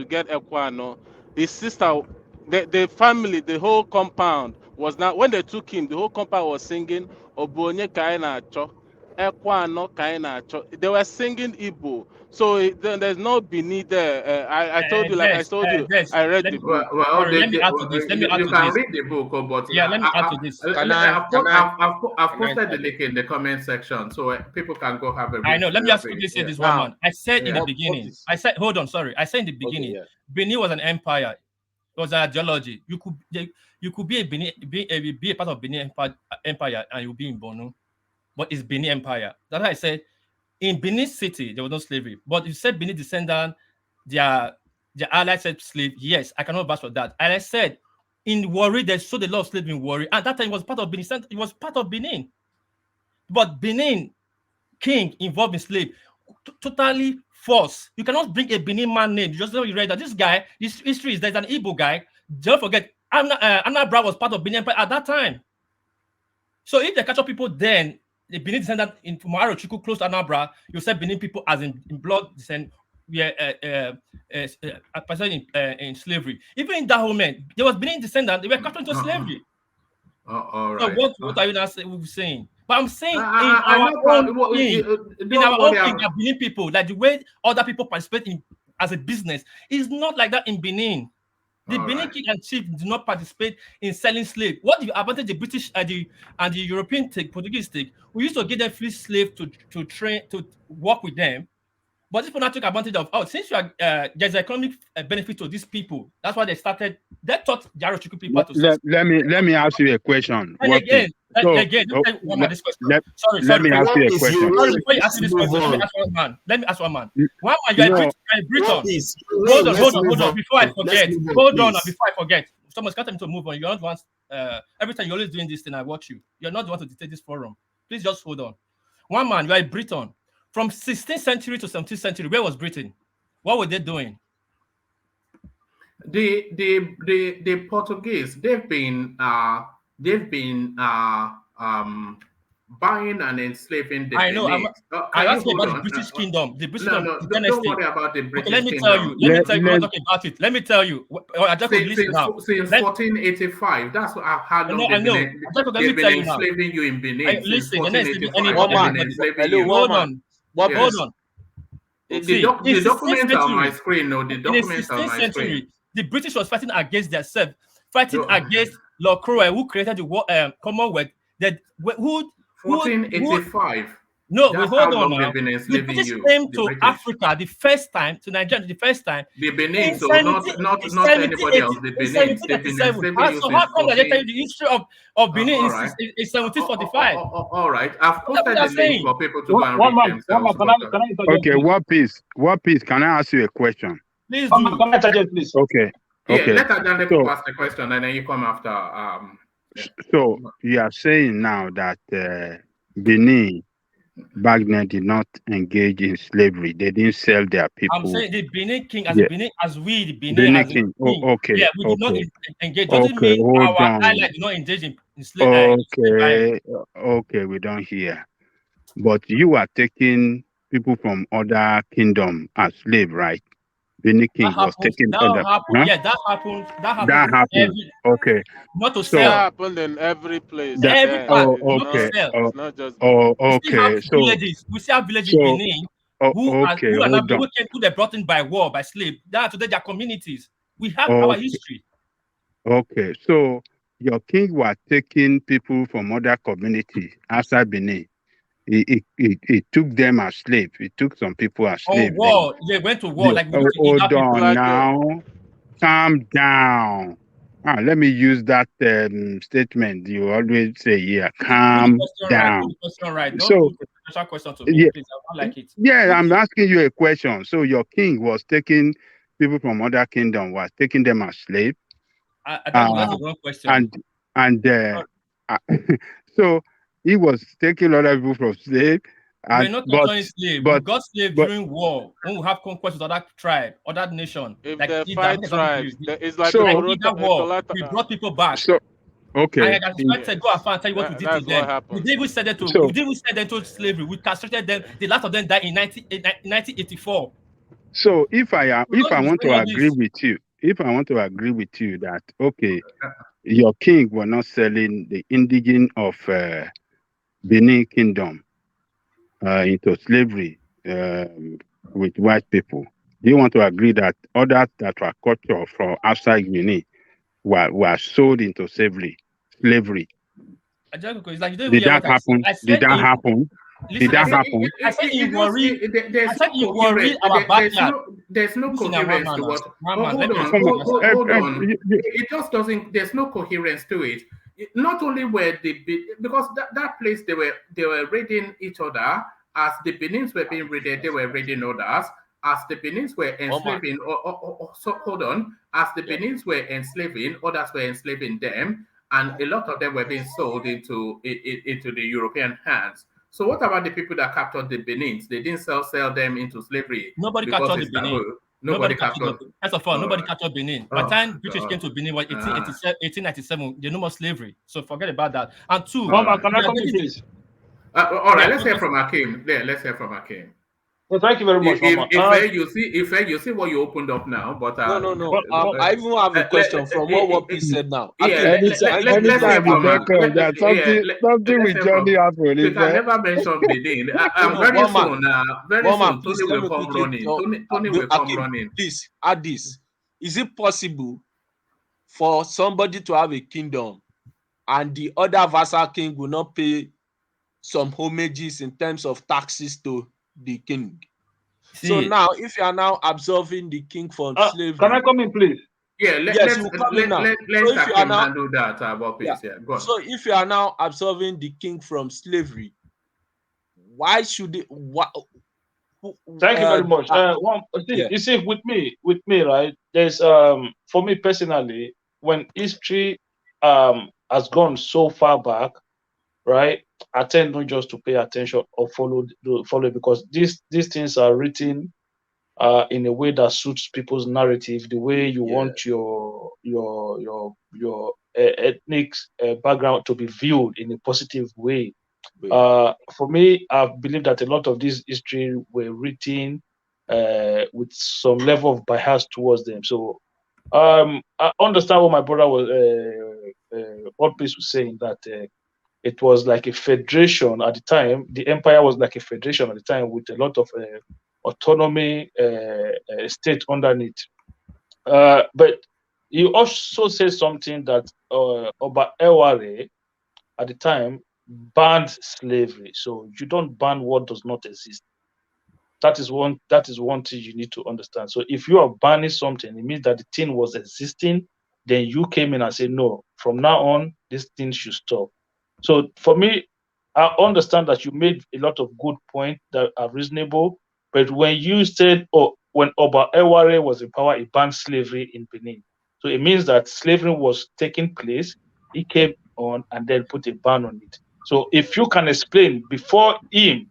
get Ekwano, his sister, the family, the whole compound was not. When they took him, the whole compound was singing Obonye Kaina Cho, Ekwano Kaina Cho. They were singing Igbo. So then there's no beneath there. I told you, like I told you, I read the book. Sorry, let me add to this. Let me add you to can this. read the book, but Yeah, let me add to this. I've posted the link in the comment section so people can go have a read. I know. Let me through just of quickly it. say Yeah. this one man. I said in the Yeah. beginning. I said, hold on, sorry. I said in the beginning, Benin was an empire. It was an ideology. You could be a Benin, be a part of Benin empire, and you'll be in Bono, but it's Benin empire. That's why I said in Benin City there was no slavery. But you said Benin descendant, their allies said slave. Yes, I cannot vouch for that. And I said in Warri, they showed a lot of slavery in Warri, and that time it was part of Benin. It was part of Benin, but Benin king involved in slave, totally false. You cannot bring a Benin man name. You just know you read that this guy, this history is there's an Igbo guy. Don't forget, Anambra was part of Benin Empire at that time. So if they catch up people then, the Benin descendant in Maro Chiku close to Anambra, you say Benin people as in blood descent, in slavery. Even in that moment, there was Benin descendant, they were captured into slavery. All So right. what are you now saying? But I'm saying in I our know, own thing, Benin people, like the way other people participate in as a business, is not like that in Benin. The Benin king and chief do not participate in selling slaves. What the advantage the British and the European take, Portuguese take? We used to give them free slave to train to work with them. But this people now took advantage of, since you are, there's economic benefit to these people. That's why they started. They taught the Arochukwu people to sell. Let me ask you a question. And again, let me ask you a question. Sorry, before you ask me this question, let me ask one man. One man, you are a Briton. Hold on. Before I forget. Hold on, before I forget. Someone's got me to move on. You're not once. Every time you're always doing this thing, I watch you. You're not the one to dictate this forum. Please just hold on. One man, you are a Briton. From 16th century to 17th century, where was Britain? What were they doing? The Portuguese, they've been buying and enslaving the I know. Benin. I asked you about the British Kingdom. The British don't worry about the British Let me Kingdom. tell you. Let me tell you. We're talking about it. Let me tell you. I just listen now. Since 1485, that's how long I know. They've been enslaving you in Benin. Listen, Since 1485. Hold on. Hold on. The documents are on my screen. No, the documents are on my screen. The British was fighting against themselves, fighting against Lord Cromwell, who created the Commonwealth. That who 1485. No, that's hold how on long now. they've been The enslaving British you. came to Africa the first time, to Nigeria the first time. The Benin, so not anybody else. The Benin, they've been enslaving you. So how come that they tell you the history of Benin is 1745? All right, I've posted the link for people to go and read themselves. Okay, what piece? Can I ask you a question? Please do. Please. Okay. Yeah, let Ajan ask the question and then you come after. So you are saying now that Benin back then did not engage in slavery. They didn't sell their people. I'm saying the Benin king the Benin king. King. Okay. Yeah, we did not engage. Doesn't Okay, mean hold our on. island did not engage in slavery. Okay, we don't hear. But you are taking people from other kingdom as slave, right? Benin king was taking other. Yeah, that happened. Okay. Not to That sell. happened in every place. Every part. Not to sell. It's not just. Okay. We still have villages in Benin who they brought in by war, by slave. That today their communities. We have our history. Okay, so your king was taking people from other communities outside Benin. He took them as slaves. He took some people as slaves. War. They went to war. Hold on now. Calm down. Let me use that statement you always say here. Calm down. So, question to me, please. I don't like it. Yeah, I'm asking you a question. So your king was taking people from other kingdom was taking them as slaves. I think that's the wrong question. And uh, so he was taking other people from slave, We're and not but actually slave. We but got slave but during war when we have conquest with other tribe, other nation. If Like they Ida, fight make example to you. tribes, it's like Like so Ida a war, we brought people back. so And okay. I can say, go and tell you what we did to that's what them. We happened. didn't even send them to. We So didn't even send them to slavery. We castrated them. The last of them died in 1984. so if We I don't want explain to all agree this. with you, if I want to agree with you that okay, your king were not selling the indigenous of Benin Kingdom into slavery with white people. Do you want to agree that others that were culture from outside Guinea were sold into slavery? It's like you don't even Did hear that what I said. happen? I Did said that happen? listen, Did I that said happen? it worry. I There's said no it worry coherence. our backyard. There's no Listen, now, one coherence man, to now. what. One Oh, man. hold Let me on, explain. hold on. It just doesn't. There's no coherence to it. Not only were because that place they were raiding each other as the Benins were being raided, they were raiding others. As the Benins were enslaving, so hold on. As the Benins were enslaving, others were enslaving them, and a lot of them were being sold into the European hands. So what about the people that captured the Benins? They didn't sell them into slavery Nobody because captured the it's Benin. taboo. Nobody captured. First of all, nobody captured Benin. By the time British came to Benin was 1897, they no more slavery. So forget about that. And two, Mama, can I come in, please? All right, let's hear from Akim. Yeah, let's hear from Akim. Well, thank you very much, Mama. You see what you opened up now, but no. I even have a question from what P said now. Let's hear from something with Johnny happened. We can never mention Benin. Very soon, Tony will come running. Tony will come running. Please add this. Is it possible for somebody to have a kingdom and the other vassal king will not pay some homages in terms of taxes to the king? So now, if you are now absolving the king from slavery, can I come in, please? Yeah, yes, you come in now. Let's handle that. Go on. So if you are now absolving the king from slavery, why should it? Thank you very much. You see, with me, right? There's for me personally, when history has gone so far back, right? I tend not just to pay attention or follow because these things are written in a way that suits people's narrative, the way you want your ethnic background to be viewed in a positive way. For me, I believe that a lot of this history were written with some level of bias towards them. So I understand what my brother was, what Peace was saying, that it was like a federation at the time. The empire was like a federation at the time with a lot of autonomy state underneath. But you also said something that Oba Eware at the time banned slavery. So you don't ban what does not exist. That is one thing you need to understand. So if you are banning something, it means that the thing was existing. Then you came in and said, no, from now on, this thing should stop. So for me, I understand that you made a lot of good points that are reasonable. But when you said, when Oba Eware was in power, he banned slavery in Benin. So it means that slavery was taking place. He came on and then put a ban on it. So if you can explain before him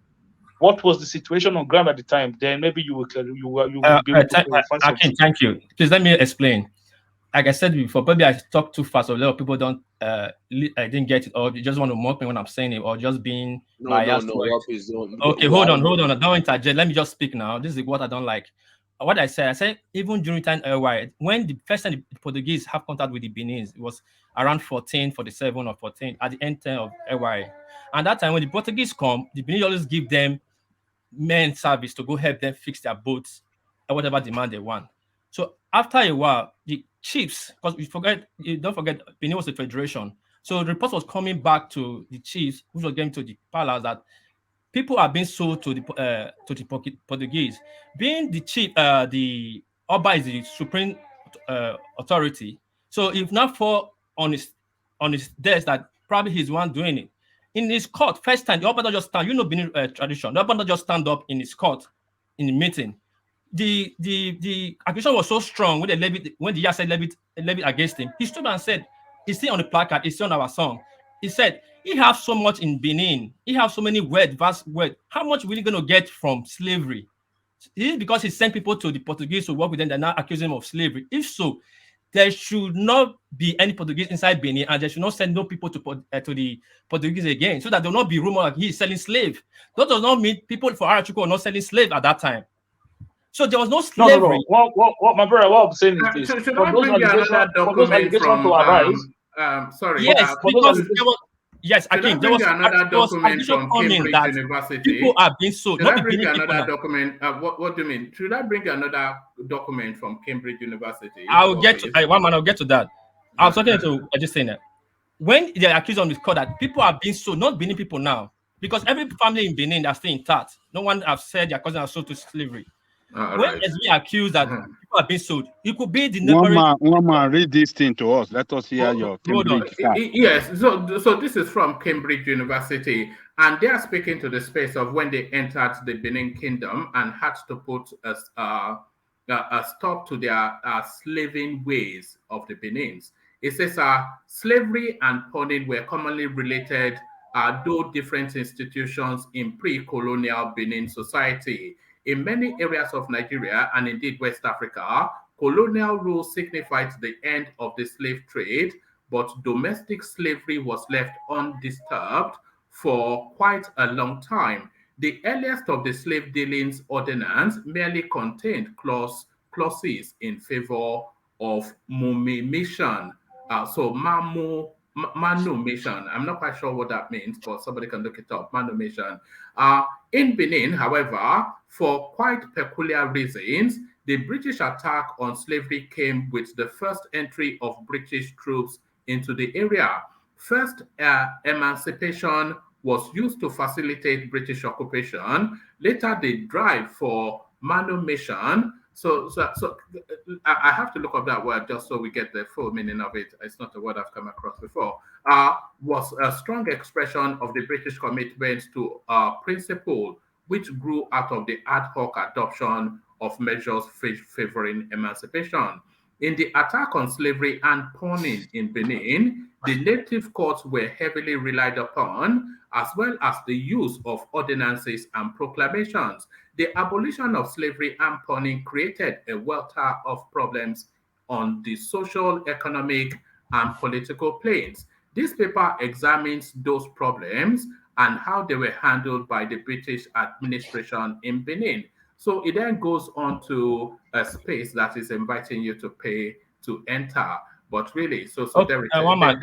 what was the situation on ground at the time, then maybe you will be able to clarify something. Thank you. Please let me explain. Like I said before, probably I talk too fast, so a lot of people don't I didn't get it, or you just want to mock me when I'm saying it, or just being biased. Okay, hold on. Don't interject. Let me just speak now. This is what I don't like. What I said even during time when the first time the Portuguese have contact with the Benin, it was around 1447 or 14 at the end of LY. And that time when the Portuguese come, the Benin always give them men service to go help them fix their boats and whatever demand they want. So after a while, the chiefs, because you don't forget, Benin was a federation. So the report was coming back to the chiefs, which was getting to the palace, that people are being sold to the Portuguese. Being the chief, the Oba is the supreme authority. So if not for on his desk, that probably he's the one doing it. In his court, first time, the Oba not just stand. Benin tradition. The Oba not just stand up in his court in the meeting. the accusation was so strong when the Yah said levied against him. He stood and said, "It's still on the placard. It's still on our song." He said, "He has so much in Benin. He has so many vast words. How much are we going to get from slavery? Is it because he sent people to the Portuguese to work with them? They're now accusing him of slavery. If so, there should not be any Portuguese inside Benin, and they should not send no people to the Portuguese again, so that there will not be rumor that he is selling slave. That does not mean people for Arachuko were not selling slave at that time. So there was no slavery. No. What my brother, what I'm saying is this: Should for I those bring you another allegations document to arise, sorry. Yes, because there was, yes, should I Akin, there bring you another was document accusation from coming Cambridge that University? people are being sold, Should not I the bring you Benin people another now. document? What do you mean? Should I bring you another document from Cambridge University? I'll get to I'll get to that. I was talking to just saying that when they accuse on this court that people are being sold, not Benin people now, because every family in Benin are still intact. No one have said their cousins are sold to slavery. When Right. it's being accused that people are being sold, it could be the One man, read this thing to us. Let us hear your Cambridge side. Yes, so this is from Cambridge University, and they are speaking to the space of when they entered the Benin Kingdom and had to put a stop to their slaving ways of the Benins. It says slavery and pawning were commonly related, though different institutions in pre-colonial Benin society. In many areas of Nigeria and indeed West Africa, colonial rule signified the end of the slave trade, but domestic slavery was left undisturbed for quite a long time. The earliest of the slave dealings ordinance merely contained clauses in favor of mumimation. So manumation. I'm not quite sure what that means, but somebody can look it up. Manumation. In Benin, however, for quite peculiar reasons, the British attack on slavery came with the first entry of British troops into the area. First, emancipation was used to facilitate British occupation. Later, the drive for manumation. So I have to look up that word just so we get the full meaning of it. It's not a word I've come across before. Was a strong expression of the British commitment to principle, which grew out of the ad hoc adoption of measures favoring emancipation. In the attack on slavery and pawning in Benin, the native courts were heavily relied upon, as well as the use of ordinances and proclamations. The abolition of slavery and pawning created a welter of problems on the social, economic, and political planes. This paper examines those problems and how they were handled by the British administration in Benin. So it then goes on to a space that is inviting you to pay to enter. But really, so there is one man,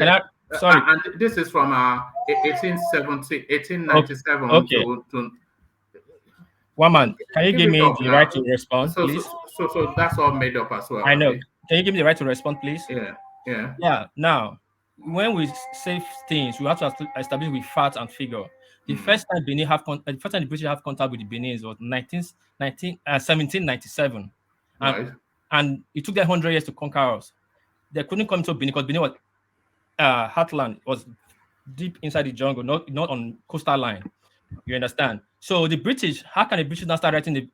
sorry. And this is from 1897 Okay. to one man, can you give me the right to respond, so, please? So that's all made up as well. I know. Right? Can you give me the right to respond, please? Yeah. Now, when we say things, we have to establish with facts and figure. The first time the British have contact with the Benin was 1797, and it took them 100 years to conquer us. They couldn't come to Benin because Benin was heartland, was deep inside the jungle, not on coastal line. You understand? So the British, how can the British now start writing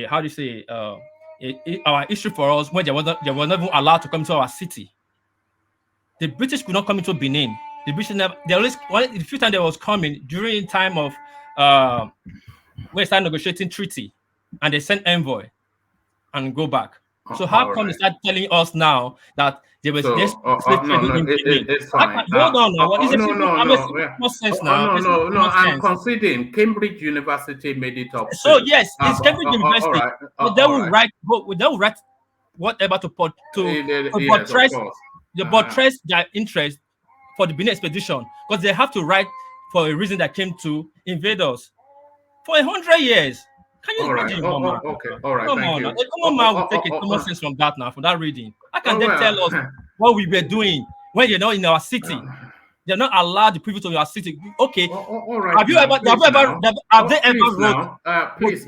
how do you say our history for us when they were not even allowed to come to our city? The British could not come into Benin. The British the few times they was coming during time of when they started negotiating treaty, and they sent envoy and go back. So how come they start telling us now that there was this slave trade in Benin? It's fine. Hold on now. It's a simple sense now. No, I'm conceding Cambridge University made it up. So yes, it's Cambridge University. But they will write whatever to buttress their interest for the Benin expedition, because they have to write for a reason that came to invade us for 100 years. Can you read it, Mama? Okay, all right, thank you. A common man will take a common sense from that now, from that reading. How can they tell us what we were doing when you're not in our city? They're not allowed the privilege of your city. Okay. All right. Have they ever wrote? Please.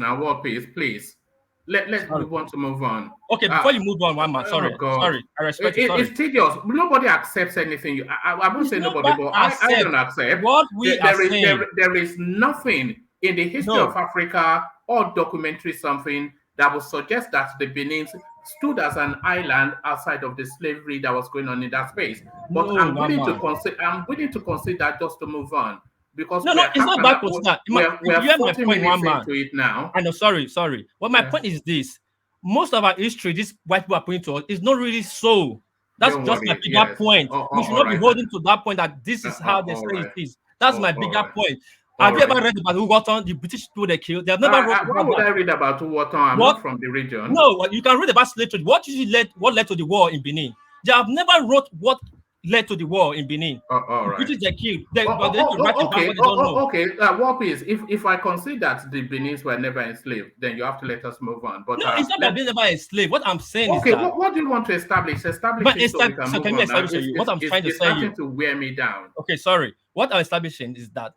We want to move on. Okay, before you move on, one man. Sorry. I respect it. It's tedious. Nobody accepts anything. I won't say nobody, but I don't accept. What we are saying. There is nothing in the history of Africa or documentary something that would suggest that the Benin stood as an island outside of the slavery that was going on in that space. But No, I'm willing to Mama. consider. I'm willing to consider that just to move on because No, it's not about consider. we're You have my 40 point, minutes one man. into it now. I know, sorry. But my point is this: most of our history, these white people are pointing to us, is not really so. That's Don't just my worry, bigger yes. point. We should not be Right. holding to that point that this is how they all say right. it is. That's my bigger right. point. All Have you ever right. read about who got on the British people they killed? They have never wrote Why about would that. I read about Uwaton? I'm What? not from the region. No, you can read about slave trade. What led to the war in Benin? They have never wrote what led to the war in Benin. All The right. British they killed. But they need to write about what they don't know. Okay. What is if I consider that the Benin's were never enslaved, then you have to let us move on. But no, it's not about being never enslaved. What I'm saying is okay. that. What do you want to establish? Establish But it so we can so move can on. we establish you? What I'm trying to It's say starting here. to wear me down. Okay, sorry. What I'm establishing is that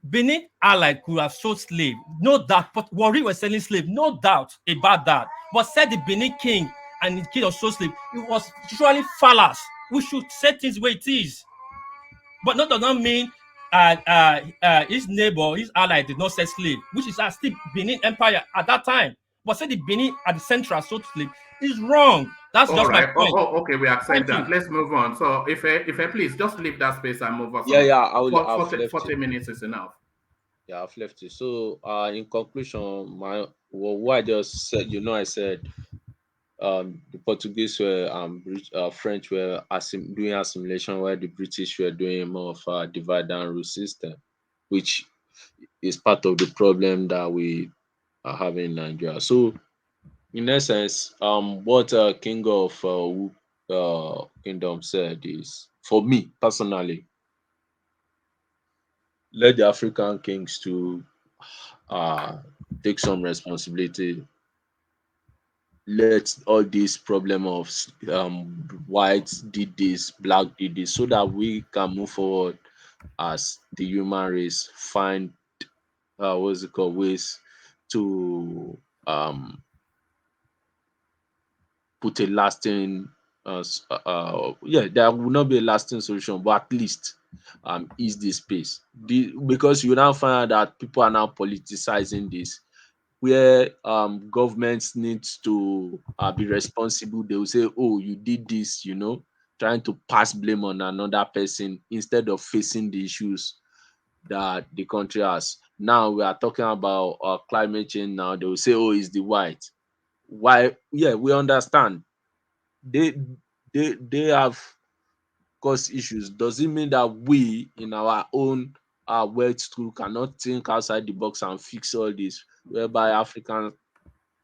Benin allied could have sold slave, no doubt. But Warri was selling slave, no doubt about that. But said the Benin king and the king of sold slave, it was truly fallacious. We should say things where it is. But that does not mean his neighbor, his ally did not sell slave, which is still Benin Empire at that time. But say the Benin at the central sold slave is wrong. That's All just right. my point. Okay, we accept Thank that. you. Let's move on. So if I please just leave that space and move on. I've 40 minutes is enough. Yeah, I've left it. So, in conclusion, what I just said, I said the Portuguese were French were doing assimilation, while the British were doing more of a divide and rule system, which is part of the problem that we are having in Nigeria. So, in essence, what King of Kingdom said is, for me personally, let the African kings to take some responsibility. Let all this problem of whites did this, black did this, so that we can move forward as the human race, find ways to put a lasting there will not be a lasting solution, but at least ease this space. Because you now find out that people are now politicizing this, where governments need to be responsible. They will say, oh, you did this, trying to pass blame on another person instead of facing the issues that the country has. Now we are talking about climate change. Now they will say, oh, it's the white. Why? Yeah, we understand. They have caused issues. Does it mean that we in our own wealth school cannot think outside the box and fix all this, whereby African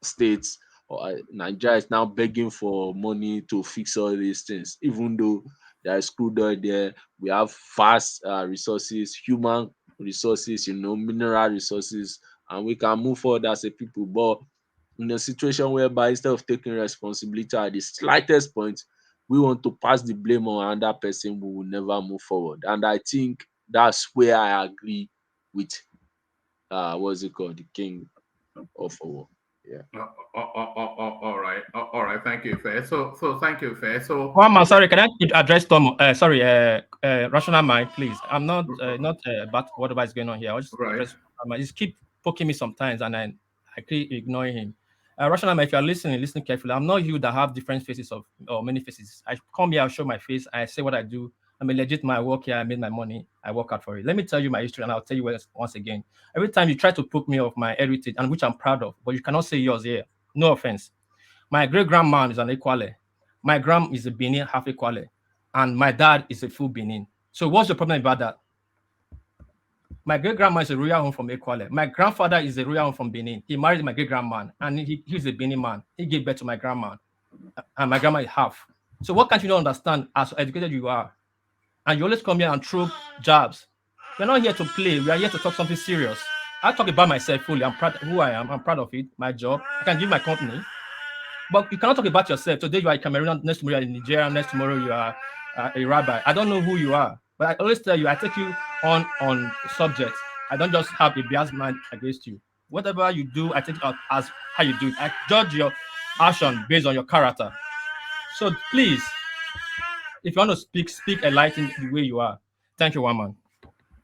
states or Nigeria is now begging for money to fix all these things, even though there is crude oil there, we have vast resources, human resources, mineral resources, and we can move forward as a people. But in a situation whereby instead of taking responsibility at the slightest point, we want to pass the blame on another person, we will never move forward. And I think that's where I agree with the king of our. Yeah. All right. Thank you, Fair. So thank you, Fair. So One sorry, can I address Tom? Rational mind, please. I'm not about whatever is going on here. I'll just address. Just keep poking me sometimes, and I keep ignoring him. Rational mind, if you are listening, listen carefully. I'm not you that have different faces or many faces. I come here, I show my face, I say what I do. I'm a legit man. I work here, I made my money, I work out for it. Let me tell you my history, and I'll tell you once again. Every time you try to poke me of my heritage, and which I'm proud of, but you cannot say yours here. No offense. My great grandma is an Equale. My gram is a Benin half Equale. And my dad is a full Benin. So what's the problem about that? My great grandma is a royal home from Equale. My grandfather is a royal home from Benin. He married my great grandma, and he's a Benin man. He gave birth to my grandma, and my grandma is half. So what can't you not understand as educated you are? And you always come here and throw jabs. We're not here to play. We are here to talk something serious. I talk about myself fully. I'm proud of who I am. I'm proud of it. My job. I can give my company. But you cannot talk about yourself. Today you are a Cameroonian, next tomorrow you are in Nigeria, next tomorrow you are a rabbi. I don't know who you are, but I always tell you, I take you on subjects. I don't just have a biased mind against you. Whatever you do, I take it as how you do it. I judge your action based on your character. So please, if you want to speak a light in the way you are. Thank you, one man.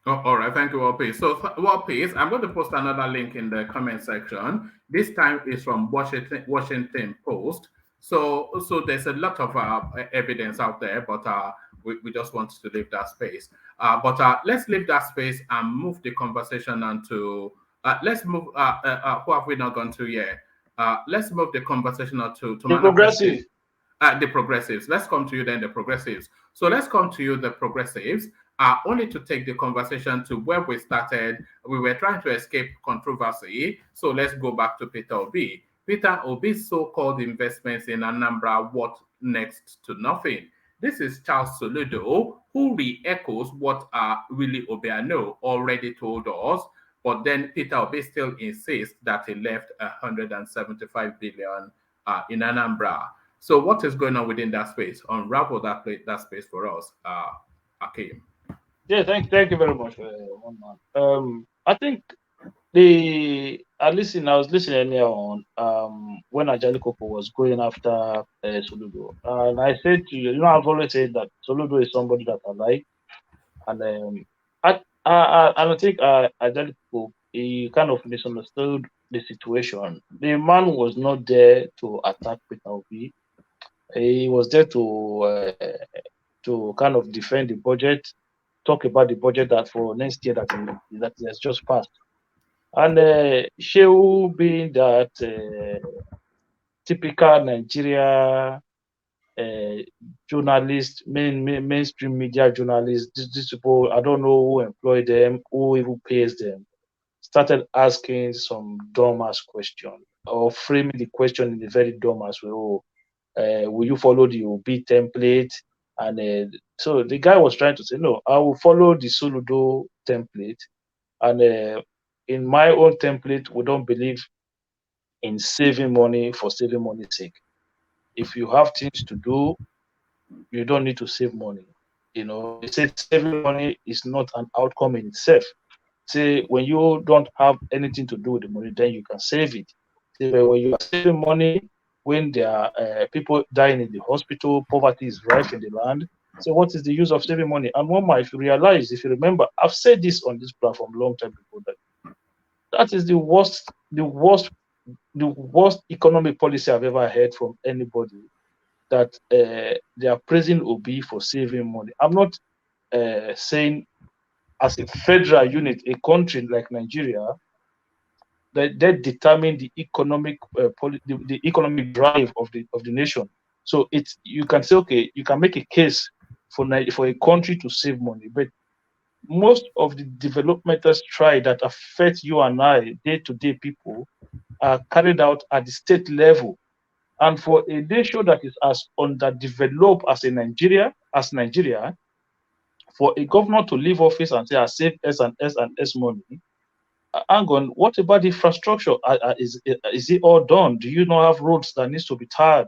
Oh, all right, thank you, Warpace. So, Warpace, I'm going to post another link in the comment section. This time is from Washington Post. So there's a lot of evidence out there, but we just want to leave that space. But let's leave that space and move the conversation onto. Let's move. Who have we not gone to yet? Let's move the conversation on to The progressive. the progressives. Let's come to you then, the progressives. So let's come to you, the progressives. Only to take the conversation to where we started. We were trying to escape controversy. So let's go back to Peter Obi. Peter Obi's so-called investments in Anambra, what next to nothing? This is Charles Soludo, who re-echoes what Willie Obiano already told us, but then Peter Obi still insists that he left 175 billion in Anambra. So what is going on within that space? Unravel that space for us, Akim. Yeah, thank you very much, one man. I think I was listening earlier on when Ajali Koko was going after Soludo, and I said to you, I've always said that Soludo is somebody that I like, and I don't think Ajali Koko, he kind of misunderstood the situation. The man was not there to attack Peter Obi. He was there to kind of defend the budget, talk about the budget that for next year that he has just passed. And Shehu being that typical Nigeria journalist, mainstream media journalist, these people, I don't know who employ them, who even pays them, started asking some dumbass question or framing the question in a very dumbass way. Oh, will you follow the OB template? And so the guy was trying to say, no, I will follow the Soludo template. And in my own template, we don't believe in saving money for saving money's sake. If you have things to do, you don't need to save money. They said saving money is not an outcome in itself. Say when you don't have anything to do with the money, then you can save it. Say when you are saving money, when there are people dying in the hospital, poverty is rife in the land. So what is the use of saving money? And one might, if you remember, I've said this on this platform a long time ago that is the worst economic policy I've ever heard from anybody. That they are praising Obi for saving money. I'm not saying as a federal unit, a country like Nigeria, that they determine the economic the economic drive of the nation. So you can say, okay, you can make a case for a country to save money, but most of the developmental strides that affect you and I, day-to-day people, are carried out at the state level. And for a nation that is as underdeveloped as Nigeria, for a governor to leave office and say, I save S and S and S money, hang on, what about the infrastructure? Is it all done? Do you not have roads that needs to be tarred?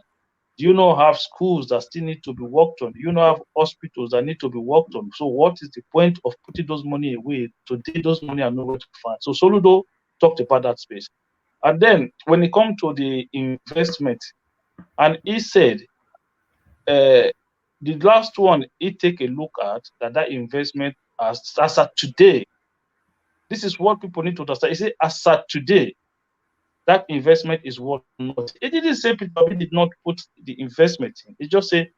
Do you not have schools that still need to be worked on? Do you not have hospitals that need to be worked on? So what is the point of putting those money away? Today, those money are nowhere to find. So Soludo talked about that space. And then when it comes to the investment, and he said, the last one he take a look at that investment as at today. This is what people need to understand. He said, as at today, that investment is worth nothing. It didn't say Peter Obi did not put the investment in. It just said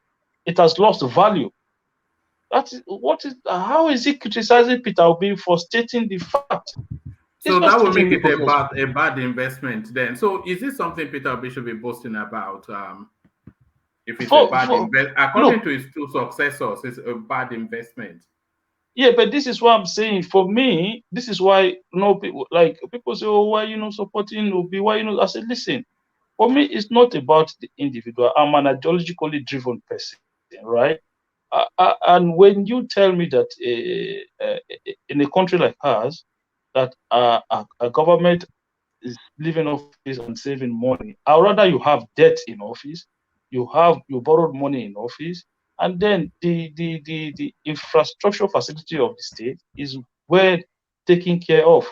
it has lost value. How is he criticizing Peter Obi for stating the fact? So that will make it a bad investment then. So is this something Peter Obi should be boasting about? If it's a bad investment, according to his two successors, it's a bad investment. Yeah, but this is what I'm saying. For me, this is why people say, "Oh, why you not supporting Obi? Why you not?" I said, "Listen, for me, it's not about the individual. I'm an ideologically driven person, right? And when you tell me that in a country like ours, that a government is leaving office and saving money, I'd rather you have debt in office, you borrowed money in office, and then the infrastructure facility of the state is well taken care of.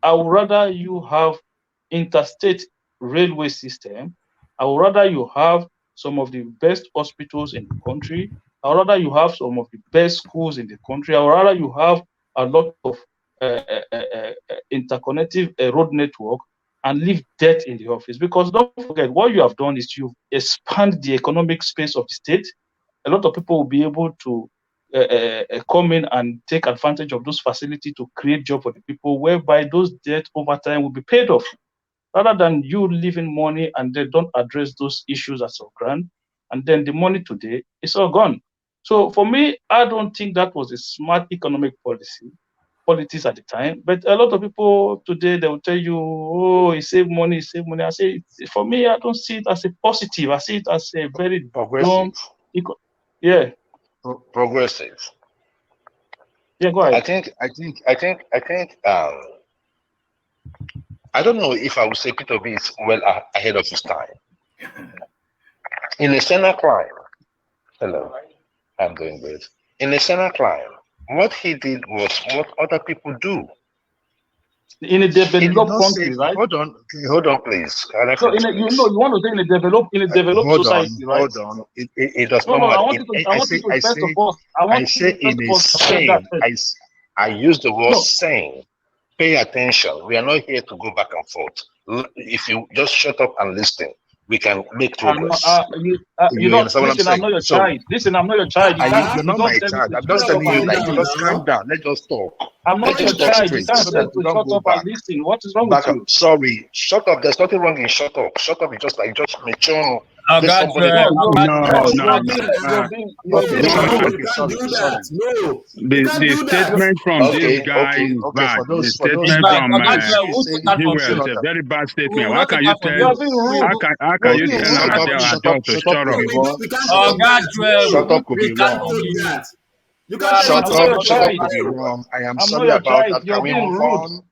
I would rather you have interstate railway system. I would rather you have some of the best hospitals in the country. I would rather you have some of the best schools in the country. I would rather you have a lot of interconnective road network and leave debt in the office. Because don't forget, what you have done is you expand the economic space of the state. A lot of people will be able to come in and take advantage of those facilities to create jobs for the people, whereby those debts over time will be paid off, rather than you leaving money and they don't address those issues as of grant, and then the money today is all gone. So for me, I don't think that was a smart economic politics at the time. But a lot of people today, they will tell you, oh, he saved money, he saved money. I say, for me, I don't see it as a positive. I see it as a very Progressive. dumb, yeah. Progressive. Yeah, go ahead. I don't know if I would say Peter B is well ahead of his time. In a Senate climb, hello, I'm doing good. In a Senate climb, what he did was what other people do. In a developed country, right? Hold on, please. So you want to say in a developed society, right? Hold on. It does No, not matter. I want you to first of all. I say in a sane. I use the word sane. Pay attention. We are not here to go back and forth. If you just shut up and listen, we can make progress. Listen, I'm not your child. Listen, I'm not your child. You're not my child. I'm just telling you, like, just calm down. Let's just talk. I'm not your child. You can't say to shut up and listen. What is wrong with you? Sorry, shut up. There's nothing wrong in shut up. Shut up is just like just mature. No. The statement from this guy is bad. The statement from Jewel is a very bad statement. How can you tell? How can you tell an adult to shut up? Shut up could be wrong. Shut up could be wrong. I am sorry about that. Can we move on?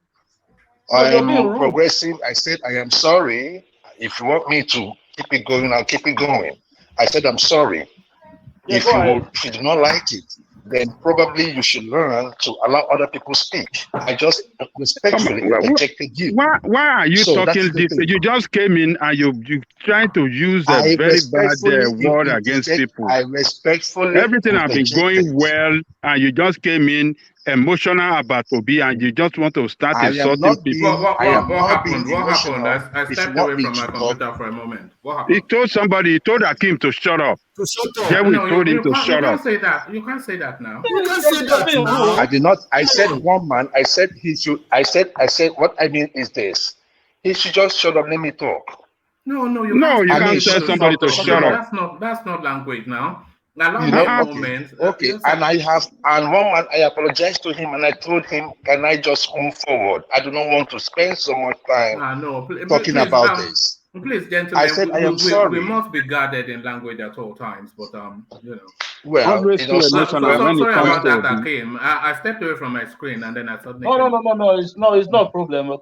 I am progressive. I said I am sorry. If you want me to keep it going, I'll keep it going. I said I'm sorry. Yeah, if you do not like it, then probably you should learn to allow other people speak. I just respectfully rejected you. Why are you talking this? You just came in and you trying to use a very bad word against people. I respectfully everything has been going well, and you just came in emotional about Obi, and you just want to start insulting people. What happened? I stepped away from my computer for a moment. What happened? He told somebody, he told Akim to shut up. Then we told him to shut up. Say that. You can't say that now. You can't say that now. I did not. I said one man. I said he should. I said what I mean is this. He should just shut up. Let me talk. No, you can't tell somebody to shut up. That's not language now. Okay, and one man, I apologized to him and I told him, can I just move forward? I do not want to spend so much time talking about this. Please, gentlemen, I said I am sorry. We must be guarded in language at all times, but you know. Well, sorry about that, Akim. I stepped away from my screen and then I thought. No, it's not a problem. Mr.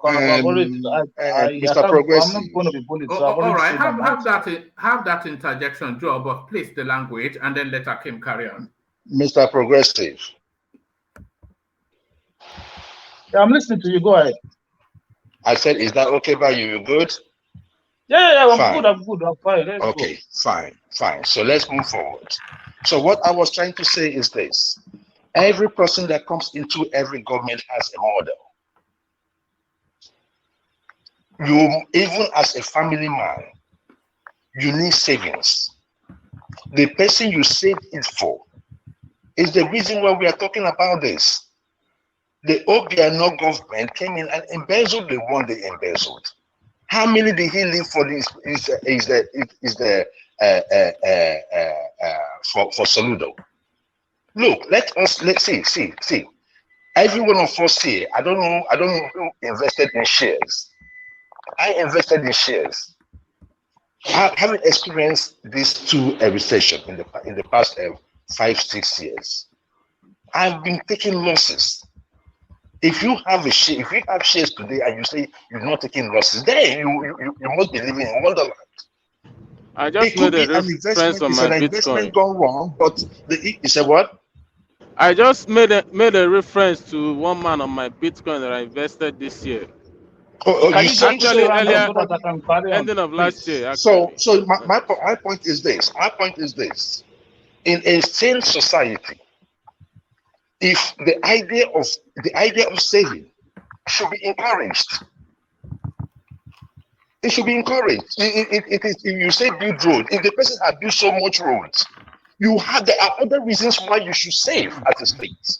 Progressive. I'm not going to be bullied. So all right, have that interjection, Joe, but please the language and then let Akim carry on. Mr. Progressive. Yeah, I'm listening to you. Go ahead. I said, is that okay by you? You good? Yeah, I'm good. I'm fine. Okay, fine. So let's move forward. So what I was trying to say is this. Every person that comes into every government has a model. You, even as a family man, you need savings. The person you save it for is the reason why we are talking about this. The Obiano government came in and embezzled the one they embezzled. How many did he leave for this? For Soludo? Look, let's see. Every one of us here, I don't know who invested in shares. I invested in shares. I haven't experienced this to a recession in the past 5-6 years. I've been taking losses. If you have shares today and you say you're not taking losses, then you must be living in Wonderland. I just made a reference on my Bitcoin. Investment gone wrong, but you said what? I just made a reference to one man on my Bitcoin that I invested this year. Actually, earlier, ending of last year. Actually. So my point is this. In a sane society, if the idea of saving should be encouraged. It should be encouraged. It is, if you say build road, if the person has built so much roads, there are other reasons why you should save as a state.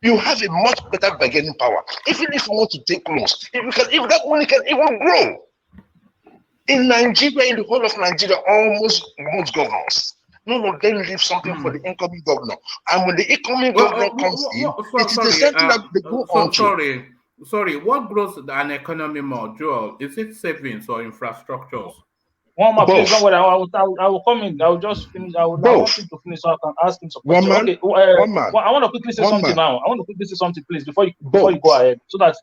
You have a much better bargaining power. Even if you want to take loans, if that money can even grow. In Nigeria, in the whole of Nigeria, almost most governors, none of them leave something for the incoming governor. And when the incoming governor comes in, it is the same thing that they go on to. Sorry, what grows an economy more, Joel? Is it savings or infrastructures? One more, please don't worry. I will come in. I will just finish. I want him to finish so I can ask him some questions. Okay. I want to quickly say something now. I want to quickly say something, please, before you go ahead, so that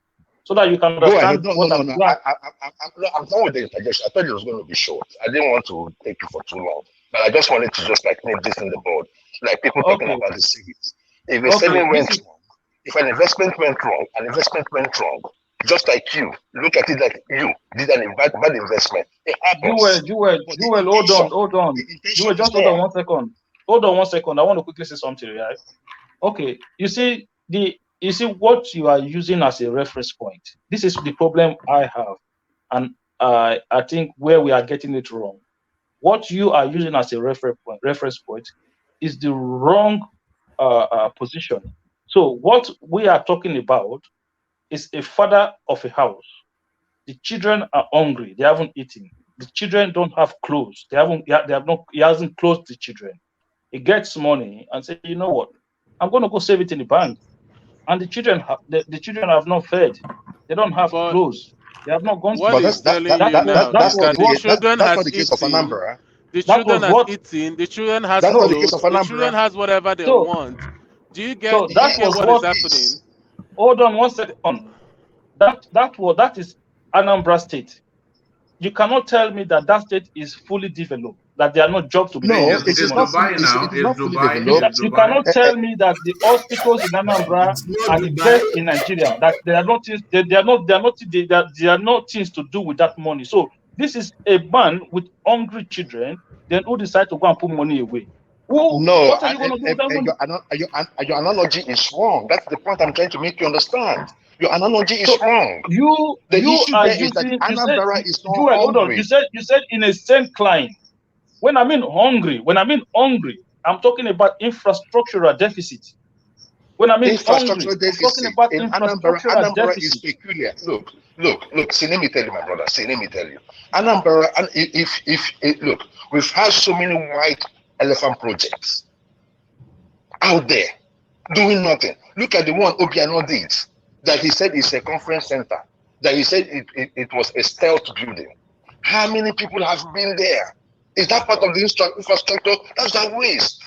you can understand. No. I'm done with the interjection. I thought it was going to be short. I didn't want to take you for too long, but I just wanted to just like nip this in the board, like people talking about the savings. If a saving went wrong, if an investment went wrong, just like you, look at it like you did a bad investment. Joel, hold on. Joel, just hold on 1 second. Hold on 1 second. I want to quickly say something, right? Okay. You see what you are using as a reference point. This is the problem I have, and I think where we are getting it wrong. What you are using as a reference point is the wrong position. So what we are talking about is a father of a house. The children are hungry. They haven't eaten. The children don't have clothes. He hasn't clothed the children. He gets money and says, you know what? I'm going to go save it in the bank. And the children have not fed. They don't have clothes. They have not gone to what is telling you now that's not the case of Anambra. The children has eaten. The children has clothes. The children has whatever they want. Do you get what is happening? Hold on 1 second. That is Anambra State. You cannot tell me that state is fully developed, that there are no jobs to be done. No, it's not fully developed. You cannot tell me that the hospitals in Anambra are the best in Nigeria, that there are not things to do with that money. So this is a man with hungry children, then who decide to go and put money away. What are you going to do with that money? Your analogy is wrong. That's the point I'm trying to make you understand. Your analogy is wrong. The issue there is that Anambra is not hungry. Hold on. You said in a same client. When I mean hungry, I'm talking about infrastructural deficit. When I mean infrastructural deficit, I'm talking about in infrastructural Anambra deficit. is peculiar. Look. See, let me tell you, my brother. See, let me tell you. Anambra, and if look, we've had so many white elephant projects out there doing nothing. Look at the one Obiano did, that he said is a conference center, that he said it was a stealth building. How many people have been there? Is that part of the infrastructure? That's a waste.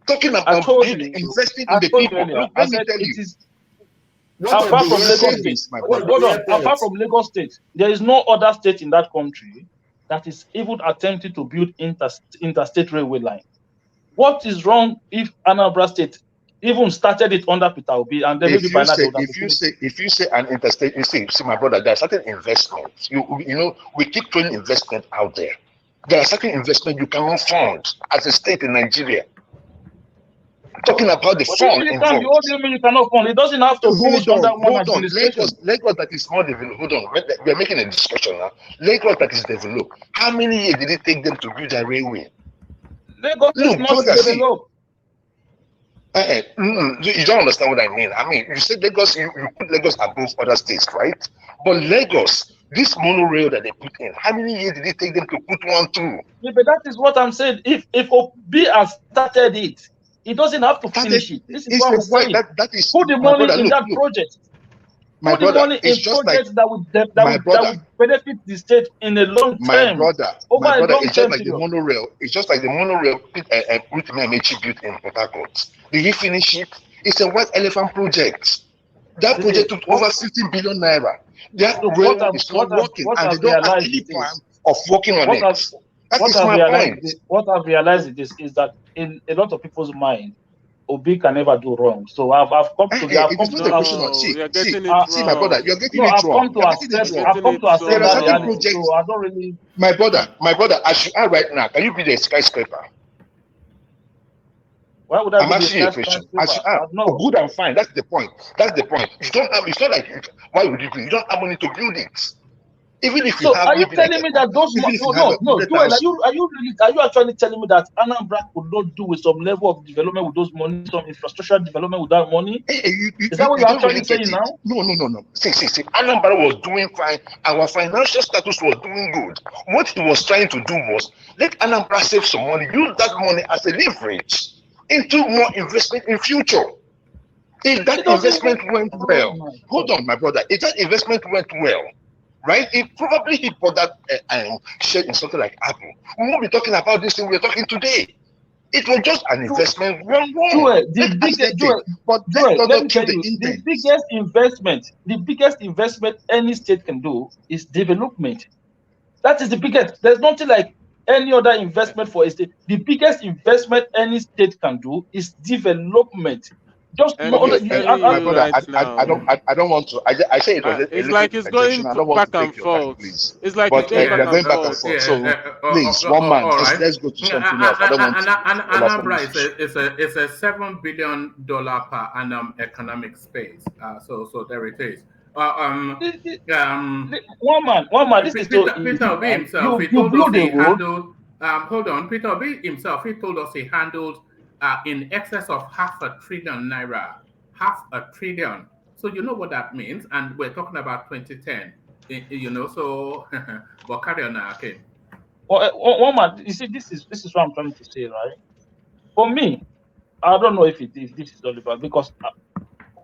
Talking about investing in the people. Look, let me tell you. Apart from Lagos State, apart from Lagos State, there is no other state in that country that is even attempting to build interstate railway line. What is wrong if Anambra State even started it under Peter Obi, and then maybe by now if you say an interstate, you see my brother, there are certain investments. You know, we keep throwing investment out there. There are certain investments you cannot fund as a state in Nigeria. Talking about the fund involved. You cannot fund. It doesn't have to finish under one administration. Lagos that is more developed. Hold on, we are making a discussion now. Lagos that is developed. How many years did it take them to build a railway? Lagos is not developed. You don't understand what I mean. I mean, you said Lagos, you put Lagos above other states, right? But Lagos, this monorail that they put in, how many years did it take them to put one through? Yeah, but that is what I'm saying. If Obi has started it, he doesn't have to finish it. This is what I'm saying. That is put the money in that project. My put the money in projects that would benefit the state in a long term. My brother, it's just like the monorail. It's just like the monorail Ruth Memechi built in Port Harcourt. Did he finish it? It's a white elephant project. That project took over 15 billion naira. That rail is not working, and they don't have any plan of working on it. That is my point. What I've realized is that in a lot of people's mind, Obi can never do wrong. So I've come to see, my brother, you're getting it wrong. I've come to accept that reality. So I don't really. My brother, as you are right now, can you build a skyscraper? Why would I I'm be the asking you a skyscraper? question. As you are, No. good and fine. That's the point. That's the point. You don't have. It's not like why would you? You don't have money to build it. Even if you So have are you maybe like telling me that even if you have no, a no, hundred Joel, thousand. are you actually telling me that Anambra could not do with some level of development with those money, some infrastructure development with that money? Is that what You you're don't really actually get saying it. now? No. See. Anambra was doing fine. Our financial status was doing good. What he was trying to do was let Anambra save some money, use that money as a leverage into more investment in future. If that investment went well, hold on, my brother. If that investment went well, right? If probably he bought that share in something like Apple, we won't be talking about this thing we're talking today. It was just an investment wrong. Joel, Let's accept it, but Joel, let's let me not tell kill the you, intent. the biggest investment any state can do is development. That is the biggest. There's nothing like any other investment for a state. The biggest investment any state can do is development. Just And Okay, he's telling my you brother, right now. I don't want to. I say it was a It's little like it's going interjection. I don't want to back and take your time, forth. please. It's like it's But going we back are and going back and forth. forth. So please, one man, All right. let's go to something else. I don't want to Anambra monopolize. is a $7 billion per annum economic space. So there it is. One man. This is so easy, Peter Obi man. himself, he You told us build a he road. handled. Hold on, Peter Obi himself, he told us he handled in excess of $500 billion naira, $500 billion. So you know what that means, and we're talking about 2010. You know, so but carry on now, okay. One man. You see, this is what I'm trying to say, right? For me, I don't know if this is all about because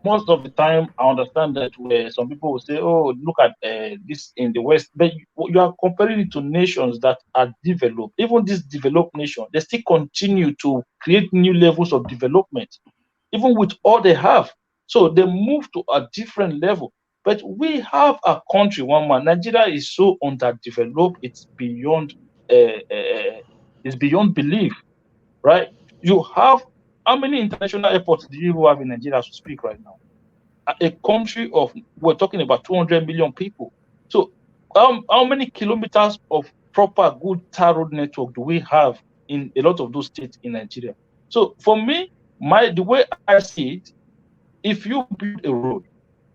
most of the time I understand that where some people will say, "Oh, look at this in the West," but you are comparing it to nations that are developed. Even this developed nation, they still continue to create new levels of development, even with all they have. So they move to a different level. But we have a country, one man. Nigeria is so underdeveloped; it's beyond belief, right? You have how many international airports do you have in Nigeria as we speak right now? A country of we're talking about 200 million people. So how many kilometers of proper good tar road network do we have in a lot of those states in Nigeria? So for me, the way I see it, if you build a road,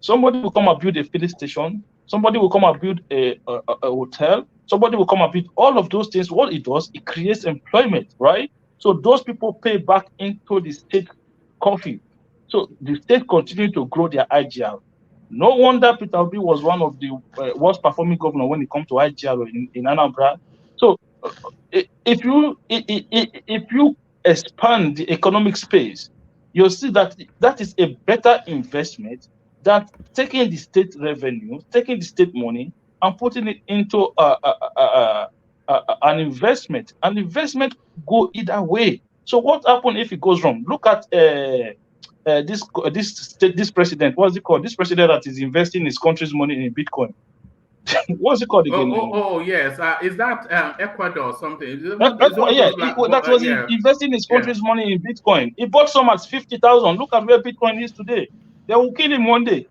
somebody will come and build a filling station, somebody will come and build a hotel, somebody will come and build all of those things. What it does, it creates employment, right? So those people pay back into the state coffee. So the state continue to grow their IGR. No wonder Peter Obi was one of the worst performing governor when it comes to IGR in Anambra. So if you expand the economic space, you'll see that that is a better investment than taking the state revenue, taking the state money, and putting it into an investment. An investment go either way. So what happens if it goes wrong? Look at this president. What's it called? This president that is investing his country's money in Bitcoin. What's it called again? Yes. Is that Ecuador or something? Yeah, that was investing his country's money in Bitcoin. He bought some at 50,000. Look at where Bitcoin is today. They will kill him one day.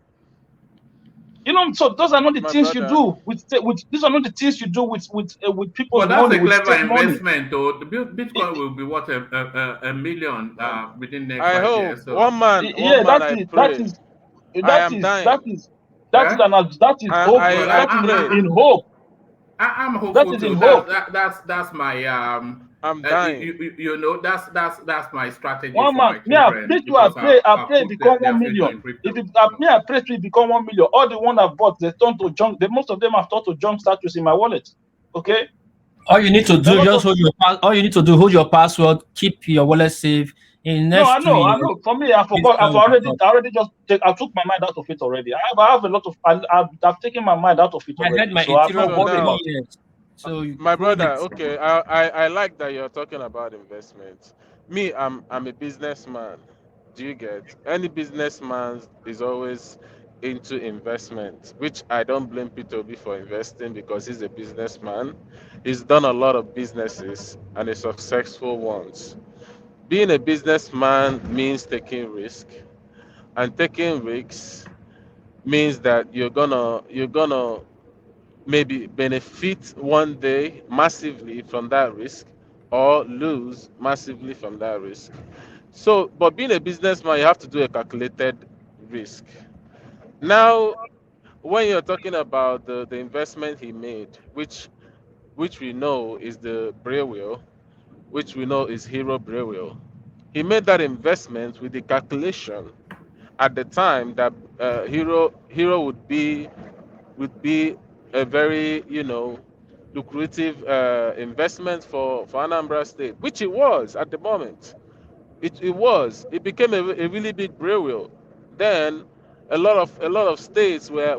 You know, so those are not the things you do with these are not the things you do with people's But that's money, a with clever state money. investment, though. The Bitcoin will be worth a million within the next I 5 hope years. So one man, I pray. I am dying. That is hope. That is in hope. I'm hopeful that is too. in hope. That's my I'm dying. You know, that's my strategy One for man, my children. I pray become 1 future million. in crypto. I pray to become 1 million. All the one I bought, they turn to junk. Most of them have turned to junk status in my wallet. Okay. All you need to do hold your password, keep your wallet safe. In the No, next I 2 years. know. For me, I forgot. I took my mind out of it already. I have a lot of. I've taken my mind out of it I had already. my So I'm not Ethereum worried in about 3 it. years. So My brother, it. okay, I like that you're talking about investment. Me, I'm a businessman. Do you get? Any businessman is always into investment, which I don't blame Peter Obi for investing because he's a businessman. He's done a lot of businesses and a successful ones. Being a businessman means taking risk, and taking risks means that you're gonna maybe benefit one day massively from that risk or lose massively from that risk. So, but being a businessman, you have to do a calculated risk. Now, when you're talking about the investment he made, which we know is the Brewell, which we know is Hero Brewell, he made that investment with the calculation at the time that Hero would be a very lucrative investment for Anambra State, which it was at the moment. It was. It became a really big brewery. Then a lot of states were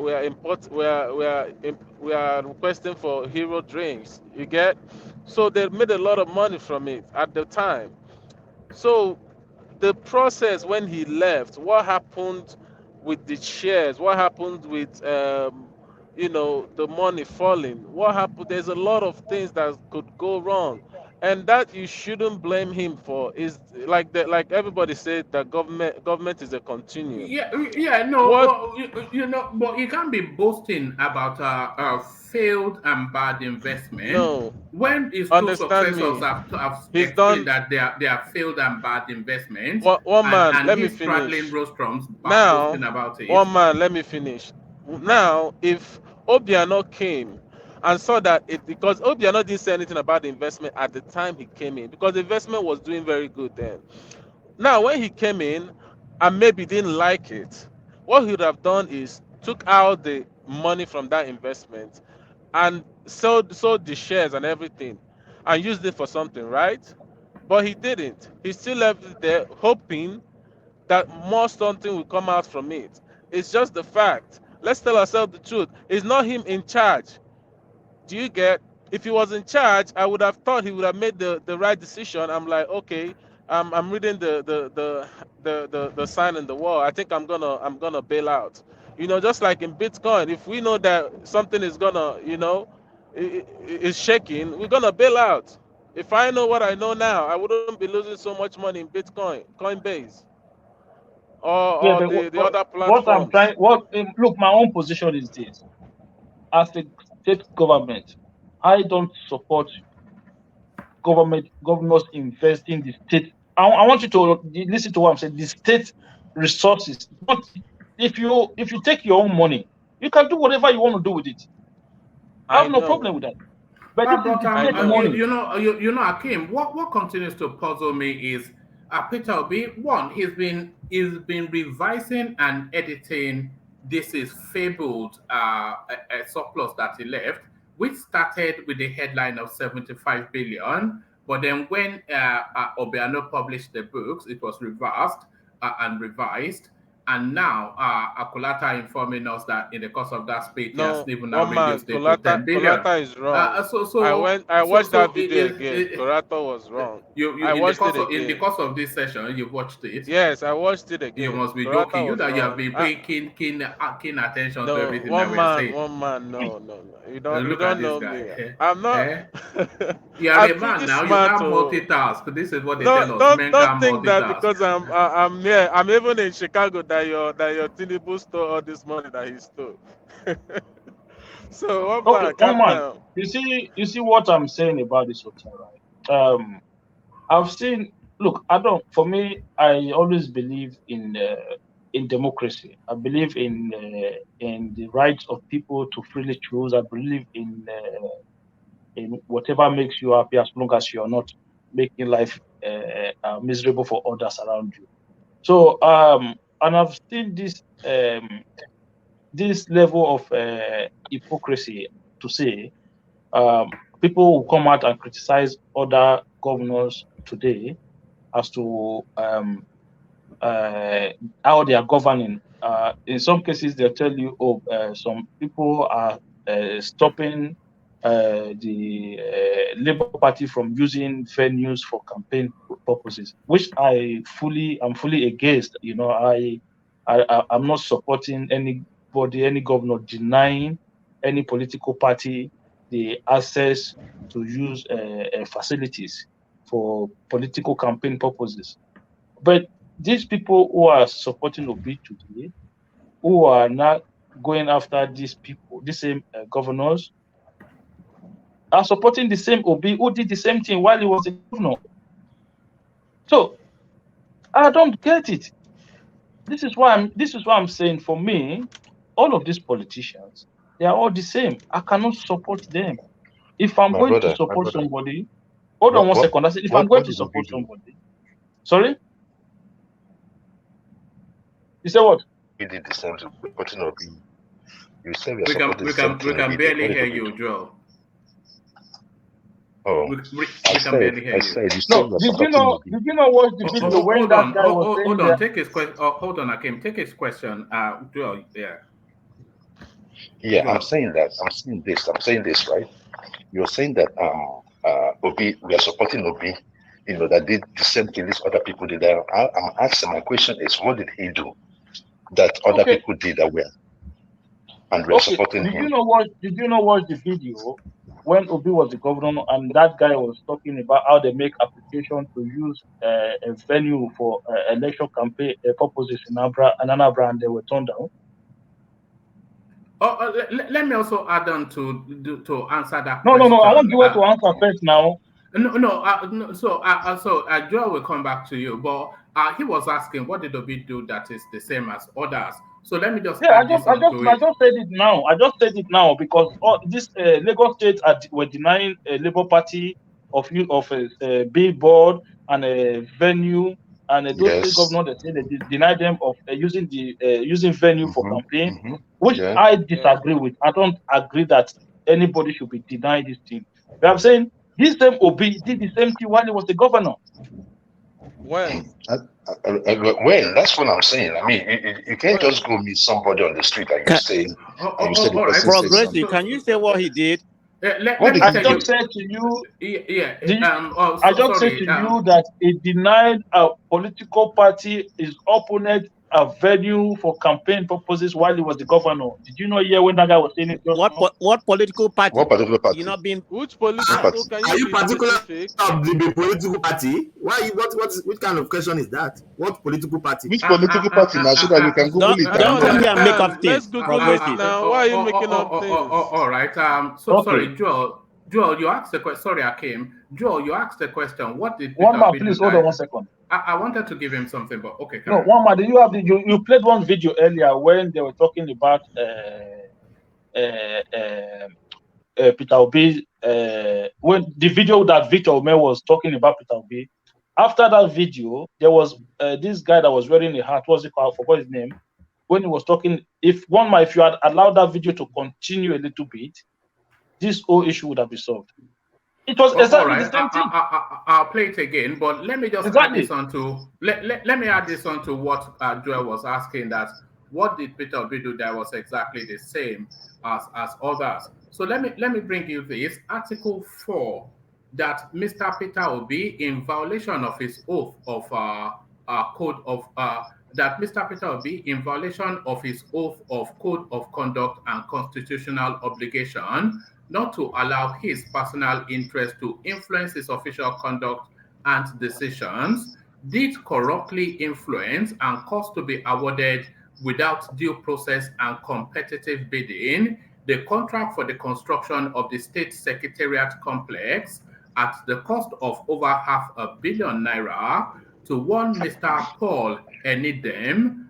requesting for hero drinks. You get, so they made a lot of money from it at the time. So the process when he left, what happened with the shares, what happened with the money falling, what happened, there's a lot of things that could go wrong, and that you shouldn't blame him for. Is like everybody said, that government is a continuum. Yeah, no, What? well, but you can't be boasting about a failed and bad investment No, when his two understand successors me. have He's explained done. that they are failed and bad investments, One and man, and let me he's straddling finish. rostrums Now, boasting about it. one man, let me finish. Now, if Obiano came and saw that because Obiano didn't say anything about the investment at the time he came in, because the investment was doing very good then. Now, when he came in and maybe didn't like it, what he would have done is took out the money from that investment and sold the shares and everything and used it for something, right? But he didn't. He still left it there, hoping that more something will come out from it. It's just the fact. Let's tell ourselves the truth. It's not him in charge. Do you get? If he was in charge, I would have thought he would have made the right decision. I'm like, okay, I'm reading the sign in the wall. I think I'm gonna bail out. Just like in Bitcoin, if we know that something is gonna, is shaking, we're gonna bail out. If I know what I know now, I wouldn't be losing so much money in Bitcoin, Coinbase, or Yeah, or but the other what I'm platforms. trying, look, my own position is this: as a state government, I don't support governors investing the state. I want you to listen to what I'm saying. The state resources. Not if you take your own money, you can do whatever you want to do with it. I I have no know, problem with that. But this is But the I state know. money. Akim, what continues to puzzle me is Peter Obi. One, he's been revising and editing this is fabled a surplus that he left, which started with the headline of 75 billion. But then when Obiano published the books, it was reversed and revised. And now Akulata informing us that in the course of that speech, he has No, even now one man, reduced it to 10 billion. Kolata is wrong. So I so went, I so watched so that video again. Kolata was wrong. you I in the watched course it of again. this session you've watched it. Yes, I watched it You again. must be Kolata joking. You was that you have wrong. been paying keen attention to No, everything that we are saying. one man. No, no, no. You Look at don't this know guy. me. I'm not. Eh? You are I'm a man pretty now. You smart. can't To multitask. This is what they no, tell us. Men don't can't think that multitask. because I'm here. I'm even in Chicago that your Tinubu stole all this money that he stole. So one Okay, man, one calm man. down. You see what I'm saying about this hotel, right? I've seen. Look, I don't. For me, I always believe in democracy. I believe in the rights of people to freely choose. I believe in whatever makes you happy, as long as you're not making life miserable for others around you. So, and I've seen this level of hypocrisy to say, people will come out and criticize other governors today as to uh, how they are governing. In some cases, they'll tell you, oh, some people are stopping the Labour Party from using venues for campaign purposes, which I'm fully against. I'm not supporting anybody, any governor denying any political party the access to use facilities for political campaign purposes. But these people who are supporting Obi today, who are not going after these people, the same governors, are supporting the same Obi who did the same thing while he was a governor. So I don't get it. This is why I'm saying, for me, all of these politicians, they are all the same. I cannot support them. If I'm My going to brother, my support brother. somebody, hold on one What second. I said, if I'm going to did Obi support do? somebody, sorry, you say what? We did the same thing. Supporting Obi. You said we are We can supporting the same thing Obi did. barely What did hear Obi you, do? Joe. Oh, We can barely hear I you. said you said No, we are supporting Obi. did you not watch the video when Hold that on, guy was saying hold on. that? Take his question. Hold on, Akim. Take his question. Joe, yeah. Yeah, Joe. I'm saying this, right? You're saying that Obi, we are supporting Obi, that did the same thing these other people did. I'm asking, my question is, what did he do that other Okay, people did that and we are okay. supporting him? Did you not watch the video when Obi was the governor and that guy was talking about how they make application to use a venue for election campaign purposes in Anambra, and they were turned down? Let me also add on to answer that No. I want question. you to answer first now. No. So Joel will come back to you, but he was asking, what did Obi do that is the same as others? So let me just Yeah, add this onto I it. just said it now. Because this Lagos State were denying a Labour Party of use of a billboard and a venue, and those state Yes. governors, they say they denied them of using venue for campaign, which Yeah. I disagree with. I don't agree that anybody should be denied this thing. But I'm saying this same Obi did the same thing while he was the governor. When? When? That's what I'm saying. I mean, you can't When? just go meet somebody on the street and you say the All right. person said Progressive, something. can you say what he did? What did I he just do? said to you, Yeah. I just said Sorry. to you that it denied a political party, his opponent, a venue for campaign purposes while he was the governor. Did you not hear when that guy was saying it just now? What political party? What particular party? You're not being. Which What political? party? Can Are you you be particular specific? of the political party? Why? Which kind of question is that? What political party? Which political party now, so that we can Google it Don't and come know? here and make up Let's things. Google it Progressive. now. Why are you making up things? All right. So Okay. sorry, Joel. Joel, you asked the question. Sorry, Akim. Joel, you asked the question. What did One Peter man, Obi do please hold on that? 1 second. I wanted to give him something, but okay, No, carry on. one man. Do you have you played one video earlier when they were talking about Peter Obi, when the video that Victor Ome was talking about Peter Obi. After that video, there was this guy that was wearing a hat. What's it called? I forgot his name. When he was talking, if you had allowed that video to continue a little bit, this whole issue would have been solved. It was All exactly right, the same thing. I'll play it again, but let me just add this on to let me add this on to what Joel was asking. That what did Peter Obi do that was exactly the same as others? So let me bring you this Article 4 that Mr. Peter Obi, in violation of his oath of code of that Mr. Peter Obi, in violation of his oath of code of conduct and constitutional obligation, not to allow his personal interest to influence his official conduct and decisions, did corruptly influence and cause to be awarded without due process and competitive bidding the contract for the construction of the State Secretariat complex at the cost of over £500 million to one Mr. Paul Enidom,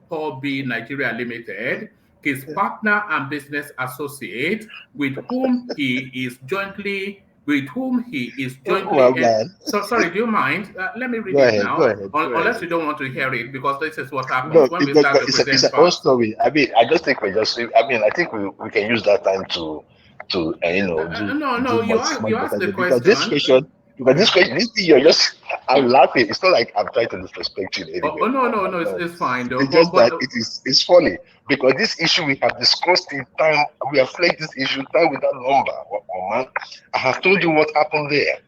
Paul B. Nigeria Limited, his partner and business associate, with whom he is jointly. So sorry, do you mind? Let me read Go it ahead. now. Unless you don't want to hear it, because this is what happens No, when we start to it's present an old facts. story. I mean, I just think I think we can use that time to do No. You much asked better the because this question. question, this thing, you're just, I'm laughing. It's not like I'm trying to disrespect you in any way. No. It's fine though. It's just that it's funny because this issue we have discussed in time. We have flagged this issue time without number. Man, I have told you what happened there.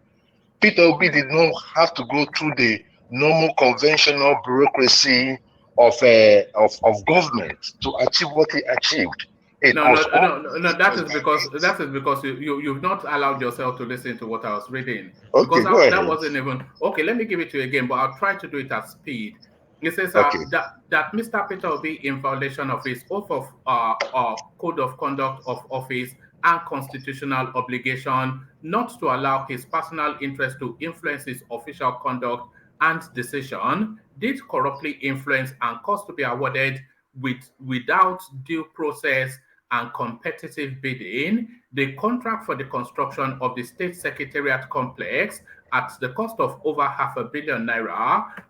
Peter Obi did not have to go through the normal conventional bureaucracy of government to achieve what he achieved. No. That is because you've not allowed yourself to listen to what I was reading. Okay, Because go ahead. that wasn't even okay. Let me give it to you again, but I'll try to do it at speed. It says Okay. that Mr. Peter will be in violation of his oath of code of conduct of office and constitutional obligation not to allow his personal interest to influence his official conduct and decision did corruptly influence and cause to be awarded without due process and competitive bidding the contract for the construction of the State Secretariat complex at the cost of over £500 million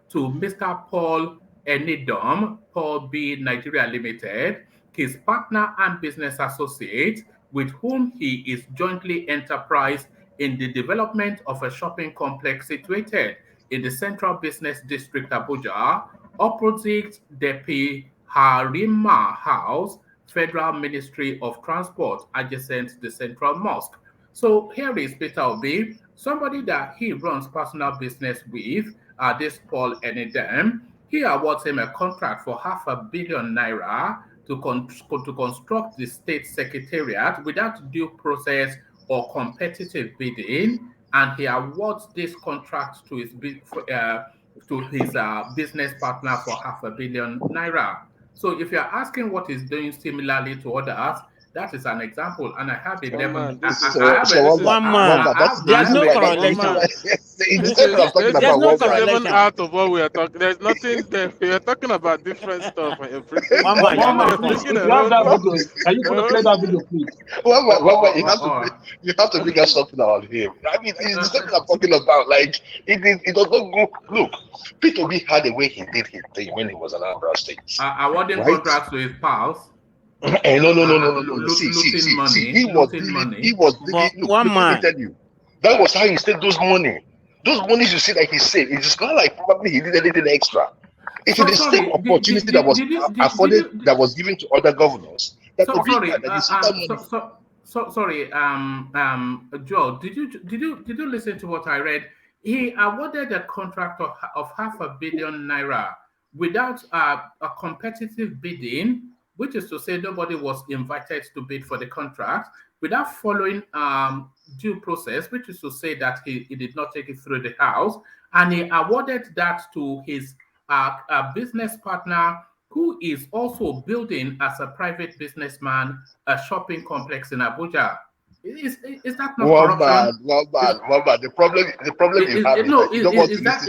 to Mr. Paul Enidom, Paul B. Nigeria Limited, his partner and business associate, with whom he is jointly enterprise in the development of a shopping complex situated in the Central Business District, Abuja, opposite Depi Harima House, Federal Ministry of Transport, adjacent the Central Mosque. So here is Peter Obi, somebody that he runs personal business with, this Paul Enidem. He awards him a contract for £500 million to construct the state secretariat without due process or competitive bidding, and he awards this contract to his business partner for £500 million. So if you're asking what he's doing similarly to others, that is an example, and I have 11. One man. There's no correlation. This is even out of what we are talking. There's nothing there. We are talking about different stuff. One man, please. If you have that video, can you play that video, please? You have to figure something out here. I mean, it's something I'm talking about. Like, it does not go. Look, Peter B had the way he did his thing when he was in Anambra State. Awarding contracts to his pals. No. See, he was digging. Look, let me tell you, that was how he saved those money. Those monies you see that he saved, it's not like probably he did anything extra. It's the same opportunity that was afforded, that was given to other governors. Sorry, Joe, did you listen to what I read? He awarded a contract of £500 million without a competitive bidding, which is to say nobody was invited to bid for the contract, without following due process, which is to say that he did not take it through the house, and he awarded that to his business partner, who is also building as a private businessman a shopping complex in Abuja. Is that not corruption? One man. The problem you have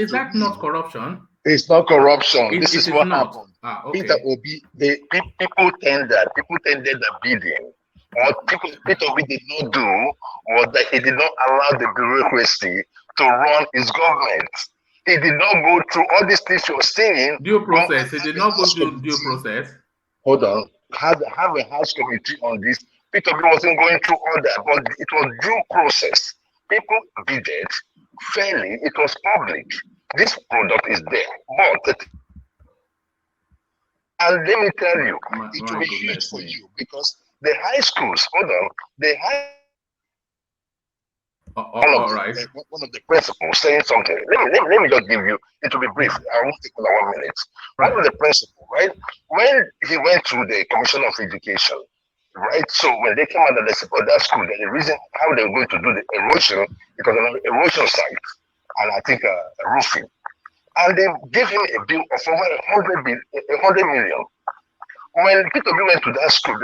is that not corruption? It's not corruption. This is what happened. Okay. Peter Obi, people tended the bidding. What Peter Obi did not do was that he did not allow the bureaucracy to run his government. He did not go through all these things you're saying. Due process. He did not go through due process. Hold on. Have a house committee on this. Peter Obi wasn't going through all that, but it was due process. People bidded fairly. It was public. This product is there, but and let me tell you, it will be huge for you because the high schools. Hold on, one of the principals saying something. Let me just give you. It will be brief. I won't take more than 1 minute. Right. One of the principals, right, when he went through the Commission of Education, right. So when they came out of that school, the reason how they were going to do the erosion, it was an erosion site. And I think a roofing, and they gave him a bill of over 100 million. When Peter B went to that school,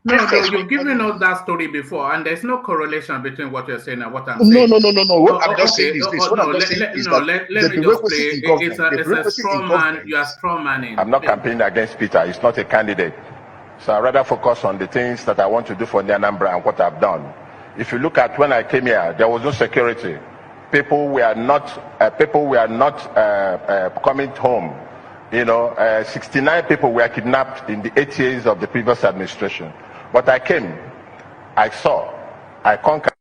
because you've given us that story before, and there's no correlation between what you're saying and what I'm saying. No. What I'm just saying is this. What I'm just saying is that let me just play. It's a straw man. You are straw manning. I'm not campaigning against Peter. He's not a candidate. So I rather focus on the things that I want to do for Anambra and what I've done. If you look at when I came here, there was no security. People were not coming home. 69 people were kidnapped in the 8 years of the previous administration. But I came, I saw, I conquered.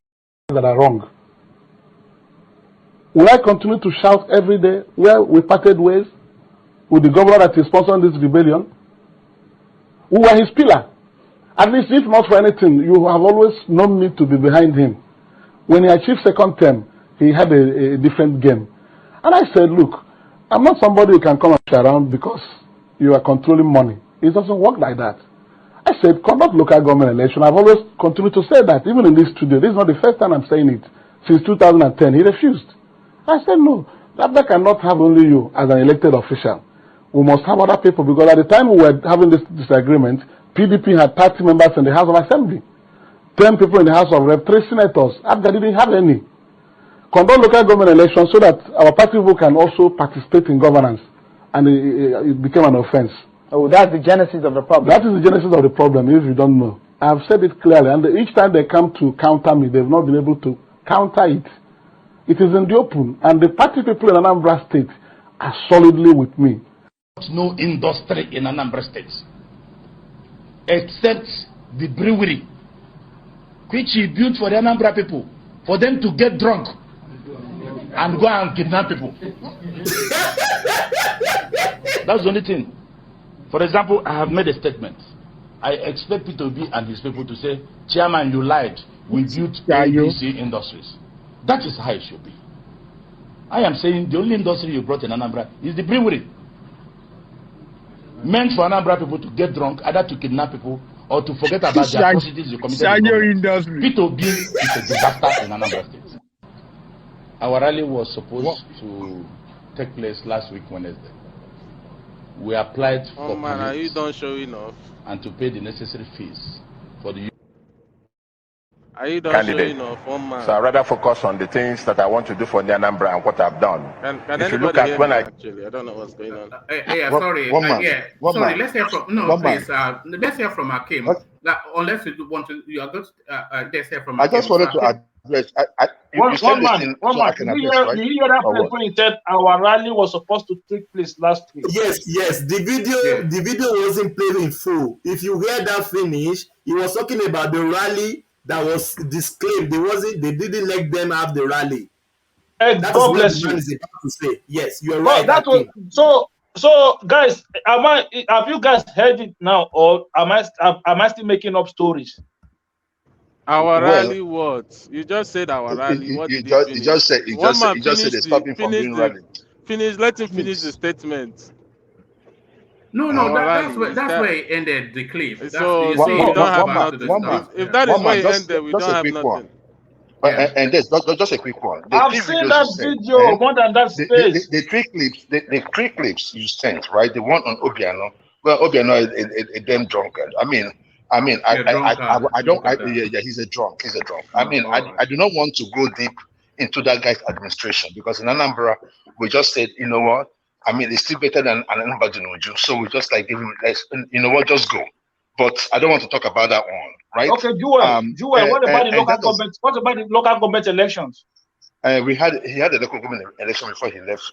That are wrong. Will I continue to shout every day where we parted ways with the governor that is sponsoring this rebellion? We were his pillar. At least, if not for anything, you have always known me to be behind him. When he achieved second term, he had a different game. And I said, look, I'm not somebody who can come and share around because you are controlling money. It doesn't work like that. I said, conduct local government election. I've always continued to say that, even in this studio. This is not the first time I'm saying it. Since 2010, he refused. I said, no, that cannot have only you as an elected official. We must have other people, because at the time we were having this disagreement, PDP had 30 members in the House of Assembly, 10 people in the House of Rep, 3 senators. Abga didn't have any. conduct local government elections so that our party people can also participate in governance, and it became an offense. Oh, that's the genesis of the problem. That is the genesis of the problem, if you don't know. I've said it clearly, and each time they come to counter me, they've not been able to counter it. It is in the open, and the party people in Anambra State are solidly with me. No industry in Anambra State, except the brewery, which he built for the Anambra people, for them to get drunk and go and kidnap people. That's the only thing. For example, I have made a statement. I expect P2B and his people to say, Chairman, you lied. We built ABC Industries. That is how it should be. I am saying the only industry you brought in Anambra is the brewery. Meant for Anambra people to get drunk, either to kidnap people or to forget about the atrocities you committed. P2B is a disaster in Anambra State. Our rally was supposed to take place last week, Wednesday. We applied for man, are you done showing off? And to pay the necessary fees for the. Are you done Candidate. showing off? Man. So I rather focus on the things that I want to do for Anambra and what I've done. Can if you look at when actually, I don't know what's going on. Sorry. Sorry. Let's hear from please. Let's hear from Akim. Unless you want to, you are good. Let's hear from. I just wanted to address. One man. You hear that place when he said our rally was supposed to take place last week? Yes. The video wasn't played in full. If you hear that finish, he was talking about the rally that was disclaimed. They didn't let them have the rally. God bless you. Is about to say. Yes, you're right. That was, so guys, have you guys heard it now, or am I still making up stories? Our rally what? You just said our rally. What you just said they stopped him from doing rally. Let him finish the statement. No, that's where it ended the clip. So we don't have nothing. If that is where it ended, we don't have nothing. And there's just a quick one. I've seen that video more than that space. The three clips you sent, right? The one on Obiano. Well, Obiano is a damn drunkard. He's a drunk. I do not want to go deep into that guy's administration because in Anambra we just said, you know what? It's still better than Anambra Dinuju. So we just like give him, you know what? Just go. But I don't want to talk about that one, right? Okay, Joel. What about the local government? What about the local government elections? He had a local government election before he left.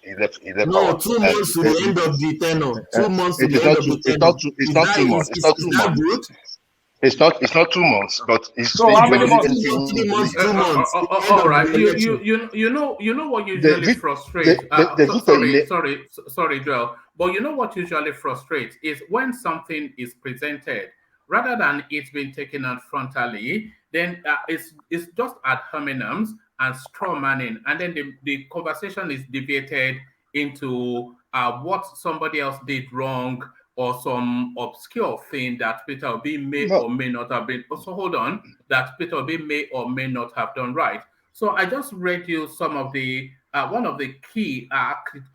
No, 2 months to the end of the tenure. 2 months to the end of the tenure. It's not 2 months. It's not 2 months. It's not 2 months, but it's. So how many months? 3 months, 2 months. All right. You know what usually frustrates. Sorry, Joel. But you know what usually frustrates is when something is presented, rather than it being taken out frontally, then it's just ad hominems and straw manning, and then the conversation is deviated into what somebody else did wrong, or some obscure thing that Peter Obi may or may not have been. Also, hold on, that Peter Obi may or may not have done right. So I just read you some of the one of the key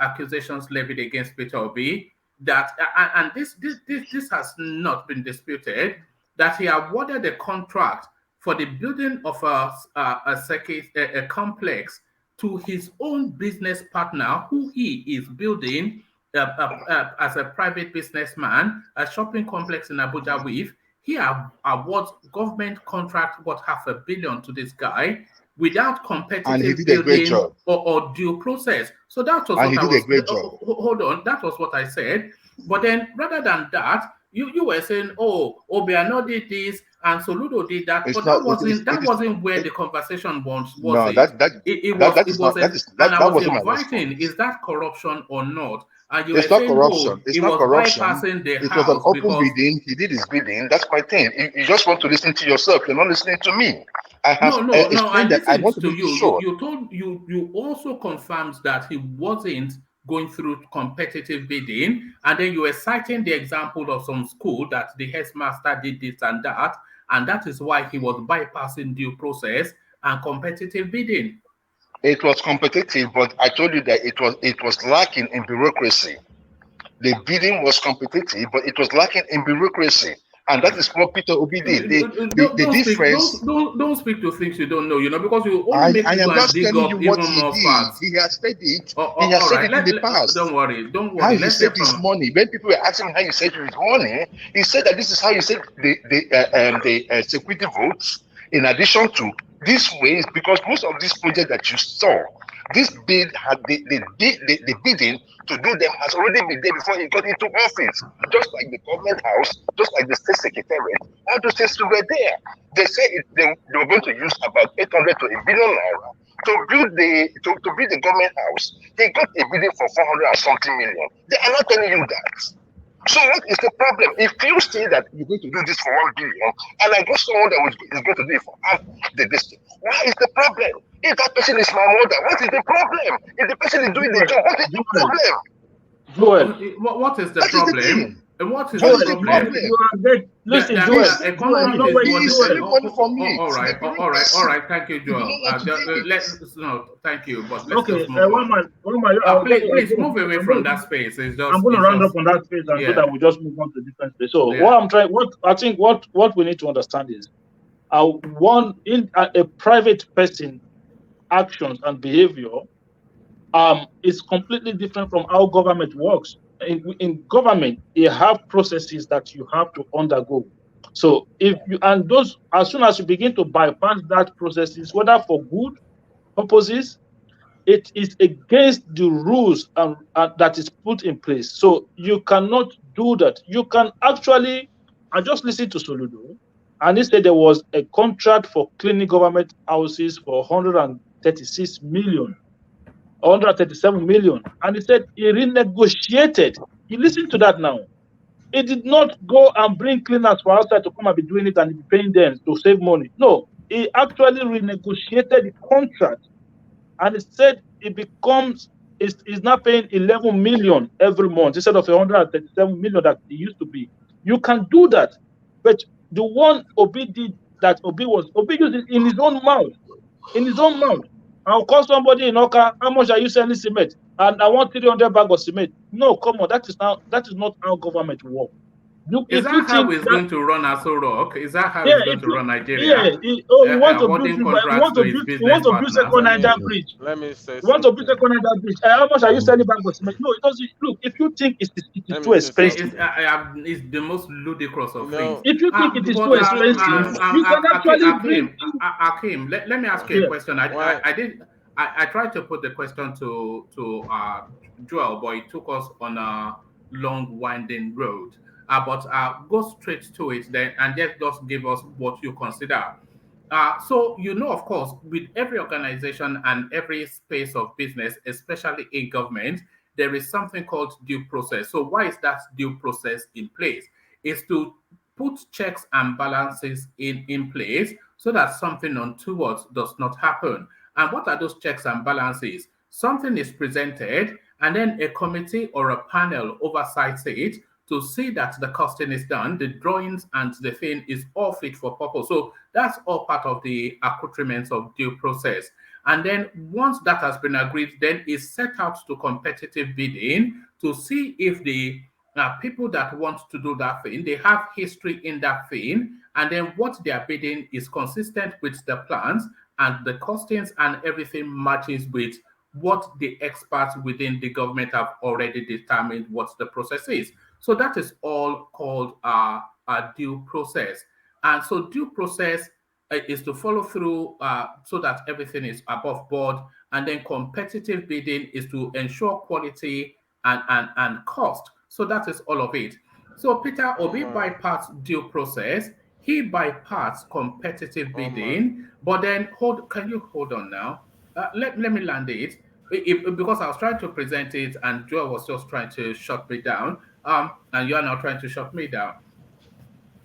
accusations levied against Peter Obi, that and this has not been disputed, that he awarded a contract for the building of a complex to his own business partner, who he is building as a private businessman, a shopping complex in Abuja with. He awards government contract worth $500 million to this guy without competitive building or due process. So that was hold on, that was what I said. But then rather than that, you were saying, oh, Obiano did this and Soludo did that, but that wasn't where the conversation was. No, I was inviting, is that corruption or not? And you it's not corruption. It's not corruption. It was an open bidding. He did his bidding. That's my thing. You just want to listen to yourself. You're not listening to me. I want to you. Sure. You also confirms that he wasn't going through competitive bidding, and then you were citing the example of some school that the headmaster did this and that is why he was bypassing due process and competitive bidding. It was competitive, but I told you that it was lacking in bureaucracy. The bidding was competitive, but it was lacking in bureaucracy. And that is what Peter Obi did. The difference. Don't speak to things you don't know, because you only make I me am go and just dig telling up you what even he more did. facts. He has said it. All He has said right. it in the past. Don't worry. How he Let's hear saved his from. money. When people were asking how he saved his money, he said that this is how he saved the security votes. In addition to these ways, because most of these projects that you saw, this bid had the bidding to do them has already been there before he got into office. Just like the government house, just like the state secretariat, all those things were there. They said they were going to use about 800 to a billion naira to build the government house. They got a bidding for 400 and something million. They are not telling you that. So what is the problem? If you say that you're going to do this for 1 billion, and I got someone that is going to do it for half the distance, what is the problem? If that person is my mother, what is the problem? If the person is doing the job, what is the problem? Joel, what is the that problem? Is the thing. What is Joel, the problem? you are dead. Listen, That Joel, a contract you know is what He what. is saving money from it. All right. Thank you, You don't Joel. want to do it. Thank you, but let's Okay, just move on. one man, Please move away from that space. I'm going to round up on that space, and so that we just move on to different space. So what we need to understand is, a private person actions and behavior is completely different from how government works. In government, you have processes that you have to undergo. So as soon as you begin to bypass that processes, whether for good purposes, it is against the rules that is put in place. So you cannot do that. You can actually, I just listened to Soludo, and he said there was a contract for cleaning government houses for 136 million, 137 million. And he said he renegotiated. You listen to that now. He did not go and bring cleaners for outside to come and be doing it and be paying them to save money. No, he actually renegotiated the contract, and he said is now paying 11 million every month instead of 137 million that it used to be. You can do that, but the one Obi did, that Obi used it in his own mouth. In his own mouth. I'll call somebody in Oka, how much are you selling cement? And I want 300 bags of cement. No, come on, that is not how government works. Is that how it's going to run Aso Rock? Is that how it's going to run Nigeria? We want to build second Niger bridge. Let me say we want to build second Niger bridge. How much are you selling bags of cement? No, it doesn't. Look, if you think it is too expensive, it's the most ludicrous of things. If you think it is too expensive, you can actually bring. Akim, let me ask you a question. I tried to put the question to Joel, but it took us on a long winding road. But go straight to it then, and just give us what you consider. So, of course, with every organization and every space of business, especially in government, there is something called due process. So why is that due process in place? It's to put checks and balances in place so that something untoward does not happen. And what are those checks and balances? Something is presented, and then a committee or a panel oversights it to see that the costing is done, the drawings and the thing is all fit for purpose. So that's all part of the accoutrements of due process. And then once that has been agreed, then it's set out to competitive bidding to see if the people that want to do that thing, they have history in that thing, and then what they are bidding is consistent with the plans, and the costings and everything matches with what the experts within the government have already determined what the process is. So that is all called a due process. And so due process is to follow through so that everything is above board. And then competitive bidding is to ensure quality and cost. So that is all of it. So Peter Obi bypassed due process. He bypassed competitive bidding. But then, can you hold on now? Let me land it. Because I was trying to present it and Joel was just trying to shut me down. And you are now trying to shut me down.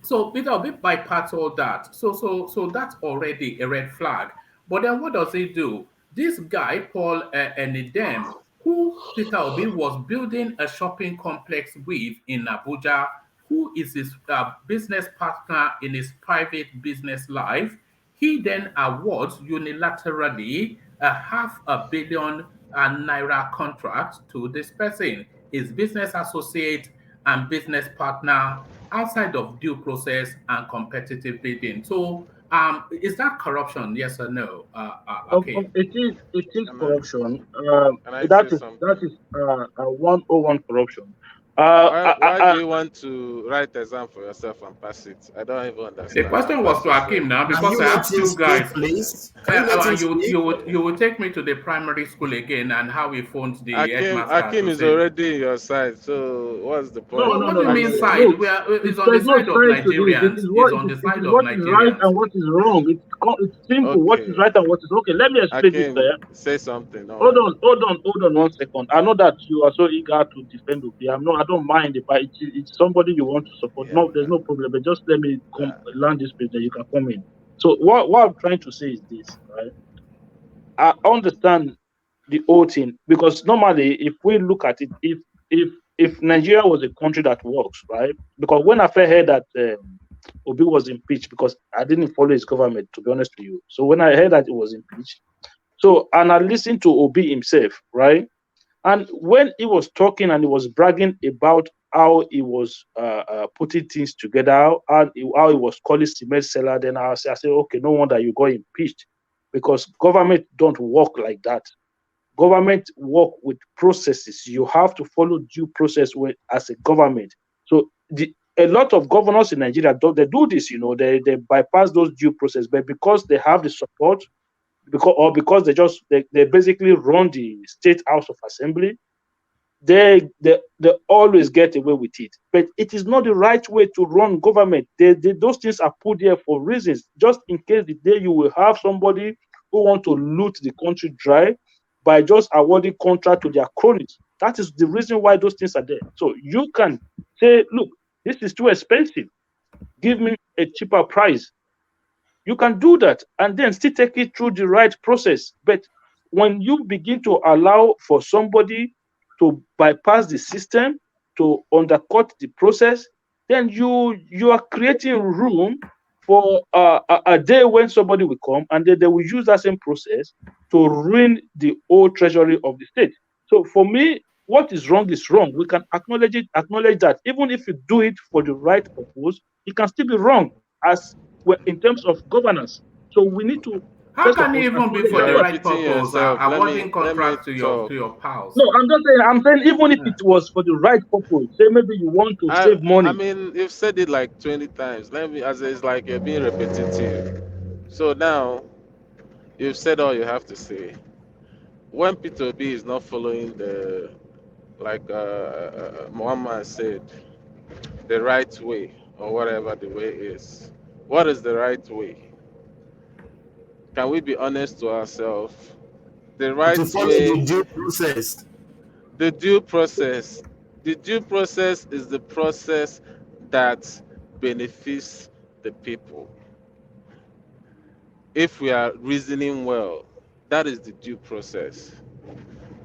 So Peter Obi bypass all that. So that's already a red flag. But then what does he do? This guy, Paul Enidem, who Peter Obi was building a shopping complex with in Abuja, who is his business partner in his private business life, he then awards unilaterally a $500 million naira contract to this person, his business associate and business partner outside of due process and competitive bidding. So, is that corruption? Yes or no? Okay. It is corruption. Can I say something? That is 101 corruption. Why do you want to write exam for yourself and pass it? I don't even understand. The question was to Akim now, because I have two guys. You will take me to the primary school again and how we phoned the headmaster. Akim is already in your side, so what's the point? What do you mean side? It's on the side of Nigerians. It's on the side of what is right and what is wrong. It's simple. Okay. What is right and what is okay. Let me explain Akim, this. say something. Hold on 1 second. I know that you are so eager to defend Obi. I don't mind it, but it's somebody you want to support. Yeah, no, there's no problem. But just let me land this place, then you can come in. So what I'm trying to say is this, right? I understand the whole thing, because normally, if we look at it, if Nigeria was a country that works, right? Because when I first heard that Obi was impeached, because I didn't follow his government, to be honest with you. So when I heard that it was impeached, and I listened to Obi himself, right? And when he was talking and he was bragging about how he was putting things together, and how he was calling cement seller, then I said, okay, no wonder you got impeached, because government don't work like that. Government work with processes. You have to follow due process as a government. So a lot of governors in Nigeria they do this, they bypass those due process, but because they have the support, because they basically run the State House of Assembly, they always get away with it. But it is not the right way to run government. Those things are put there for reasons, just in case the day you will have somebody who want to loot the country dry by just awarding contract to their cronies. That is the reason why those things are there. So you can say, look, this is too expensive. Give me a cheaper price. You can do that and then still take it through the right process. But when you begin to allow for somebody to bypass the system, to undercut the process, then you are creating room for a day when somebody will come and then they will use that same process to ruin the whole treasury of the state. So for me, what is wrong is wrong. We can acknowledge that. Even if you do it for the right purpose, it can still be wrong in terms of governance. So we need to. How can you even be for the right purpose? Awarding contracts to your pals. No, I'm saying even if it was for the right purpose, say maybe you want to save money. I mean, you've said it like 20 times. It's like you're being repetitive. So now you've said all you have to say. When Peter Obi is not following like Muhammad said, the right way, or whatever the way is, what is the right way? Can we be honest to ourselves? The right to follow way. the due process. The due process. The due process is the process that benefits the people. If we are reasoning well, that is the due process.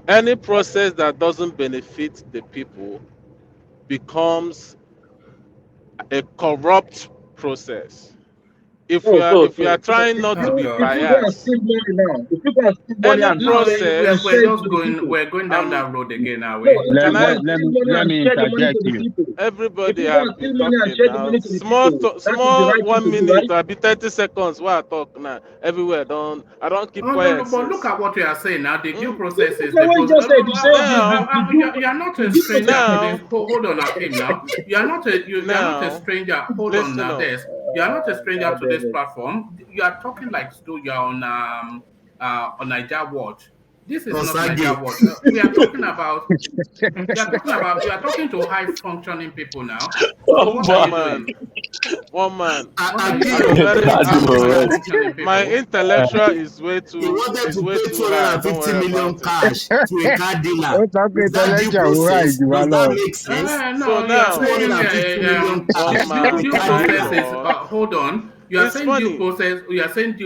Any process that doesn't benefit the people becomes a corrupt process. If we are trying not to be biased, any process, we're going down that road again, are we? Let me interject you. Everybody has been talking now. Small 1 minute, I'll be 30 seconds while I talk now. Everywhere I don't keep quiet. But look at what you are saying now. The due process is the process. You are not a stranger to this. Hold on, Akim. Now you are not a stranger. Hold on now. You are not a stranger to this platform. You are talking like you are on Niger Watch. This is not Niger Watch. We are talking about. You are talking to high functioning people now. So what are you doing? One man. My intellectual is way too. He wanted to pay 250 million cash to a car dealer. Does that make sense? No, now, due process is. Hold on. You are saying due process. You are saying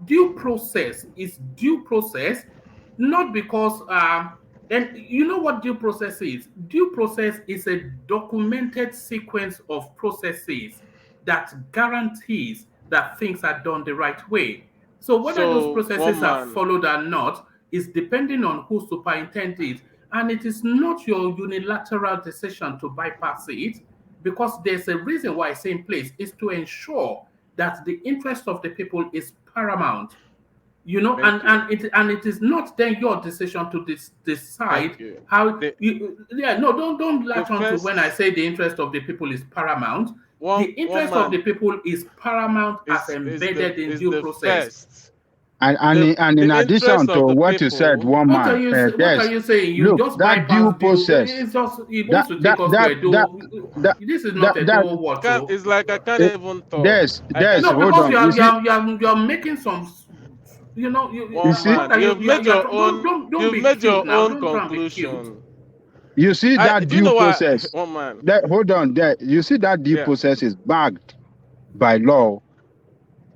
due process is due process, not because. And you know what due process is? Due process is a documented sequence of processes that guarantees that things are done the right way. So whether those processes are followed or not is depending on who superintends it. And it is not your unilateral decision to bypass it. because there's a reason why it's in place, is to ensure that the interest of the people is paramount. And it is not then your decision to decide how don't latch on to when I say the interest of the people is paramount. The interest of the people is paramount as embedded in due process. And in addition to what you said, one What are man, you saying? You look, just that due bypass due. process, It that wants to that take us to that a that dual. that This is that not a that dual what. It's like I can't even talk. There's No, hold because on. You see, you're making some. you see, You've made your own. Don't You've be made cute your now. own Don't try and be cute. conclusion. you see that Do you due know why? process. One man. That hold on. There, you see that due Yeah. process is backed by law.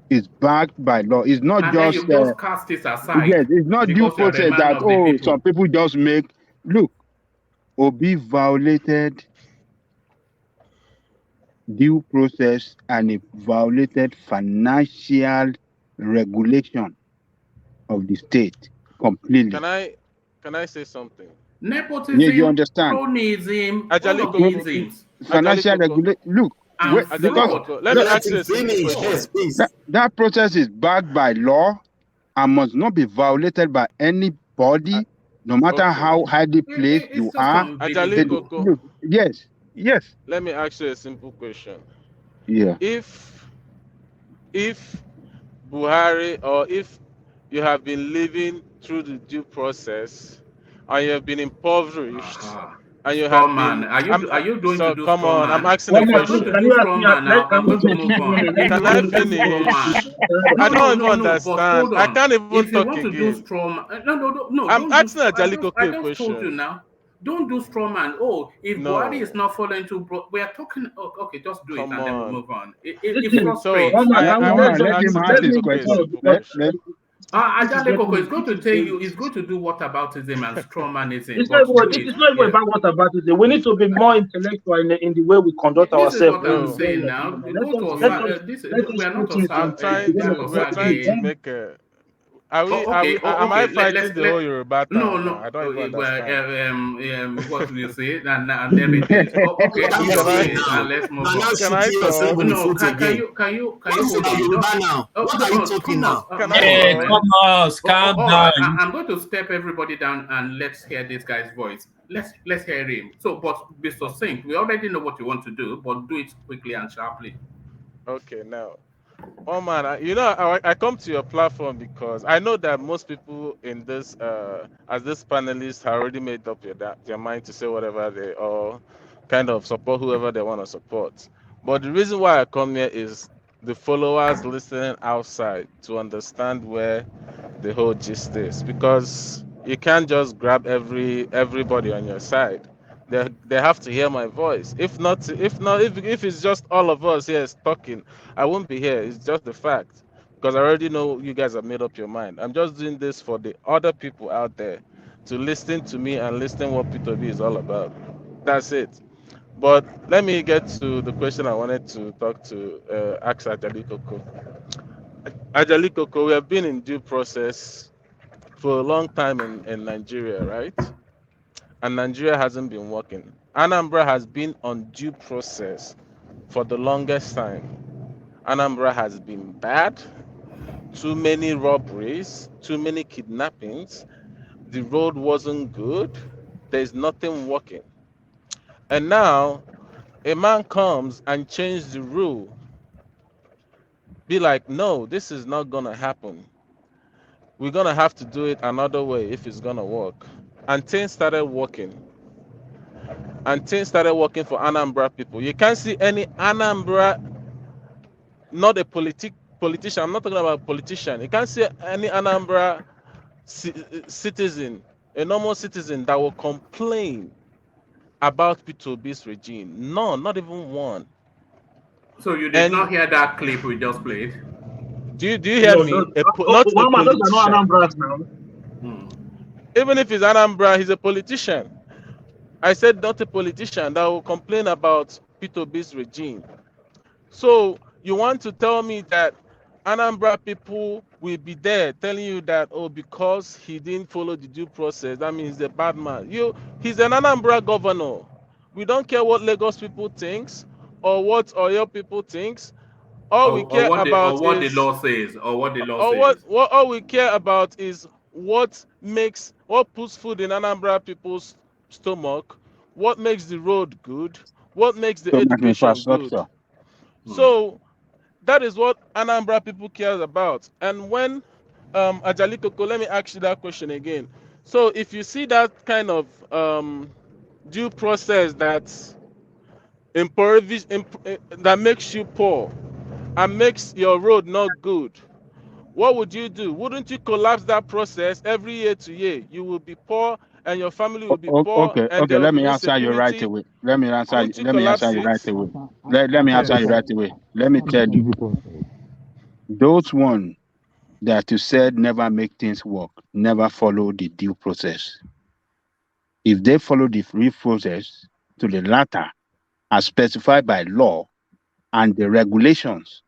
It's backed by law. It's not And then just you just cast it aside. yes. It's not due Because you are the process man that of the people. some people just make. Look, Obi violated due process and it violated financial regulation of the state completely. Can I say something? Nepotism, Yeah, you understand? cronyism, all of these things. Financial regulation. Look, because let me ask you a simple question. That process is backed by law and must not be violated by anybody, no matter how highly placed you are. Look, yes. Let me ask you a simple question. Yeah. If Buhari, or if you have been living through the due process and you have been impoverished and you have been, are you going to do come strong on, man? I'm asking a question. I'm going to do strong man now. I'm going to move on. Can I finish? I don't even understand. I can't even if you talk want to again. do strong, no. I'm asking a Jaliko I just question. told you now. Don't do strong man. Oh, if Buhari is not following to, we are talking. Okay, just do it and then we'll move on. It frustrates. Let him ask his question. Ajaleko is going to tell you, he's going to do whataboutism and strawmanism. It's not even about whataboutism. We need to be more intellectual in the way we conduct ourselves. This is what I'm saying now. We are not we are trying to make a. Am I fighting the whole Yoruba town? No. I don't even understand. What do you say? And everything. Okay, and let's move on. Can I talk? No, can you hold on? What are you talking now? Calm down. I'm going to step everybody down and let's hear this guy's voice. Let's hear him. So, but be succinct. We already know what you want to do, but do it quickly and sharply. Okay, now. Oh man, I come to your platform because I know that most people in this, as this panelists, have already made up their mind to say whatever they or kind of support whoever they want to support. But the reason why I come here is the followers listening outside to understand where the whole gist is, because you can't just grab everybody on your side. They have to hear my voice. If it's just all of us here talking, I won't be here. It's just the fact, because I already know you guys have made up your mind. I'm just doing this for the other people out there to listen to me and listen what P2B is all about. That's it. But let me get to the question I wanted to talk to ask Ajali Koko. Ajali Koko, we have been in due process for a long time in Nigeria, right? And Nigeria hasn't been working. Anambra has been on due process for the longest time. Anambra has been bad, too many robberies, too many kidnappings, the road wasn't good, there's nothing working. And now, a man comes and changes the rule. Be like, no, this is not gonna happen. We're gonna have to do it another way if it's gonna work. And things started working. And things started working for Anambra people. You can't see any Anambra, not a politician. I'm not talking about a politician. You can't see any Anambra citizen, a normal citizen, that will complain about P2B's regime. None, not even one. So you did not hear that clip we just played? Do you hear me? Not a politician. Even if he's Anambra, he's a politician. I said not a politician that will complain about P2B's regime. So you want to tell me that Anambra people will be there telling you that, oh, because he didn't follow the due process, that means he's a bad man. He's an Anambra governor. We don't care what Lagos people thinks. or what Oyo people thinks. All we care about what the is law says, or what the law or says. what all we care about is what puts food in Anambra people's stomach, what makes the road good, what makes the So much education good. infrastructure. So that is what Anambra people cares about. And when Ajali Koko, let me ask you that question again. So if you see that kind of due process that makes you poor and makes your road not good, what would you do? Wouldn't you collapse that process every year to year? You will be poor and your family will be poor Okay, and okay. there will Let be me answer you right insecurity. away. Let me answer. Won't you Let me answer collapse you it? right away. Let me answer you right away. Let me tell you, those one that you said never make things work, never follow the due process. If they follow the free process to the latter, as specified by law and the regulations,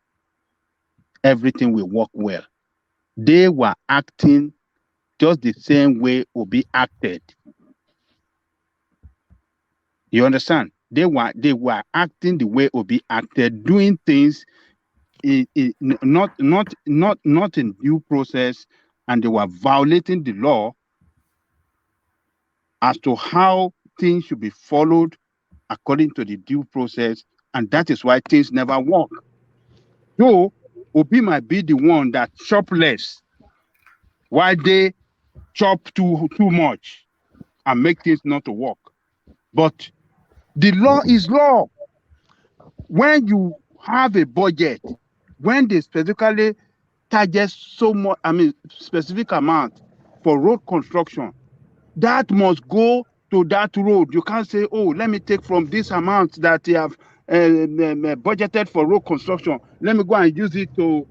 everything will work well. They were acting just the same way Obi acted. You understand? They were acting the way Obi acted, doing things not in due process, and they were violating the law as to how things should be followed according to the due process, and that is why things never work. Though Obi might be the one that chop less, while they chop too much and make things not to work. But the law is law. When you have a budget, when they specifically target so much, specific amount for road construction, that must go to that road. You can't say, oh, let me take from this amount that they have budgeted for road construction. Let me go and use it to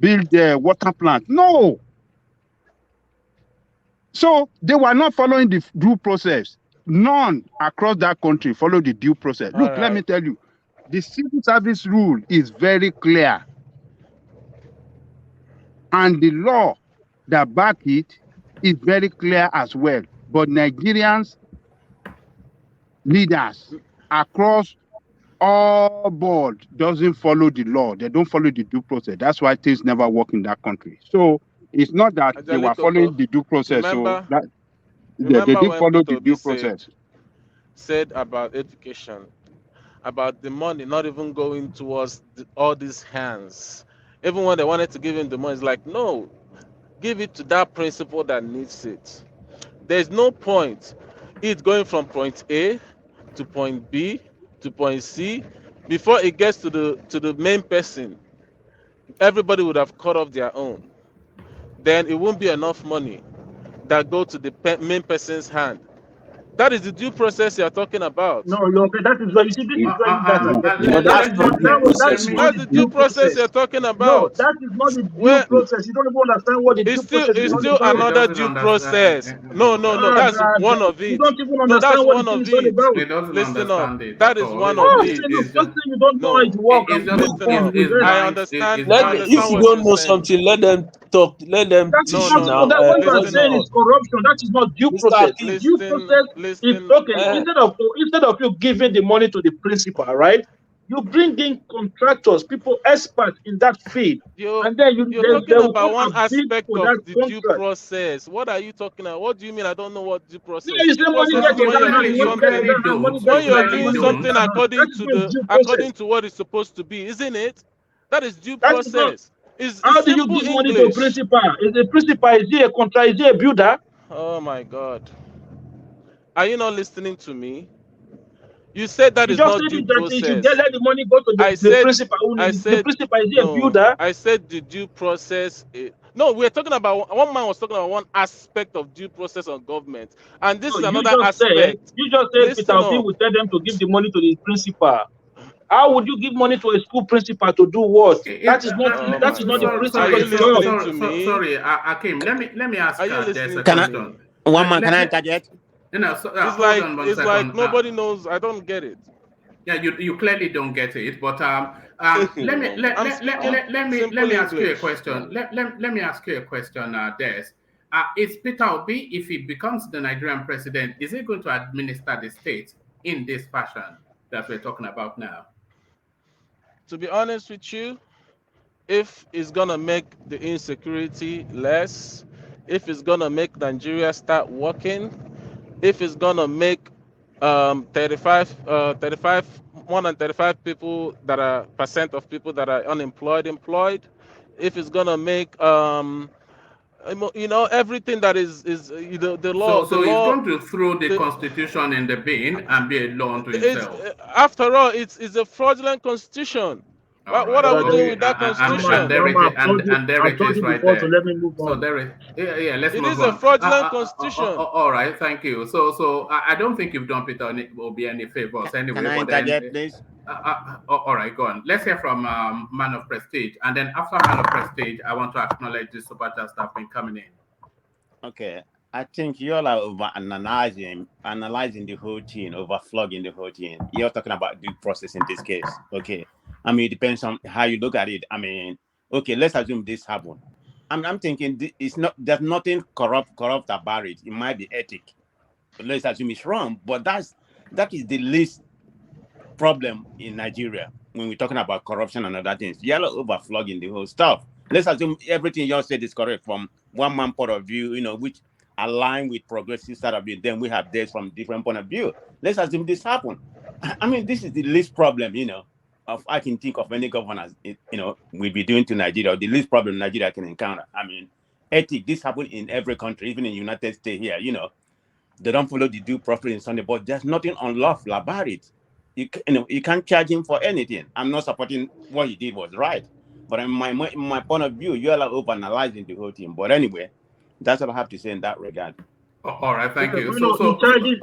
build a water plant. No. So they were not following the due process. None across that country follow the due process. Look, let me tell you, the civil service rule is very clear. And the law that back it is very clear as well. But Nigerians, leaders across all board doesn't follow the law. They don't follow the due process. That's why things never work in that country. So it's not that they were following the due process. Remember They didn't when follow Peter the Obi due process. said about education, about the money not even going towards all these hands. Even when they wanted to give him the money, it's like, no, give it to that principal that needs it. There's no point it going from point A to point B to point C before it gets to the main person. Everybody would have cut off their own. Then it won't be enough money that go to the main person's hand. That is the due process you're talking about. No, you're okay. That is what you see. This is where you guys are getting. No, That that's is not not due that process. is not That's the the due due process you're process. talking No, about. that is not the due Where process. You don't even understand what the due process is it's all still about. another due process. No, that's one of You it. don't even No, that's understand what the one thing of is all it. about. He doesn't Listen up. understand it That at is all. one Oh, of say, it. look, just say you don't know how it works and you just don't Listen come up. with it. I blind. understand. It's I blind. If understand you what don't you're know saying. something, let them talk. Let them That is teach not now. that what you are Listen saying up. is corruption. That is not due Mr. process. Akim. Due process is okay. Eh, Instead of you giving the money to the principal, right? You bring in contractors, people experts in that field, and then You're they talking will about come one and bid aspect for of that the due contract. process. What are you talking about? What do you mean? I don't know what due Yeah, process. you Due say money process get is in when that you're hand, doing money get in something. that hand, money get When in you're that hand, doing money get in something that hand. That is not due process. according to what it's supposed to be, isn't it? That is due That is not. process. It's How do you simple give money to a English. principal? Is a principal? Is he a contract? Is he a builder? Oh my God. Are you not listening to me? You said that You is just not said due it that you should get process. let the money go to the principal. I The said principal is he a no. builder? I said the due process. No, we're talking about one man was talking about one aspect of due process of government, and this No, is another aspect. you just said Peter Listen Obi up. will tell them to give the money to the principal. How would you give money to a school principal to do what? That is not Oh that my is not the God. Are you principal's job. listening to me? Sorry, Akim. Let me ask Are you there's a listening Can to I, me? question. one Let, man, can let, I let, interject? hold on one It's like second. nobody knows. I don't get it. Yeah, you clearly don't get it, but let I'm speaking me simple ask you a English. question. Let me ask you a question, Des. is Peter Obi, if he becomes the Nigerian president, is he going to administer the state in this fashion that we're talking about now? To be honest with you, if it's gonna make the insecurity less, if it's gonna make Nigeria start working, if it's gonna make 35 more than 35 people that are percent of people that are unemployed employed, if it's gonna make everything that is the law So he's going to throw the constitution in the bin and be a law unto himself. After all, it's a fraudulent constitution. What are we doing with that constitution? And there it is right there. So there it, yeah, let's move on. It is a fraudulent constitution. All right, thank you. So I don't think you've done Peter will be any favors anyway. Can I interject, please? All right, go on. Let's hear from Man of Prestige, and then after Man of Prestige, I want to acknowledge the super chats that have been coming in. Okay, I think you all are over analyzing the whole thing, overflogging the whole thing. You're talking about due process in this case. Okay, I mean, it depends on how you look at it. I mean, okay, let's assume this happened. I'm thinking it's not. There's nothing corrupt about it. It might be ethic. But let's assume it's wrong, but that is the least problem in Nigeria when we're talking about corruption and other things. You're overflogging the whole stuff. Let's assume everything you said is correct from one man point of view, which align with progressive side of it. Then we have this from different point of view. Let's assume this happened. I mean, this is the least problem, of I can think of any governors, will be doing to Nigeria, or the least problem Nigeria can encounter. I mean, ethic, this happened in every country, even in the United States here, they don't follow the due process in Sunday, but there's nothing unlawful about it. You can't charge him for anything. I'm not supporting what he did was right. But in my point of view, you're over-analyzing the whole thing. But anyway, that's what I have to say in that regard. All right, thank you. The charges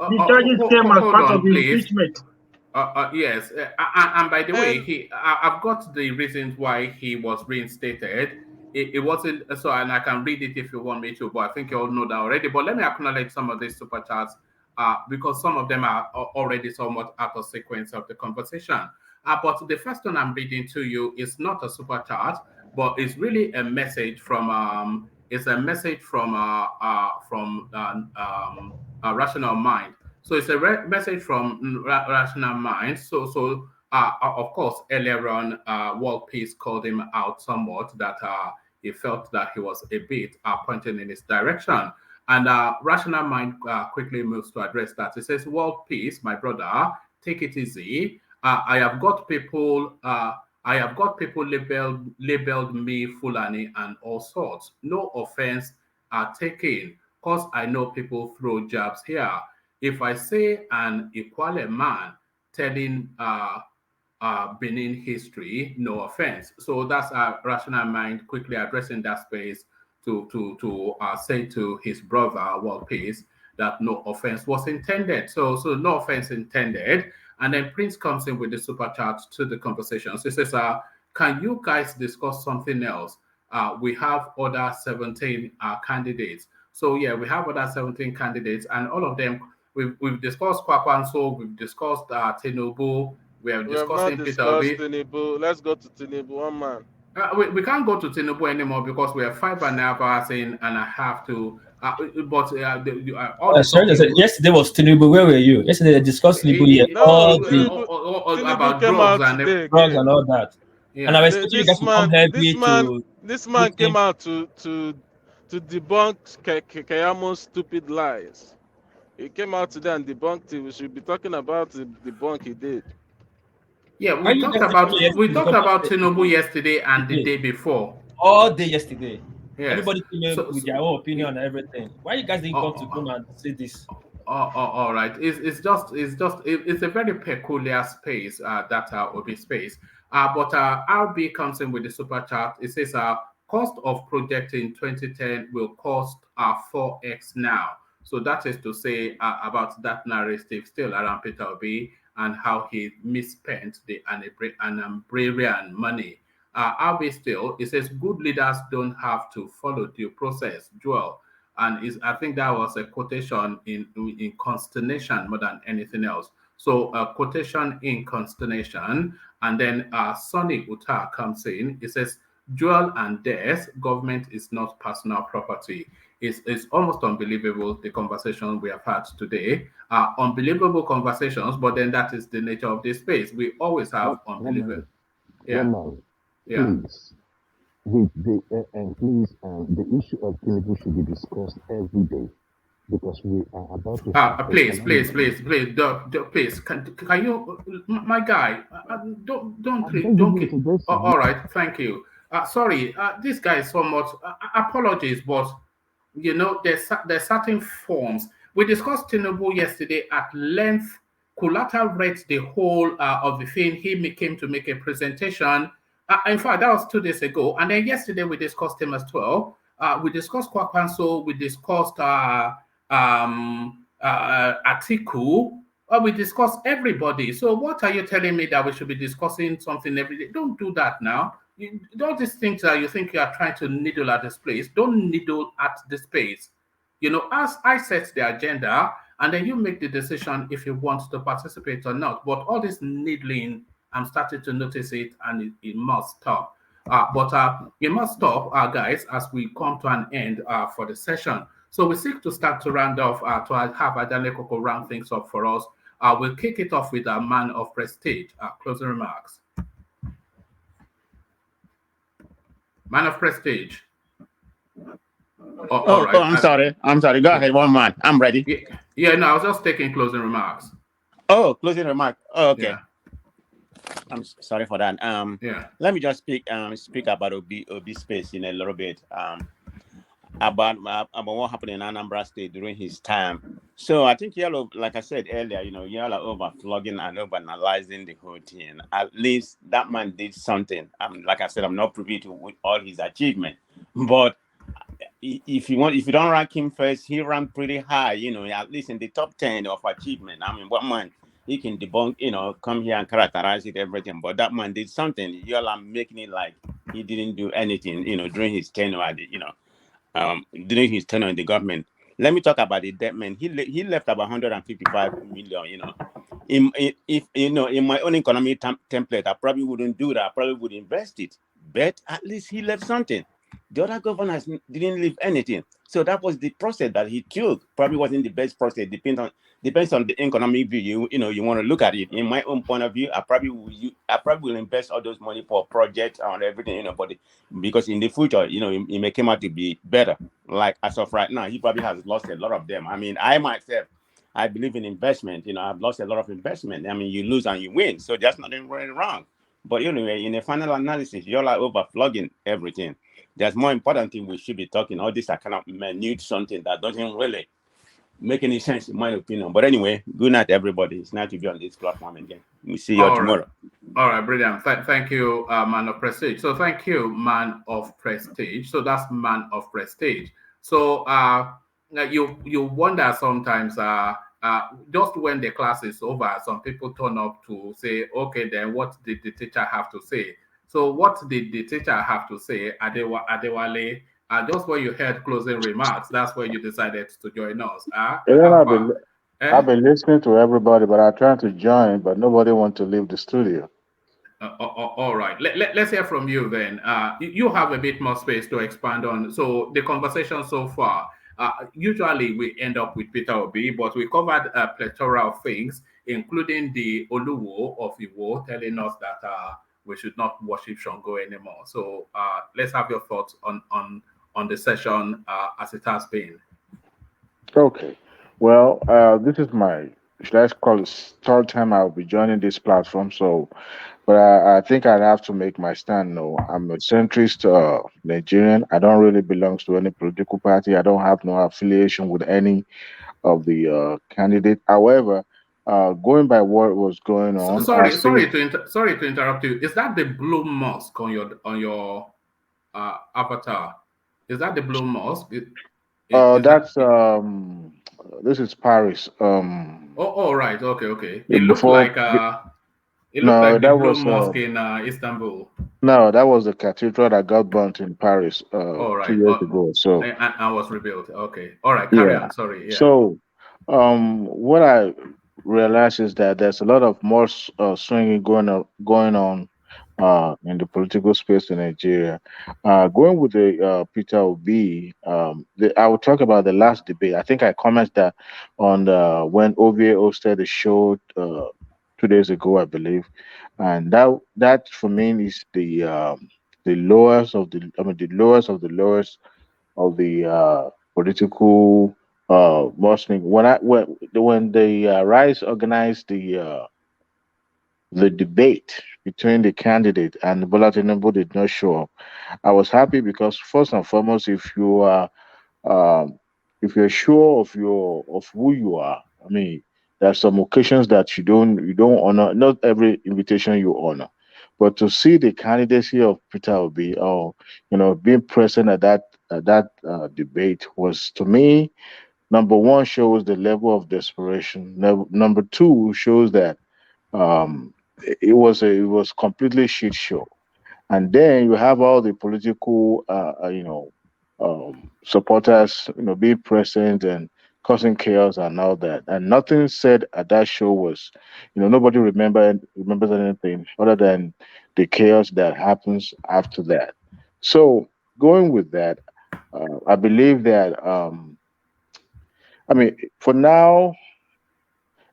came as part of the impeachment. Yes, and by the way, I've got the reasons why he was reinstated. It wasn't so, and I can read it if you want me to, but I think you all know that already. But let me acknowledge some of these super chats because some of them are already somewhat out of sequence of the conversation. But the first one I'm reading to you is not a super chat, but it's really a message from Rational Mind. So it's a message from Rational Mind. So of course, earlier on, World Peace called him out somewhat that he felt that he was a bit pointing in his direction. And Rational Mind quickly moves to address that. He says, World Peace, my brother, take it easy. I have got people labeled me Fulani and all sorts. No offense are taken, because I know people throw jabs here. If I say an Equale man telling Benin history, no offense. So that's a Rational Mind quickly addressing that space to say to his brother, World Peace, that no offense was intended. So no offense intended. And then Prince comes in with the super chat to the conversation. So he says, can you guys discuss something else? We have other 17 candidates. So yeah, we have other 17 candidates, and all of them, we've discussed Kwankwaso, we've discussed Tinubu, we have discussed Tinubu. Let's go to Tinubu, one man. We can't go to Tinubu anymore because we are 5.5 hours in, and I have to. Yesterday was Tinubu. Where were you? Yesterday they discussed Tinubu here. About drugs and all that. Yeah. And I was expecting you guys to come heavy This man came out to debunk Kayamo's stupid lies. He came out today and debunked it. We should be talking about the debunk he did. Yeah, we talked about Tinubu yesterday and the day before. All day yesterday. Yes. Everybody came in with their own opinion and everything. Why you guys didn't come to come and say this? All right. It's a very peculiar space, that OB space. But RB comes in with the super chat. It says cost of project in 2010 will cost 4x now. So that is to say about that narrative still around Peter Obi and how he misspent the Anambrarian money. RB still, it says good leaders don't have to follow due process, Joel. And I think that was a quotation in consternation more than anything else. So a quotation in consternation, and then Sonny Uta comes in. It says, Joel and Des, government is not personal property. It's almost unbelievable, the conversation we have had today. Unbelievable conversations, but then that is the nature of this space. We always have unbelievable. Yeah. Yeah. Please, and please, the issue of Tinubu should be discussed every day because we are about to have Please, please, can you, my guy, don't. All right, thank you. Sorry, this guy is somewhat. Apologies, but you know, there's certain forms. We discussed Tinubu yesterday at length. Kulata read the whole of the thing. He came to make a presentation. In fact, that was 2 days ago. And then yesterday we discussed him as well. We discussed Kwankwaso. We discussed Atiku. We discussed everybody. So what are you telling me that we should be discussing something every day? Don't do that now. All these things that you think you are trying to needle at this place, don't needle at this space. You know, as I set the agenda, and then you make the decision if you want to participate or not. But all this needling, I'm starting to notice it, and it must stop. But it must stop, guys, as we come to an end for the session. So we seek to start to round off, to have Adane Koko round things up for us. We'll kick it off with a man of prestige. Closing remarks. Man of prestige. All right. I'm sorry. Go ahead, one man. I'm ready. Yeah, no, I was just taking closing remarks. Oh, closing remark. Oh, okay. Yeah. I'm sorry for that. Yeah. Let me just speak about Obi space in a little bit. About what happened in Anambra State during his time. So I think y'all, like I said earlier, y'all are overflogging and overanalyzing the whole thing. At least that man did something. Like I said, I'm not privy to all his achievement, but if you don't rank him first, he ranked pretty high. At least in the top 10 of achievement. I mean, what man? He can debunk, come here and characterize it, everything. But that man did something. Y'all are making it like he didn't do anything, during his tenure, during his tenure in the government. Let me talk about the debt man. He left about 155 million, If in my own economy template, I probably wouldn't do that. I probably would invest it. But at least he left something. The other governors didn't leave anything. So that was the process that he took. Probably wasn't the best process. Depends on the economic view. You want to look at it. In my own point of view, I probably will invest all those money for projects and everything. But because in the future, it may come out to be better. Like as of right now, he probably has lost a lot of them. I mean, I myself, I believe in investment. I've lost a lot of investment. I mean, you lose and you win. So there's nothing really wrong. But anyway, in a final analysis, you're like overflogging everything. There's more important thing we should be talking. All this are kind of minute something that doesn't really make any sense in my opinion. But anyway, good night, everybody. It's nice to be on this platform again. We'll see you tomorrow. All right, brilliant. Thank you, man of prestige. So thank you, man of prestige. So that's man of prestige. So you wonder sometimes, just when the class is over, some people turn up to say, okay, then what did the teacher have to say? So what did the teacher have to say, Adewale? Just when you heard closing remarks, that's when you decided to join us. I've been listening to everybody, but I'm trying to join, but nobody wants to leave the studio. All right. Let's hear from you then. You have a bit more space to expand on. So the conversation so far, usually we end up with Peter Obi, but we covered a plethora of things, including the Oluwo of Iwo telling us that we should not worship Shango anymore. So let's have your thoughts on the session as it has been. Okay. Well, this is my, should I call it, third time I'll be joining this platform. So, but I think I'd have to make my stand. No, I'm a centrist Nigerian. I don't really belong to any political party. I don't have no affiliation with any of the candidate. However, going by what was going on. Sorry to interrupt you. Is that the blue mosque on your avatar? Is that the blue mosque? That's this is Paris. Oh, right. Okay. It looked like the blue mosque in Istanbul. No, that was the cathedral that got burnt in Paris 2 years ago. So I was rebuilt. Okay. All right. Carry on. Sorry. Yeah. So, what I realized is that there's a lot of more swinging going on in the political space in Nigeria. Going with the Peter Obi, I will talk about the last debate. I think I commented that on when OVA hosted the show 2 days ago, I believe, and that for me is the lowest of the the lowest of the lowest of the political mustering. When the Rise organized the debate between the candidate and Bola Tinubu did not show up. I was happy because first and foremost, um, if you're sure of who you are, I mean, there are some occasions that you don't honor. Not every invitation you honor, but to see the candidacy of Peter Obi or being present at that debate was to me number one shows the level of desperation. Number two shows that it was completely shit show. And then you have all the political supporters being present and causing chaos and all that, and nothing said at that show was nobody remembers anything other than the chaos that happens after that. So going with that, I believe that for now,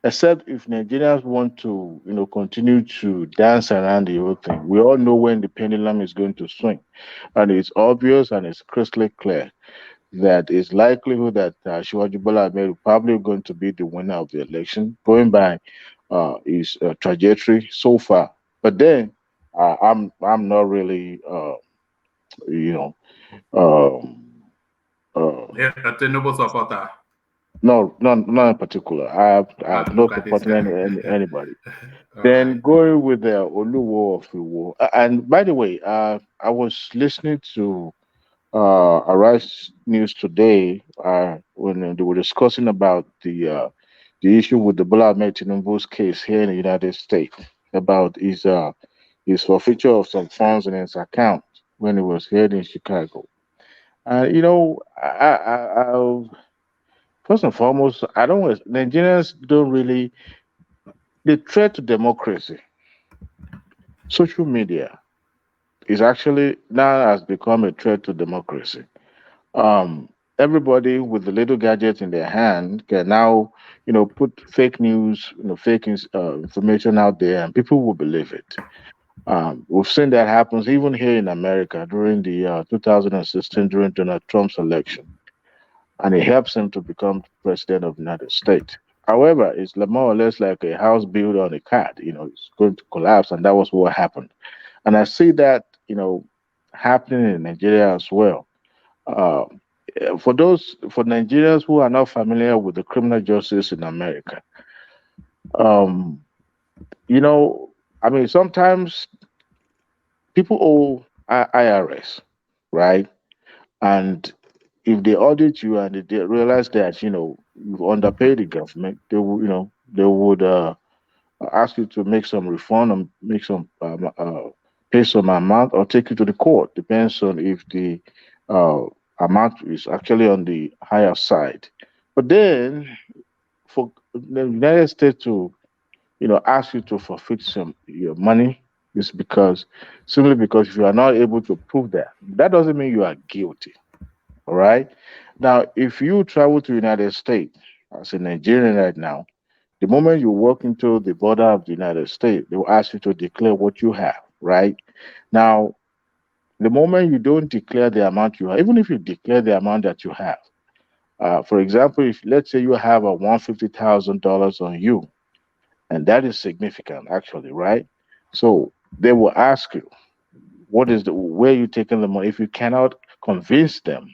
except if Nigerians want to, continue to dance around the whole thing. We all know when the pendulum is going to swing, and it's obvious and it's crystal clear that it's likelihood that Shivaji Bola Ahmed is probably going to be the winner of the election, going by his trajectory so far. But then I'm not really, you know, um, uh, Yeah, a Tinubu supporter. no, not in particular. I have no Look at this supporting guy. anybody. All Then right. going with the Oluwo of Iwo. And by the way, I was listening to Arise News today when they were discussing about the issue with the Bola Ahmed Tinubu's case here in the United States about his forfeiture of some funds in his account when he was here in Chicago. And first and foremost, I don't. Nigerians don't really the threat to democracy. Social media is actually now has become a threat to democracy. Um, Everybody with the little gadget in their hand can now, put fake news, information out there, and people will believe it. We've seen that happens even here in America during the 2016 during Donald Trump's election, and it helps him to become president of the United States. However, it's more or less like a house built on a card. It's going to collapse, and that was what happened. And I see that, happening in Nigeria as well. Uh, for Nigerians who are not familiar with the criminal justice in America, um, sometimes people owe IRS, right? And if they audit you and they realize that you've underpaid the government, they would ask you to make some refund and make some pay some amount or take you to the court. Depends on if the uh, amount is actually on the higher side. But then for the United States to ask you to forfeit some your money is simply because if you are not able to prove that doesn't mean you are guilty. All right. Now, if you travel to United States as a Nigerian right now, the moment you walk into the border of the United States, they will ask you to declare what you have, right? Now, the moment you don't declare the amount you have, even if you declare the amount that you have, for example, if let's say you have a $150,000 on you, and that is significant actually, right? So they will ask you, where you taking the money? If you cannot convince them,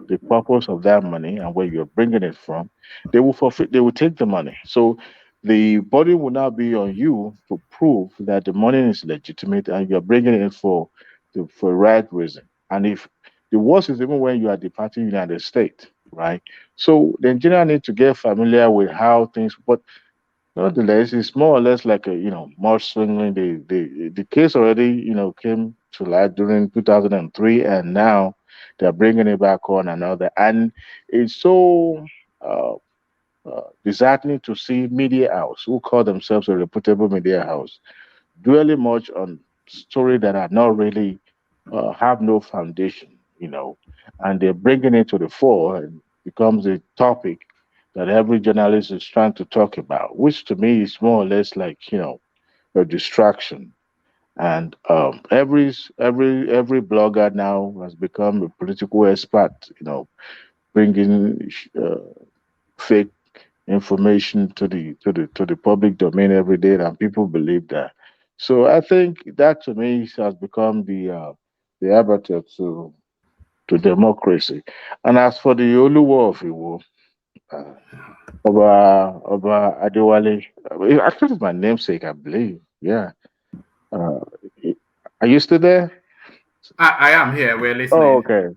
the purpose of that money and where you're bringing it from, they will forfeit. They will take the money. So the body will now be on you to prove that the money is legitimate and you're bringing it for the right reason. And if the worst is even when you are departing United States, right? So the engineer need to get familiar with how things. But nonetheless, it's more or less like more swinging. The case already, came to light during 2003, and now they're bringing it back on another. And it's so uh, disheartening to see media house who call themselves a reputable media house dwelling much on stories that are not really have no foundation, and they're bringing it to the fore and becomes a topic that every journalist is trying to talk about, which to me is more or less like a distraction. And every blogger now has become a political expert, bringing fake information to the public domain every day, and people believe that. So I think that to me has become the arbiter to democracy. And as for the Oluwa of Iwo, uh, Oba Adewale, actually it's my namesake, I believe. Yeah. Uh, are you still there? I am here. We're Oh, listening. okay.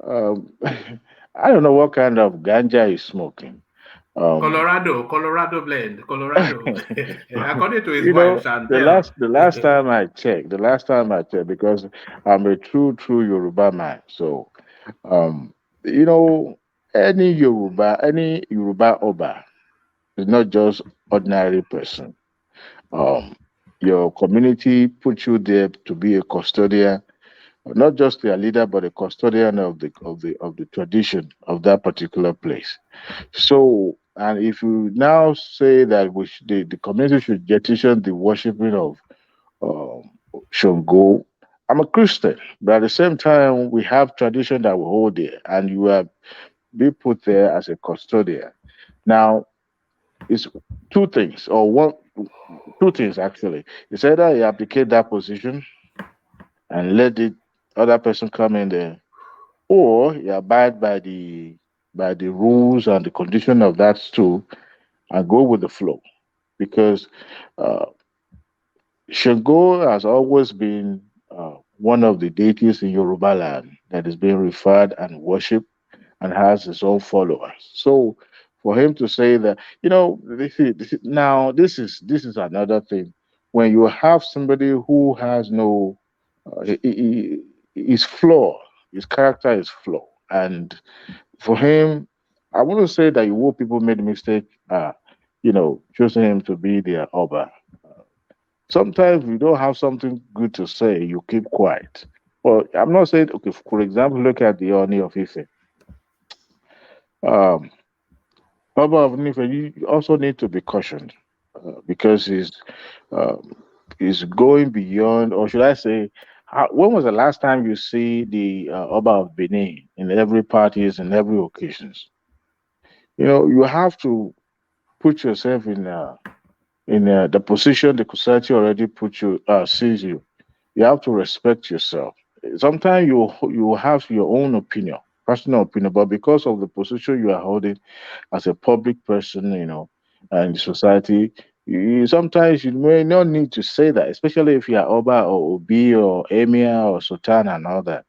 Um, I don't know what kind of ganja he's smoking. Um, Colorado blend, Colorado. According to his you wife, know, Chantel. the last time I checked, because I'm a true Yoruba man. So, um, you know, any Yoruba Oba is not just ordinary person. Um, your community put you there to be a custodian, not just their leader, but a custodian of the tradition of that particular place. So, and if you now say that the community should jettison the worshiping of um, Shango, I'm a Christian, but at the same time, we have tradition that we hold there, and you are be put there as a custodian. Now, it's two things, or two things actually. It's either you abdicate that position and let the other person come in there, or you abide by the rules and the condition of that stool and go with the flow. Because uh, Shango has always been one of the deities in Yoruba land that is being referred and worshipped and has his own followers. So for him to say that, now this is another thing. When you have somebody who has no, his flaw, his character is flawed, and for him, I want to say that Igbo people made a mistake, choosing him to be their Oba. Sometimes you don't have something good to say, you keep quiet. Well, I'm not saying, okay, for example, look at the Oni of Ife. Um, Oba of Ife, you also need to be cautioned because um, he's going beyond, or should I say, when was the last time you see the Oba of Benin in every parties and every occasions? You have to put yourself in the position the society already put you sees you. You have to respect yourself. Sometimes you have your own opinion, personal opinion, but because of the position you are holding as a public person, in the society, sometimes you may not need to say that, especially if you are Oba or Obi or Emir or Sultan and all that.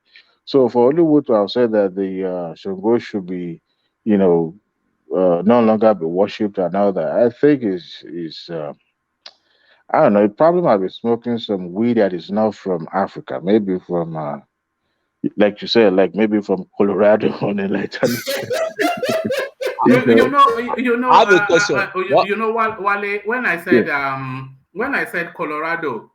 So for Hollywood to have said that the Shango should be, you know, no longer be worshipped and all that, I think is I don't know. It probably might be smoking some weed that is not from Africa, maybe from like you said, like maybe from Colorado or like you You know. know, I have a question. What? Wale, Yeah, when I said Colorado,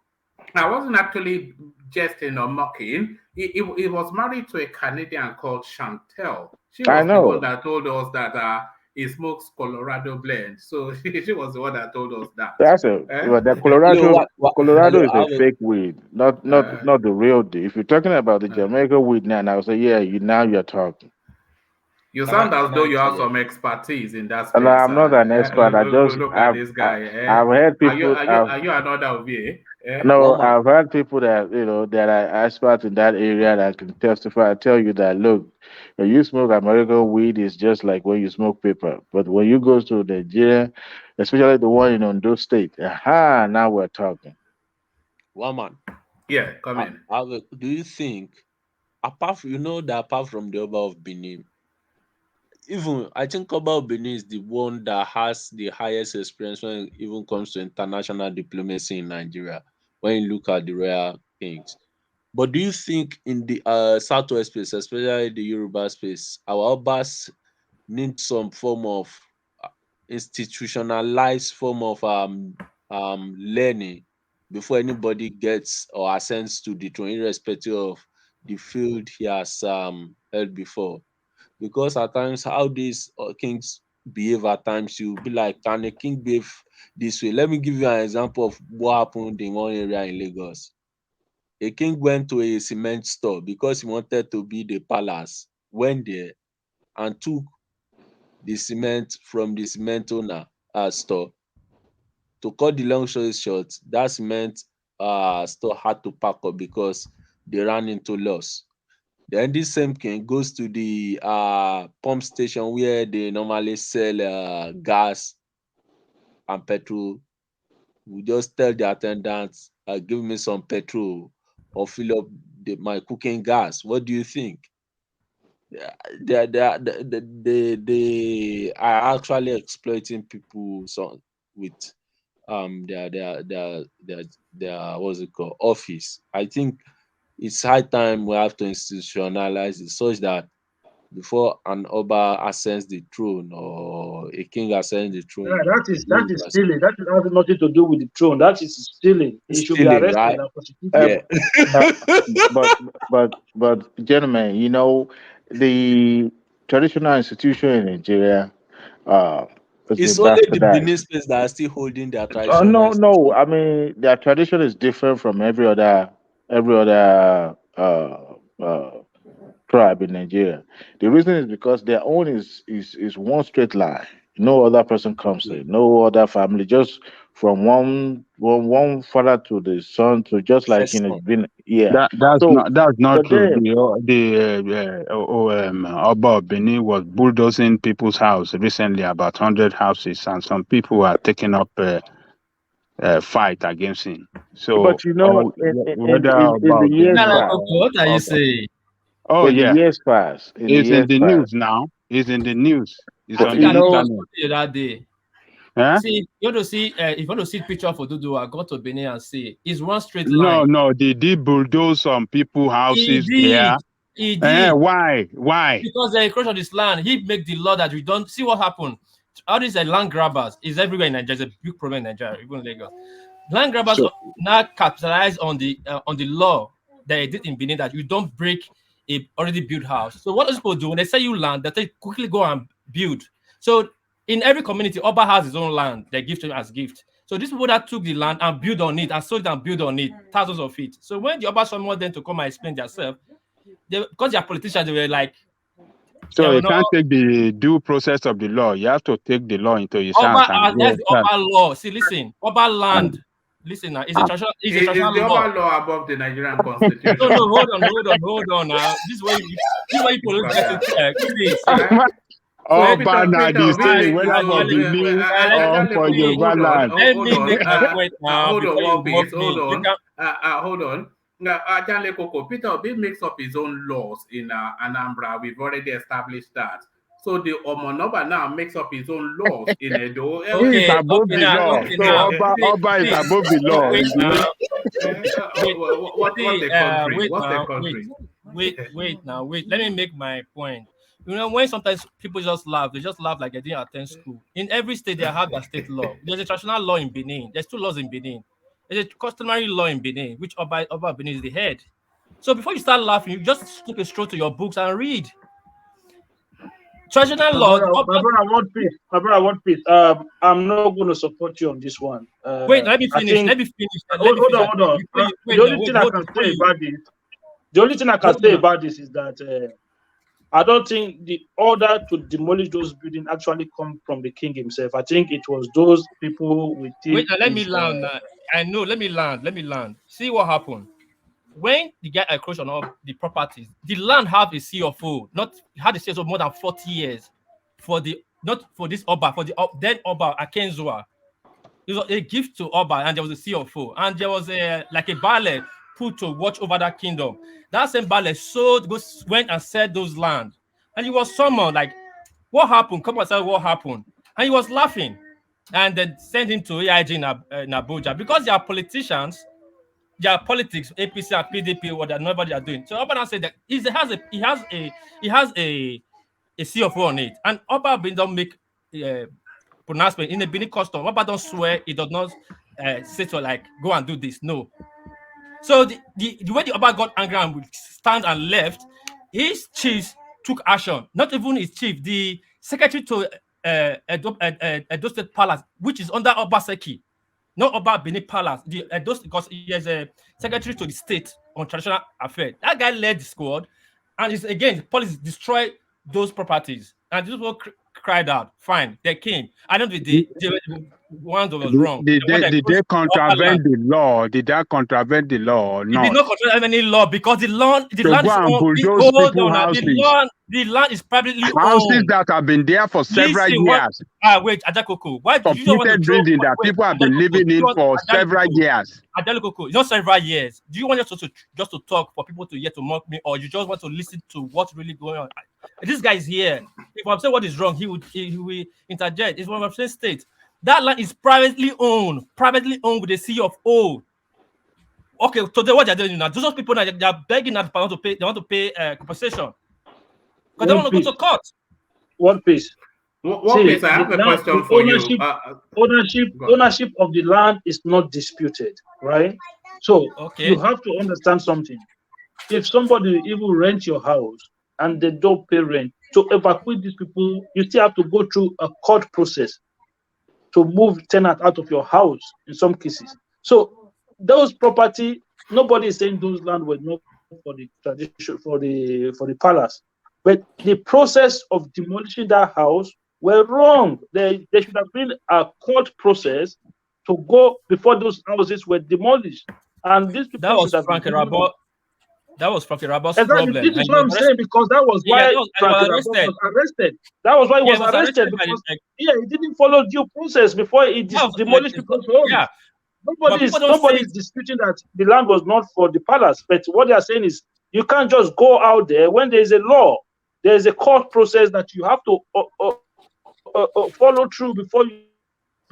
I wasn't actually jesting or mocking. He was married to a Canadian called Chantel. She I was the one know. that told us that he smokes Colorado blend. So she was the one that told us that. That's a Eh? well, the Hello, Colorado hello. is a fake weed, not not Uh, not the real deal. If you're talking about the uh, Jamaica weed now, I would say yeah, you're talking. you Can I sound as can though I you have interject? some expertise in that And space. I'm not an expert. I just Look at I've this I, guy. I've heard people. Are you another of you? Eh? No, One man. I've heard people that that are experts in that area that can testify. I tell you that look, when you smoke American weed, it's just like when you smoke paper. But when you go to Nigeria, especially the one in Ondo State, aha, now we're talking. One man. Yeah, come in. Do you think apart from the Oba of Benin, even I think Oba of Benin is the one that has the highest experience when it even comes to international diplomacy in Nigeria. When you look at the royal things, but do you think in the southwest space, especially the Yoruba space, our Obas need some form of uh, institutionalized form of learning before anybody gets or ascends to the throne, irrespective of the field he has held before. Because at times, how these kings behave at times, you'll be like, can a king behave this way? Let me give you an example of what happened in one area in Lagos. A king went to a cement store because he wanted to build a palace, went there and took the cement from the cement owner store. To cut the long story short, that cement store had to pack up because they ran into loss. Then this same king goes to the pump station where they normally sell gas and petrol. We just tell the attendant, give me some petrol or fill up my cooking gas. What do you think? They are actually exploiting people with their what's it called, office. I think it's high time we have to institutionalize it such that before an Oba ascends the throne or a king ascends the Yeah, throne, that is stealing. That has nothing to do with the throne. That is stealing. He should be stealing, arrested right? and prosecuted. Yeah. Uh, but gentlemen, the traditional institution in Nigeria has It's been only the bastardized. Benin states that are still holding their traditional No, no. institution. I mean, their tradition is different from every other uh, tribe in Nigeria. The reason is because their own is one straight line. No other person comes Okay. in. No other family. Just from one father to the son to just like First it's one. been, yeah. So, That's not but true. then The Oba of Benin was bulldozing people's house recently, about 100 houses, and some people are taking up fight against him. So, but whether Oba in the of years Benin past, or What are you Oba, saying? oh in the yeah, years past, in the it's in years the past, news now. It's in the news. It's I but on think the I know internet. what you that day. Huh? See, you want to see if you want to see picture for Dudu, I go to Benin and see it's one straight No, line. no, they did bulldoze some people He houses there. did. He did. Why? Why? Because the encroach on this land, he make the law that we don't see what happened. All these land grabbers is everywhere in Nigeria. There's a big problem in Nigeria, even Lagos. Land grabbers So, now capitalize on the law that they did in Benin that you don't break a already built house. So what those people do when they sell you land, that they quickly go and build. So in every community, Oba has his own land. They give to him as gift. So these people that took the land and build on it and sold it and build on it, thousands of feet. So when the Oba someone then to come and explain themselves, because they are politicians, they were like, so you you know, can't take the due process of the law. You have to take the law into his hands Oba, and go that's and the start. Oba law. See, listen, Oba land. Listen now, it's a Is traditional the law. Oba law above the Nigerian No, constitution? no, hold on now. This way you always get to see. Wait, Oba na Peter the Obi same, make whether his for own. Benin or for see, Yoruba land. let me make my point now Hold on, before you one mock piece. Hold me. You on. can Hold on. Ajale Koko, Peter Obi makes up his own laws in Anambra. We've already established that. So the Omonoba now makes up his own laws in Edo. He is okay above the law. okay So now. Oba is See, above the law. wait now. What's See, a country? wait What's a now, country? wait now, wait. Let me make my point. You know, when sometimes people just laugh, they just laugh like they didn't attend school. In every state, they have their state law. There's a traditional law in Benin. There's two laws in Benin. There's a customary law in Benin, which Oba of Benin is the head. So before you start laughing, you just take a stroll to your books and read. Traditional laws. I want peace. My brother, I want peace. I'm not going to support you on this one. Wait, let me I finish. think. Let me finish. Hold on, hold on. Wait The now. only Wait, thing I hold can before say you. about this, the only thing I can Hold say on. about this is that I don't think the order to demolish those buildings actually come from the king himself. I think it was those people within Wait, now let me his. land. I know. Let me land. Let me land. See what happened. When the guy encroached on all the properties, the land have a CFO, not had a CFO more than 40 years for the not for this Oba, for the then Oba Akenzua. It was a gift to Oba, and there was a CFO, and there was a like a ballet put to watch over that kingdom. That same ballet went and sold those land, and he was summoned like, what happened? Come and tell what happened, and he was laughing, and then sent him to AIG in Abuja because they are politicians. Their politics, APC and PDP, what nobody are doing. So Oba said that he has a CFO on it, and Oba don't make pronouncement in the Benin custom. Oba don't swear, he does not say to like go and do this. No. So the way the Oba got angry and would stand and left, his chiefs took action. Not even his chief, the secretary to Edo State Palace, which is under Obaseki, not Oba Benin Palace. Because he is a secretary to the state on traditional affairs. That guy led the squad, and it's again the police destroy those properties. And these people cried out. Fine, they came. I don't know the one that was wrong. Did they contravene the law? Did that contravene the law or It did not? not contravene any law because the land To is go and owned. bulldoze Hold people's on, houses. the land is privately Houses owned. that have been there for several years. Wait, Ajakoko. Why do you don't want to Completed throw? building that people have been living in for several years. Ajakoko, it's not several years. Do you want us to just to talk for people to hear to mock me, or you just want to listen to what's really going on? This guy is here. If I'm saying what is wrong, he will interject. It's what I'm saying. State that land is privately owned with a C of O. Okay, so what they're doing now, those people that they're begging that to pay, they want to pay compensation because they want to go to court. One piece. One piece. I have a question for you. Ownership of the land is not disputed, right? So you have to understand something. If somebody even rent your house and they don't pay rent, to evacuate these people, you still have to go through a court process to move tenant out of your house in some cases. So those property, nobody is saying those land were not for the tradition for the palace, but the process of demolishing that house were wrong. There should have been a court process to go before those houses were demolished, and these people That was should have Frankie been Rabot. That was Frankie Rabot's exactly. problem. This is what I'm saying, because that was why Frankie Rabot was arrested. That was why he was arrested, because he didn't follow due process before he demolished people's homes. Yeah. Nobody is disputing that the land was not for the palace, but what they are saying is you can't just go out there when there is a law. There is a court process that you have to follow through before you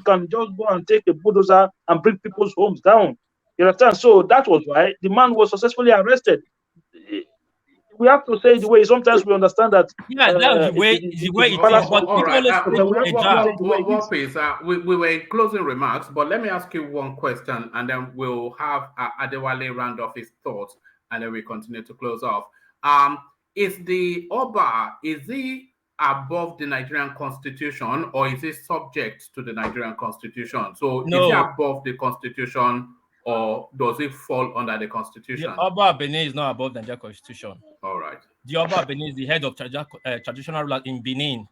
can just go and take a bulldozer and bring people's homes down. You understand? So that was why the man was successfully arrested. We have to say the way. Sometimes we understand that. Yeah, that's the way. The way it is. But people always we were in closing remarks, but let me ask you one question, and then we'll have Adewale round off his thoughts, and then we continue to close off. Is the Oba, is he above the Nigerian Constitution, or is he subject to the Nigerian Constitution? So No. Is he above the Constitution, or does it fall under the Constitution? The Oba Benin is not above the Nigerian Constitution. All right. The Oba Benin is the head of traditional rulers in Benin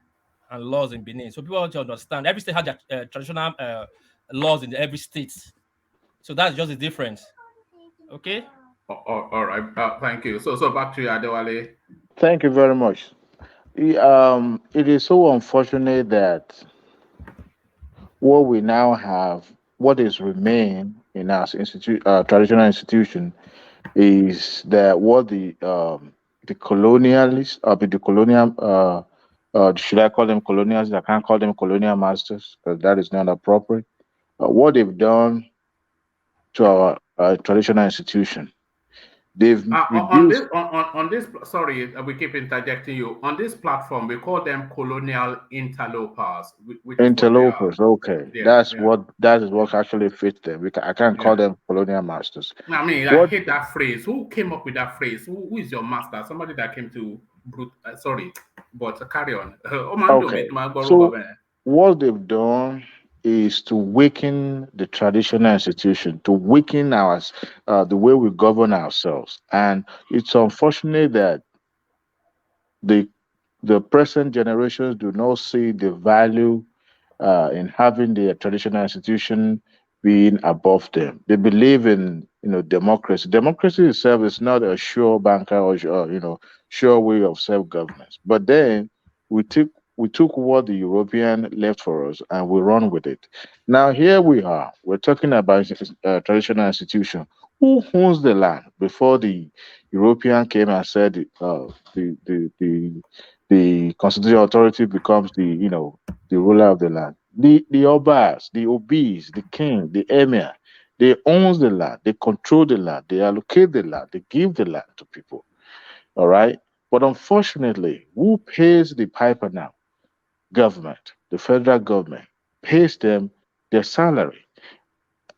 and laws in Benin. So people want to understand. Every state has their traditional laws in every state. So that's just the difference. Okay? All right. Thank you. So back to you, Adewale. Thank you very much. It is so unfortunate that what we now have, what is remain in our traditional institution, is that what the colonialists, the colonial, should I call them colonialists? I can't call them colonial masters because that is not appropriate. What they've done to our traditional institution. They've reduced on this. Sorry, we keep interjecting you. On this platform, we call them colonial interlopers. Interlopers, okay. Yeah, that is what actually fits them. I can't call them colonial masters. I mean, I hate that phrase. Who came up with that phrase? Who is your master? Somebody that came to sorry, but carry on. Okay. So what they've done is to weaken the traditional institution, to weaken our the way we govern ourselves. And it's unfortunate that the present generations do not see the value in having the traditional institution being above them. They believe in democracy. Democracy itself is not a sure banker or sure way of self-governance. But then we took what the European left for us and we run with it. Now here we are. We're talking about traditional institution. Who owns the land? Before the European came and said the constitutional authority becomes the ruler of the land. The Obas, the Obis, the king, the emir, they own the land, they control the land, they allocate the land, they give the land to people. All right. But unfortunately, who pays the piper now? Government, the federal government pays them their salary.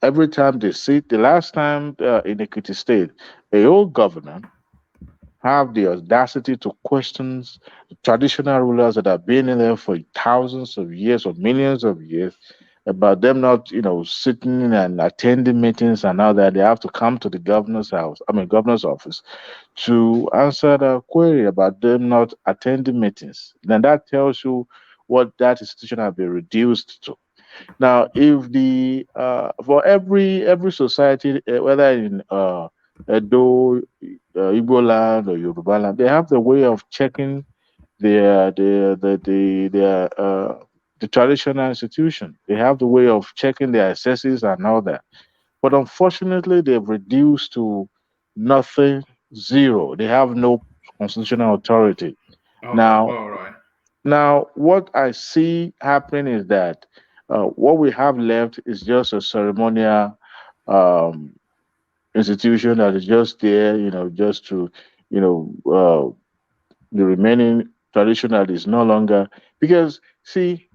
every time they sit, the last time in Ekiti State, a old governor have the audacity to question traditional rulers that have been in there for thousands of years or millions of years about them not, sitting and attending meetings and all that. They have to come to the governor's house, governor's office, to answer the query about them not attending meetings. Then that tells you what that institution has been reduced to. Now, if the for every society, whether in Edo, Igbo land or Yoruba land, they have the way of checking the traditional institution. They have the way of checking their assesses and all that. But unfortunately, they've reduced to nothing, zero. They have no constitutional authority. Now, All right. now, what I see happening is that what we have left is just a ceremonial um, institution that is just there, just to, you know, the remaining traditional is no longer because see,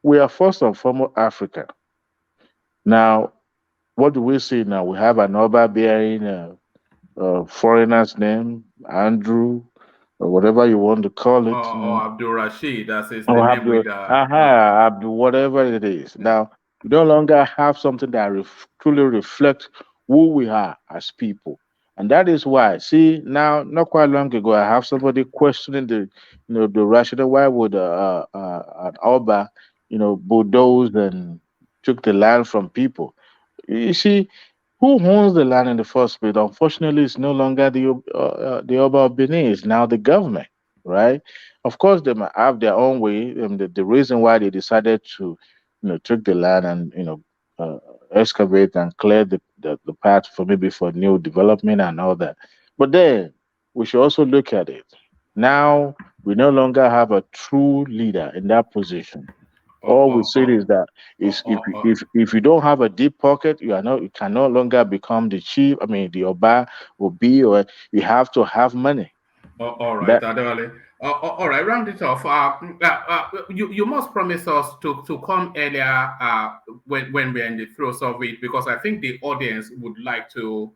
we are first and foremost Africa. Now, what do we see now? We have an Oba bearing foreigner's name, Andrew, or whatever you want to call it. Or Abdul Rashid, that is the Or name Abdul, with Abdul, whatever it is. Now, we no longer have something that truly reflects who we are as people. And that is why, see, now, not quite long ago, I have somebody questioning the rationale. Why would an Alba, bulldoze and took the land from people? You see, who owns the land in the first place? Unfortunately, it's no longer the Oba of Benin. It's now the government, right? Of course, they might have their own way. The reason why they decided to, take the land and excavate and clear the path for maybe for new development and all that. But then we should also look at it. Now we no longer have a true leader in that position. All we say is that is if you don't have a deep pocket, you can no longer become the chief. The Oba will be, or you have to have money. all right, That Adewale. All right, round it off. You must promise us to come earlier when we're in the throes of it, because I think the audience would like to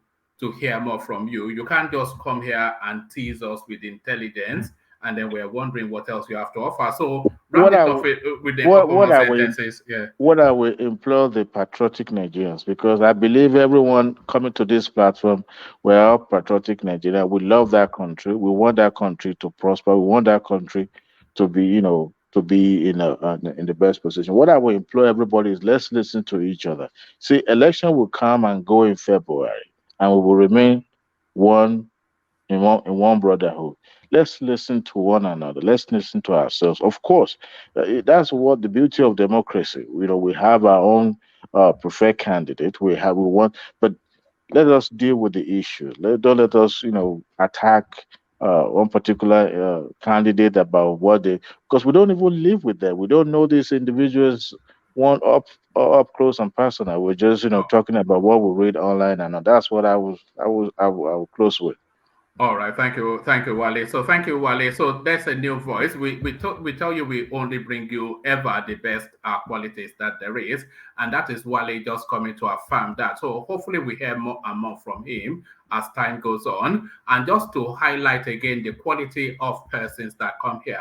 hear more from you. You can't just come here and tease us with intelligence, and then we're wondering what else you have to offer. So round what it I off will- with a couple what more I will sentences. Yeah. what I will implore the patriotic Nigerians, because I believe everyone coming to this platform, we're all patriotic Nigeria. We love that country. We want that country to prosper. We want that country to be, to be in the best position. What I will implore everybody is let's listen to each other. See, election will come and go in February, and we will remain one in one brotherhood. Let's listen to one another. Let's listen to ourselves. Of course, that's what the beauty of democracy. We have our own preferred candidate. We want, but let us deal with the issue. Don't let us, attack one particular candidate about what they, because we don't even live with them. We don't know these individuals one up close and personal. We're just, talking about what we read online, and that's what I will close with. All right, thank you, Wale. So thank you, Wale. So that's a new voice. We tell you we only bring you ever the best qualities that there is, and that is Wale just coming to affirm that. So hopefully we hear more and more from him as time goes on. And just to highlight again the quality of persons that come here,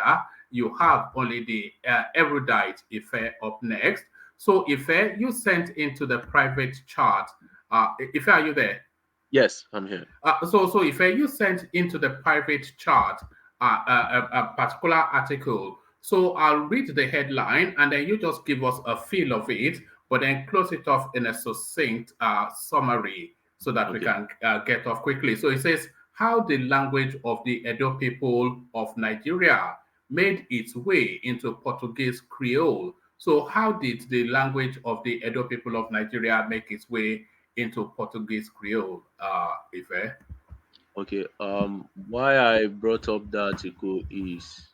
you have only the erudite Ife up next. So Ife, you sent into the private chat. Ife, are you there? Yes, I'm here. So if you sent into the private chat a particular article, so I'll read the headline and then you just give us a feel of it, but then close it off in a succinct summary so that we can get off quickly. So it says how the language of the Edo people of Nigeria made its way into Portuguese Creole. So how did the language of the Edo people of Nigeria make its way into Portuguese Creole, Ife? Okay. Why I brought up the article is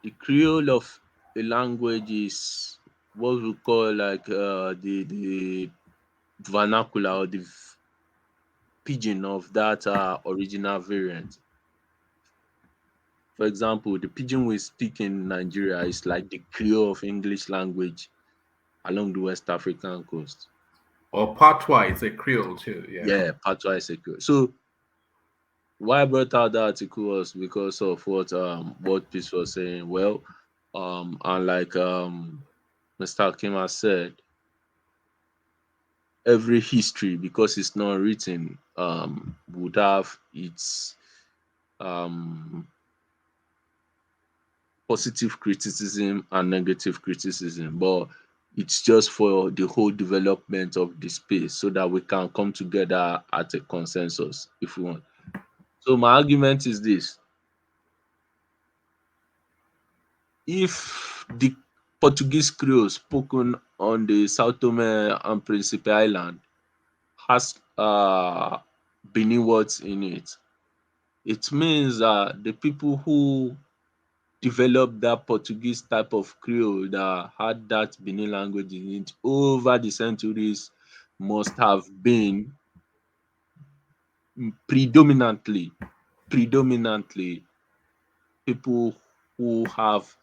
the Creole of a language is what we call like the vernacular or the pidgin of that original variant. For example, the pidgin we speak in Nigeria is like the Creole of English language along the West African coast. Or Patois is a Creole too. Yeah, Patois is a Creole. So why I brought out the article was because of what Peace was saying. Well, and like Mr. Akima said, every history, because it's not written, would have its positive criticism and negative criticism, but it's just for the whole development of the space so that we can come together at a consensus if we want. So my argument is this: if the Portuguese Creole spoken on the Sao Tome and Principe Island has Benin words in it, it means that the people who developed that Portuguese type of Creole that had that Benin language in it over the centuries must have been predominantly people who have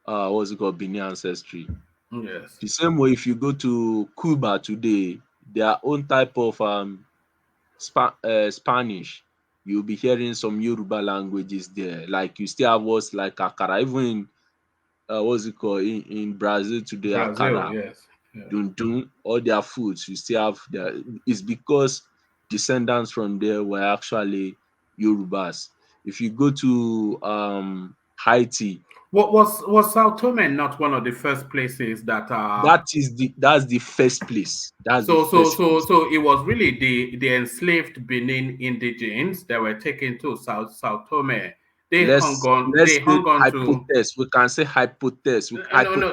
what's it called, Benin ancestry. Yes. The same way, if you go to Cuba today, their own type of Spanish, you'll be hearing some Yoruba languages there. Like you still have words like Akara, even in what's it called, in Brazil today, Brazil, Akara, yes. Dundun, all their foods, you still have their. It's because descendants from there were actually Yorubas. If you go to Haiti, What was Sao Tome not one of the first places that that's the first place. That's the so so first so place. so it was really the enslaved Benin indigents that were taken to Sao Tome. They Let's say hung on to. hypothesis. We can say hypothesis. No,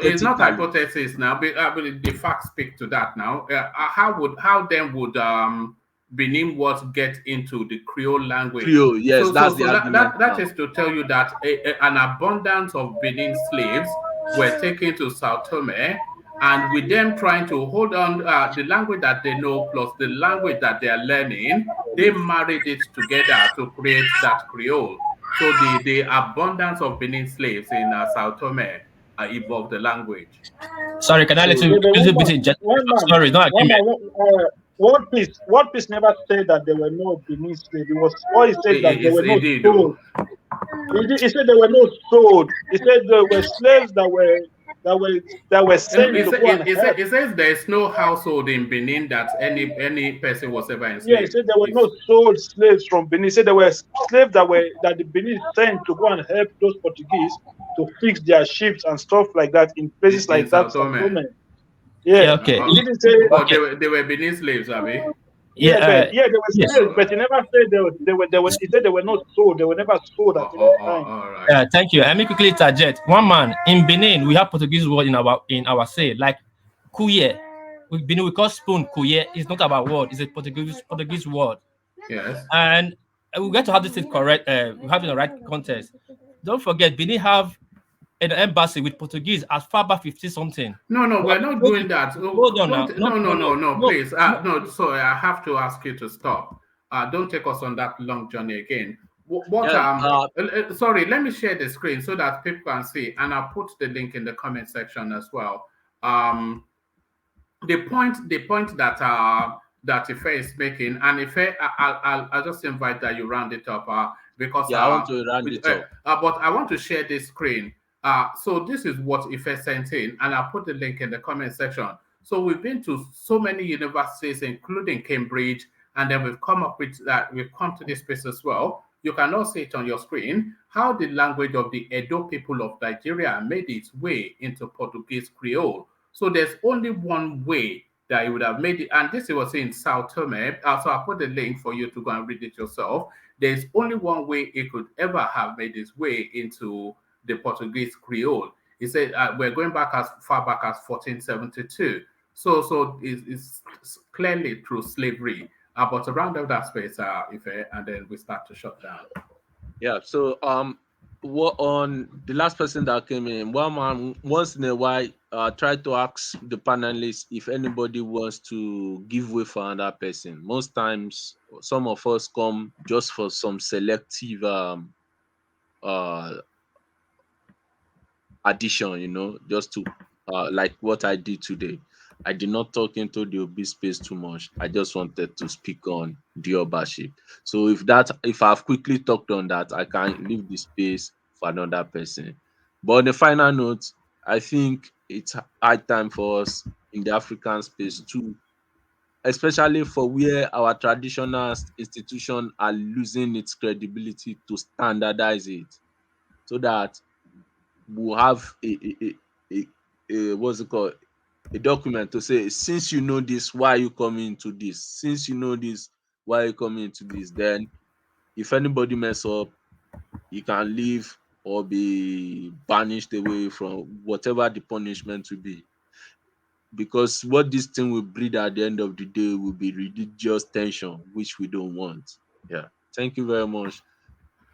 it's not Hypothetically, hypothesis now. But the facts speak to that now. How then would Benin words get into the Creole language? Creole. Yes, So that's so the so that argument that, that now. is to tell you that an abundance of Benin slaves were taken to Sao Tome, and with them trying to hold on the language that they know plus the language that they are learning, they married it together to create that Creole. So the abundance of Benin slaves in Sao Tome evolved the language. Sorry, can I Yeah, but little bit in sorry, no agreement. One piece never said that there were no Benin slaves. It was all he said that there were no It did though. souls. He said there were no sold. He said there were slaves that were sent to go and help. It says there is no household in Benin that any person was ever Yeah, he enslaved. said there were no sold slaves from Benin. He said there were slaves that the Benin sent to go and help those Portuguese to fix their ships and stuff like that in places In like Sao that. Tome. Yeah, okay. he didn't say. But they were Benin slaves, Abi. They were slaves, but he never said they were. He said they were not sold. They were never sold at any time. All right. Thank you. Let me quickly interject. One man in Benin, we have Portuguese word in our say, like kuye. With Benin, we call spoon kuye. It's not our word. It's a Portuguese word. Yes. And we get to have this thing correct. We have in the right context. Don't forget, Benin have an embassy with Portuguese as far back 50 something. No, we're not doing that. Hold on now. No, please. No, sorry, I have to ask you to stop. Don't take us on that long journey again. Sorry, let me share the screen so that people can see, and I'll put the link in the comment section as well. The point that Ife is making, and Ife, I'll just invite that you round it up because I want to round it up. but I want to share this screen. So this is what Ife sent in, and I'll put the link in the comment section. So we've been to so many universities, including Cambridge, and then we've come up with that. We've come to this place as well. You can all see it on your screen, how the language of the Edo people of Nigeria made its way into Portuguese Creole. So there's only one way that it would have made it, and this was in Sao Tome. So I'll put the link for you to go and read it yourself. There's only one way it could ever have made its way into the Portuguese Creole. He said we're going back as far back as 1472. So it's clearly through slavery. But around that space, and then we start to shut down. Yeah. So what on the last person that came in, one man once in a while tried to ask the panelists if anybody wants to give way for another person. Most times, some of us come just for some selective addition, just to like what I did today. I did not talk into the Obi space too much. I just wanted to speak on the Obaship. So if I've quickly talked on that, I can leave the space for another person. But on the final note, I think it's high time for us in the African space too, especially for where our traditional institutions are losing its credibility, to standardize it so that we'll have a what's it called, a document to say, since you know this, why are you coming into this? Since you know this, why are you coming into this? Then if anybody mess up, you can leave or be banished away from whatever the punishment will be. Because what this thing will breed at the end of the day will be religious tension, which we don't want. Yeah. Thank you very much.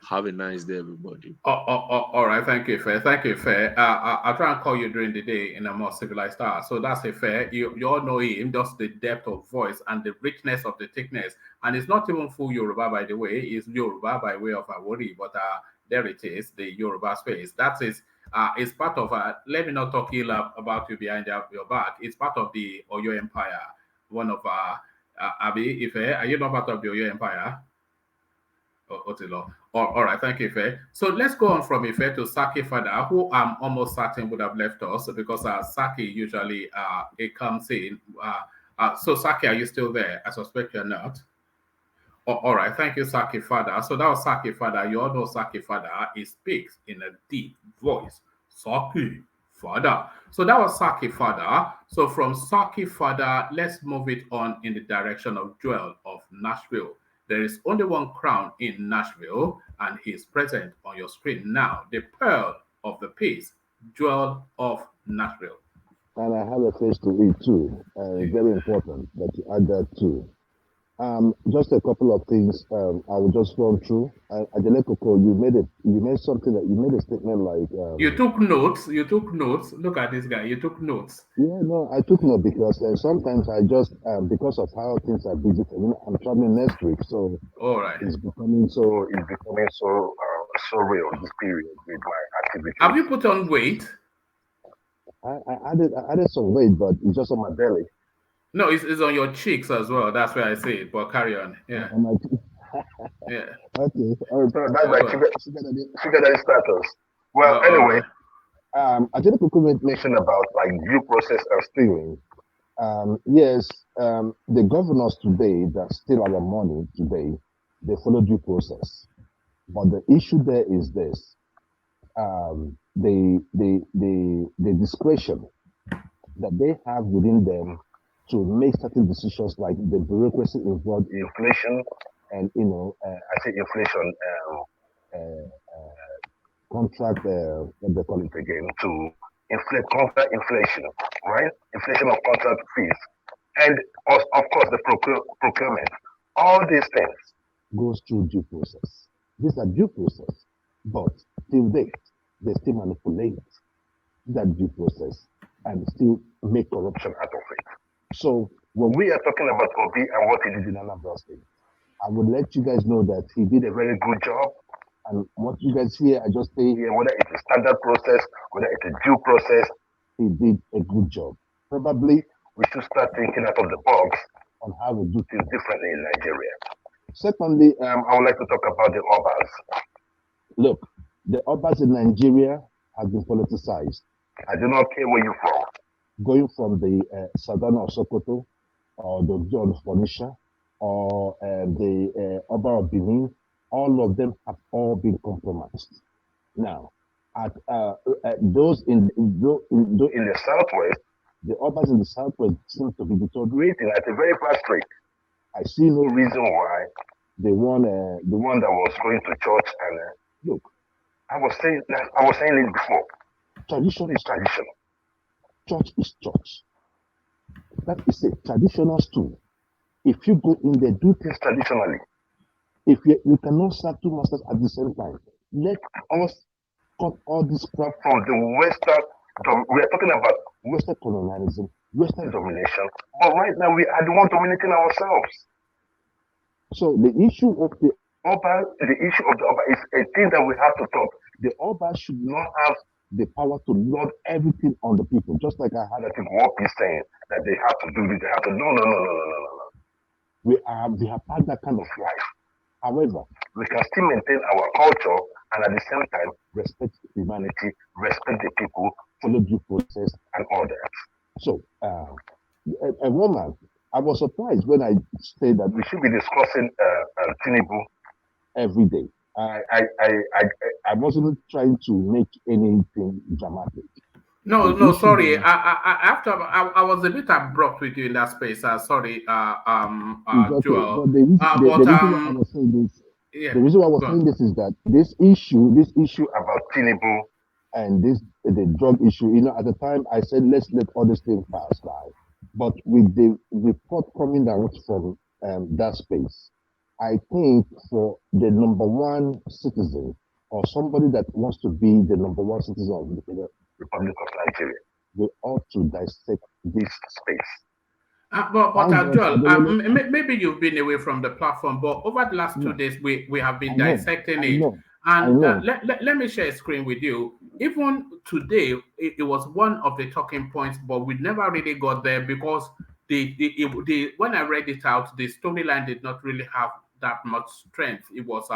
Have a nice day, everybody. All right. Thank you, Fair. Thank you, Fair. I'll try and call you during the day in a more civilized style. So that's a Fair. You all know him, just the depth of voice and the richness of the thickness. And it's not even full Yoruba, by the way. It's Yoruba by way of Awori, but there it is, the Yoruba space. That is, it's part of, let me not talk ill about you behind your back. It's part of the Oyo Empire. One of, Abi, Ife, are you not part of the Oyo Empire? Otilo. All right, thank you, Ife. So let's go on from Ife to Saki Fada, who I'm almost certain would have left us because Saki usually it comes in. So Saki, are you still there? I suspect you're not. All right, thank you, Saki Fada. So that was Saki Fada. You all know Saki Fada. He speaks in a deep voice. Saki Fada. So that was Saki Fada. So from Saki Fada, let's move it on in the direction of Joel of Nashville. There is only one crown in Nashville, and he is present on your screen now. The pearl of the piece, Joel of Nashville. And I have a face to read too. Very important that you add that too. Just a couple of things I will just run through. Ajele Koko, you made a statement like you took notes. Look at this guy. You took notes. Yeah, no, I took note because sometimes I just because of how things are busy for me. I'm traveling next week, so all right, it's becoming so real this period with my activities. Have you put on weight? I added some weight, but it's just on my belly. No, it's on your cheeks as well. That's where I say it. But carry on. Yeah. Yeah. Okay. All right. So that's my sugar daddy status. Well, anyway, I did a mention about like due process of stealing. Yes, the governors today that steal our money today, they follow due process. But the issue there is this: the discretion that they have within them to make certain decisions, like the bureaucracy involved in inflation, and I say inflation, contract, what they call it again, to inflate contract inflation, right? Inflation of contract fees, and of course the procurement. All these things goes through due process. These are due process, but till date they still manipulate that due process and still make corruption out of it. So when we are talking about Obi and what he did in Anambra State, I would let you guys know that he did a very good job. And what you guys hear, I just stay here, whether it's a standard process, whether it's a due process, he did a good job. Probably we should start thinking out of the box on how we do things differently in Nigeria. Secondly, I would like to talk about the Obas. Look, the Obas in Nigeria have been politicized. I do not care where you're from. Going from the Savannah of Sokoto, or the John of Phoenicia, or the Oba of Benin, all of them have all been compromised. Now, at those in the southwest, the Obas in the southwest seem to be deteriorating at a very fast rate. I see no reason why the one that was going to church and look, I was saying it before. Tradition is traditional. Church is church. That is a traditional stool. If you go in there, do things traditionally. If you cannot serve two masters at the same time, let us cut all this crap from the Western. We are talking about Western colonialism, Western domination, but right now we are the one dominating ourselves. So the issue of the Oba is a thing that we have to talk. The Oba should not have the power to lord everything on the people. Just like I had I think what he's saying that they have to do this, they have to no. We have had that kind of life. However, we can still maintain our culture and at the same time respect humanity, respect the people, follow due process and all that. So, a woman, I was surprised when I said that we should be discussing Tinubu every day. I wasn't trying to make anything dramatic. No, sorry. I was a bit abrupt with you in that space. Sorry, Joel. But the reason why I was saying this, the reason why I was saying this is that this issue about Tinubu and the drug issue. At the time I said let's let all these things pass by, but with the report coming out from that space, I think for the number one citizen or somebody that wants to be the number one citizen of the Republic of Nigeria, we ought to dissect this space. Joel, maybe you've been away from the platform, but over the last 2 days, we have been dissecting it. And let me share a screen with you. Even today, it was one of the talking points, but we never really got there because when I read it out, the storyline did not really have that much strength. It was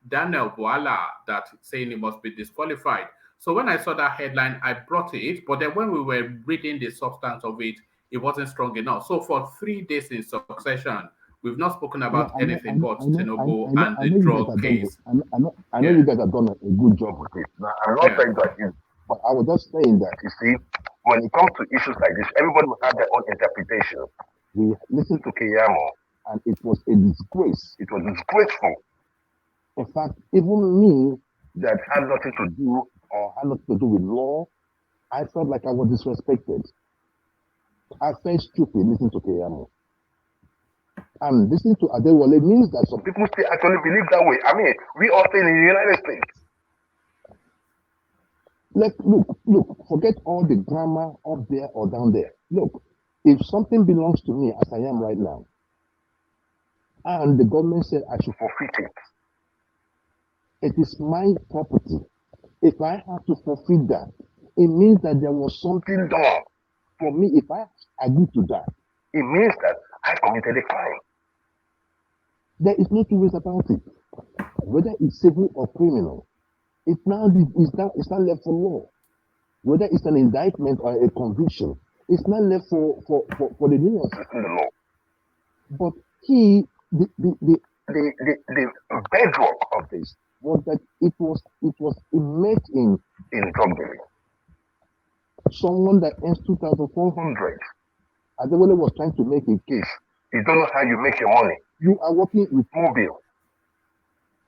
Daniel Boala that saying he must be disqualified. So when I saw that headline, I brought it, but then when we were reading the substance of it, it wasn't strong enough. So for 3 days in succession, we've not spoken about anything but Tinubu and the drug case. I know you guys have done a good job with it. Now, I'm not saying that but I was just saying that, you see, when it comes to issues like this, everybody will have their own interpretation. We listened to Keyamo, and it was a disgrace. It was disgraceful. In fact, even me that had nothing to do or had nothing to do with law, I felt like I was disrespected. I felt stupid listening to Keyamo. And listening to Adewale means that some people still actually believe that way. I mean, we all stay in the United States. Look, forget all the grammar up there or down there. Look, if something belongs to me as I am right now, and the government said I should forfeit it, it is my property. If I have to forfeit that, it means that there was something done. For me, if I agree to that, it means that I committed a crime. There is no two ways about it. Whether it's civil or criminal, it's now left for law. Whether it's an indictment or a conviction, it's not left for the nuances in the law. But the bedrock of this was that it was immersed in drug dealing. Someone that earns 2,400. Adewale was trying to make a case. You don't know how you make your money. You are working with mobile.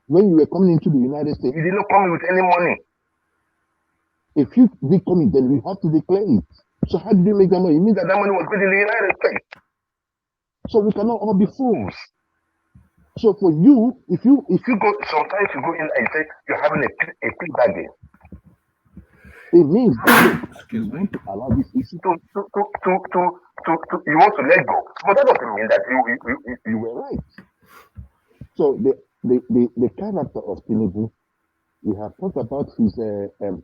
When you were coming into the United States, you did not come in with any money. If you did come in, then you have to declare it. So how did you make that money? It means that money was made in the United States. So we cannot all be fools. So for you, if you go, sometimes you go in and say you're having a plea bargain. It means that you want to allow this issue to you want to let go. But that doesn't mean that you were right. So the character of Tinubu, we have talked about his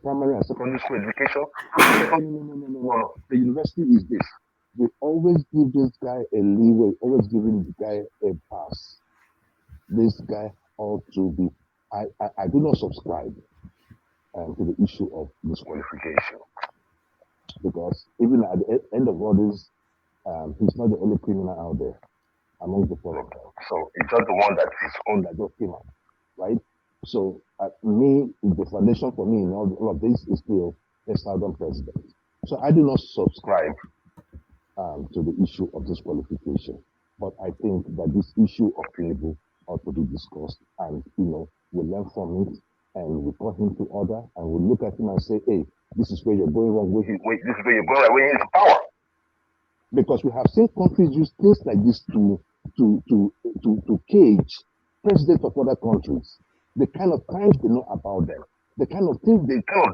primary and secondary school education. No. The university is this. We always give this guy a leeway, always giving the guy a pass. This guy ought to be. I do not subscribe to the issue of disqualification, because even at the end of all this, he's not the only criminal out there among the four of them. So it's just the one that is on that just came out, right? So the foundation for me in all of this is still the Southern president. So I do not subscribe to the issue of disqualification, but I think that this issue of Tinubu ought to be discussed, and we learn from it, and we call him to order, and we look at him and say, hey, this is where you're going wrong, this is where you're going right, where into power. Because we have seen countries use things like this to cage presidents of other countries. The kind of crimes they know about them, the kind of things they've done,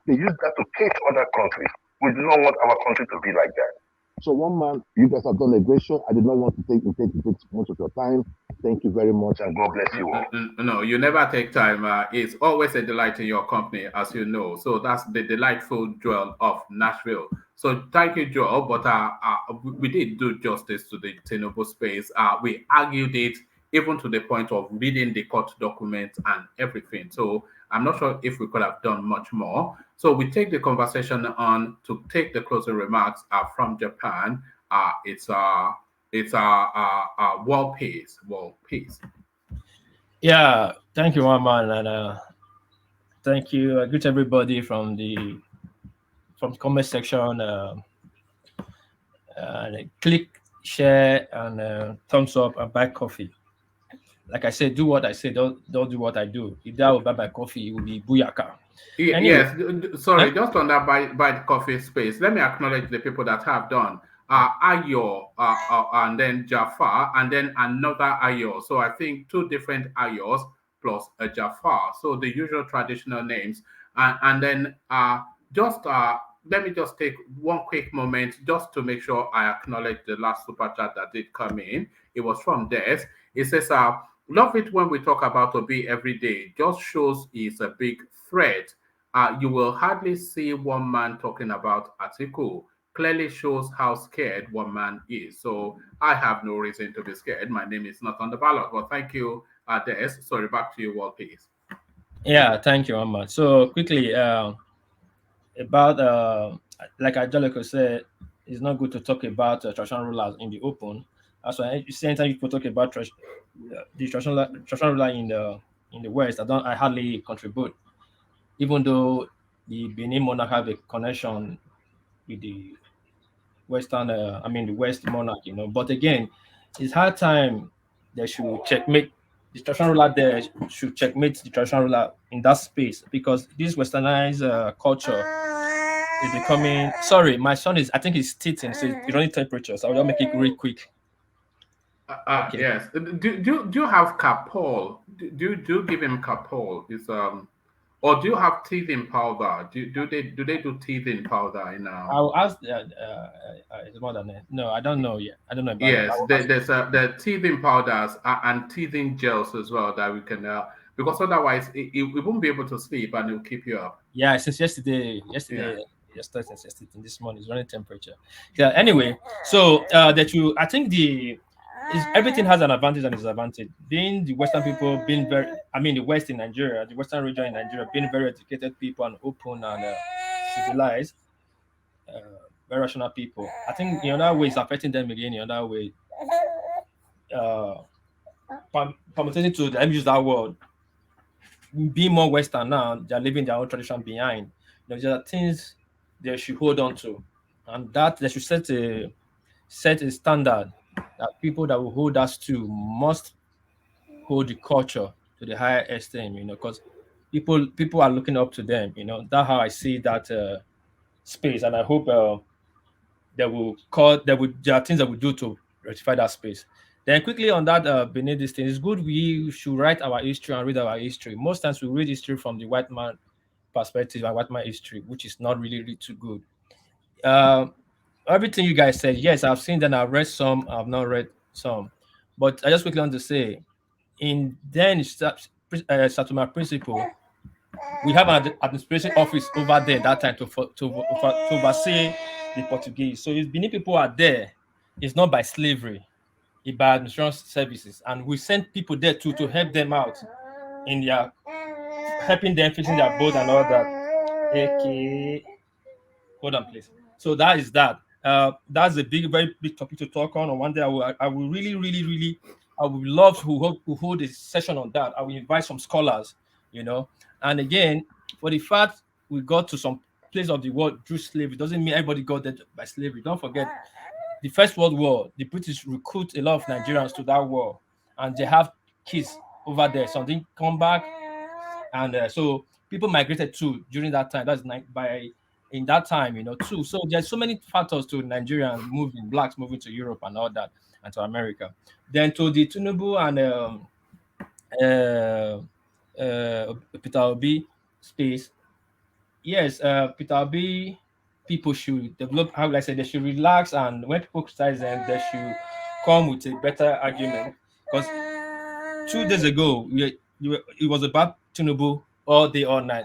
they use that to cage other countries. We do not want our country to be like that. So one man, you guys have done a great show. I did not want to take much of your time. Thank you very much, and God bless you all. No, you never take time. It's always a delight in your company, as you know. So that's the delightful Joel of Nashville. So thank you, Joel. But we did do justice to the Tinubu space. We argued it even to the point of reading the court documents and everything. So I'm not sure if we could have done much more. So we take the conversation on to take the closing remarks from Japan. It's world peace. Yeah, thank you, one man, and thank you. I greet everybody from the comment section. Click, share, and thumbs up, and buy coffee. Like I said, do what I say. Don't do what I do. If that will buy coffee, it will be booyaka. Anyway, yes, sorry, just on that by the coffee space, let me acknowledge the people that have done Ayo, and then Jafar, and then another Ayo. So I think two different Ayos plus a Jafar. So the usual traditional names. And then just let me just take one quick moment just to make sure I acknowledge the last super chat that did come in. It was from Des. It says, love it when we talk about Obi every day. Just shows he's a big threat. You will hardly see one man talking about Atiku. Clearly shows how scared one man is. So I have no reason to be scared. My name is not on the ballot. Well, thank you, Des. Sorry, back to you, Walt, please. Yeah, thank you, Amma. So quickly, about like Angelico said, it's not good to talk about traditional rulers in the open. That's why you see anytime people talk about the traditional ruler in the West, I hardly contribute, even though the Benin monarch have a connection with the the West monarch, But again, it's hard time they should checkmate the traditional ruler there should checkmate the traditional ruler in that space, because this westernized culture is becoming. Sorry, my son is. I think he's teething, so it's running temperature. So I'll just make it real quick. Okay. Yes. Do you have Capol? Do you give him Capol? Or do you have teething powder? Do they do teething powder in I'll ask his mother. No, I don't know yet. I don't know about that. Yes, there's the teething powders and teething gels as well that we can because otherwise it won't be able to sleep and it'll keep you up. Yeah, since yesterday, this morning is running temperature. Yeah. Anyway, so I think everything has an advantage and disadvantage. Being the Western people, the West in Nigeria, the Western region in Nigeria, being very educated people and open and civilized, very rational people. I think in other ways affecting them again. In other way, permitting to them use that word, being more Western now, they're leaving their own tradition behind. There are things they should hold on to, and that they should set a standard that people that will hold us to must hold the culture to the higher esteem. Because people are looking up to them. That's how I see that space, and I hope there are things that we do to rectify that space. Then quickly on that, beneath this thing, it's good we should write our history and read our history. Most times we read history from the white man perspective and white man history, which is not really too good. Everything you guys said, yes, I've seen that. I've read some, I've not read some, but I just quickly want to say, in then Satuma principle, we have an administration office over there that time to oversee the Portuguese. So if Benin people are there, it's not by slavery, it's by administration services, and we send people there to help them out in their helping them fixing their boat and all that. Okay, hold on, please. So that is that. That's a very big topic to talk on. One day I will really, I would love to hold a session on that. I will invite some scholars, And again, for the fact we got to some place of the world through slavery doesn't mean everybody got there by slavery. Don't forget, the First World War, the British recruit a lot of Nigerians to that war, and they have kids over there. Some didn't come back, and so people migrated too during that time. That's in that time, too. So there's so many factors to Nigerians moving, blacks moving to Europe and all that, and to America. Then to the Tinubu and Peter Obi space. Yes, Peter Obi people should develop, how will I say, they should relax, and when people criticize them, they should come with a better argument. Because 2 days ago, it was about Tinubu all day, all night,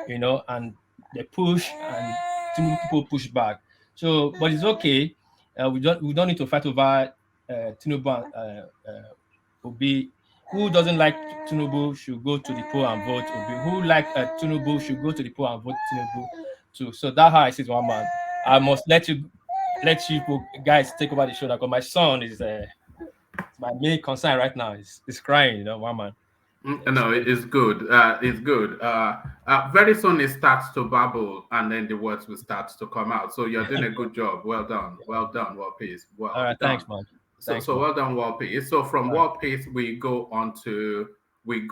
and they push and Tinubu people push back. So, but it's okay. We don't need to fight over Tinubu and Obi. Who doesn't like Tinubu should go to the poll and vote Obi. Who like Tinubu should go to the poll and vote Tinubu too. So that's how I see it, one man. I must let you guys take over the show because my son is my main concern right now. Is crying, one man. No, it's good. It's good. Very soon it starts to bubble, and then the words will start to come out. So you're doing a good job. Well done. Well done. Well paced. Well All right, done. thanks, man. Thanks, So man. well done. Well paced. So from well paced, we go on to let's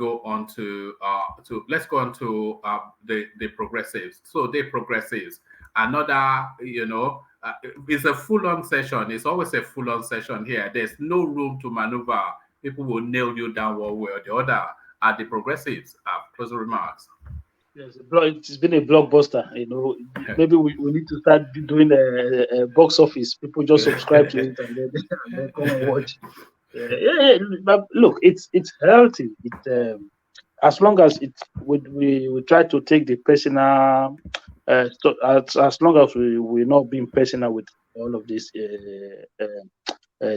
go on to the progressives. So the progressives, another, it's a full-on session. It's always a full-on session here. There's no room to maneuver. People will nail you down one way or the other. Are the progressives? Closing remarks. Yes, it's been a blockbuster. Maybe we need to start doing a box office. People just subscribe to it and then come and watch. Yeah. But look, it's healthy. As long as we try to take the personal, as long as we're not being personal with all of this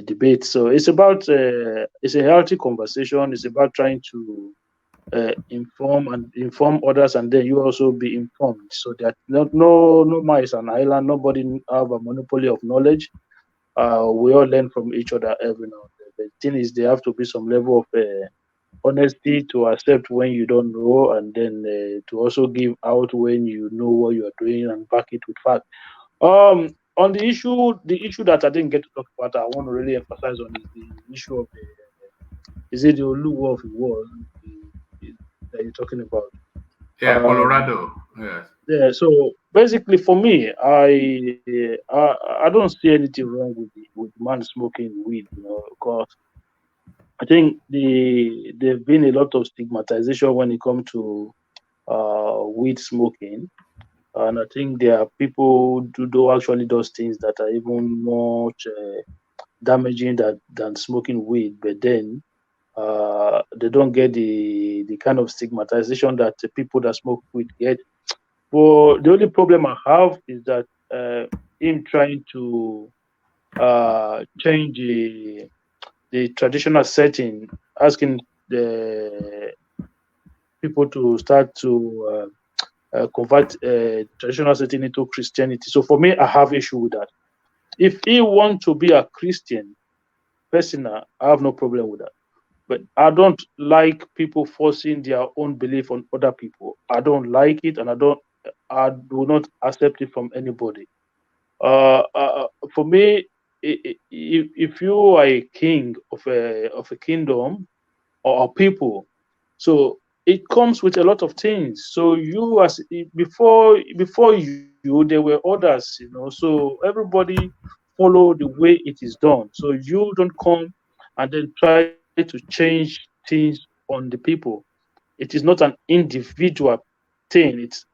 debate. So it's about it's a healthy conversation. It's about trying to inform others, and then you also be informed, so that no man is an island. Nobody have a monopoly of knowledge. We all learn from each other every now and then. The thing is, there have to be some level of honesty to accept when you don't know, and then to also give out when you know what you are doing and back it with fact. On the issue that I didn't get to talk about, I want to really emphasize on is the issue of is it the Oluwo of the world that you're talking about? Yeah, Colorado. Yes. Yeah. So basically, for me, I don't see anything wrong with man smoking weed, because I think there've been a lot of stigmatization when it comes to weed smoking, and I think there are people who do actually those things that are even more damaging than smoking weed, but then they don't get the kind of stigmatization that the people that smoke weed get. Well, the only problem I have is that him trying to change the traditional setting, asking the people to start to convert traditional setting into Christianity. So for me, I have issue with that. If he want to be a Christian person, I have no problem with that. But I don't like people forcing their own belief on other people. I don't like it, and I do not accept it from anybody. For me, if you are a king of a kingdom or a people, so it comes with a lot of things. So you, as before you, there were others, so everybody follow the way it is done. So you don't come and then try to change things on the people. It is not an individual thing. It's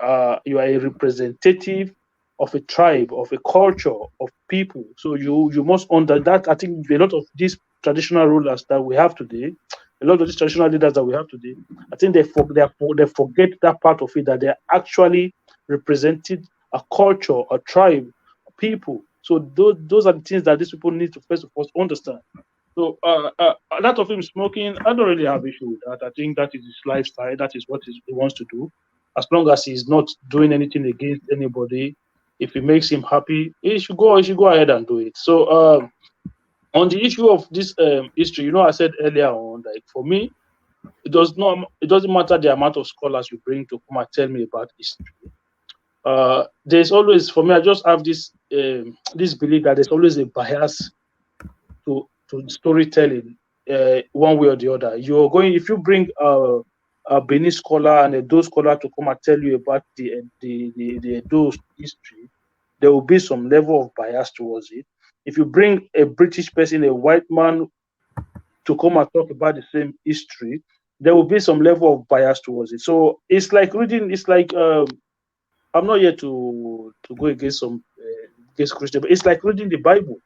you are a representative of a tribe, of a culture, of people. So you must under that. I think a lot of these traditional rulers that we have today, a lot of these traditional leaders that we have today, I think they forget that part of it, that they're actually represented a culture, a tribe, a people. So those are the things that these people need to first of all understand. So a lot of him smoking, I don't really have issue with that. I think that is his lifestyle. That is what he wants to do. As long as he's not doing anything against anybody, if it makes him happy, he should go ahead and do it. So on the issue of this history, I said earlier on, like for me, it doesn't matter the amount of scholars you bring to come and tell me about history. There's always, for me, I just have this this belief that there's always a bias to storytelling, one way or the other. If you bring a Benin scholar and a Edo scholar to come and tell you about the Edo history, there will be some level of bias towards it. If you bring a British person, a white man, to come and talk about the same history, there will be some level of bias towards it. So it's like reading. It's like I'm not here to go against some against Christian, but it's like reading the Bible.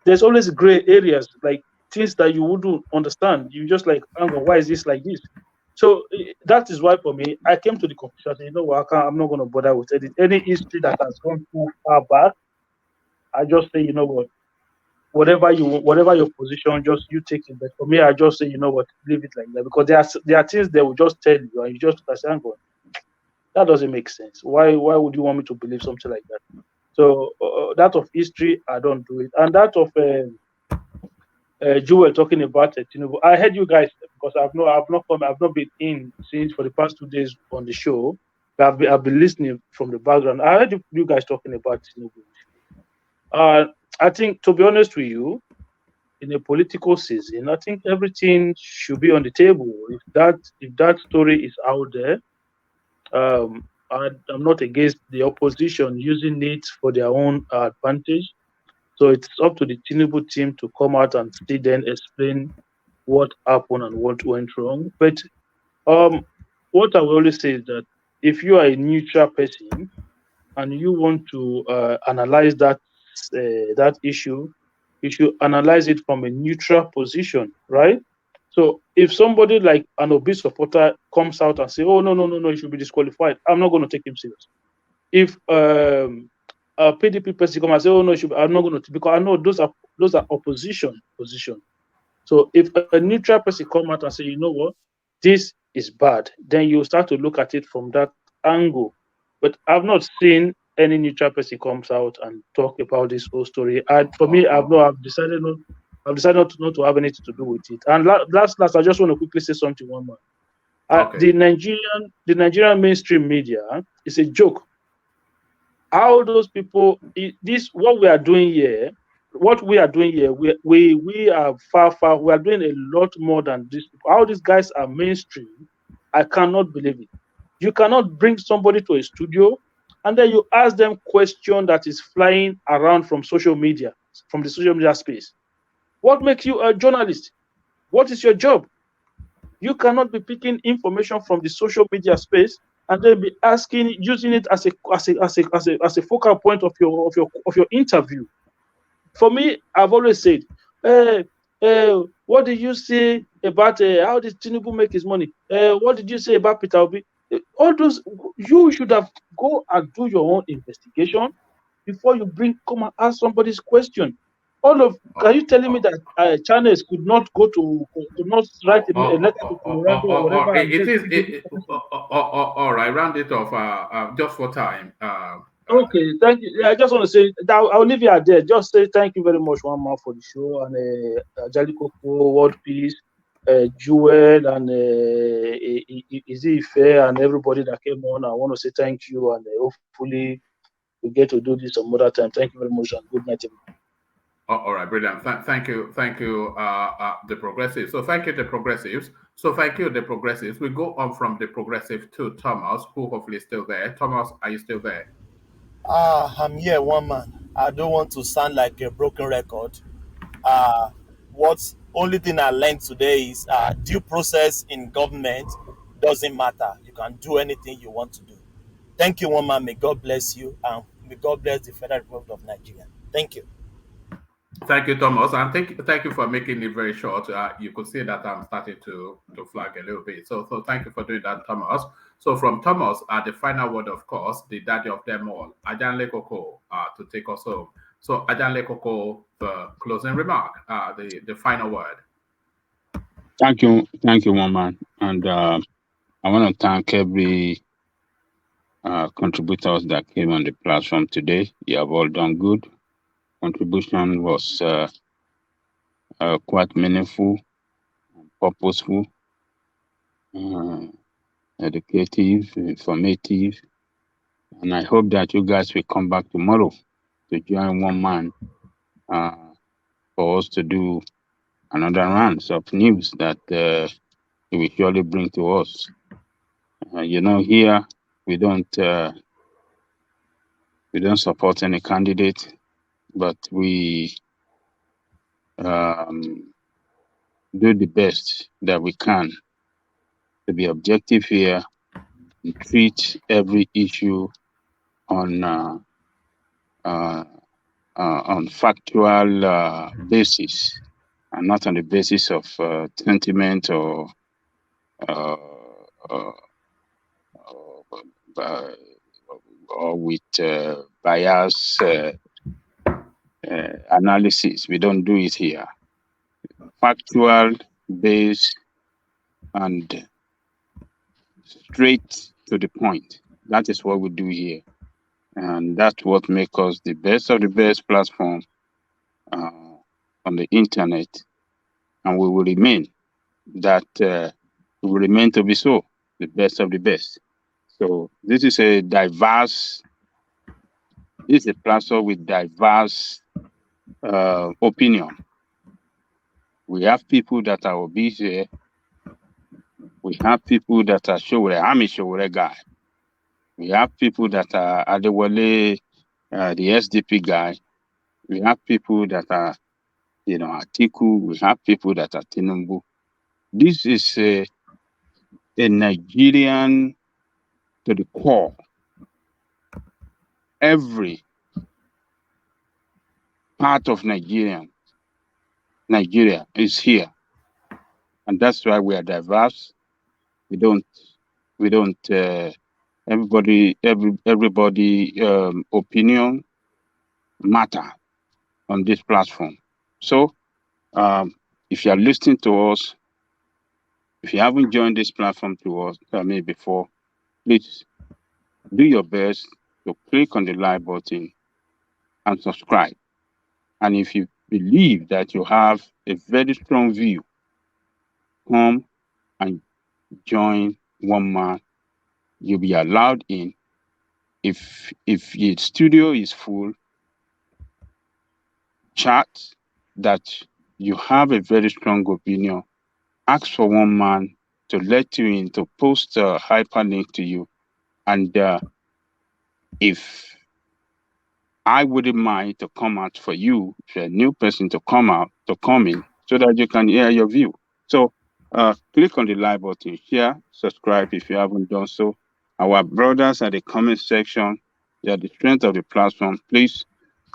There's always gray areas, like things that you wouldn't understand. You just like, hang on, why is this like this? So that is why for me, I came to the conclusion, you know what, I'm not going to bother with any history that has gone too far back. I just say, you know what, whatever your position, just you take it. But for me, I just say, you know what, leave it like that, because there are things they will just tell you, and you just say, hang on, that doesn't make sense. Why would you want me to believe something like that? So that of history, I don't do it, and that of Joel talking about Tinubu. I heard you guys, because I've not been in since for the past 2 days on the show. I've been listening from the background. I heard you guys talking about Tinubu. I think, to be honest with you, in a political season, I think everything should be on the table. If that story is out there, I'm not against the opposition using it for their own advantage. So it's up to the Tinubu team to come out and then explain what happened and what went wrong. But what I will always say is that if you are a neutral person and you want to analyze that issue, you should analyze it from a neutral position, right? So if somebody like an Obi supporter comes out and say, "Oh no, he should be disqualified," I'm not going to take him serious. If a PDP person come and say, "Oh no, I'm not going to," because I know those are opposition position. So if a neutral person come out and say, "You know what, this is bad," then you start to look at it from that angle. But I've not seen any neutral person comes out and talk about this whole story. And for me, I've decided not to have anything to do with it. And last, I just want to quickly say something. One more. Okay. The Nigerian mainstream media is a joke. How those people, what we are doing here, we are far, we are doing a lot more than these people. How these guys are mainstream, I cannot believe it. You cannot bring somebody to a studio and then you ask them question that is flying around from social media, from the social media space. What makes you a journalist? What is your job? You cannot be picking information from the social media space and then be using it as a focal point of your interview. For me, I've always said, what did you say about how did Tinubu make his money? What did you say about Peter Obi? All those, you should have go and do your own investigation before you come and ask somebody's question. Are you telling me that channels could not write a letter to Colorado or whatever? All right, round it off just for time. Okay, thank you. I just want to say that I'll leave you there. Just say thank you very much, one man, for the show, and Jaliko, World Peace, Jewel, and Izzy Fair, and everybody that came on. I want to say thank you, and hopefully we get to do this some other time. Thank you very much, and good night, everybody. All right, brilliant. Thank you, the progressives. So thank you, the progressives. We go on from the progressive to Thomas, who hopefully is still there. Thomas, are you still there? I'm here, one man. I don't want to sound like a broken record. What only thing I learned today is due process in government doesn't matter. You can do anything you want to do. Thank you, one man. May God bless you, and may God bless the Federal Republic of Nigeria. Thank you. Thank you, Thomas, and thank you for making it very short. You could see that I'm starting to flag a little bit. So thank you for doing that, Thomas. So from Thomas, the final word, of course, the daddy of them all, Ajanle Koko, to take us home. So Ajanle Koko, the closing remark, the final word. Thank you, one man, and I want to thank every contributors that came on the platform today. You have all done good. Contribution was quite meaningful, purposeful, educative, informative, and I hope that you guys will come back tomorrow to join one man for us to do another rounds of news that he will surely bring to us. Here we don't support any candidate, but we do the best that we can to be objective here and treat every issue on factual basis and not on the basis of sentiment or uh, uh, or with bias analysis. We don't do it here. Factual based and straight to the point. That is what we do here. And that's what makes us the best of the best platform on the internet. And we will remain that we will remain to be so, the best of the best. So this is a platform with diverse opinion. We have people that are obese here. We have people that are Showore. I'm a Showore guy. We have people that are Adewale, the SDP guy. We have people that are, Atiku. We have people that are Tinubu. This is a Nigerian to the core. Every part of Nigeria is here, and that's why we are diverse. We don't. Everybody opinion matter on this platform. So, if you are listening to us, if you haven't joined this platform before, please do your best to click on the like button and subscribe. And if you believe that you have a very strong view, come and join One Man. You'll be allowed in. If the studio is full, chat that you have a very strong opinion. Ask for One Man to let you in, to post a hyperlink to you. And if I wouldn't mind to come out for you, if you're a new person to come in, so that you can hear your view. So click on the like button, share, subscribe if you haven't done so. Our brothers at the comment section, they are the strength of the platform. Please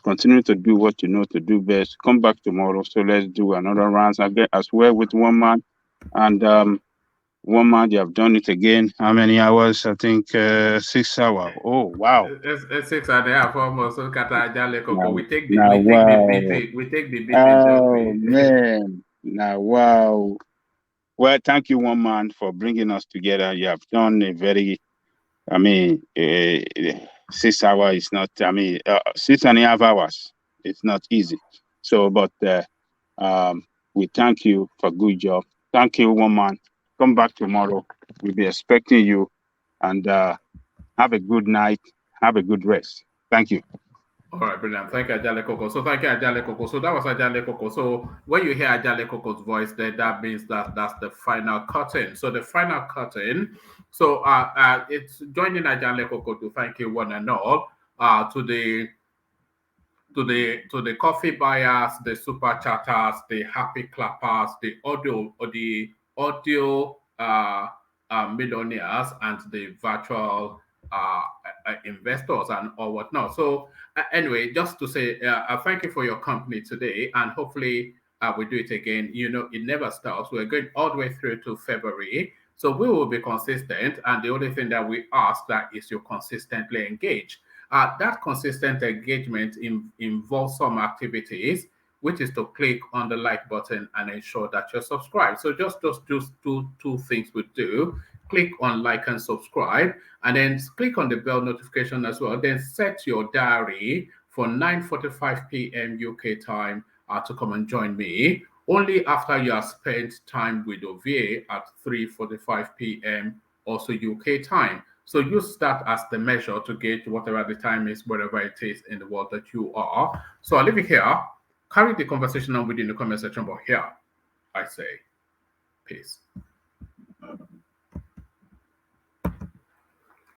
continue to do what you know to do best. Come back tomorrow, so let's do another round again as well with One Man. And One Man, you have done it again. How many hours? I think 6 hours. Oh wow! It's 6.5 almost. Look at Ajale Coco. We take the busy. Oh man! Now wow. Well, thank you, One Man, for bringing us together. You have done a very, 6 hours is not, 6.5 hours. It's not easy. So, but we thank you for good job. Thank you, One Man. Come back tomorrow. We'll be expecting you. And have a good night. Have a good rest. Thank you. All right, brilliant. Thank you, Ajale Coco. So thank you, Ajale Coco. So that was Ajale Coco. So when you hear Ajale Coco's voice there, that means that's the final curtain. So the final curtain. So it's joining Ajale Coco to thank you one and all. To the coffee buyers, the super chatters, the happy clappers, the audio millionaires, and the virtual investors and or whatnot. So anyway, just to say thank you for your company today, and hopefully we do it again. It never stops. We're going all the way through to February. So we will be consistent, and the only thing that we ask that is you consistently engage. That consistent engagement involves some activities, which is to click on the like button and ensure that you're subscribed. So just two things we do. Click on like and subscribe, and then click on the bell notification as well. Then set your diary for 9:45 p.m. UK time to come and join me. Only after you have spent time with Ovie at 3:45 p.m. also UK time. So use that as the measure to gauge whatever the time is, wherever it is in the world that you are. So I'll leave it here. Carry the conversation on within the comment section, but here I say peace.